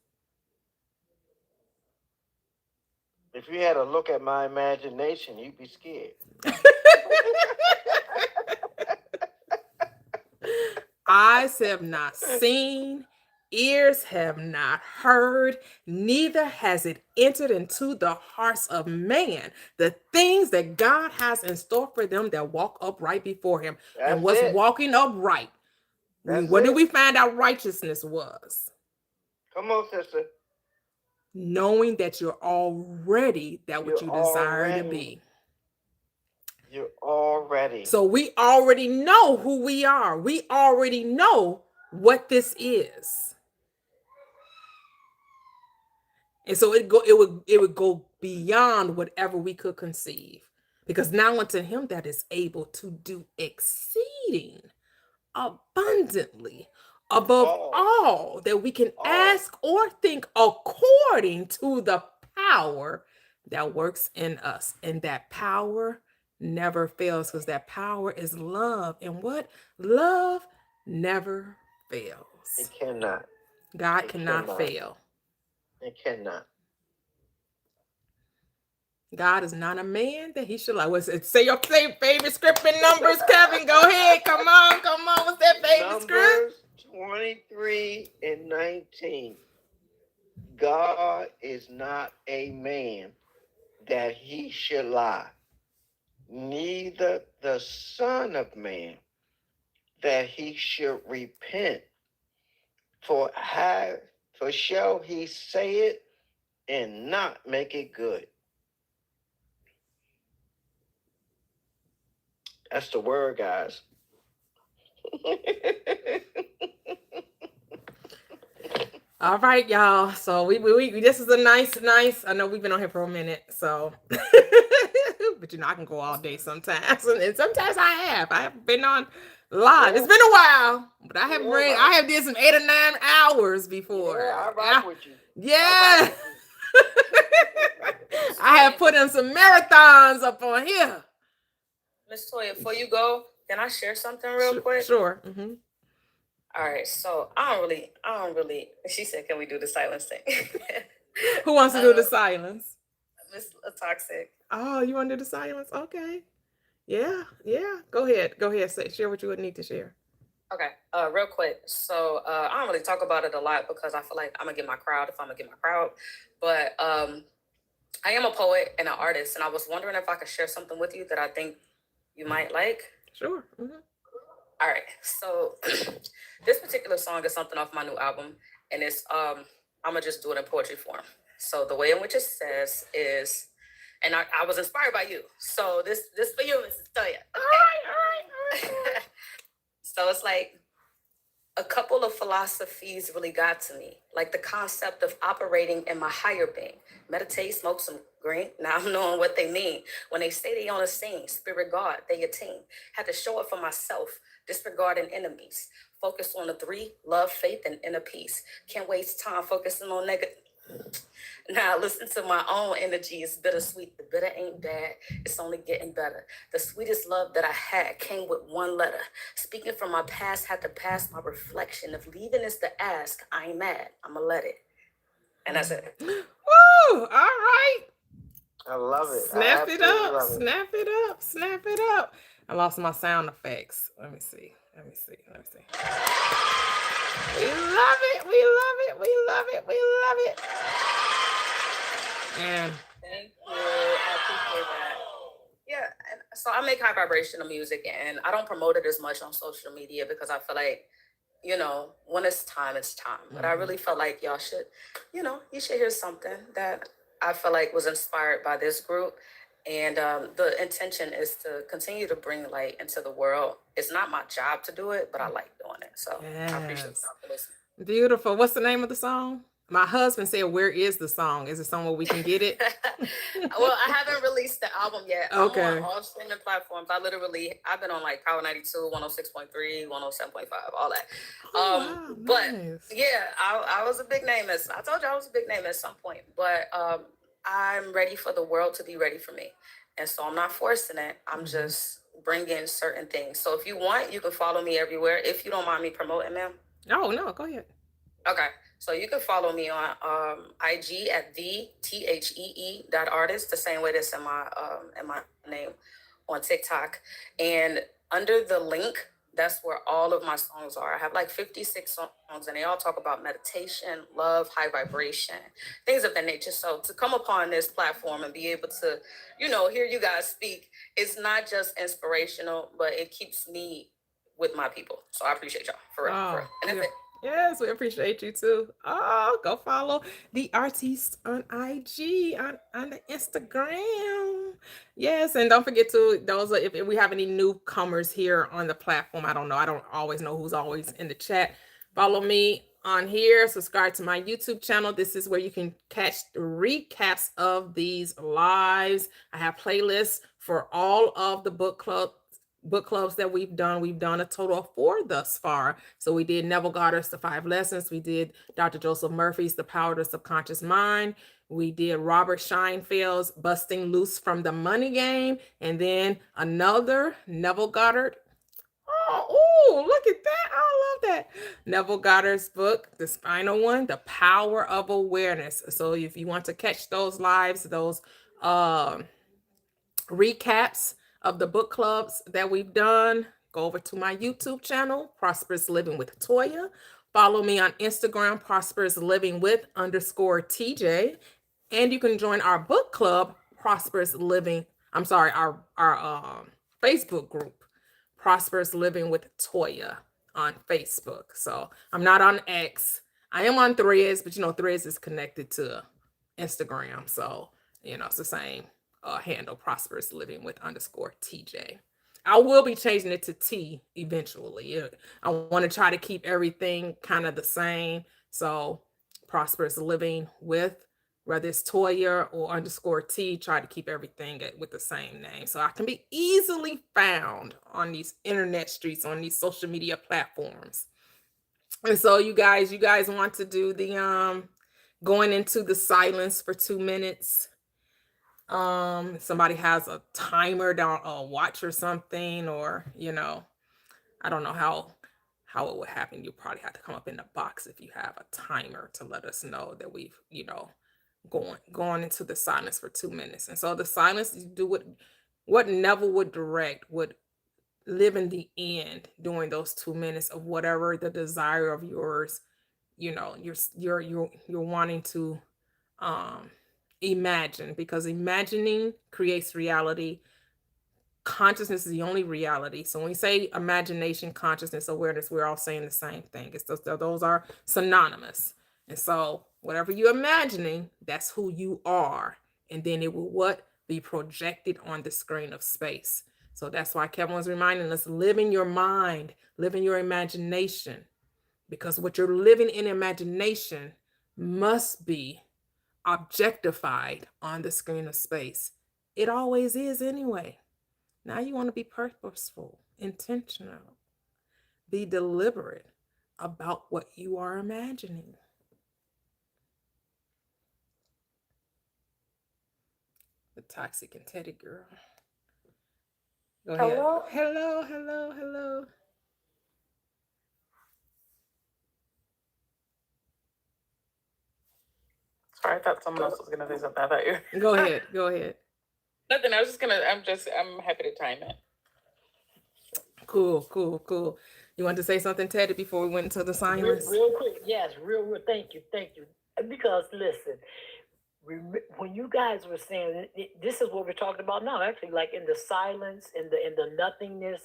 If you had a look at my imagination, you'd be scared. Eyes have not seen, ears have not heard, neither has it entered into the hearts of man the things that God has in store for them that walk upright before him. And what's walking upright? What did we find out righteousness was? Come on, sister. Knowing that you're already that which you desire to be. You're already. So we already know who we are. We already know what this is. And so it would go beyond whatever we could conceive. Because now unto him that is able to do exceeding abundantly above All. all that we can All. ask or think according to the power that works in us. And that power never fails because that power is love. And what? Love never fails. It cannot. God It cannot cannot. fail. It cannot. God is not a man that he should lie. What's it? Say your favorite script in Numbers, Kevin. Go ahead. Come on. What's that favorite script? Numbers 23:19. God is not a man that he should lie, neither the Son of Man that he should repent. For shall he say it and not make it good? That's the word, guys. All right, y'all. So we this is a nice. I know we've been on here for a minute, so but I can go all day sometimes, and sometimes I have been on live. It's been a while, but I have did some 8 or 9 hours before. Yeah, I rock with you. Yeah. I have put in some marathons up on here. Miss Toya, before you go, can I share something real quick? Sure. Mm-hmm. All right, so I don't really. She said, "Can we do the silence thing?" Who wants to do the silence? Miss Toxic. Oh, you want to do the silence? Okay. Yeah. Go ahead. Share what you would need to share. Okay, real quick. So I don't really talk about it a lot because I feel like I'm gonna get my crowd if I'm gonna get my crowd. But I am a poet and an artist, and I was wondering if I could share something with you that I think you might like. Sure. Mm-hmm. All right, so this particular song is something off my new album, and it's I'm gonna just do it in poetry form. So the way in which it says is, and I was inspired by you. So this for you, Mrs. Toya. All right. So it's like a couple of philosophies really got to me, like the concept of operating in my higher being. Meditate, smoke some green. Now I'm knowing what they mean. When they say they on a scene, spirit guard, they a team. Had to show it for myself, disregarding enemies. Focus on the 3, love, faith, and inner peace. Can't waste time focusing on negative. Now listen to my own energy. It's bittersweet. The bitter ain't bad. It's only getting better. The sweetest love that I had came with 1 letter. Speaking from my past, had to pass my reflection. If leaving is the ask, I ain't mad. I'ma let it. And that's it. Woo! All right. I love it. Snap it up. Love it. Snap it up. Snap it up. I lost my sound effects. Let me see. We love it. And Thank you. I appreciate that. Yeah, and so I make high vibrational music, and I don't promote it as much on social media because I feel like, when it's time, it's time. But I really felt like y'all should, you should hear something that I feel like was inspired by this group. And the intention is to continue to bring light into the world. It's not my job to do it, but I like doing it. So I appreciate yes. y'all for listening. Beautiful. What's the name of the song? My husband said, "Where is the song? Is it somewhere we can get it?" Well, I haven't released the album yet. Okay. I'm on all streaming platforms. I've been on like Power 92, 106.3, 107.5, all that. Wow, But nice. yeah, I was a big name. I told you I was a big name at some point. But I'm ready for the world to be ready for me. And so I'm not forcing it. I'm just bringing certain things. So if you want, you can follow me everywhere. If you don't mind me promoting, ma'am. Oh, no, go ahead. Okay. So you can follow me on IG at THEE.artist, the same way that's in my name on TikTok. And under the link, that's where all of my songs are. I have like 56 songs, and they all talk about meditation, love, high vibration, things of that nature. So to come upon this platform and be able to, hear you guys speak, it's not just inspirational, but it keeps me with my people. So I appreciate y'all for real. Oh, And that's yeah. it. Yes, we appreciate you too. Oh, go follow the artist on IG, on the Instagram. Yes, and don't forget to if we have any newcomers here on the platform. I don't know. I don't always know who's always in the chat. Follow me on here. Subscribe to my YouTube channel. This is where you can catch recaps of these lives. I have playlists for all of the book club book clubs that we've done a total of 4 thus far. So we did Neville Goddard's The 5 Lessons. We did Dr. Joseph Murphy's The Power of the Subconscious Mind. We did Robert Scheinfeld's Busting Loose from the Money Game. And then another Neville Goddard. Oh, look at that. I love that. Neville Goddard's book, the final one, The Power of Awareness. So if you want to catch those lives, those recaps of the book clubs that we've done, go over to my YouTube channel, Prosperous Living with Toya. Follow me on Instagram, Prosperous Living with _TJ. And you can join our book club, Prosperous Living. I'm sorry, our Facebook group, Prosperous Living with Toya on Facebook. So I'm not on X. I am on Threads, but Threads is connected to Instagram. So, it's the same handle, Prosperous Living with _TJ. I will be changing it to T eventually. I want to try to keep everything kind of the same. So Prosperous Living with, whether it's Toya or _T, try to keep everything with the same name. So I can be easily found on these internet streets, on these social media platforms. And so you guys want to do the going into the silence for 2 minutes. Somebody has a timer down a watch or something, or I don't know how it would happen. You probably have to come up in the box if you have a timer to let us know that we've going into the silence for 2 minutes. And so the silence, you do what Neville would direct, would live in the end during those 2 minutes of whatever the desire of yours, you're wanting to imagine, because imagining creates reality. Consciousness is the only reality. So when we say imagination, consciousness, awareness, we're all saying the same thing. Those are synonymous. And so whatever you're imagining, that's who you are. And then it will be projected on the screen of space. So that's why Kevin was reminding us, live in your mind, live in your imagination, because what you're living in imagination must be objectified on the screen of space. It always is anyway. Now you want to be purposeful, intentional, be deliberate about what you are imagining. The toxic and Teddy girl. Go ahead. Hello. Sorry, I thought someone else was gonna say something. I thought you. Go ahead. Nothing. I'm happy to time it. Cool. You want to say something, Teddy, before we went into the silence? Real quick, yes, real. Thank you. Because listen, when you guys were saying this is what we're talking about now. Actually, like in the silence, in the nothingness,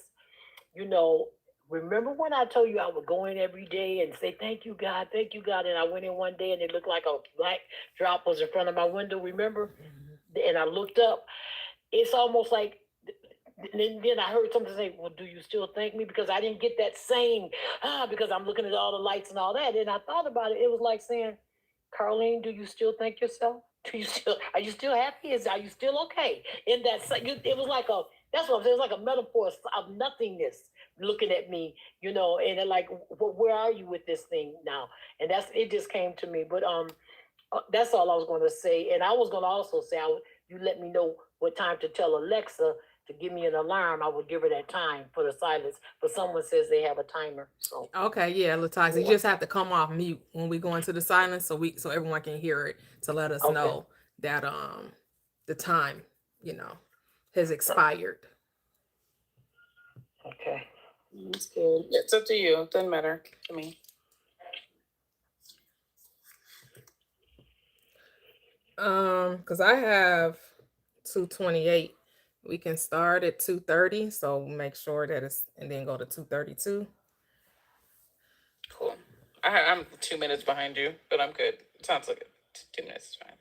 Remember when I told you I would go in every day and say, thank you, God, and I went in one day and it looked like a black drop was in front of my window, remember? And I looked up. It's almost like, then I heard something say, well, do you still thank me? Because I didn't get that same, because I'm looking at all the lights and all that. And I thought about it. It was like saying, Carlene, do you still thank yourself? Are you still happy? Are you still okay? In that, it was like that's what I'm saying. It was like a metaphor of nothingness looking at me, and they're like, where are you with this thing now? And it just came to me. But that's all I was going to say. And I was going to also say, you let me know what time to tell Alexa to give me an alarm. I would give her that time for the silence. But someone says they have a timer. So okay, yeah, Latasha, you just have to come off mute when we go into the silence, so everyone can hear it, to let us know that the time has expired. Okay. That's good. It's up to you. It doesn't matter to me. Because I have 2:28. We can start at 2:30, so make sure that and then go to 2:32. Cool. I'm 2 minutes behind you, but I'm good. It sounds like 2 minutes is fine.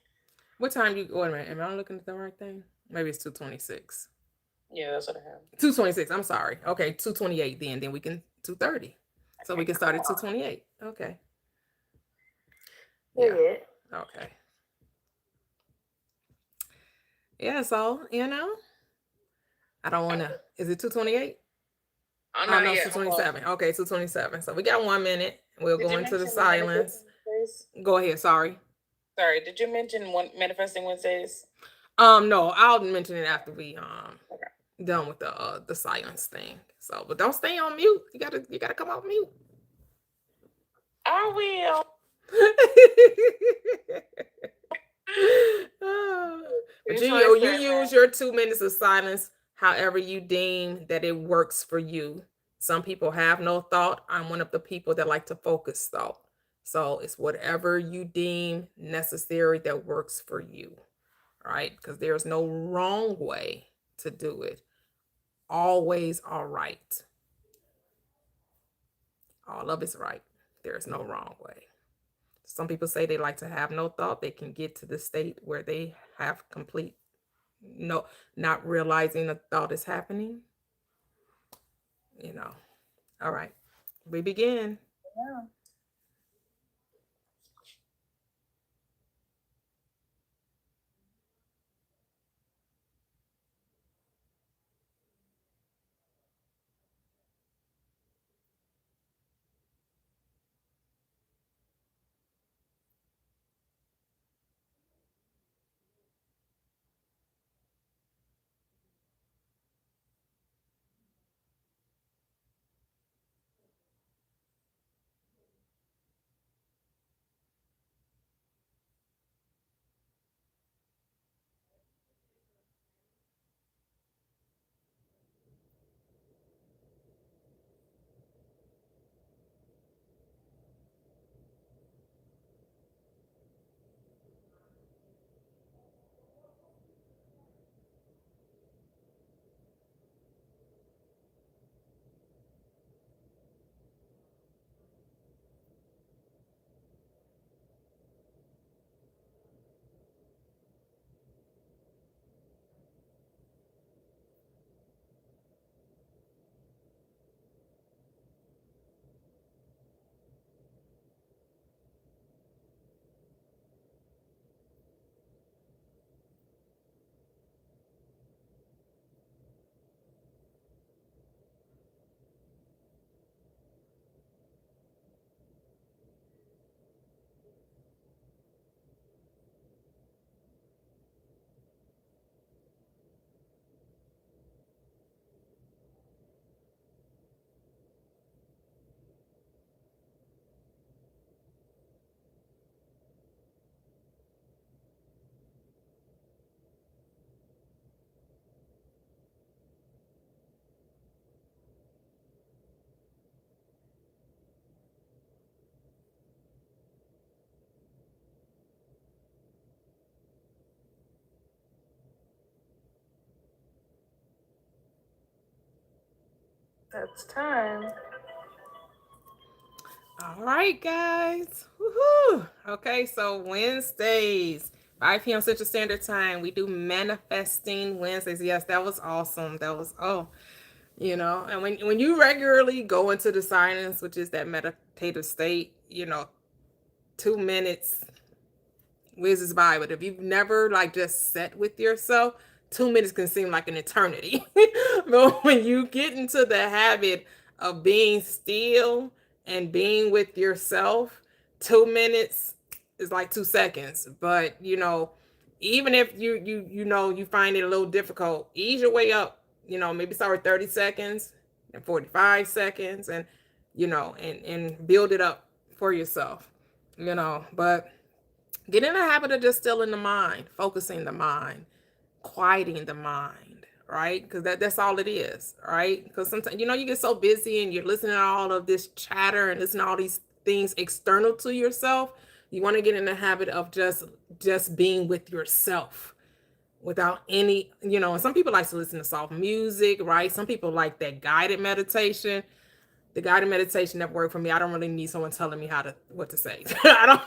What time wait a minute, am I looking at the right thing? Maybe it's 2:26. Yeah, that's what I have. 2:26, I'm sorry. Okay, 2:28 then we can 2:30. So we can start at 2:28. Okay. Yeah. Okay. Yeah, so, I don't want to, is it 2:28? I'm Oh, not no, yet. it's Hold on. 227. Okay, 227. So we got 1 minute. We'll Did go you into the mention silence. Manifesting Wednesdays? Go ahead. Sorry. Sorry, did you mention Manifesting Wednesdays? No, I'll mention it after we Okay. done with the silence thing. So, but don't stay on mute. You gotta come off mute. I will. But Good you choice there, use man. your 2 minutes of silence however you deem that it works for you. Some people have no thought. I'm one of the people that like to focus thought. So it's whatever you deem necessary that works for you, right? Because there's no wrong way to do it. Always all right. All of it's right. There's no wrong way. Some people say they like to have no thought. They can get to the state where they have complete not realizing a thought is happening. All right. We begin. Yeah. That's time. All right, guys. Woohoo. Okay, so Wednesdays, 5 p.m. Central Standard Time, we do Manifesting Wednesdays. Yes, that was awesome. That was, and when you regularly go into the silence, which is that meditative state, 2 minutes whizzes by. But if you've never just sat with yourself, 2 minutes can seem like an eternity. But when you get into the habit of being still and being with yourself, 2 minutes is like 2 seconds. But even if you find it a little difficult, ease your way up. Maybe start with 30 seconds and 45 seconds, and and build it up for yourself. But get in the habit of just stilling the mind, focusing the mind, quieting the mind, right? Because that's all it is, right? Because sometimes, you get so busy and you're listening to all of this chatter and listening to all these things external to yourself. You want to get in the habit of just being with yourself without any, and some people like to listen to soft music, right? Some people like that guided meditation. The guided meditation never worked for me. I don't really need someone telling me what to say. I don't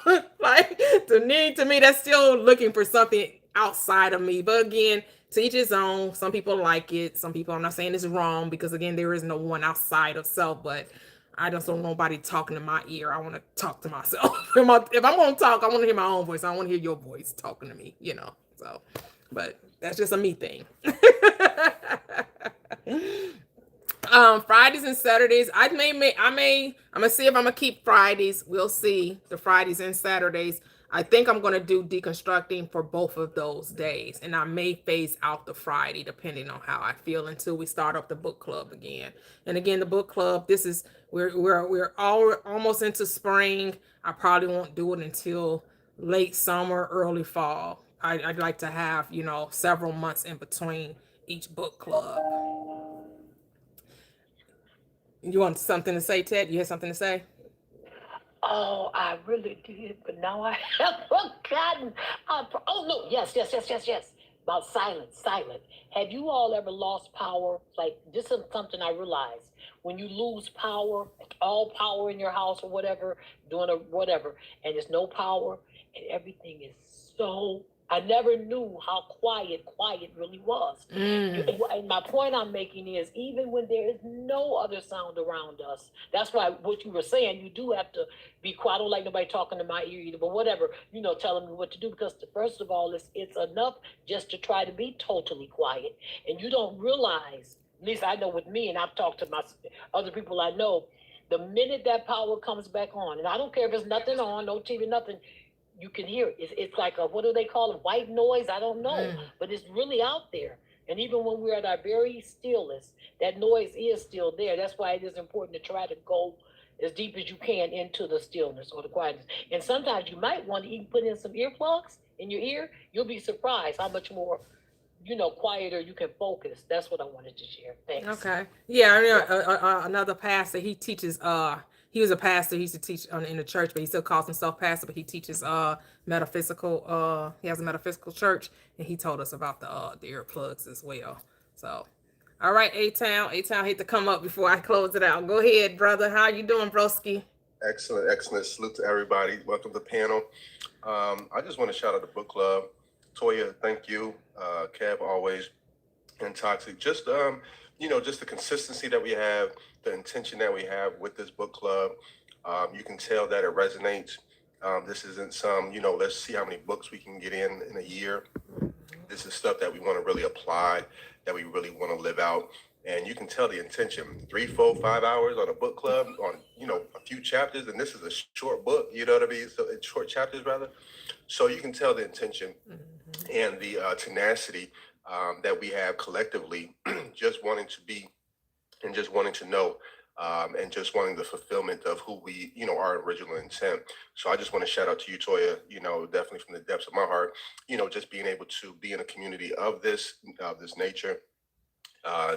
to me, that's still looking for something outside of me. But again, to each his own. Some people like it. Some people, I'm not saying it's wrong, because again, there is no one outside of self, but I just don't want nobody talking to my ear. I want to talk to myself. If I'm going to talk, I want to hear my own voice. I don't want to hear your voice talking to me, so, but that's just a me thing. Fridays and Saturdays. I'm gonna see if I'm gonna keep Fridays. We'll see the Fridays and Saturdays. I think I'm gonna do deconstructing for both of those days, and I may phase out the Friday depending on how I feel until we start up the book club again. And again, the book club. This is we're all almost into spring. I probably won't do it until late summer, early fall. I'd like to have several months in between each book club. You want something to say, Ted? You have something to say? Oh, I really did, but now I have forgotten. Oh no, yes. About silence. Have you all ever lost power? Like, this is something I realized. When you lose power, all power in your house or whatever, doing whatever, and there's no power, and everything is so. I never knew how quiet really was. And my point I'm making is, even when there is no other sound around us, that's why what you were saying, you do have to be quiet. I don't like nobody talking to my ear either, but whatever, telling me what to do, because first of all, it's enough just to try to be totally quiet. And you don't realize, at least I know with me, and I've talked to my other people I know, the minute that power comes back on, and I don't care if there's nothing on, no TV, nothing, you can hear it. It's like a, what do they call it? White noise? I don't know, but it's really out there. And even when we're at our very stillest, that noise is still there. That's why it is important to try to go as deep as you can into the stillness or the quietness. And sometimes you might want to even put in some earplugs in your ear. You'll be surprised how much more, quieter you can focus. That's what I wanted to share. Thanks. Okay. Yeah, I know, another pastor, he teaches, he was a pastor, he used to teach in the church, but he still calls himself pastor, but he teaches metaphysical, he has a metaphysical church, and he told us about the earplugs as well. So, all right, A-Town, hate to come up before I close it out. Go ahead, brother. How you doing, broski? Excellent. Salute to everybody. Welcome to the panel. I just want to shout out the book club. Toya, thank you. Kev, always. And Toxic. Just, just the consistency that we have, the intention that we have with this book club. You can tell that it resonates. This isn't some, let's see how many books we can get in a year. This is stuff that we want to really apply, that we really want to live out. And you can tell the intention. 3, 4, 5 hours on a book club on, a few chapters. And this is a short book, you know what I mean? So it's short chapters rather. So you can tell the intention and the tenacity that we have collectively, just wanting to be and just wanting to know and just wanting the fulfillment of who we, our original intent. So I just want to shout out to you, Toya, definitely from the depths of my heart, just being able to be in a community of this nature.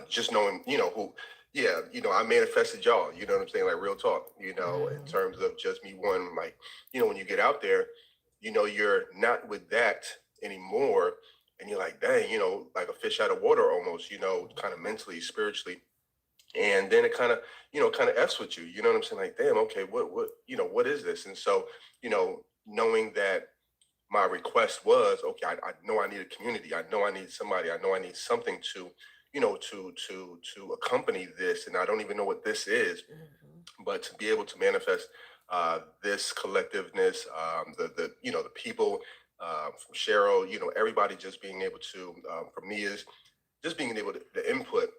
Just knowing, who, I manifested y'all, you know what I'm saying? Like real talk, in terms of just me one, like, when you get out there, you're not with that anymore. And you're like, dang, like a fish out of water almost, kind of mentally, spiritually. And then it kind of F's with you, you know what I'm saying? Like, damn, okay, what is this? And so, knowing that my request was, okay, I know I need a community. I know I need somebody. I know I need something to, to accompany this. And I don't even know what this is, but to be able to manifest this collectiveness, the people, from Cheryl, everybody just being able to, for me is just being able to the input.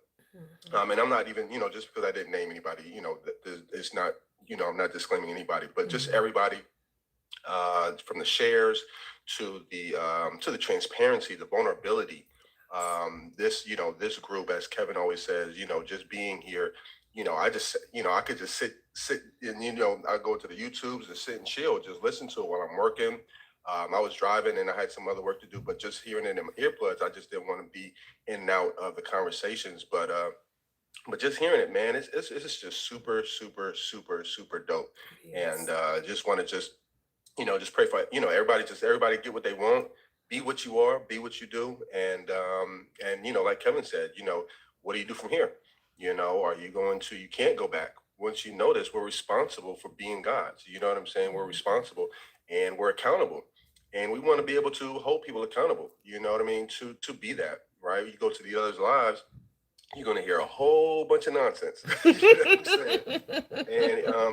And I'm not even, just because I didn't name anybody, it's not, I'm not disclaiming anybody, but just everybody, from the shares to the transparency, the vulnerability, this group, as Kevin always says, just being here, I just, I could just sit and, I go to the YouTubes and sit and chill, just listen to it while I'm working. I was driving and I had some other work to do, but just hearing it in my earplugs, I just didn't want to be in and out of the conversations. But just hearing it, man, it's just super, super, super, super dope. Yes. And just want to just pray for, everybody get what they want, be what you are, be what you do. And like Kevin said, what do you do from here? Are you you can't go back. Once you know this, we're responsible for being gods. You know what I'm saying? We're responsible and we're accountable. And we want to be able to hold people accountable, you know what I mean, to be that, right? You go to the others' lives, you're going to hear a whole bunch of nonsense. You know what I'm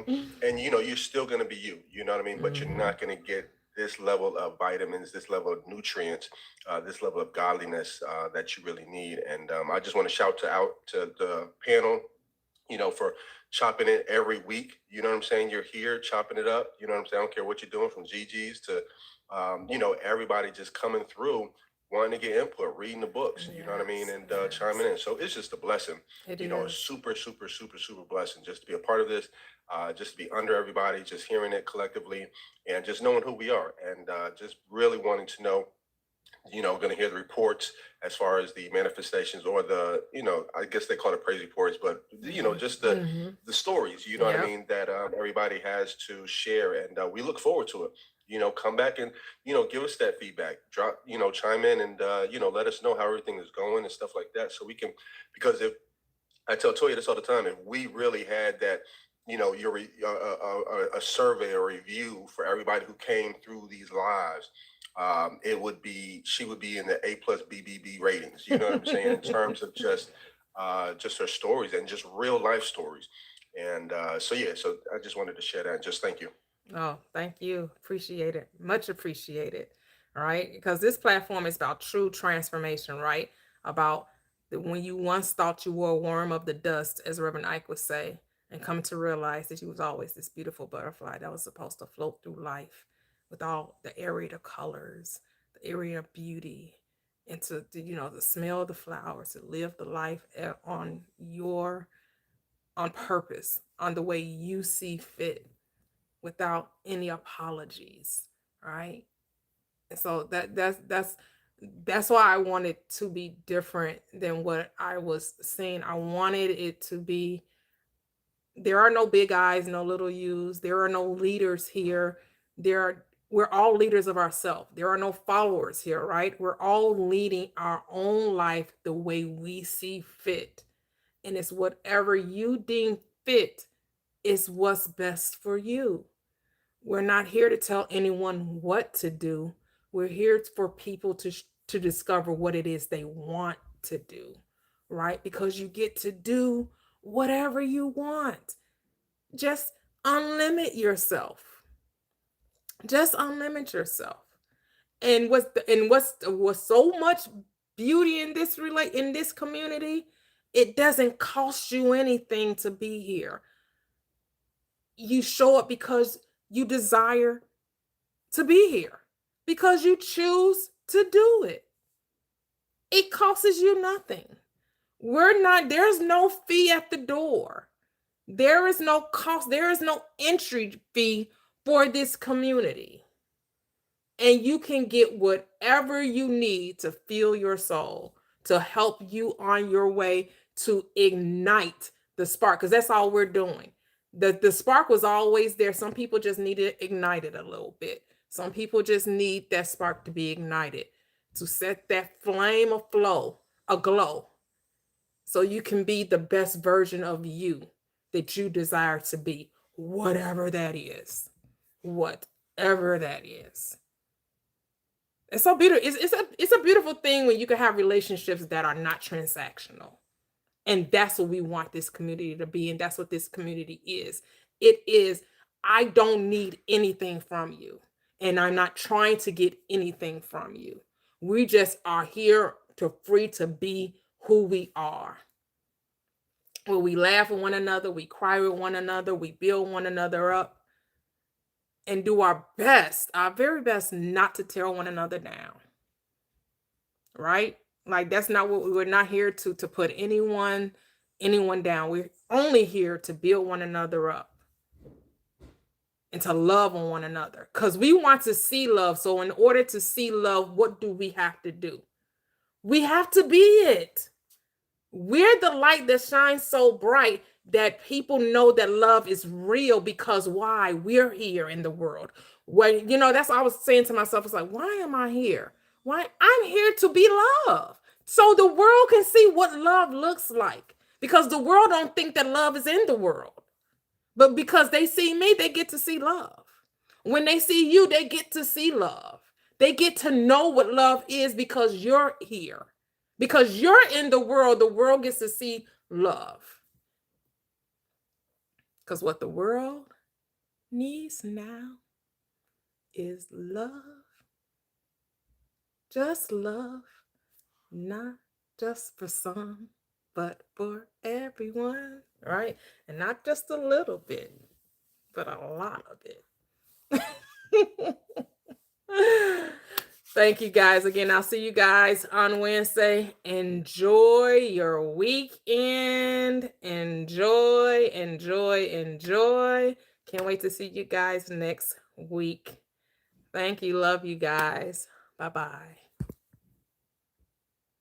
saying? And you're still going to be you know what I mean? But you're not going to get this level of vitamins, this level of nutrients, this level of godliness that you really need. And I just want to shout out to the panel, for chopping it every week. You know what I'm saying? You're here chopping it up. You know what I'm saying? I don't care what you're doing, from GG's to, everybody just coming through, wanting to get input, reading the books, you know what I mean? Yes, And chiming in. So it's just a blessing, it a is. super, super, super, super blessing just to be a part of this, just to be under everybody, just hearing it collectively and just knowing who we are, and just really wanting to know, going to hear the reports as far as the manifestations, or the, I guess they call it praise reports, but just Mhm. the stories, you know what I Yep. mean, that everybody has to share, and we look forward to it. Come back and give us that feedback, drop, chime in, and let us know how everything is going and stuff like that, so we can, because if I tell Toya this all the time, if we really had that, a survey or review for everybody who came through these lives, she would be in the A+ BBB ratings. You know what I'm saying? In terms of just her stories, and just real life stories. And so I just wanted to share that. And just thank you. Oh, thank you. Appreciate it. Much appreciated. All right. Because this platform is about true transformation, right? About when you once thought you were a worm of the dust, as Reverend Ike would say, and come to realize that you was always this beautiful butterfly that was supposed to float through life with all the area of colors, the area of beauty, and to smell the flowers, to live the life on purpose, on the way you see fit, without any apologies, right? And so that's why I wanted to be different than what I was saying. I wanted it to be, there are no big eyes, no little U's. There are no leaders here. We're all leaders of ourselves. There are no followers here, right? We're all leading our own life the way we see fit. And it's whatever you deem fit is what's best for you. We're not here to tell anyone what to do. We're here for people to discover what it is they want to do, right? Because you get to do whatever you want. Just unlimit yourself. Just unlimit yourself. And what's so much beauty in this community, it doesn't cost you anything to be here. You show up because you desire to be here, because you choose to do it. It costs you nothing. There's no fee at the door. There is no cost, there is no entry fee for this community. And you can get whatever you need to fill your soul, to help you on your way to ignite the spark, because that's all we're doing. The spark was always there. Some people just need it ignited a little bit. Some people just need that spark to be ignited, to set that flame aglow, so you can be the best version of you that you desire to be, whatever that is. Whatever that is. It's so beautiful. It's a beautiful thing when you can have relationships that are not transactional. And that's what we want this community to be. And that's what this community is. It is, I don't need anything from you. And I'm not trying to get anything from you. We just are here free to be who we are. Where we laugh with one another, we cry with one another, we build one another up, and do our very best not to tear one another down. Right? Like, that's not what we're not here to put anyone down. We're only here to build one another up and to love on one another, because we want to see love. So in order to see love, what do we have to do? We have to be it. We're the light that shines so bright that people know that love is real, because why? We're here in the world. When, that's what I was saying to myself. It's like, why am I here? Why? I'm here to be love, so the world can see what love looks like, because the world don't think that love is in the world. But because they see me, they get to see love. When they see you, they get to see love. They get to know what love is, because you're here. Because you're in the world gets to see love. Because what the world needs now is love. Just love. Not just for some, but for everyone. right? And not just a little bit, but a lot of it. Thank you guys again. I'll see you guys on Wednesday. Enjoy your weekend. Enjoy. Can't wait to see you guys next week. Thank you. Love you guys. Bye-bye.